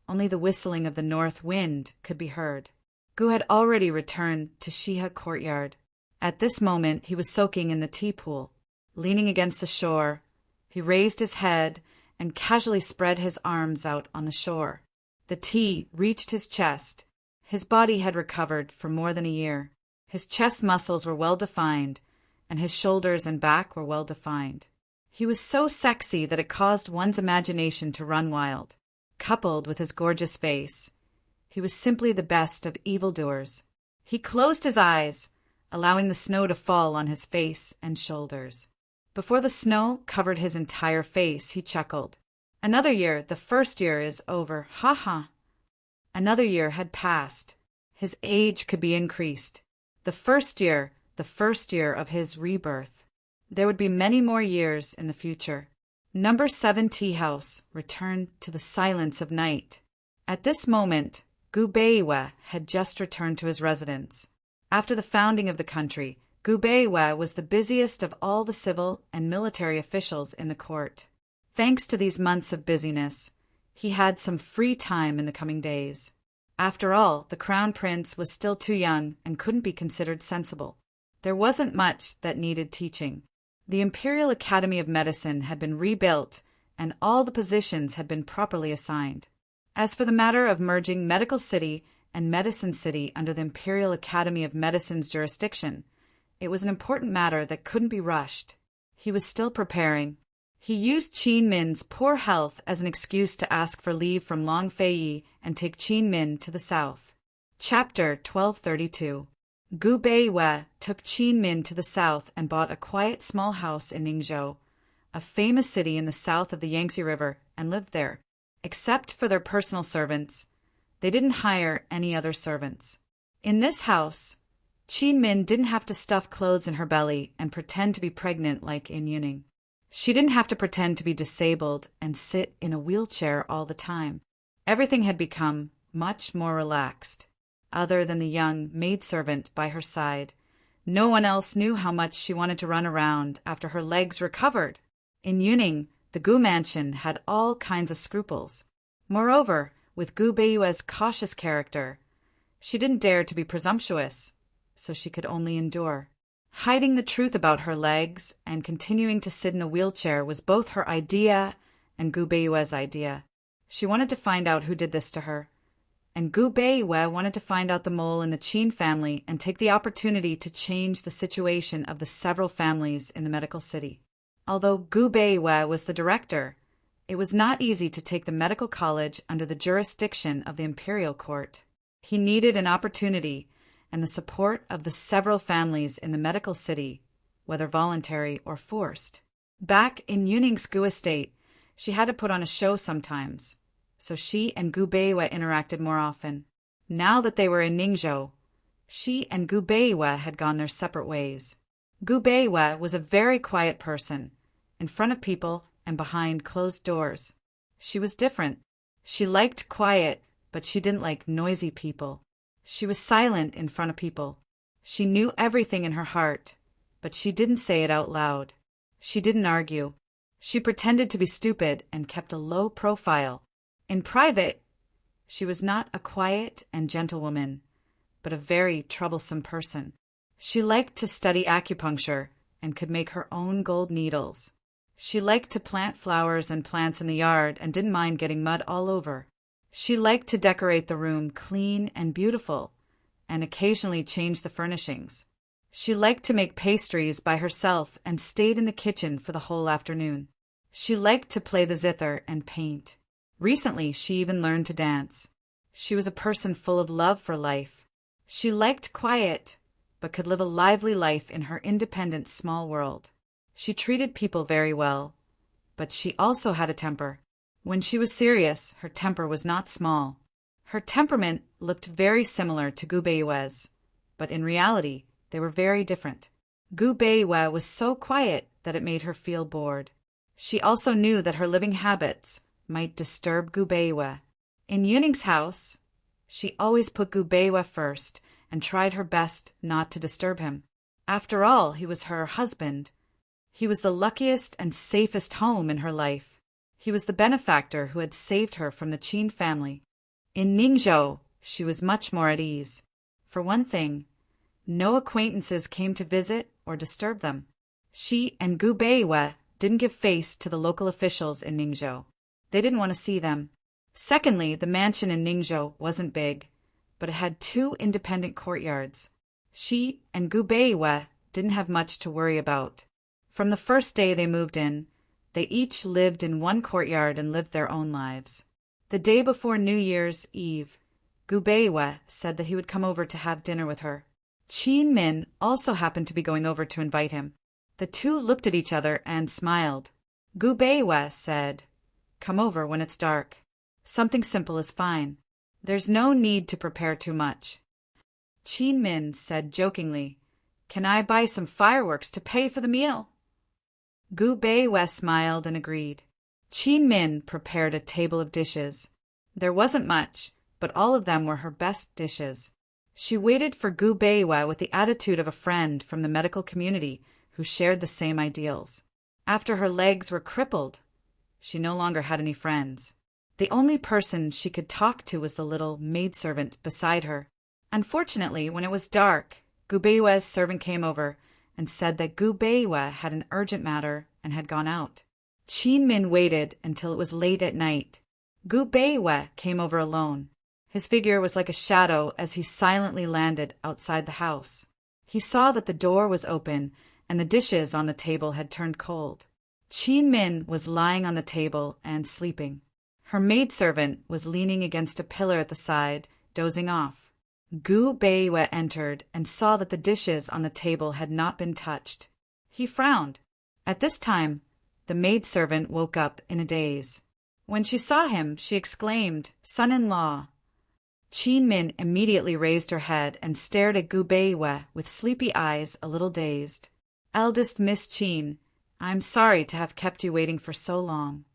Only the whistling of the north wind could be heard. Gu had already returned to Shiha courtyard. At this moment, he was soaking in the tea pool. Leaning against the shore, he raised his head and casually spread his arms out on the shore. The tea reached his chest. His body had recovered for more than a year. His chest muscles were well defined, and his shoulders and back were well defined. He was so sexy that it caused one's imagination to run wild. Coupled with his gorgeous face, he was simply the best of evildoers. He closed his eyes, allowing the snow to fall on his face and shoulders. Before the snow covered his entire face, he chuckled. Another year, the first year is over, ha ha. Another year had passed. His age could be increased. The first year of his rebirth. There would be many more years in the future. Number 7 tea house returned to the silence of night. At this moment, Gu Beiwei had just returned to his residence. After the founding of the country, Gu Beiwei was the busiest of all the civil and military officials in the court. Thanks to these months of busyness, he had some free time in the coming days. After all, the crown prince was still too young and couldn't be considered sensible. There wasn't much that needed teaching. The Imperial Academy of Medicine had been rebuilt, and all the positions had been properly assigned. As for the matter of merging Medical City and Medicine City under the Imperial Academy of Medicine's jurisdiction, it was an important matter that couldn't be rushed. He was still preparing. He used Qin Min's poor health as an excuse to ask for leave from Long Fei Yi and take Qin Min to the south. Chapter 1232. Gu Beiwei took Qin Min to the south and bought a quiet small house in Ningzhou, a famous city in the south of the Yangtze River, and lived there. Except for their personal servants, they didn't hire any other servants. In this house, Qin Min didn't have to stuff clothes in her belly and pretend to be pregnant like in Yuning. She didn't have to pretend to be disabled and sit in a wheelchair all the time. Everything had become much more relaxed. Other than the young maidservant by her side, no one else knew how much she wanted to run around after her legs recovered. In Yuning, the Gu mansion had all kinds of scruples. Moreover, with Gu Beiwei's cautious character, she didn't dare to be presumptuous, so she could only endure. Hiding the truth about her legs and continuing to sit in a wheelchair was both her idea and Gu Beiwei's idea. She wanted to find out who did this to her, and Gu Beiwei wanted to find out the mole in the Qin family and take the opportunity to change the situation of the several families in the medical city. Although Gu Beiwei was the director, It was not easy to take the medical college under the jurisdiction of the imperial court. He needed an opportunity and the support of the several families in the medical city, whether voluntary or forced. Back in Yuning's Gu estate, she had to put on a show sometimes, so she and Gu Beiwe interacted more often. Now that they were in Ningzhou, she and Gu Beiwe had gone their separate ways. Gu Beiwe was a very quiet person, in front of people and behind closed doors. She was different. She liked quiet, but she didn't like noisy people. She was silent in front of people. She knew everything in her heart, but she didn't say it out loud. She didn't argue. She pretended to be stupid and kept a low profile. In private, she was not a quiet and gentle woman, but a very troublesome person. She liked to study acupuncture and could make her own gold needles. She liked to plant flowers and plants in the yard and didn't mind getting mud all over. She liked to decorate the room clean and beautiful and occasionally change the furnishings. She liked to make pastries by herself and stayed in the kitchen for the whole afternoon. She liked to play the zither and paint. Recently, she even learned to dance. She was a person full of love for life. She liked quiet, but could live a lively life in her independent small world. She treated people very well, but she also had a temper. When she was serious, her temper was not small. Her temperament looked very similar to Gu Beiwe's, but in reality, they were very different. Gu Beiwe was so quiet that it made her feel bored. She also knew that her living habits might disturb Gu Beiwe. In Yuning's house, she always put Gu Beiwe first and tried her best not to disturb him. After all, he was her husband. He was the luckiest and safest home in her life. He was the benefactor who had saved her from the Qin family. In Ningzhou, she was much more at ease. For one thing, no acquaintances came to visit or disturb them. She and Gu Beiwe didn't give face to the local officials in Ningzhou. They didn't want to see them. Secondly, the mansion in Ningzhou wasn't big, but it had 2 independent courtyards. She and Gu Beiwe didn't have much to worry about. From the first day they moved in, they each lived in one courtyard and lived their own lives. The day before New Year's Eve, Gu Beiwe said that he would come over to have dinner with her. Qin Min also happened to be going over to invite him. The two looked at each other and smiled. Gu Beiwe said, "Come over when it's dark. Something simple is fine. There's no need to prepare too much." Qin Min said jokingly, "Can I buy some fireworks to pay for the meal?" Gu Beiwe smiled and agreed. Qin Min prepared a table of dishes. There wasn't much, but all of them were her best dishes. She waited for Gu Beiwe with the attitude of a friend from the medical community who shared the same ideals. After her legs were crippled, she no longer had any friends. The only person she could talk to was the little maidservant beside her. Unfortunately, when it was dark, Gu Beiwe's servant came over and said that Gu Beiwe had an urgent matter and had gone out. Qin Min waited until it was late at night. Gu Beiwe came over alone. His figure was like a shadow as he silently landed outside the house. He saw that the door was open and the dishes on the table had turned cold. Qin Min was lying on the table and sleeping. Her maidservant was leaning against a pillar at the side, dozing off. Gu Beiwe entered and saw that the dishes on the table had not been touched. He frowned. At this time, the maidservant woke up in a daze. When she saw him, she exclaimed, "Son-in-law." Qin Min immediately raised her head and stared at Gu Beiwe with sleepy eyes, a little dazed. "Eldest Miss Qin, I'm sorry to have kept you waiting for so long."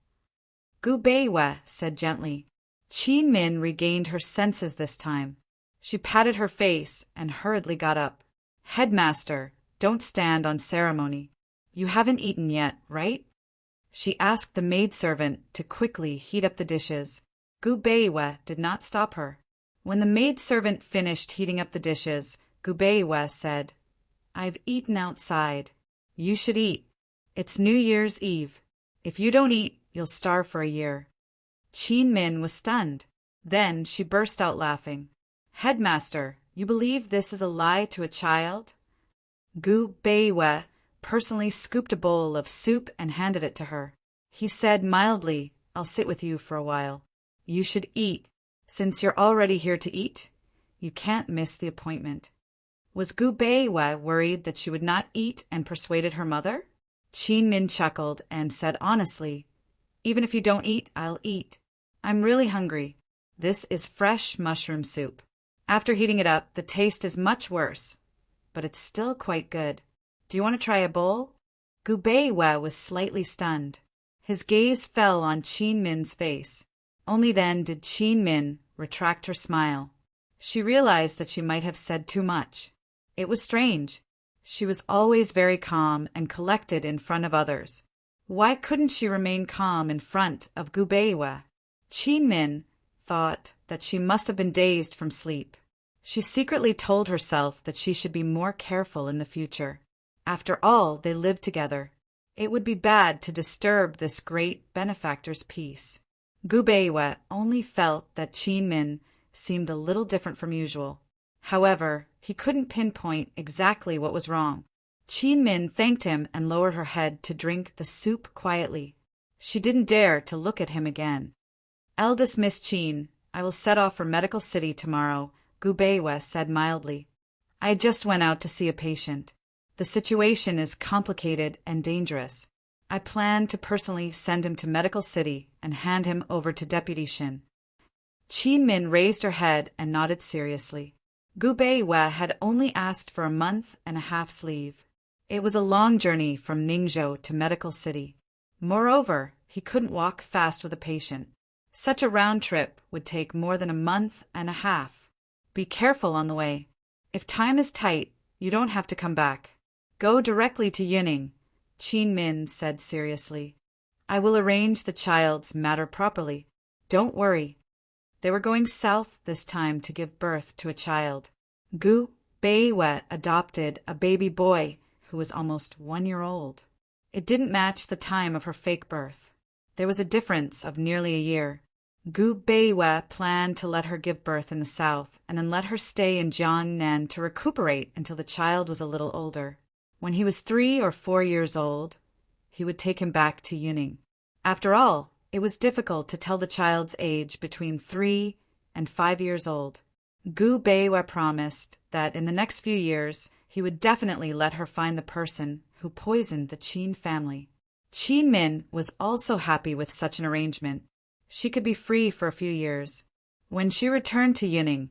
Gu Beiwe said gently. Qin Min regained her senses this time. She patted her face and hurriedly got up. "Headmaster, don't stand on ceremony. You haven't eaten yet, right?" She asked the maidservant to quickly heat up the dishes. Gu Beiwe did not stop her. When the maidservant finished heating up the dishes, Gu Beiwe said, "I've eaten outside. You should eat. It's New Year's Eve. If you don't eat, you'll starve for a year." Qin Min was stunned. Then she burst out laughing. "Headmaster, you believe this is a lie to a child?" Gu Beiwe personally scooped a bowl of soup and handed it to her. He said mildly, I'll sit with you for a while. You should eat. Since you're already here to eat, you can't miss the appointment. Was Gu Beiwa worried that she would not eat and persuaded her mother? Qin Min chuckled and said honestly, even if you don't eat, I'll eat. I'm really hungry. This is fresh mushroom soup. After heating it up, the taste is much worse, but it's still quite good. Do you want to try a bowl? Gu Beiwa was slightly stunned. His gaze fell on Qin Min's face. Only then did Qin Min retract her smile. She realized that she might have said too much. It was strange. She was always very calm and collected in front of others. Why couldn't she remain calm in front of Gu Beiwa? Qin Min thought that she must have been dazed from sleep. She secretly told herself that she should be more careful in the future. After all, they lived together. It would be bad to disturb this great benefactor's peace. Gu Beiwa only felt that Qin Min seemed a little different from usual. However, he couldn't pinpoint exactly what was wrong. Qin Min thanked him and lowered her head to drink the soup quietly. She didn't dare to look at him again. Eldest Miss Qin, I will set off for Medical City tomorrow, Gu Beiwa said mildly. I just went out to see a patient. The situation is complicated and dangerous. I plan to personally send him to Medical City and hand him over to Deputy Shin. Qin Min raised her head and nodded seriously. Gu Beiwa had only asked for a month and a half's leave. It was a long journey from Ningzhou to Medical City. Moreover, he couldn't walk fast with a patient. Such a round trip would take more than a month and a half. Be careful on the way. If time is tight, you don't have to come back. Go directly to Yunning, Qin Min said seriously. I will arrange the child's matter properly. Don't worry. They were going south this time to give birth to a child. Gu Beiwa adopted a baby boy who was almost 1 year old. It didn't match the time of her fake birth. There was a difference of nearly a year. Gu Beiwa planned to let her give birth in the south and then let her stay in Jiangnan to recuperate until the child was a little older. When he was 3 or 4 years old, he would take him back to Yunning. After all, it was difficult to tell the child's age between 3 and 5 years old. Gu Beiwa promised that in the next few years he would definitely let her find the person who poisoned the Qin family. Qin Min was also happy with such an arrangement. She could be free for a few years. When she returned to Yunning,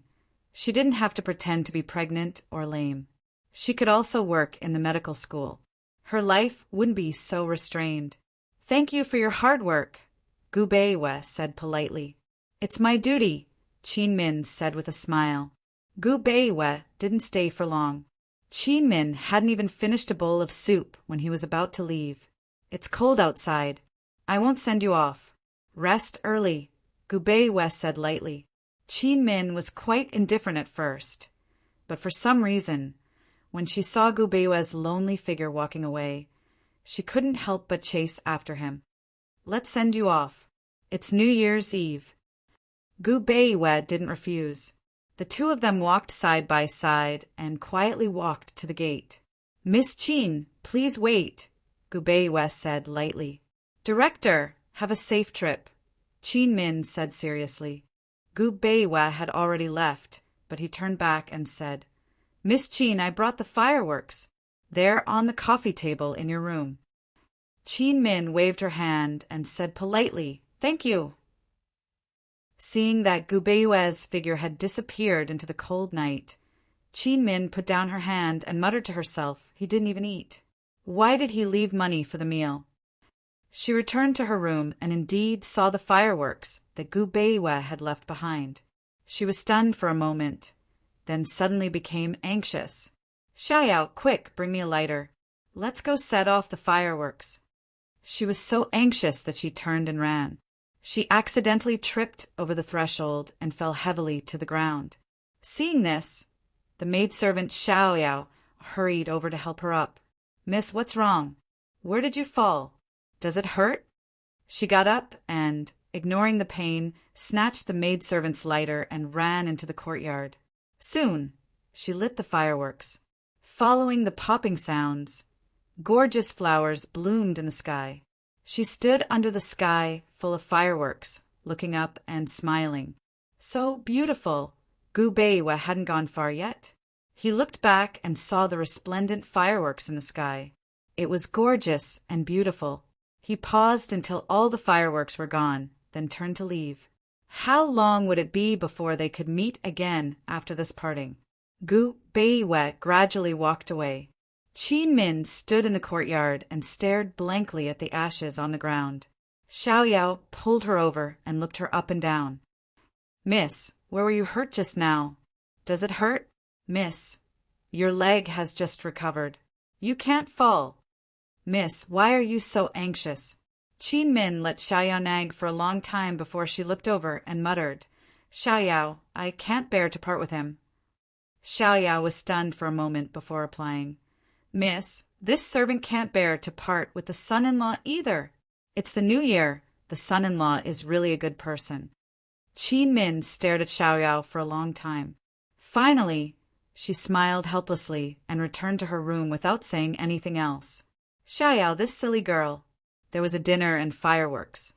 she didn't have to pretend to be pregnant or lame. She could also work in the medical school. Her life wouldn't be so restrained. Thank you for your hard work, Gu Beiwa said politely. It's my duty, Qin Min said with a smile. Gu Beiwa didn't stay for long. Qin Min hadn't even finished a bowl of soup when he was about to leave. It's cold outside. I won't send you off. Rest early, Gu Beiwa said lightly. Qin Min was quite indifferent at first, but for some reason, when she saw Gu Beiwa's lonely figure walking away, she couldn't help but chase after him. Let's send you off. It's New Year's Eve. Gu Beiwa didn't refuse. The two of them walked side by side and quietly walked to the gate. Miss Qin, please wait, Gu Beiwa said lightly. Director, have a safe trip, Qin Min said seriously. Gu Beiwa had already left, but he turned back and said, Miss Qin, I brought the fireworks. They're on the coffee table in your room. Qin Min waved her hand and said politely, Thank you. Seeing that Gu Beiwa's figure had disappeared into the cold night, Qin Min put down her hand and muttered to herself he didn't even eat. Why did he leave money for the meal? She returned to her room and indeed saw the fireworks that Gu Beiwa had left behind. She was stunned for a moment, then suddenly became anxious. Xiaoyao, quick, bring me a lighter. Let's go set off the fireworks. She was so anxious that she turned and ran. She accidentally tripped over the threshold and fell heavily to the ground. Seeing this, the maidservant Xiaoyao hurried over to help her up. Miss, what's wrong? Where did you fall? Does it hurt? She got up and, ignoring the pain, snatched the maidservant's lighter and ran into the courtyard. Soon, she lit the fireworks. Following the popping sounds, gorgeous flowers bloomed in the sky. She stood under the sky full of fireworks, looking up and smiling. So beautiful! Gu Beiwa hadn't gone far yet. He looked back and saw the resplendent fireworks in the sky. It was gorgeous and beautiful. He paused until all the fireworks were gone, then turned to leave. How long would it be before they could meet again after this parting? Gu Beiwa gradually walked away. Qin Min stood in the courtyard and stared blankly at the ashes on the ground. Xiao Yao pulled her over and looked her up and down. "Miss, where were you hurt just now? Does it hurt?" "Miss, your leg has just recovered. You can't fall." "Miss, why are you so anxious?" Qin Min let Xiao Yao nag for a long time before she looked over and muttered, "Xiao Yao, I can't bear to part with him." Xiao Yao was stunned for a moment before replying, "Miss, this servant can't bear to part with the son-in-law either. It's the new year. The son-in-law is really a good person." Qin Min stared at Xiao Yao for a long time. Finally, she smiled helplessly and returned to her room without saying anything else. "Xiao Yao, this silly girl." There was a dinner and fireworks.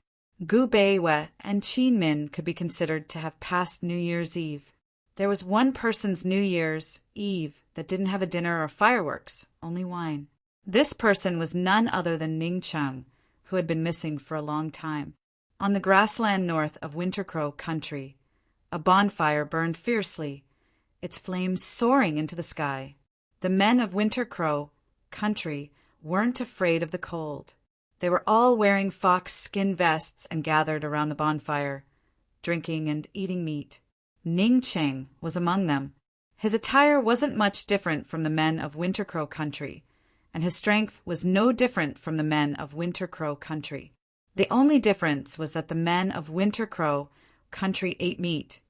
Gu Beiwa and Qin Min could be considered to have passed New Year's Eve. There was one person's New Year's Eve that didn't have a dinner or fireworks, only wine. This person was none other than Ning Cheng, who had been missing for a long time. On the grassland north of Winter Crow country, a bonfire burned fiercely, its flames soaring into the sky. The men of Winter Crow country weren't afraid of the cold. They were all wearing fox skin vests and gathered around the bonfire, drinking and eating meat. Ning Cheng was among them. His attire wasn't much different from the men of Winter Crow country, and his strength was no different from the men of Winter Crow country. The only difference was that the men of Winter Crow country ate meat,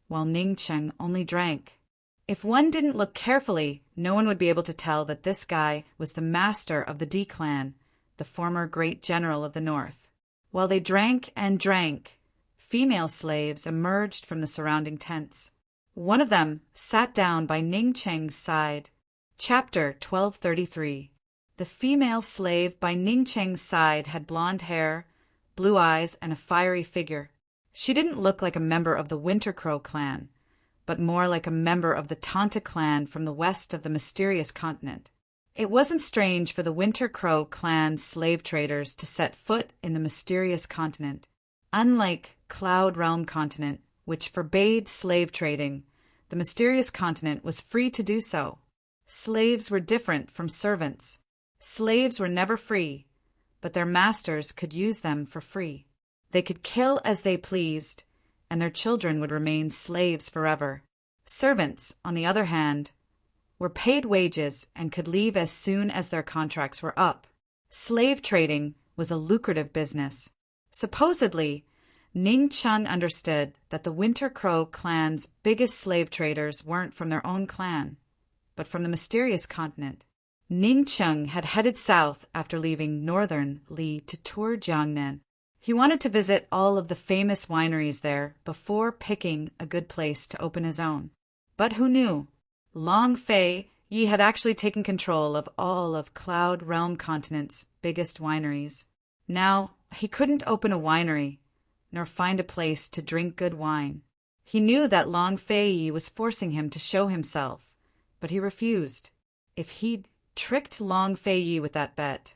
while Ning Cheng only drank. If one didn't look carefully, no one would be able to tell that this guy was the master of the D clan, the former great general of the north. While they drank and drank, female slaves emerged from the surrounding tents. One of them sat down by Ning Cheng's side. Chapter 1233. The female slave by Ning Cheng's side had blonde hair, blue eyes, and a fiery figure. She didn't look like a member of the Winter Crow clan, but more like a member of the Tanta clan from the west of the mysterious continent. It wasn't strange for the Winter Crow clan slave traders to set foot in the mysterious continent. Unlike Cloud Realm continent, which forbade slave trading, the mysterious continent was free to do so. Slaves were different from servants. Slaves were never free, but their masters could use them for free. They could kill as they pleased, and their children would remain slaves forever. Servants, on the other hand, were paid wages and could leave as soon as their contracts were up. Slave trading was a lucrative business. Supposedly, Ning Cheng understood that the Winter Crow clan's biggest slave traders weren't from their own clan, but from the mysterious continent. Ning Cheng had headed south after leaving northern Li to tour Jiangnan. He wanted to visit all of the famous wineries there before picking a good place to open his own. But who knew? Long Fei Yi had actually taken control of all of Cloud Realm Continent's biggest wineries. Now, he couldn't open a winery, nor find a place to drink good wine. He knew that Long Fei Yi was forcing him to show himself, but he refused. If he'd tricked Long Fei Yi with that bet,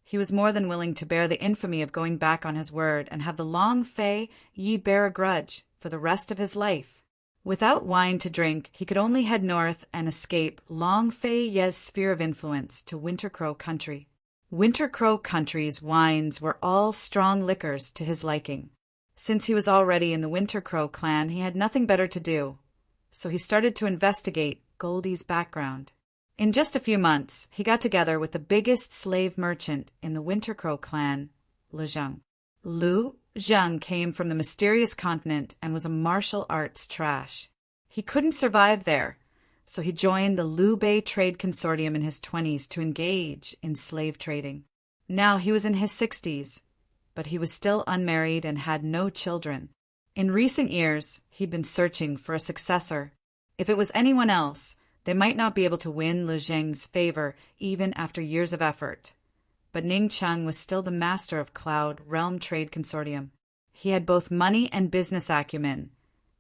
he was more than willing to bear the infamy of going back on his word and have the Long Fei Yi bear a grudge for the rest of his life. Without wine to drink, he could only head north and escape Long Fei Ye's sphere of influence to Winter Crow country. Winter Crow country's wines were all strong liquors to his liking. Since he was already in the Winter Crow clan, he had nothing better to do, so he started to investigate Goldie's background. In just a few months, he got together with the biggest slave merchant in the Winter Crow clan, Lu Zheng. Lu Zheng came from the mysterious continent and was a martial arts trash. He couldn't survive there, so he joined the Liu Bei Trade Consortium in his 20s to engage in slave trading. Now he was in his 60s, but he was still unmarried and had no children. In recent years, he'd been searching for a successor. If it was anyone else, they might not be able to win Lu Zheng's favor even after years of effort. but Ning Cheng was still the master of Cloud Realm Trade Consortium. He had both money and business acumen,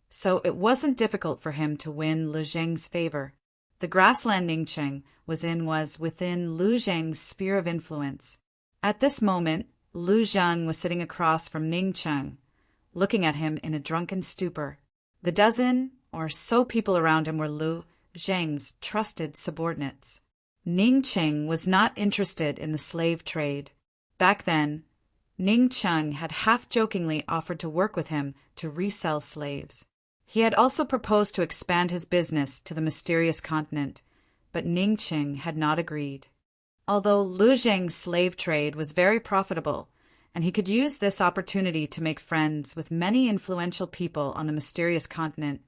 so it wasn't difficult for him to win Lu Zheng's favor. The grassland Ning Cheng was within Lu Zheng's sphere of influence. At this moment, Lu Zheng was sitting across from Ning Cheng, looking at him in a drunken stupor. The dozen or so people around him were Lu Zheng's trusted subordinates. Ning Cheng was not interested in the slave trade. Back then, Ning Cheng had half-jokingly offered to work with him to resell slaves. He had also proposed to expand his business to the mysterious continent, but Ning Cheng had not agreed. Although Lu Zheng's slave trade was very profitable, and he could use this opportunity to make friends with many influential people on the mysterious continent,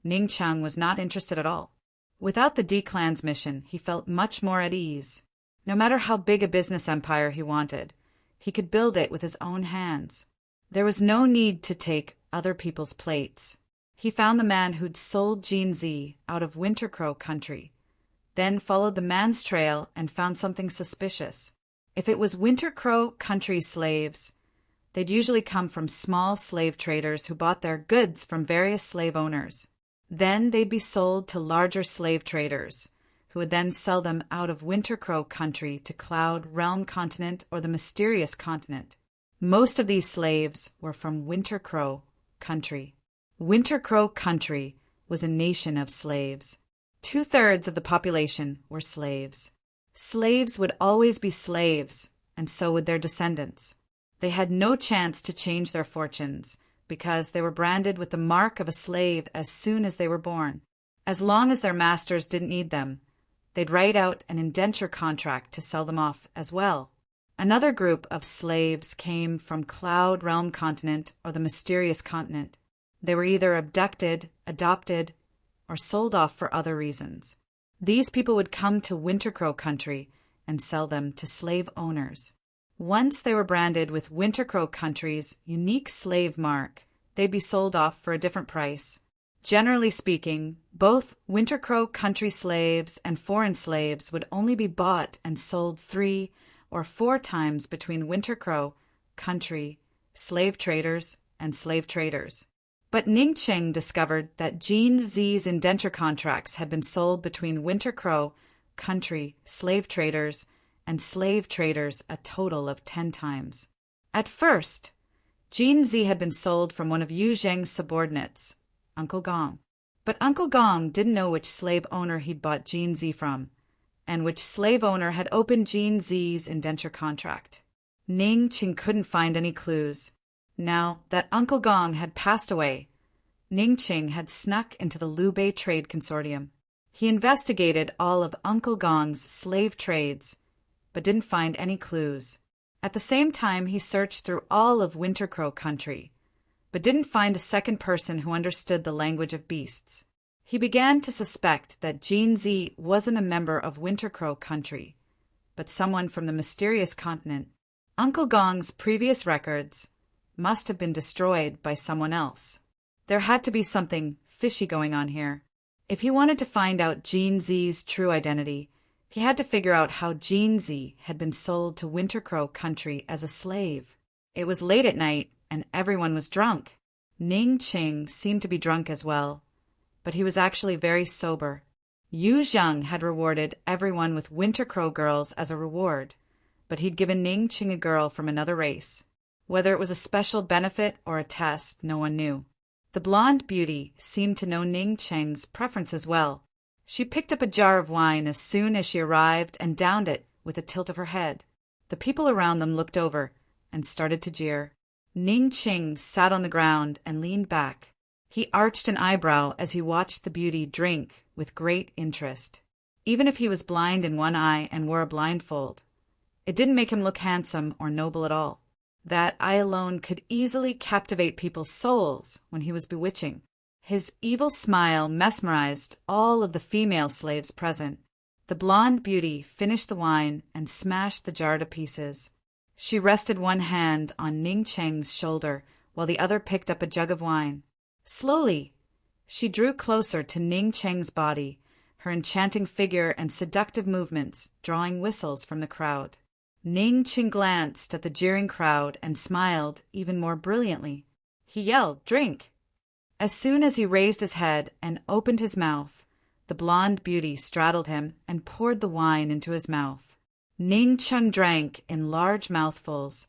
Ning Cheng was not interested at all. Without the D-Clan's mission, he felt much more at ease. No matter how big a business empire he wanted, he could build it with his own hands. There was no need to take other people's plates. He found the man who'd sold Jin Zi out of Winter Crow country, then followed the man's trail and found something suspicious. If it was Winter Crow country slaves, they'd usually come from small slave traders who bought their goods from various slave owners. Then they'd be sold to larger slave traders, who would then sell them out of Winter Crow country to Cloud Realm continent or the mysterious continent. Most of these slaves were from Winter Crow country. Winter Crow country was a nation of slaves. 2/3 of the population were slaves. Slaves would always be slaves, and so would their descendants. They had no chance to change their fortunes, because they were branded with the mark of a slave as soon as they were born. As long as their masters didn't need them, they'd write out an indenture contract to sell them off as well. Another group of slaves came from Cloud Realm continent or the mysterious continent. They were either abducted, adopted, or sold off for other reasons. These people would come to Winter Crow country and sell them to slave owners. Once they were branded with Winter Crow country's unique slave mark, they'd be sold off for a different price. Generally speaking, both Winter Crow country slaves and foreign slaves would only be bought and sold 3 or 4 times between Winter Crow country slave traders and slave traders. But Ning Cheng discovered that Jin Zi's indenture contracts had been sold between Winter Crow country slave traders and slave traders a total of 10 times. At first, Jin Zi had been sold from one of Yu Zheng's subordinates, Uncle Gong. But Uncle Gong didn't know which slave owner he'd bought Jin Zi from, and which slave owner had opened Jin Zi's indenture contract. Ning Cheng couldn't find any clues. Now that Uncle Gong had passed away, Ning Cheng had snuck into the Liu Bei Trade Consortium. He investigated all of Uncle Gong's slave trades, but didn't find any clues. At the same time, he searched through all of Winter Crow country, but didn't find a second person who understood the language of beasts. He began to suspect that Jin Zi wasn't a member of Winter Crow country, but someone from the mysterious continent. Uncle Gong's previous records must have been destroyed by someone else. There had to be something fishy going on here. If he wanted to find out Jin Zi's true identity, he had to figure out how Jin Zi had been sold to Winter Crow country as a slave. It was late at night, and everyone was drunk. Ning Cheng seemed to be drunk as well, but he was actually very sober. Yu Zheng had rewarded everyone with Winter Crow girls as a reward, but he'd given Ning Cheng a girl from another race. Whether it was a special benefit or a test, no one knew. The blonde beauty seemed to know Ning Cheng's preferences well. She picked up a jar of wine as soon as she arrived and downed it with a tilt of her head. The people around them looked over and started to jeer. Ning Cheng sat on the ground and leaned back. He arched an eyebrow as he watched the beauty drink with great interest. Even if he was blind in one eye and wore a blindfold, it didn't make him look handsome or noble at all. That eye alone could easily captivate people's souls when he was bewitching. His evil smile mesmerized all of the female slaves present. The blonde beauty finished the wine and smashed the jar to pieces. She rested one hand on Ning Cheng's shoulder while the other picked up a jug of wine. Slowly, she drew closer to Ning Cheng's body, her enchanting figure and seductive movements drawing whistles from the crowd. Ning Qing glanced at the jeering crowd and smiled even more brilliantly. He yelled, "Drink!" As soon as he raised his head and opened his mouth, the blonde beauty straddled him and poured the wine into his mouth. Ning Qing drank in large mouthfuls,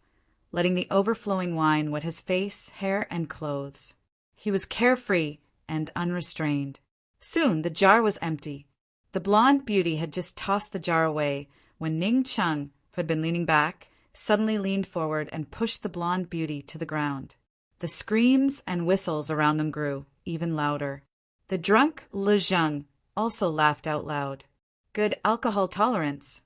letting the overflowing wine wet his face, hair, and clothes. He was carefree and unrestrained. Soon the jar was empty. The blonde beauty had just tossed the jar away when Ning Qing, who had been leaning back, suddenly leaned forward and pushed the blonde beauty to the ground. The screams and whistles around them grew even louder. The drunk Lu Zheng also laughed out loud. Good alcohol tolerance.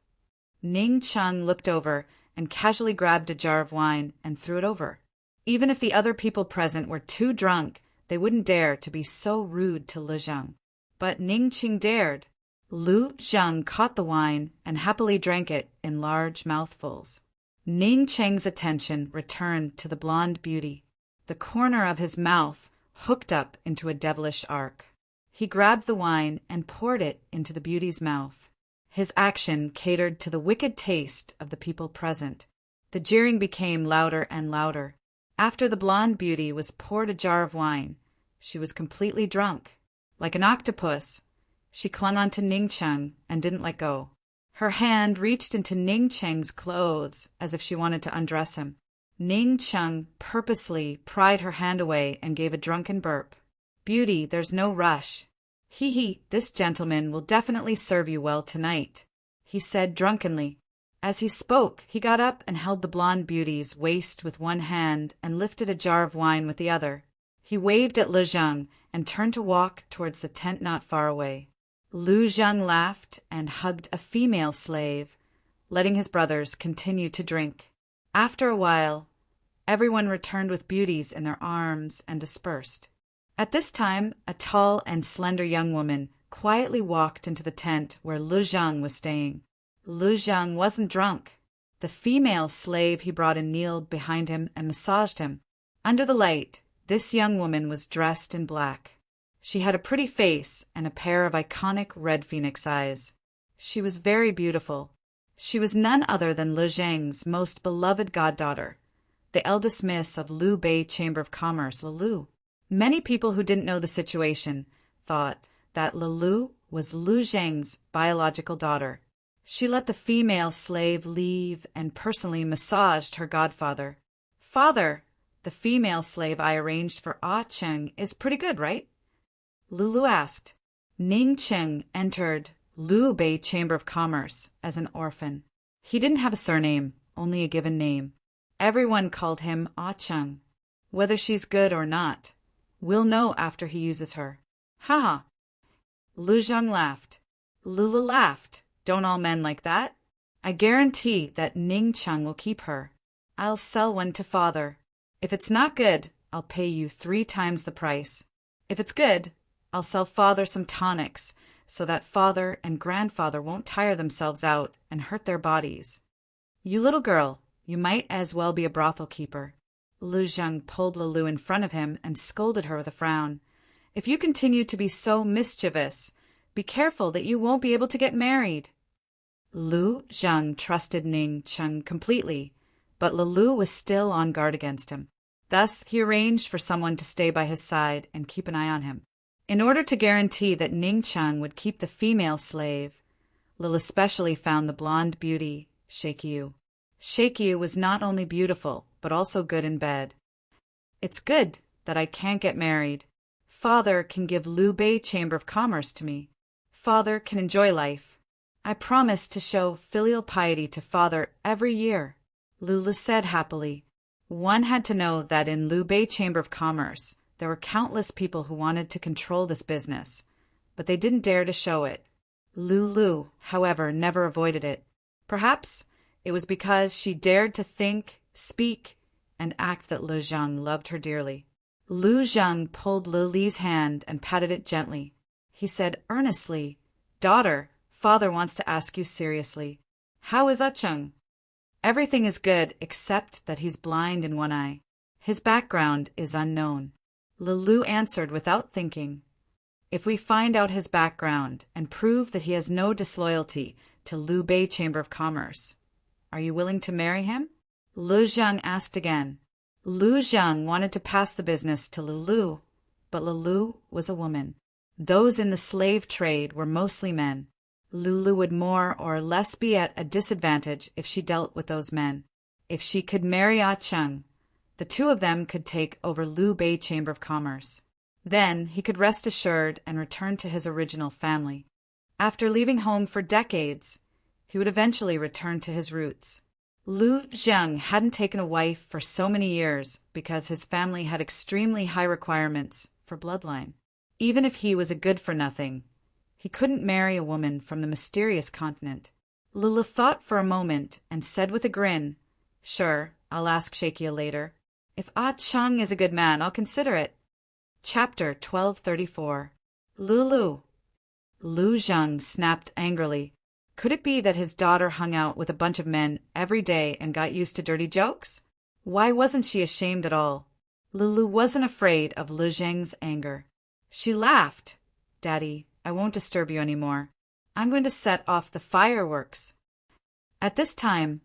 Ning Qing looked over and casually grabbed a jar of wine and threw it over. Even if the other people present were too drunk, they wouldn't dare to be so rude to Lu Zheng. But Ning Qing dared. Lu Zheng caught the wine and happily drank it in large mouthfuls. Ning Qing's attention returned to the blonde beauty. The corner of his mouth hooked up into a devilish arc. He grabbed the wine and poured it into the beauty's mouth. His action catered to the wicked taste of the people present. The jeering became louder and louder. After the blonde beauty was poured a jar of wine, she was completely drunk. Like an octopus, she clung onto Ning Qing and didn't let go. Her hand reached into Ning Qing's clothes as if she wanted to undress him. Ning Qing purposely pried her hand away and gave a drunken burp. "Beauty, there's no rush. Hee, this gentleman will definitely serve you well tonight," he said drunkenly. As he spoke, he got up and held the blonde beauty's waist with one hand and lifted a jar of wine with the other. He waved at Lu Zheng and turned to walk towards the tent not far away. Lu Zheng laughed and hugged a female slave, letting his brothers continue to drink. After a while, everyone returned with beauties in their arms and dispersed. At this time, a tall and slender young woman quietly walked into the tent where Lu Zheng was staying. Lu Zheng wasn't drunk. The female slave he brought in kneeled behind him and massaged him. Under the light, this young woman was dressed in black. She had a pretty face and a pair of iconic red phoenix eyes. She was very beautiful. She was none other than Lu Zheng's most beloved goddaughter, the eldest miss of Liu Bei Chamber of Commerce, Lilu. Many people who didn't know the situation thought that Lilu was Lu Zheng's biological daughter. She let the female slave leave and personally massaged her godfather. "Father, the female slave I arranged for Ah Cheng is pretty good, right?" Lulu asked. Ning Qing entered Liu Bei Chamber of Commerce as an orphan. He didn't have a surname, only a given name. Everyone called him Ah Cheng. Whether she's good or not, we'll know after he uses her. Ha! Lu Zheng laughed. Lulu laughed. "Don't all men like that? I guarantee that Ning Qing will keep her. I'll sell one to father. If it's not good, I'll pay you 3 times the price. If it's good, I'll sell father some tonics so that father and grandfather won't tire themselves out and hurt their bodies. You little girl, you might as well be a brothel keeper." Lu Zheng pulled Lulu in front of him and scolded her with a frown. "If you continue to be so mischievous, be careful that you won't be able to get married." Lu Zheng trusted Ning Qing completely, but Lulu was still on guard against him. Thus, he arranged for someone to stay by his side and keep an eye on him. In order to guarantee that Ning Qing would keep the female slave, Lil especially found the blonde beauty, Shakyu. Shakyu was not only beautiful, but also good in bed. "It's good that I can't get married. Father can give Liu Bei Chamber of Commerce to me. Father can enjoy life. I promise to show filial piety to father every year," Lulu said happily. One had to know that in Liu Bei Chamber of Commerce, there were countless people who wanted to control this business, but they didn't dare to show it. Lulu, however, never avoided it. Perhaps it was because she dared to think, speak, and act that Lu Zheng loved her dearly. Lu Zheng pulled Li's hand and patted it gently. He said earnestly, "Daughter, father wants to ask you seriously. How is Acheng?" "Everything is good except that he's blind in one eye. His background is unknown." Lulu answered without thinking. "If we find out his background and prove that he has no disloyalty to Liu Bei Chamber of Commerce, are you willing to marry him? Lu Zhang asked again. Lu Zhang wanted to pass the business to Lulu, but Lulu was a woman. Those in the slave trade were mostly men. Lulu would more or less be at a disadvantage if she dealt with those men. If she could marry Ah Cheng, the two of them could take over Liu Bei Chamber of Commerce. Then he could rest assured and return to his original family. After leaving home for decades, he would eventually return to his roots. Lu Zheng hadn't taken a wife for so many years because his family had extremely high requirements for bloodline. Even if he was a good-for-nothing, he couldn't marry a woman from the mysterious continent. Lulu thought for a moment and said with a grin, "Sure, I'll ask Shakia later. If Ah Cheng is a good man, I'll consider it." Chapter 1234. Lulu. Lu Zheng snapped angrily. Could it be that his daughter hung out with a bunch of men every day and got used to dirty jokes? Why wasn't she ashamed at all? Lulu wasn't afraid of Lu Zheng's anger. She laughed. "Daddy, I won't disturb you anymore. I'm going to set off the fireworks." At this time,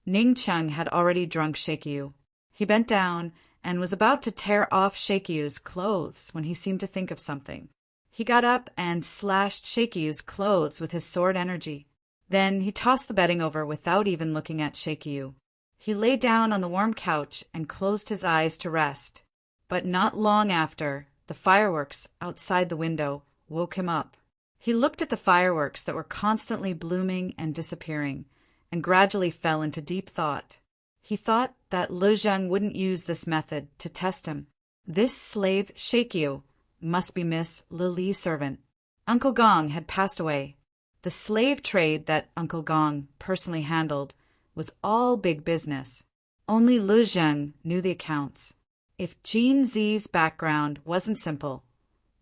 Ning Cheng had already drunk Shakyu. He bent down and was about to tear off Shakyu's clothes when he seemed to think of something. He got up and slashed Shakyu's clothes with his sword energy. Then he tossed the bedding over without even looking at Shakyu. He lay down on the warm couch and closed his eyes to rest. But not long after, the fireworks outside the window woke him up. He looked at the fireworks that were constantly blooming and disappearing, and gradually fell into deep thought. He thought that Lu Zheng wouldn't use this method to test him. This slave Shakyu must be Miss Lili's servant. Uncle Gong had passed away. The slave trade that Uncle Gong personally handled was all big business. Only Lu Zheng knew the accounts. If Jean Zi's background wasn't simple,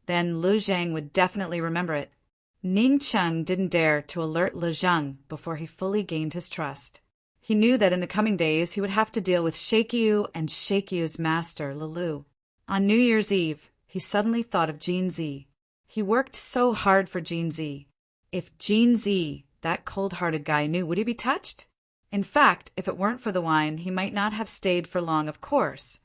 then Lu Zheng would definitely remember it. Ning Cheng didn't dare to alert Lu Zheng before he fully gained his trust. He knew that in the coming days he would have to deal with Shakyu and Shakyu's master, Lulu. On New Year's Eve, he suddenly thought of Jean Zi. He worked so hard for Jean Zi. If Jean Zi, that cold-hearted guy, knew, would he be touched? In fact, if it weren't for the wine, he might not have stayed for long, of course.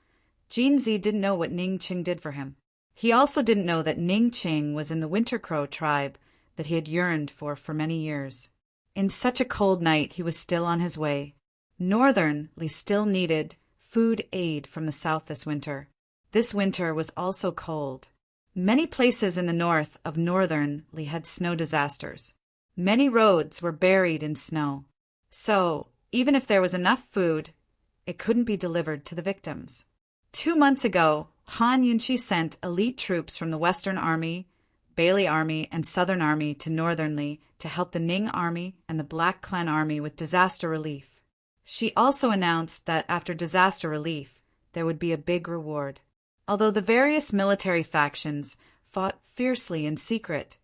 Jean Zi didn't know what Ning Cheng did for him. He also didn't know that Ning Cheng was in the Winter Crow tribe that he had yearned for many years. In such a cold night, he was still on his way. Northern Li still needed food aid from the south this winter. This winter was also cold. Many places in the north of Northern Li had snow disasters. Many roads were buried in snow. So, even if there was enough food, it couldn't be delivered to the victims. 2 months ago, Han Yunchi sent elite troops from the Western Army, Bailey Army, and Southern Army to Northern Li to help the Ning Army and the Black Clan Army with disaster relief. She also announced that after disaster relief, there would be a big reward. Although the various military factions fought fiercely in secret,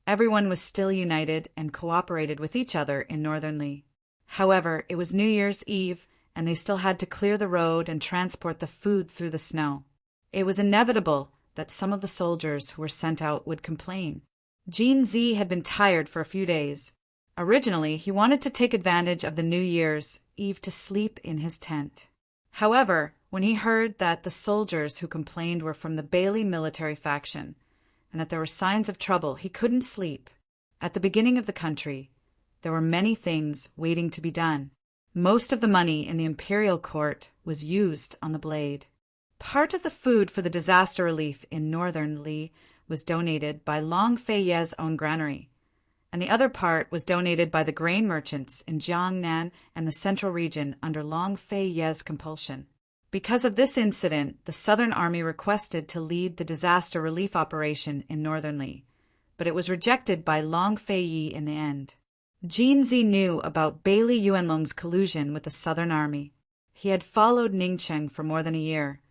everyone was still united and cooperated with each other in Northern Li. However, it was New Year's Eve, and they still had to clear the road and transport the food through the snow. It was inevitable that some of the soldiers who were sent out would complain. Jean Zi had been tired for a few days. Originally, he wanted to take advantage of the New Year's Eve to sleep in his tent. However, when he heard that the soldiers who complained were from the Bailey military faction, and that there were signs of trouble, he couldn't sleep. At the beginning of the country, there were many things waiting to be done. Most of the money in the imperial court was used on the blade. Part of the food for the disaster relief in Northern Li was donated by Long Fei Ye's own granary, and the other part was donated by the grain merchants in Jiangnan and the central region under Long Fei Ye's compulsion. Because of this incident, the Southern Army requested to lead the disaster relief operation in Northern Li, but it was rejected by Long Fei Yi in the end. Jean Zi knew about Bailey Yuanlong's collusion with the Southern Army. He had followed Ning Cheng for more than a year,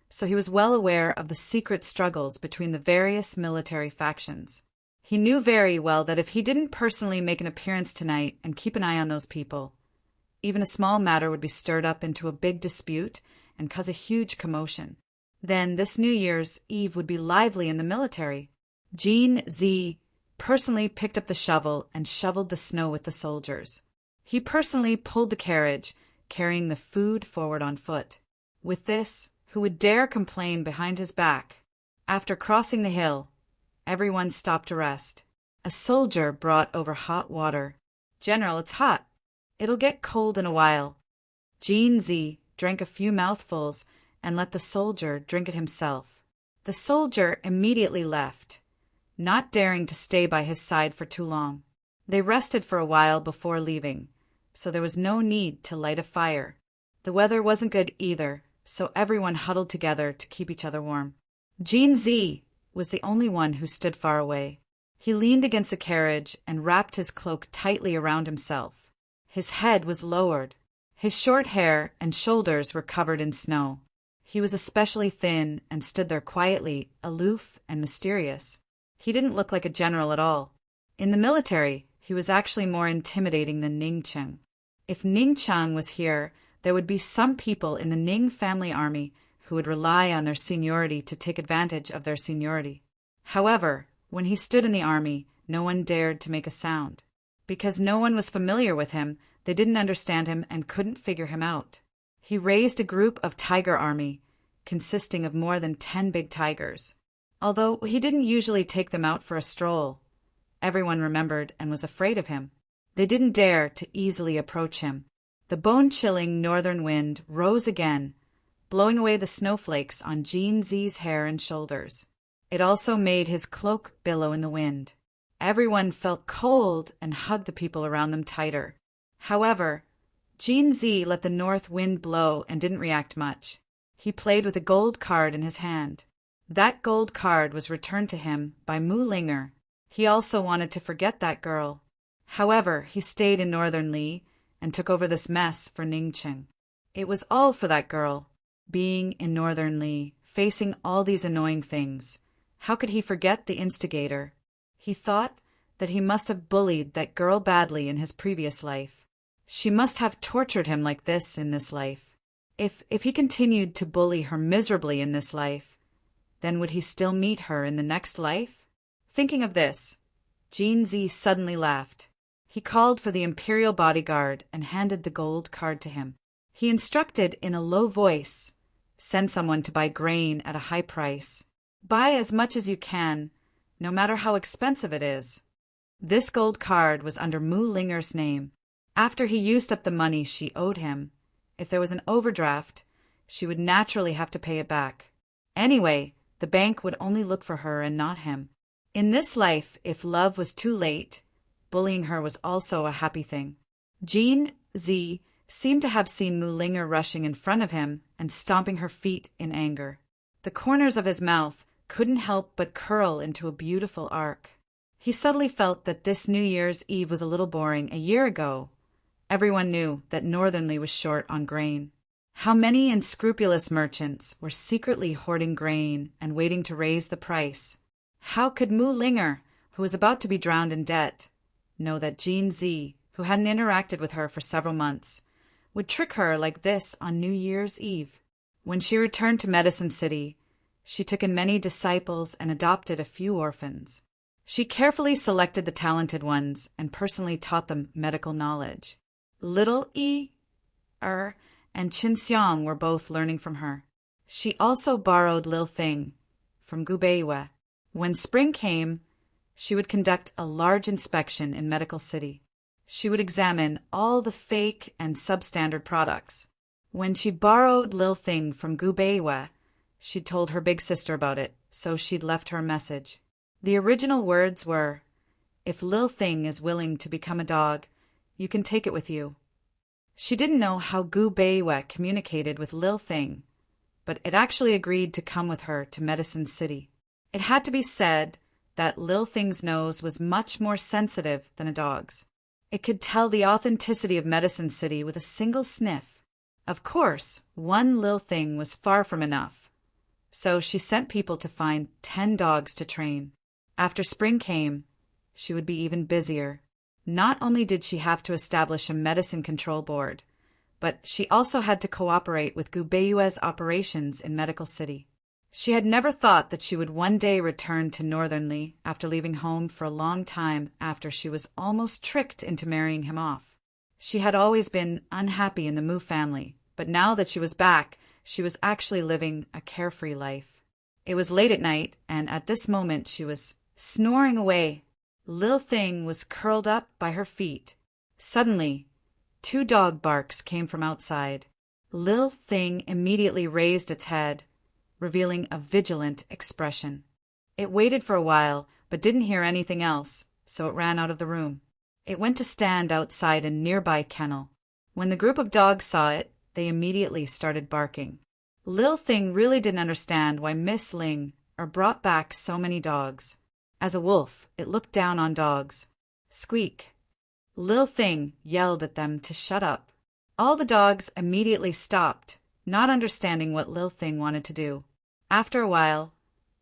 so he was well aware of the secret struggles between the various military factions. He knew very well that if he didn't personally make an appearance tonight and keep an eye on those people, even a small matter would be stirred up into a big dispute and cause a huge commotion. Then this New Year's Eve would be lively in the military. Jean Zi personally picked up the shovel and shoveled the snow with the soldiers. He personally pulled the carriage, carrying the food forward on foot. With this, who would dare complain behind his back? After crossing the hill, everyone stopped to rest. A soldier brought over hot water. "General, it's hot. It'll get cold in a while." Jean Z drank a few mouthfuls and let the soldier drink it himself. The soldier immediately left, not daring to stay by his side for too long. They rested for a while before leaving, so there was no need to light a fire. The weather wasn't good either, so everyone huddled together to keep each other warm. Jean Z was the only one who stood far away. He leaned against the carriage and wrapped his cloak tightly around himself. His head was lowered. His short hair and shoulders were covered in snow. He was especially thin and stood there quietly, aloof and mysterious. He didn't look like a general at all. In the military, he was actually more intimidating than Ning Cheng. If Ning Cheng was here, there would be some people in the Ning family army who would rely on their seniority to take advantage of their seniority. However, when he stood in the army, no one dared to make a sound. Because no one was familiar with him, they didn't understand him and couldn't figure him out. He raised a group of tiger army, consisting of more than 10 big tigers. Although he didn't usually take them out for a stroll, everyone remembered and was afraid of him. They didn't dare to easily approach him. The bone-chilling northern wind rose again, blowing away the snowflakes on Jean Z's hair and shoulders. It also made his cloak billow in the wind. Everyone felt cold and hugged the people around them tighter. However, Jean Z let the north wind blow and didn't react much. He played with a gold card in his hand. That gold card was returned to him by Mu Linger. He also wanted to forget that girl. However, he stayed in Northern Li and took over this mess for Ning Cheng. It was all for that girl. Being in Northern Li, facing all these annoying things, how could he forget the instigator? He thought that he must have bullied that girl badly in his previous life. She must have tortured him like this in this life. If he continued to bully her miserably in this life, then would he still meet her in the next life? Thinking of this, Jean Z suddenly laughed. He called for the imperial bodyguard and handed the gold card to him. He instructed in a low voice, "Send someone to buy grain at a high price. Buy as much as you can, no matter how expensive it is." This gold card was under Mu Linger's name. After he used up the money she owed him, if there was an overdraft, she would naturally have to pay it back. Anyway, the bank would only look for her and not him. In this life, if love was too late, bullying her was also a happy thing. Jean Z seemed to have seen Mu Linger rushing in front of him and stomping her feet in anger. The corners of his mouth couldn't help but curl into a beautiful arc. He suddenly felt that this New Year's Eve was a little boring. A year ago, everyone knew that Northernly was short on grain. How many unscrupulous merchants were secretly hoarding grain and waiting to raise the price? How could Mu Linger, who was about to be drowned in debt, know that Jean Z, who hadn't interacted with her for several months, would trick her like this on New Year's Eve? When she returned to Medicine City, she took in many disciples and adopted a few orphans. She carefully selected the talented ones and personally taught them medical knowledge. Little E, and Qin Xiang were both learning from her. She also borrowed Lil Thing from Gu Beiwe. When spring came, she would conduct a large inspection in Medical City. She would examine all the fake and substandard products. When she borrowed Lil Thing from Gu Beiwe, she told her big sister about it, so she'd left her a message. The original words were, "If Lil Thing is willing to become a dog, you can take it with you." She didn't know how Gu Beiwe communicated with Lil Thing, but it actually agreed to come with her to Medicine City. It had to be said that Lil Thing's nose was much more sensitive than a dog's. It could tell the authenticity of Medicine City with a single sniff. Of course, one Lil Thing was far from enough, so she sent people to find 10 dogs to train. After spring came, she would be even busier. Not only did she have to establish a medicine control board, but she also had to cooperate with Gu Beiwe's operations in Medical City. She had never thought that she would one day return to Northernly after leaving home for a long time after she was almost tricked into marrying him off. She had always been unhappy in the Moo family, but now that she was back, she was actually living a carefree life. It was late at night, and at this moment she was snoring away. Lil Thing was curled up by her feet. Suddenly, 2 dog barks came from outside. Lil Thing immediately raised its head, revealing a vigilant expression. It waited for a while, but didn't hear anything else, so it ran out of the room. It went to stand outside a nearby kennel. When the group of dogs saw it, they immediately started barking. Lil Thing really didn't understand why Miss Ling brought back so many dogs. As a wolf, it looked down on dogs. Squeak! Lil Thing yelled at them to shut up. All the dogs immediately stopped, not understanding what Lil Thing wanted to do. After a while,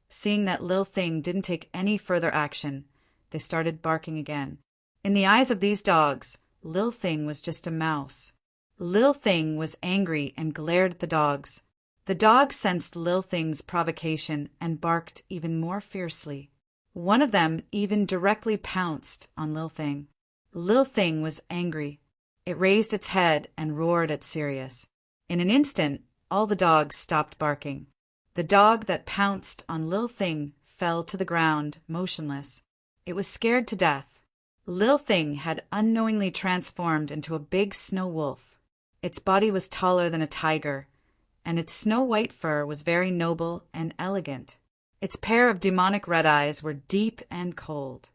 seeing that Lil Thing didn't take any further action, they started barking again. In the eyes of these dogs, Lil Thing was just a mouse. Lil Thing was angry and glared at the dogs. The dogs sensed Lil Thing's provocation and barked even more fiercely. One of them even directly pounced on Lil Thing. Lil Thing was angry. It raised its head and roared at Sirius. In an instant, all the dogs stopped barking. The dog that pounced on Lil Thing fell to the ground, motionless. It was scared to death. Lil Thing had unknowingly transformed into a big snow wolf. Its body was taller than a tiger, and its snow-white fur was very noble and elegant. Its pair of demonic red eyes were deep and cold.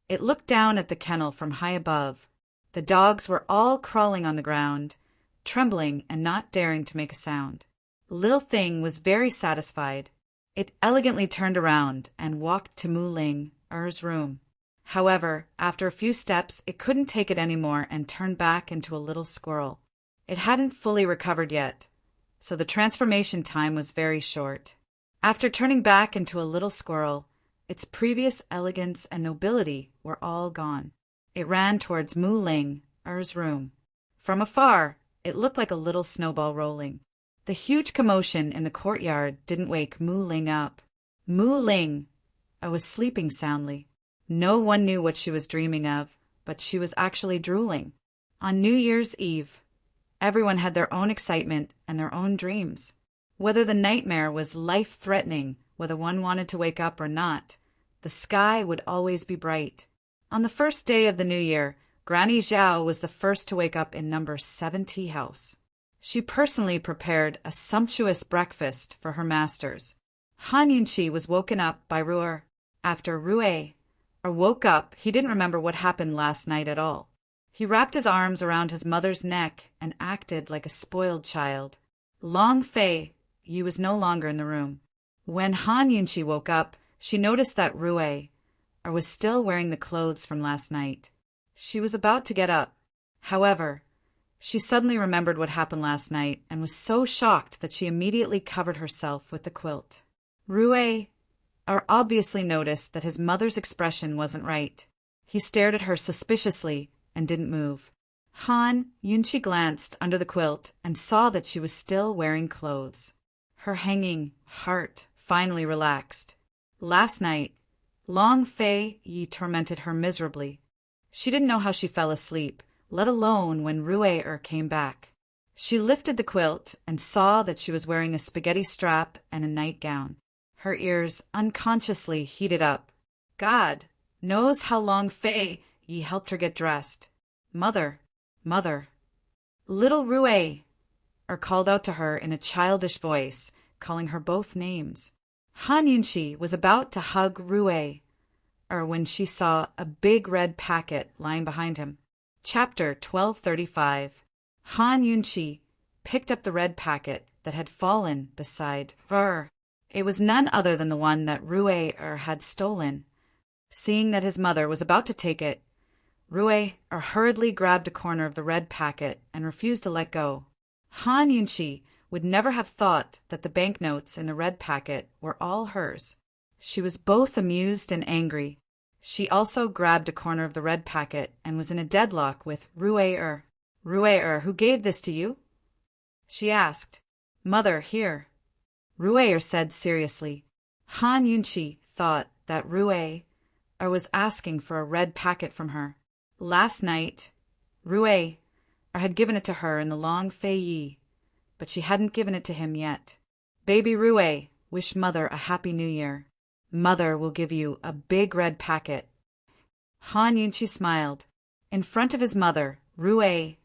It looked down at the kennel from high above. The dogs were all crawling on the ground, trembling and not daring to make a sound. Lil Thing was very satisfied. It elegantly turned around and walked to Mu Ling's room. However, after a few steps, it couldn't take it anymore and turned back into a little squirrel. It hadn't fully recovered yet, so the transformation time was very short. After turning back into a little squirrel, its previous elegance and nobility were all gone. It ran towards Mu Ling's room. From afar, it looked like a little snowball rolling. The huge commotion in the courtyard didn't wake Mu Ling up. Mu Ling was sleeping soundly. No one knew what she was dreaming of, but she was actually drooling. On New Year's Eve, everyone had their own excitement and their own dreams. Whether the nightmare was life-threatening, whether one wanted to wake up or not, the sky would always be bright. On the first day of the new year, Granny Zhao was the first to wake up in number 70 house. She personally prepared a sumptuous breakfast for her masters. Han Yunqi was woken up by Ruer. After Ruer woke up, he didn't remember what happened last night at all. He wrapped his arms around his mother's neck and acted like a spoiled child. Long Fei Yi was no longer in the room. When Han Yunqi woke up, she noticed that Ruer was still wearing the clothes from last night. She was about to get up. However, she suddenly remembered what happened last night and was so shocked that she immediately covered herself with the quilt. Ruer obviously noticed that his mother's expression wasn't right. He stared at her suspiciously and didn't move. Han Yunqi glanced under the quilt and saw that she was still wearing clothes. Her hanging heart finally relaxed. Last night, Long Fei Yi tormented her miserably. She didn't know how she fell asleep, let alone when Ruer came back. She lifted the quilt and saw that she was wearing a spaghetti strap and a nightgown. Her ears unconsciously heated up. God knows how Long Fei Yi helped her get dressed. Mother, mother. Little Ruer called out to her in a childish voice, calling her both names. Han Yunqi was about to hug Ruer when she saw a big red packet lying behind him. Chapter 1235. Han Yunqi picked up the red packet that had fallen beside her. It was none other than the one that Ruer had stolen. Seeing that his mother was about to take it, Ruer hurriedly grabbed a corner of the red packet and refused to let go. Han Yunqi would never have thought that the banknotes in the red packet were all hers. She was both amused and angry. She also grabbed a corner of the red packet and was in a deadlock with Ruer. Ruer, who gave this to you? She asked. Mother, here. Ruer said seriously. Han Yunqi thought that Ruer was asking for a red packet from her. Last night, Ruer or had given it to her in the Long Fei Yi, but she hadn't given it to him yet. Baby Rue, wish Mother a Happy New Year. Mother will give you a big red packet. Han Yunchi smiled. In front of his mother, Rue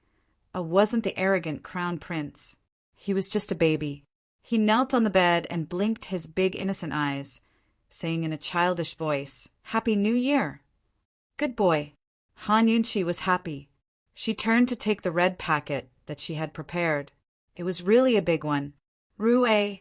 wasn't the arrogant crown prince. He was just a baby. He knelt on the bed and blinked his big innocent eyes, saying in a childish voice, Happy New Year. Good boy. Han Yunchi was happy. She turned to take the red packet that she had prepared. It was really a big one. Rue's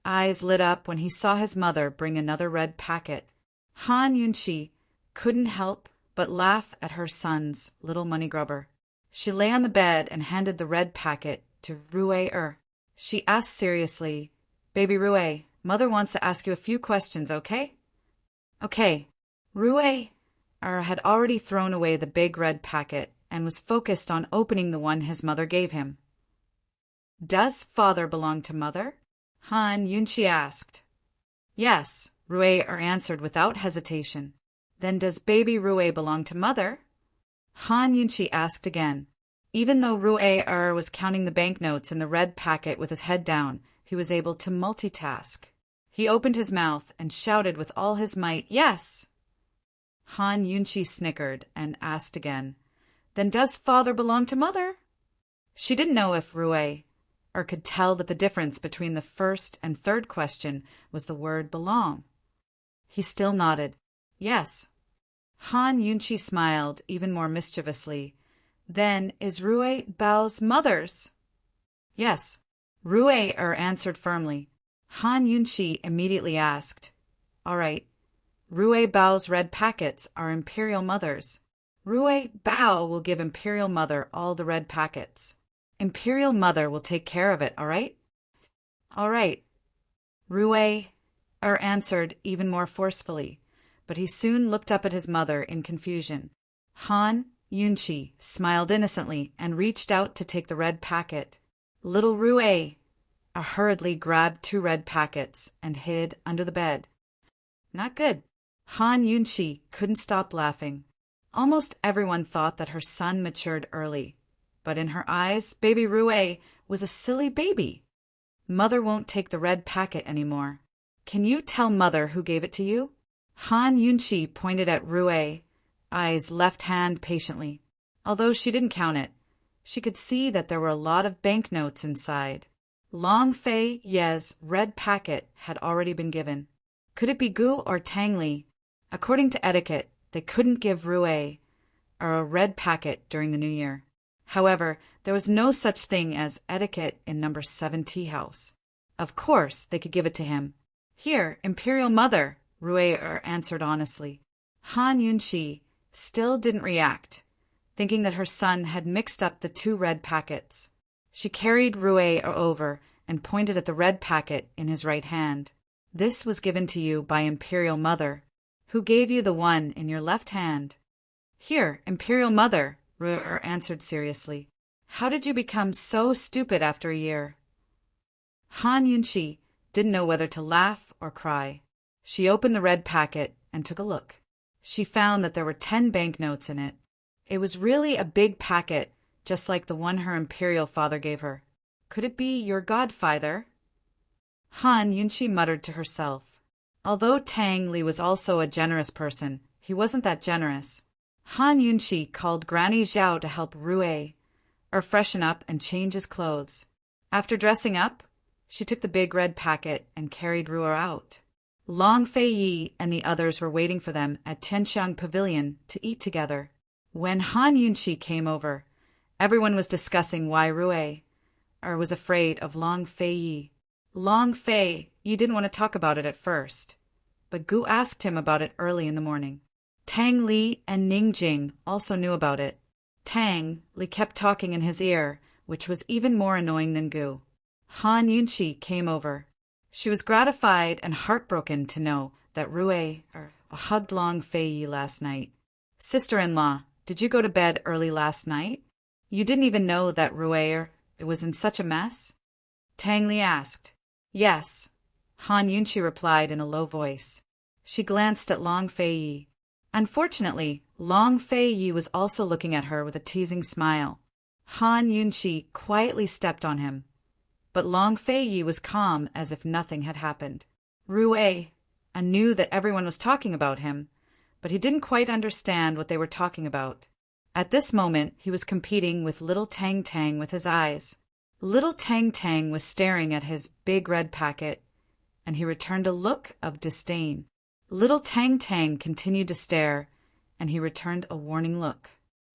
eyes lit up when he saw his mother bring another red packet. Han Yunchi couldn't help but laugh at her son's little money grubber. She lay on the bed and handed the red packet to Rue. She asked seriously, Baby Rue, Mother wants to ask you a few questions, okay? Okay. Rue had already thrown away the big red packet and was focused on opening the one his mother gave him. Does father belong to Mother? Han Yunchi asked. Yes, Rue answered without hesitation. Then does baby Rue belong to Mother? Han Yunchi asked again. Even though Rue was counting the banknotes in the red packet with his head down, he was able to multitask. He opened his mouth and shouted with all his might, Yes! Han Yunchi snickered and asked again, Then does father belong to Mother? She didn't know if Rue could tell that the difference between the first and third question was the word belong. He still nodded. Yes. Han Yunchi smiled even more mischievously. Then is Rue Bao's mother's? Yes. Rue answered firmly. Han Yunchi immediately asked, All right. Rue Bao's red packets are Imperial Mother's. Rue Bao will give Imperial Mother all the red packets. Imperial Mother will take care of it, all right? All right. Rue answered even more forcefully, but he soon looked up at his mother in confusion. Han Yunchi smiled innocently and reached out to take the red packet. Little Rue hurriedly grabbed 2 red packets and hid under the bed. Not good. Han Yunchi couldn't stop laughing. Almost everyone thought that her son matured early, but in her eyes, baby Rue was a silly baby. Mother won't take the red packet anymore. Can you tell Mother who gave it to you? Han Yunchi pointed at Rue's left hand patiently. Although she didn't count it, she could see that there were a lot of banknotes inside. Long Fei Ye's red packet had already been given. Could it be Gu or Tang Li? According to etiquette, they couldn't give Rue a red packet during the New Year. However, there was no such thing as etiquette in number 7 tea house. Of course, they could give it to him. Here, Imperial Mother, Rue answered honestly. Han Yunchi still didn't react, thinking that her son had mixed up the 2 red packets. She carried Rue over and pointed at the red packet in his right hand. This was given to you by Imperial Mother, who gave you the one in your left hand. Here, Imperial Mother, Rue answered seriously. How did you become so stupid after a year? Han Yunchi didn't know whether to laugh or cry. She opened the red packet and took a look. She found that there were 10 banknotes in it. It was really a big packet, just like the one her imperial father gave her. Could it be your godfather? Han Yunchi muttered to herself. Although Tang Li was also a generous person, he wasn't that generous. Han Yunchi called Granny Zhao to help Rue freshen up and change his clothes. After dressing up, she took the big red packet and carried Rue out. Long Fei Yi and the others were waiting for them at Tianxiang Pavilion to eat together. When Han Yunchi came over, everyone was discussing why Rue was afraid of Long Fei Yi. Long Fei Yi didn't want to talk about it at first, but Gu asked him about it early in the morning. Tang Li and Ning Jing also knew about it. Tang Li kept talking in his ear, which was even more annoying than Gu. Han Yunchi came over. She was gratified and heartbroken to know that Rue hugged Long Fei Yi last night. Sister-in-law, did you go to bed early last night? You didn't even know that Rue was in such a mess? Tang Li asked. Yes, Han Yunchi replied in a low voice. She glanced at Long Fei Yi. Unfortunately, Long Fei Yi was also looking at her with a teasing smile. Han Yunqi quietly stepped on him, but Long Feiyi was calm as if nothing had happened. Rue knew that everyone was talking about him, but he didn't quite understand what they were talking about. At this moment, he was competing with little Tang Tang with his eyes. Little Tang Tang was staring at his big red packet, and he returned a look of disdain. Little Tang Tang continued to stare, and he returned a warning look.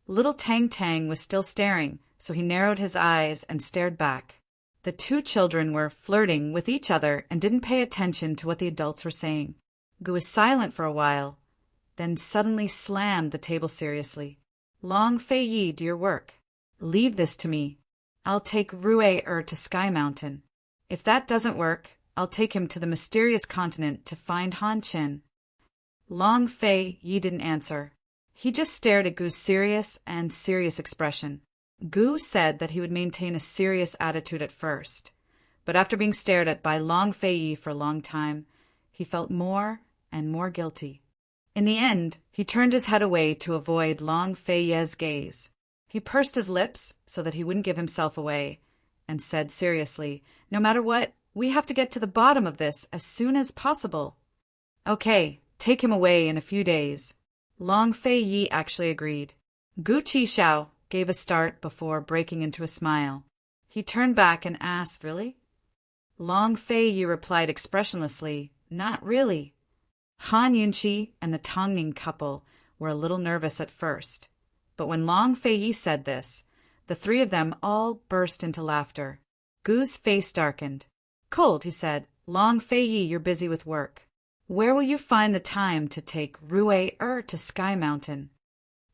Little Tang Tang was still staring, so he narrowed his eyes and stared back. The two children were flirting with each other and didn't pay attention to what the adults were saying. Gu was silent for a while, then suddenly slammed the table seriously. Long Feiyi, do your work. Leave this to me. I'll take Rue to Sky Mountain. If that doesn't work, I'll take him to the mysterious continent to find Han Qin. Long Feiyi didn't answer. He just stared at Gu's serious expression. Gu said that he would maintain a serious attitude at first, but after being stared at by Long Feiyi for a long time, he felt more and more guilty. In the end, he turned his head away to avoid Long Feiyi's gaze. He pursed his lips so that he wouldn't give himself away, and said seriously, "No matter what, we have to get to the bottom of this as soon as possible." "Okay, take him away in a few days." Long Feiyi actually agreed. Gu Qishao gave a start before breaking into a smile. He turned back and asked, "Really?" Long Feiyi replied expressionlessly, "Not really." Han Yunqi and the Tongning couple were a little nervous at first, but when Long Feiyi said this, the three of them all burst into laughter. Gu's face darkened. "Cold," he said. "Long Feiyi, you're busy with work. Where will you find the time to take Rue to Sky Mountain?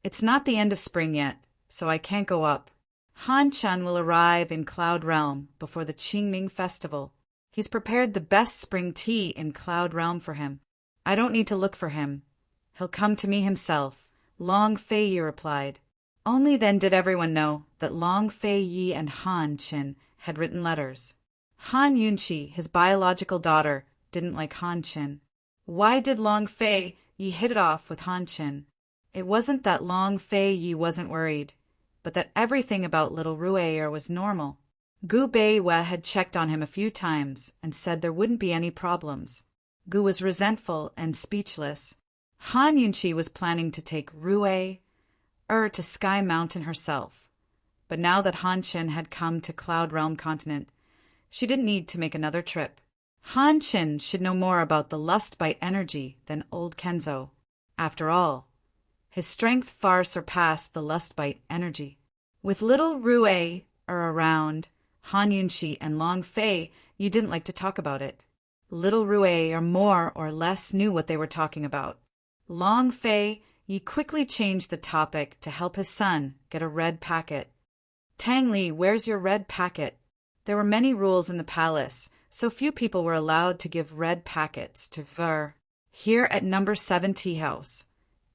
It's not the end of spring yet, so I can't go up. Han Chen will arrive in Cloud Realm before the Qingming festival. He's prepared the best spring tea in Cloud Realm for him. I don't need to look for him. He'll come to me himself," Long Feiyi replied. Only then did everyone know that Long Feiyi and Han Qin had written letters. Han Yunqi, his biological daughter, didn't like Han Qin. Why did Long Feiyi hit it off with Han Qin? It wasn't that Long Feiyi wasn't worried, but that everything about little Rue was normal. Gu Beiwe had checked on him a few times and said there wouldn't be any problems. Gu was resentful and speechless. Han Yunqi was planning to take Rue to Sky Mountain herself, but now that Han Qin had come to Cloud Realm continent, she didn't need to make another trip. Han Qin should know more about the lust bite energy than old Kenzo. After all, his strength far surpassed the lust bite energy. With little Rue around, Han Yunqi and Long Fei, you didn't like to talk about it. Little Rue more or less knew what they were talking about. Long Fei quickly changed the topic to help his son get a red packet. "Tang Li, where's your red packet?" There were many rules in the palace, so few people were allowed to give red packets to Ver. Here at number 7 tea house,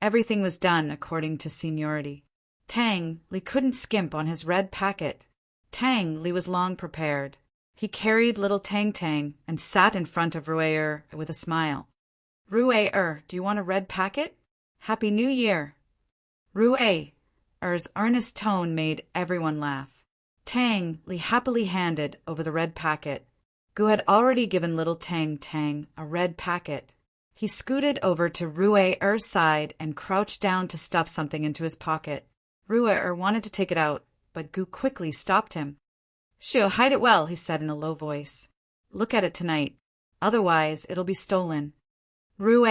everything was done according to seniority. Tang Li couldn't skimp on his red packet. Tang Li was long prepared. He carried little Tang Tang and sat in front of Rue with a smile. "Rue, do you want a red packet? Happy New Year!" Rue's earnest tone made everyone laugh. Tang Li happily handed over the red packet. Gu had already given little Tang Tang a red packet. He scooted over to Rue's side and crouched down to stuff something into his pocket. Rue wanted to take it out, but Gu quickly stopped him. "Shoo, hide it well," he said in a low voice. "Look at it tonight. Otherwise, it'll be stolen." Rue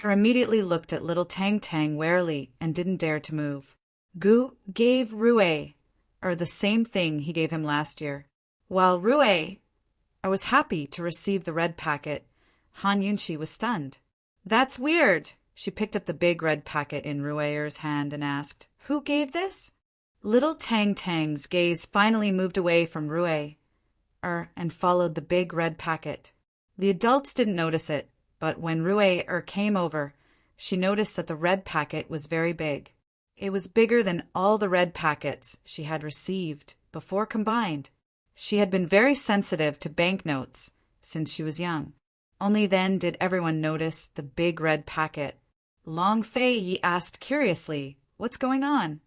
immediately looked at little Tang Tang warily and didn't dare to move. Gu gave Rue the same thing he gave him last year. While Rue was happy to receive the red packet, Han Yunqi was stunned. "That's weird." She picked up the big red packet in Rue's hand and asked, "Who gave this?" Little Tang Tang's gaze finally moved away from Rue and followed the big red packet. The adults didn't notice it, but when Rue came over, she noticed that the red packet was very big. It was bigger than all the red packets she had received before combined. She had been very sensitive to banknotes since she was young. Only then did everyone notice the big red packet. Long Fei asked curiously, "What's going on?"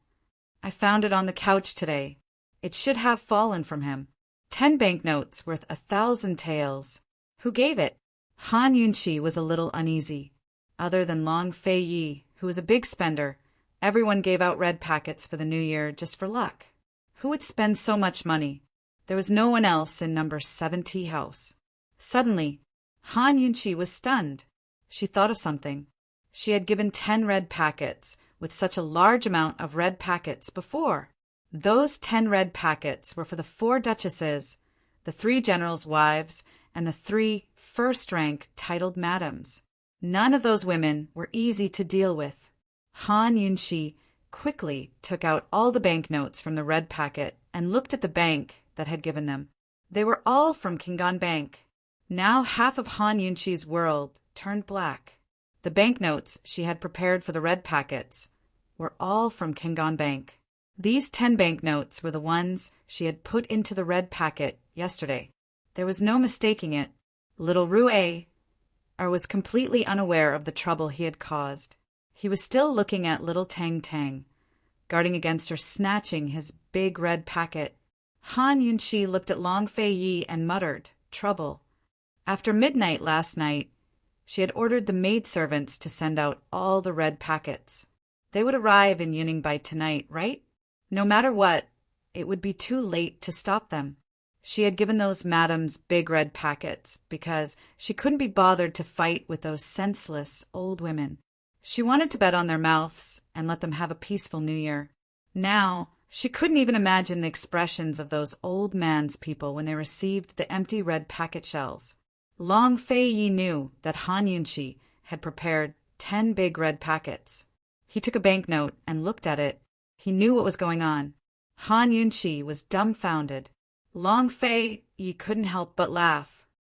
"I found it on the couch today." It should have fallen from him. 10 banknotes worth 1,000 taels. Who gave it? Han Yunchi was a little uneasy. Other than Long Fei Yi, who was a big spender, everyone gave out red packets for the new year just for luck. Who would spend so much money? There was no one else in number 70 house. Suddenly, Han Yunchi was stunned. She thought of something. She had given 10 red packets with such a large amount of red packets before. Those 10 red packets were for the 4 duchesses, the 3 generals' wives, and the 3 first-rank titled madams. None of those women were easy to deal with. Han Yunchi quickly took out all the banknotes from the red packet and looked at the bank that had given them. They were all from Kingan Bank. Now half of Han Yunchi's world turned black. The banknotes she had prepared for the red packets were all from Kingan Bank. These 10 banknotes were the ones she had put into the red packet yesterday. There was no mistaking it. Little Rue was completely unaware of the trouble he had caused. He was still looking at little Tang Tang, guarding against her snatching his big red packet. Han Yunchi looked at Long Fei Yi and muttered, "Trouble." After midnight last night, she had ordered the maidservants to send out all the red packets. They would arrive in Yuning by tonight, right? No matter what, it would be too late to stop them. She had given those madams big red packets because she couldn't be bothered to fight with those senseless old women. She wanted to bet on their mouths and let them have a peaceful New Year. Now, she couldn't even imagine the expressions of those old man's people when they received the empty red packet shells. Long Fei Yi knew that Han Yunchi had prepared 10 big red packets. He took a banknote and looked at it. He knew what was going on. Han Yunchi was dumbfounded. Long Fei Yi couldn't help but laugh.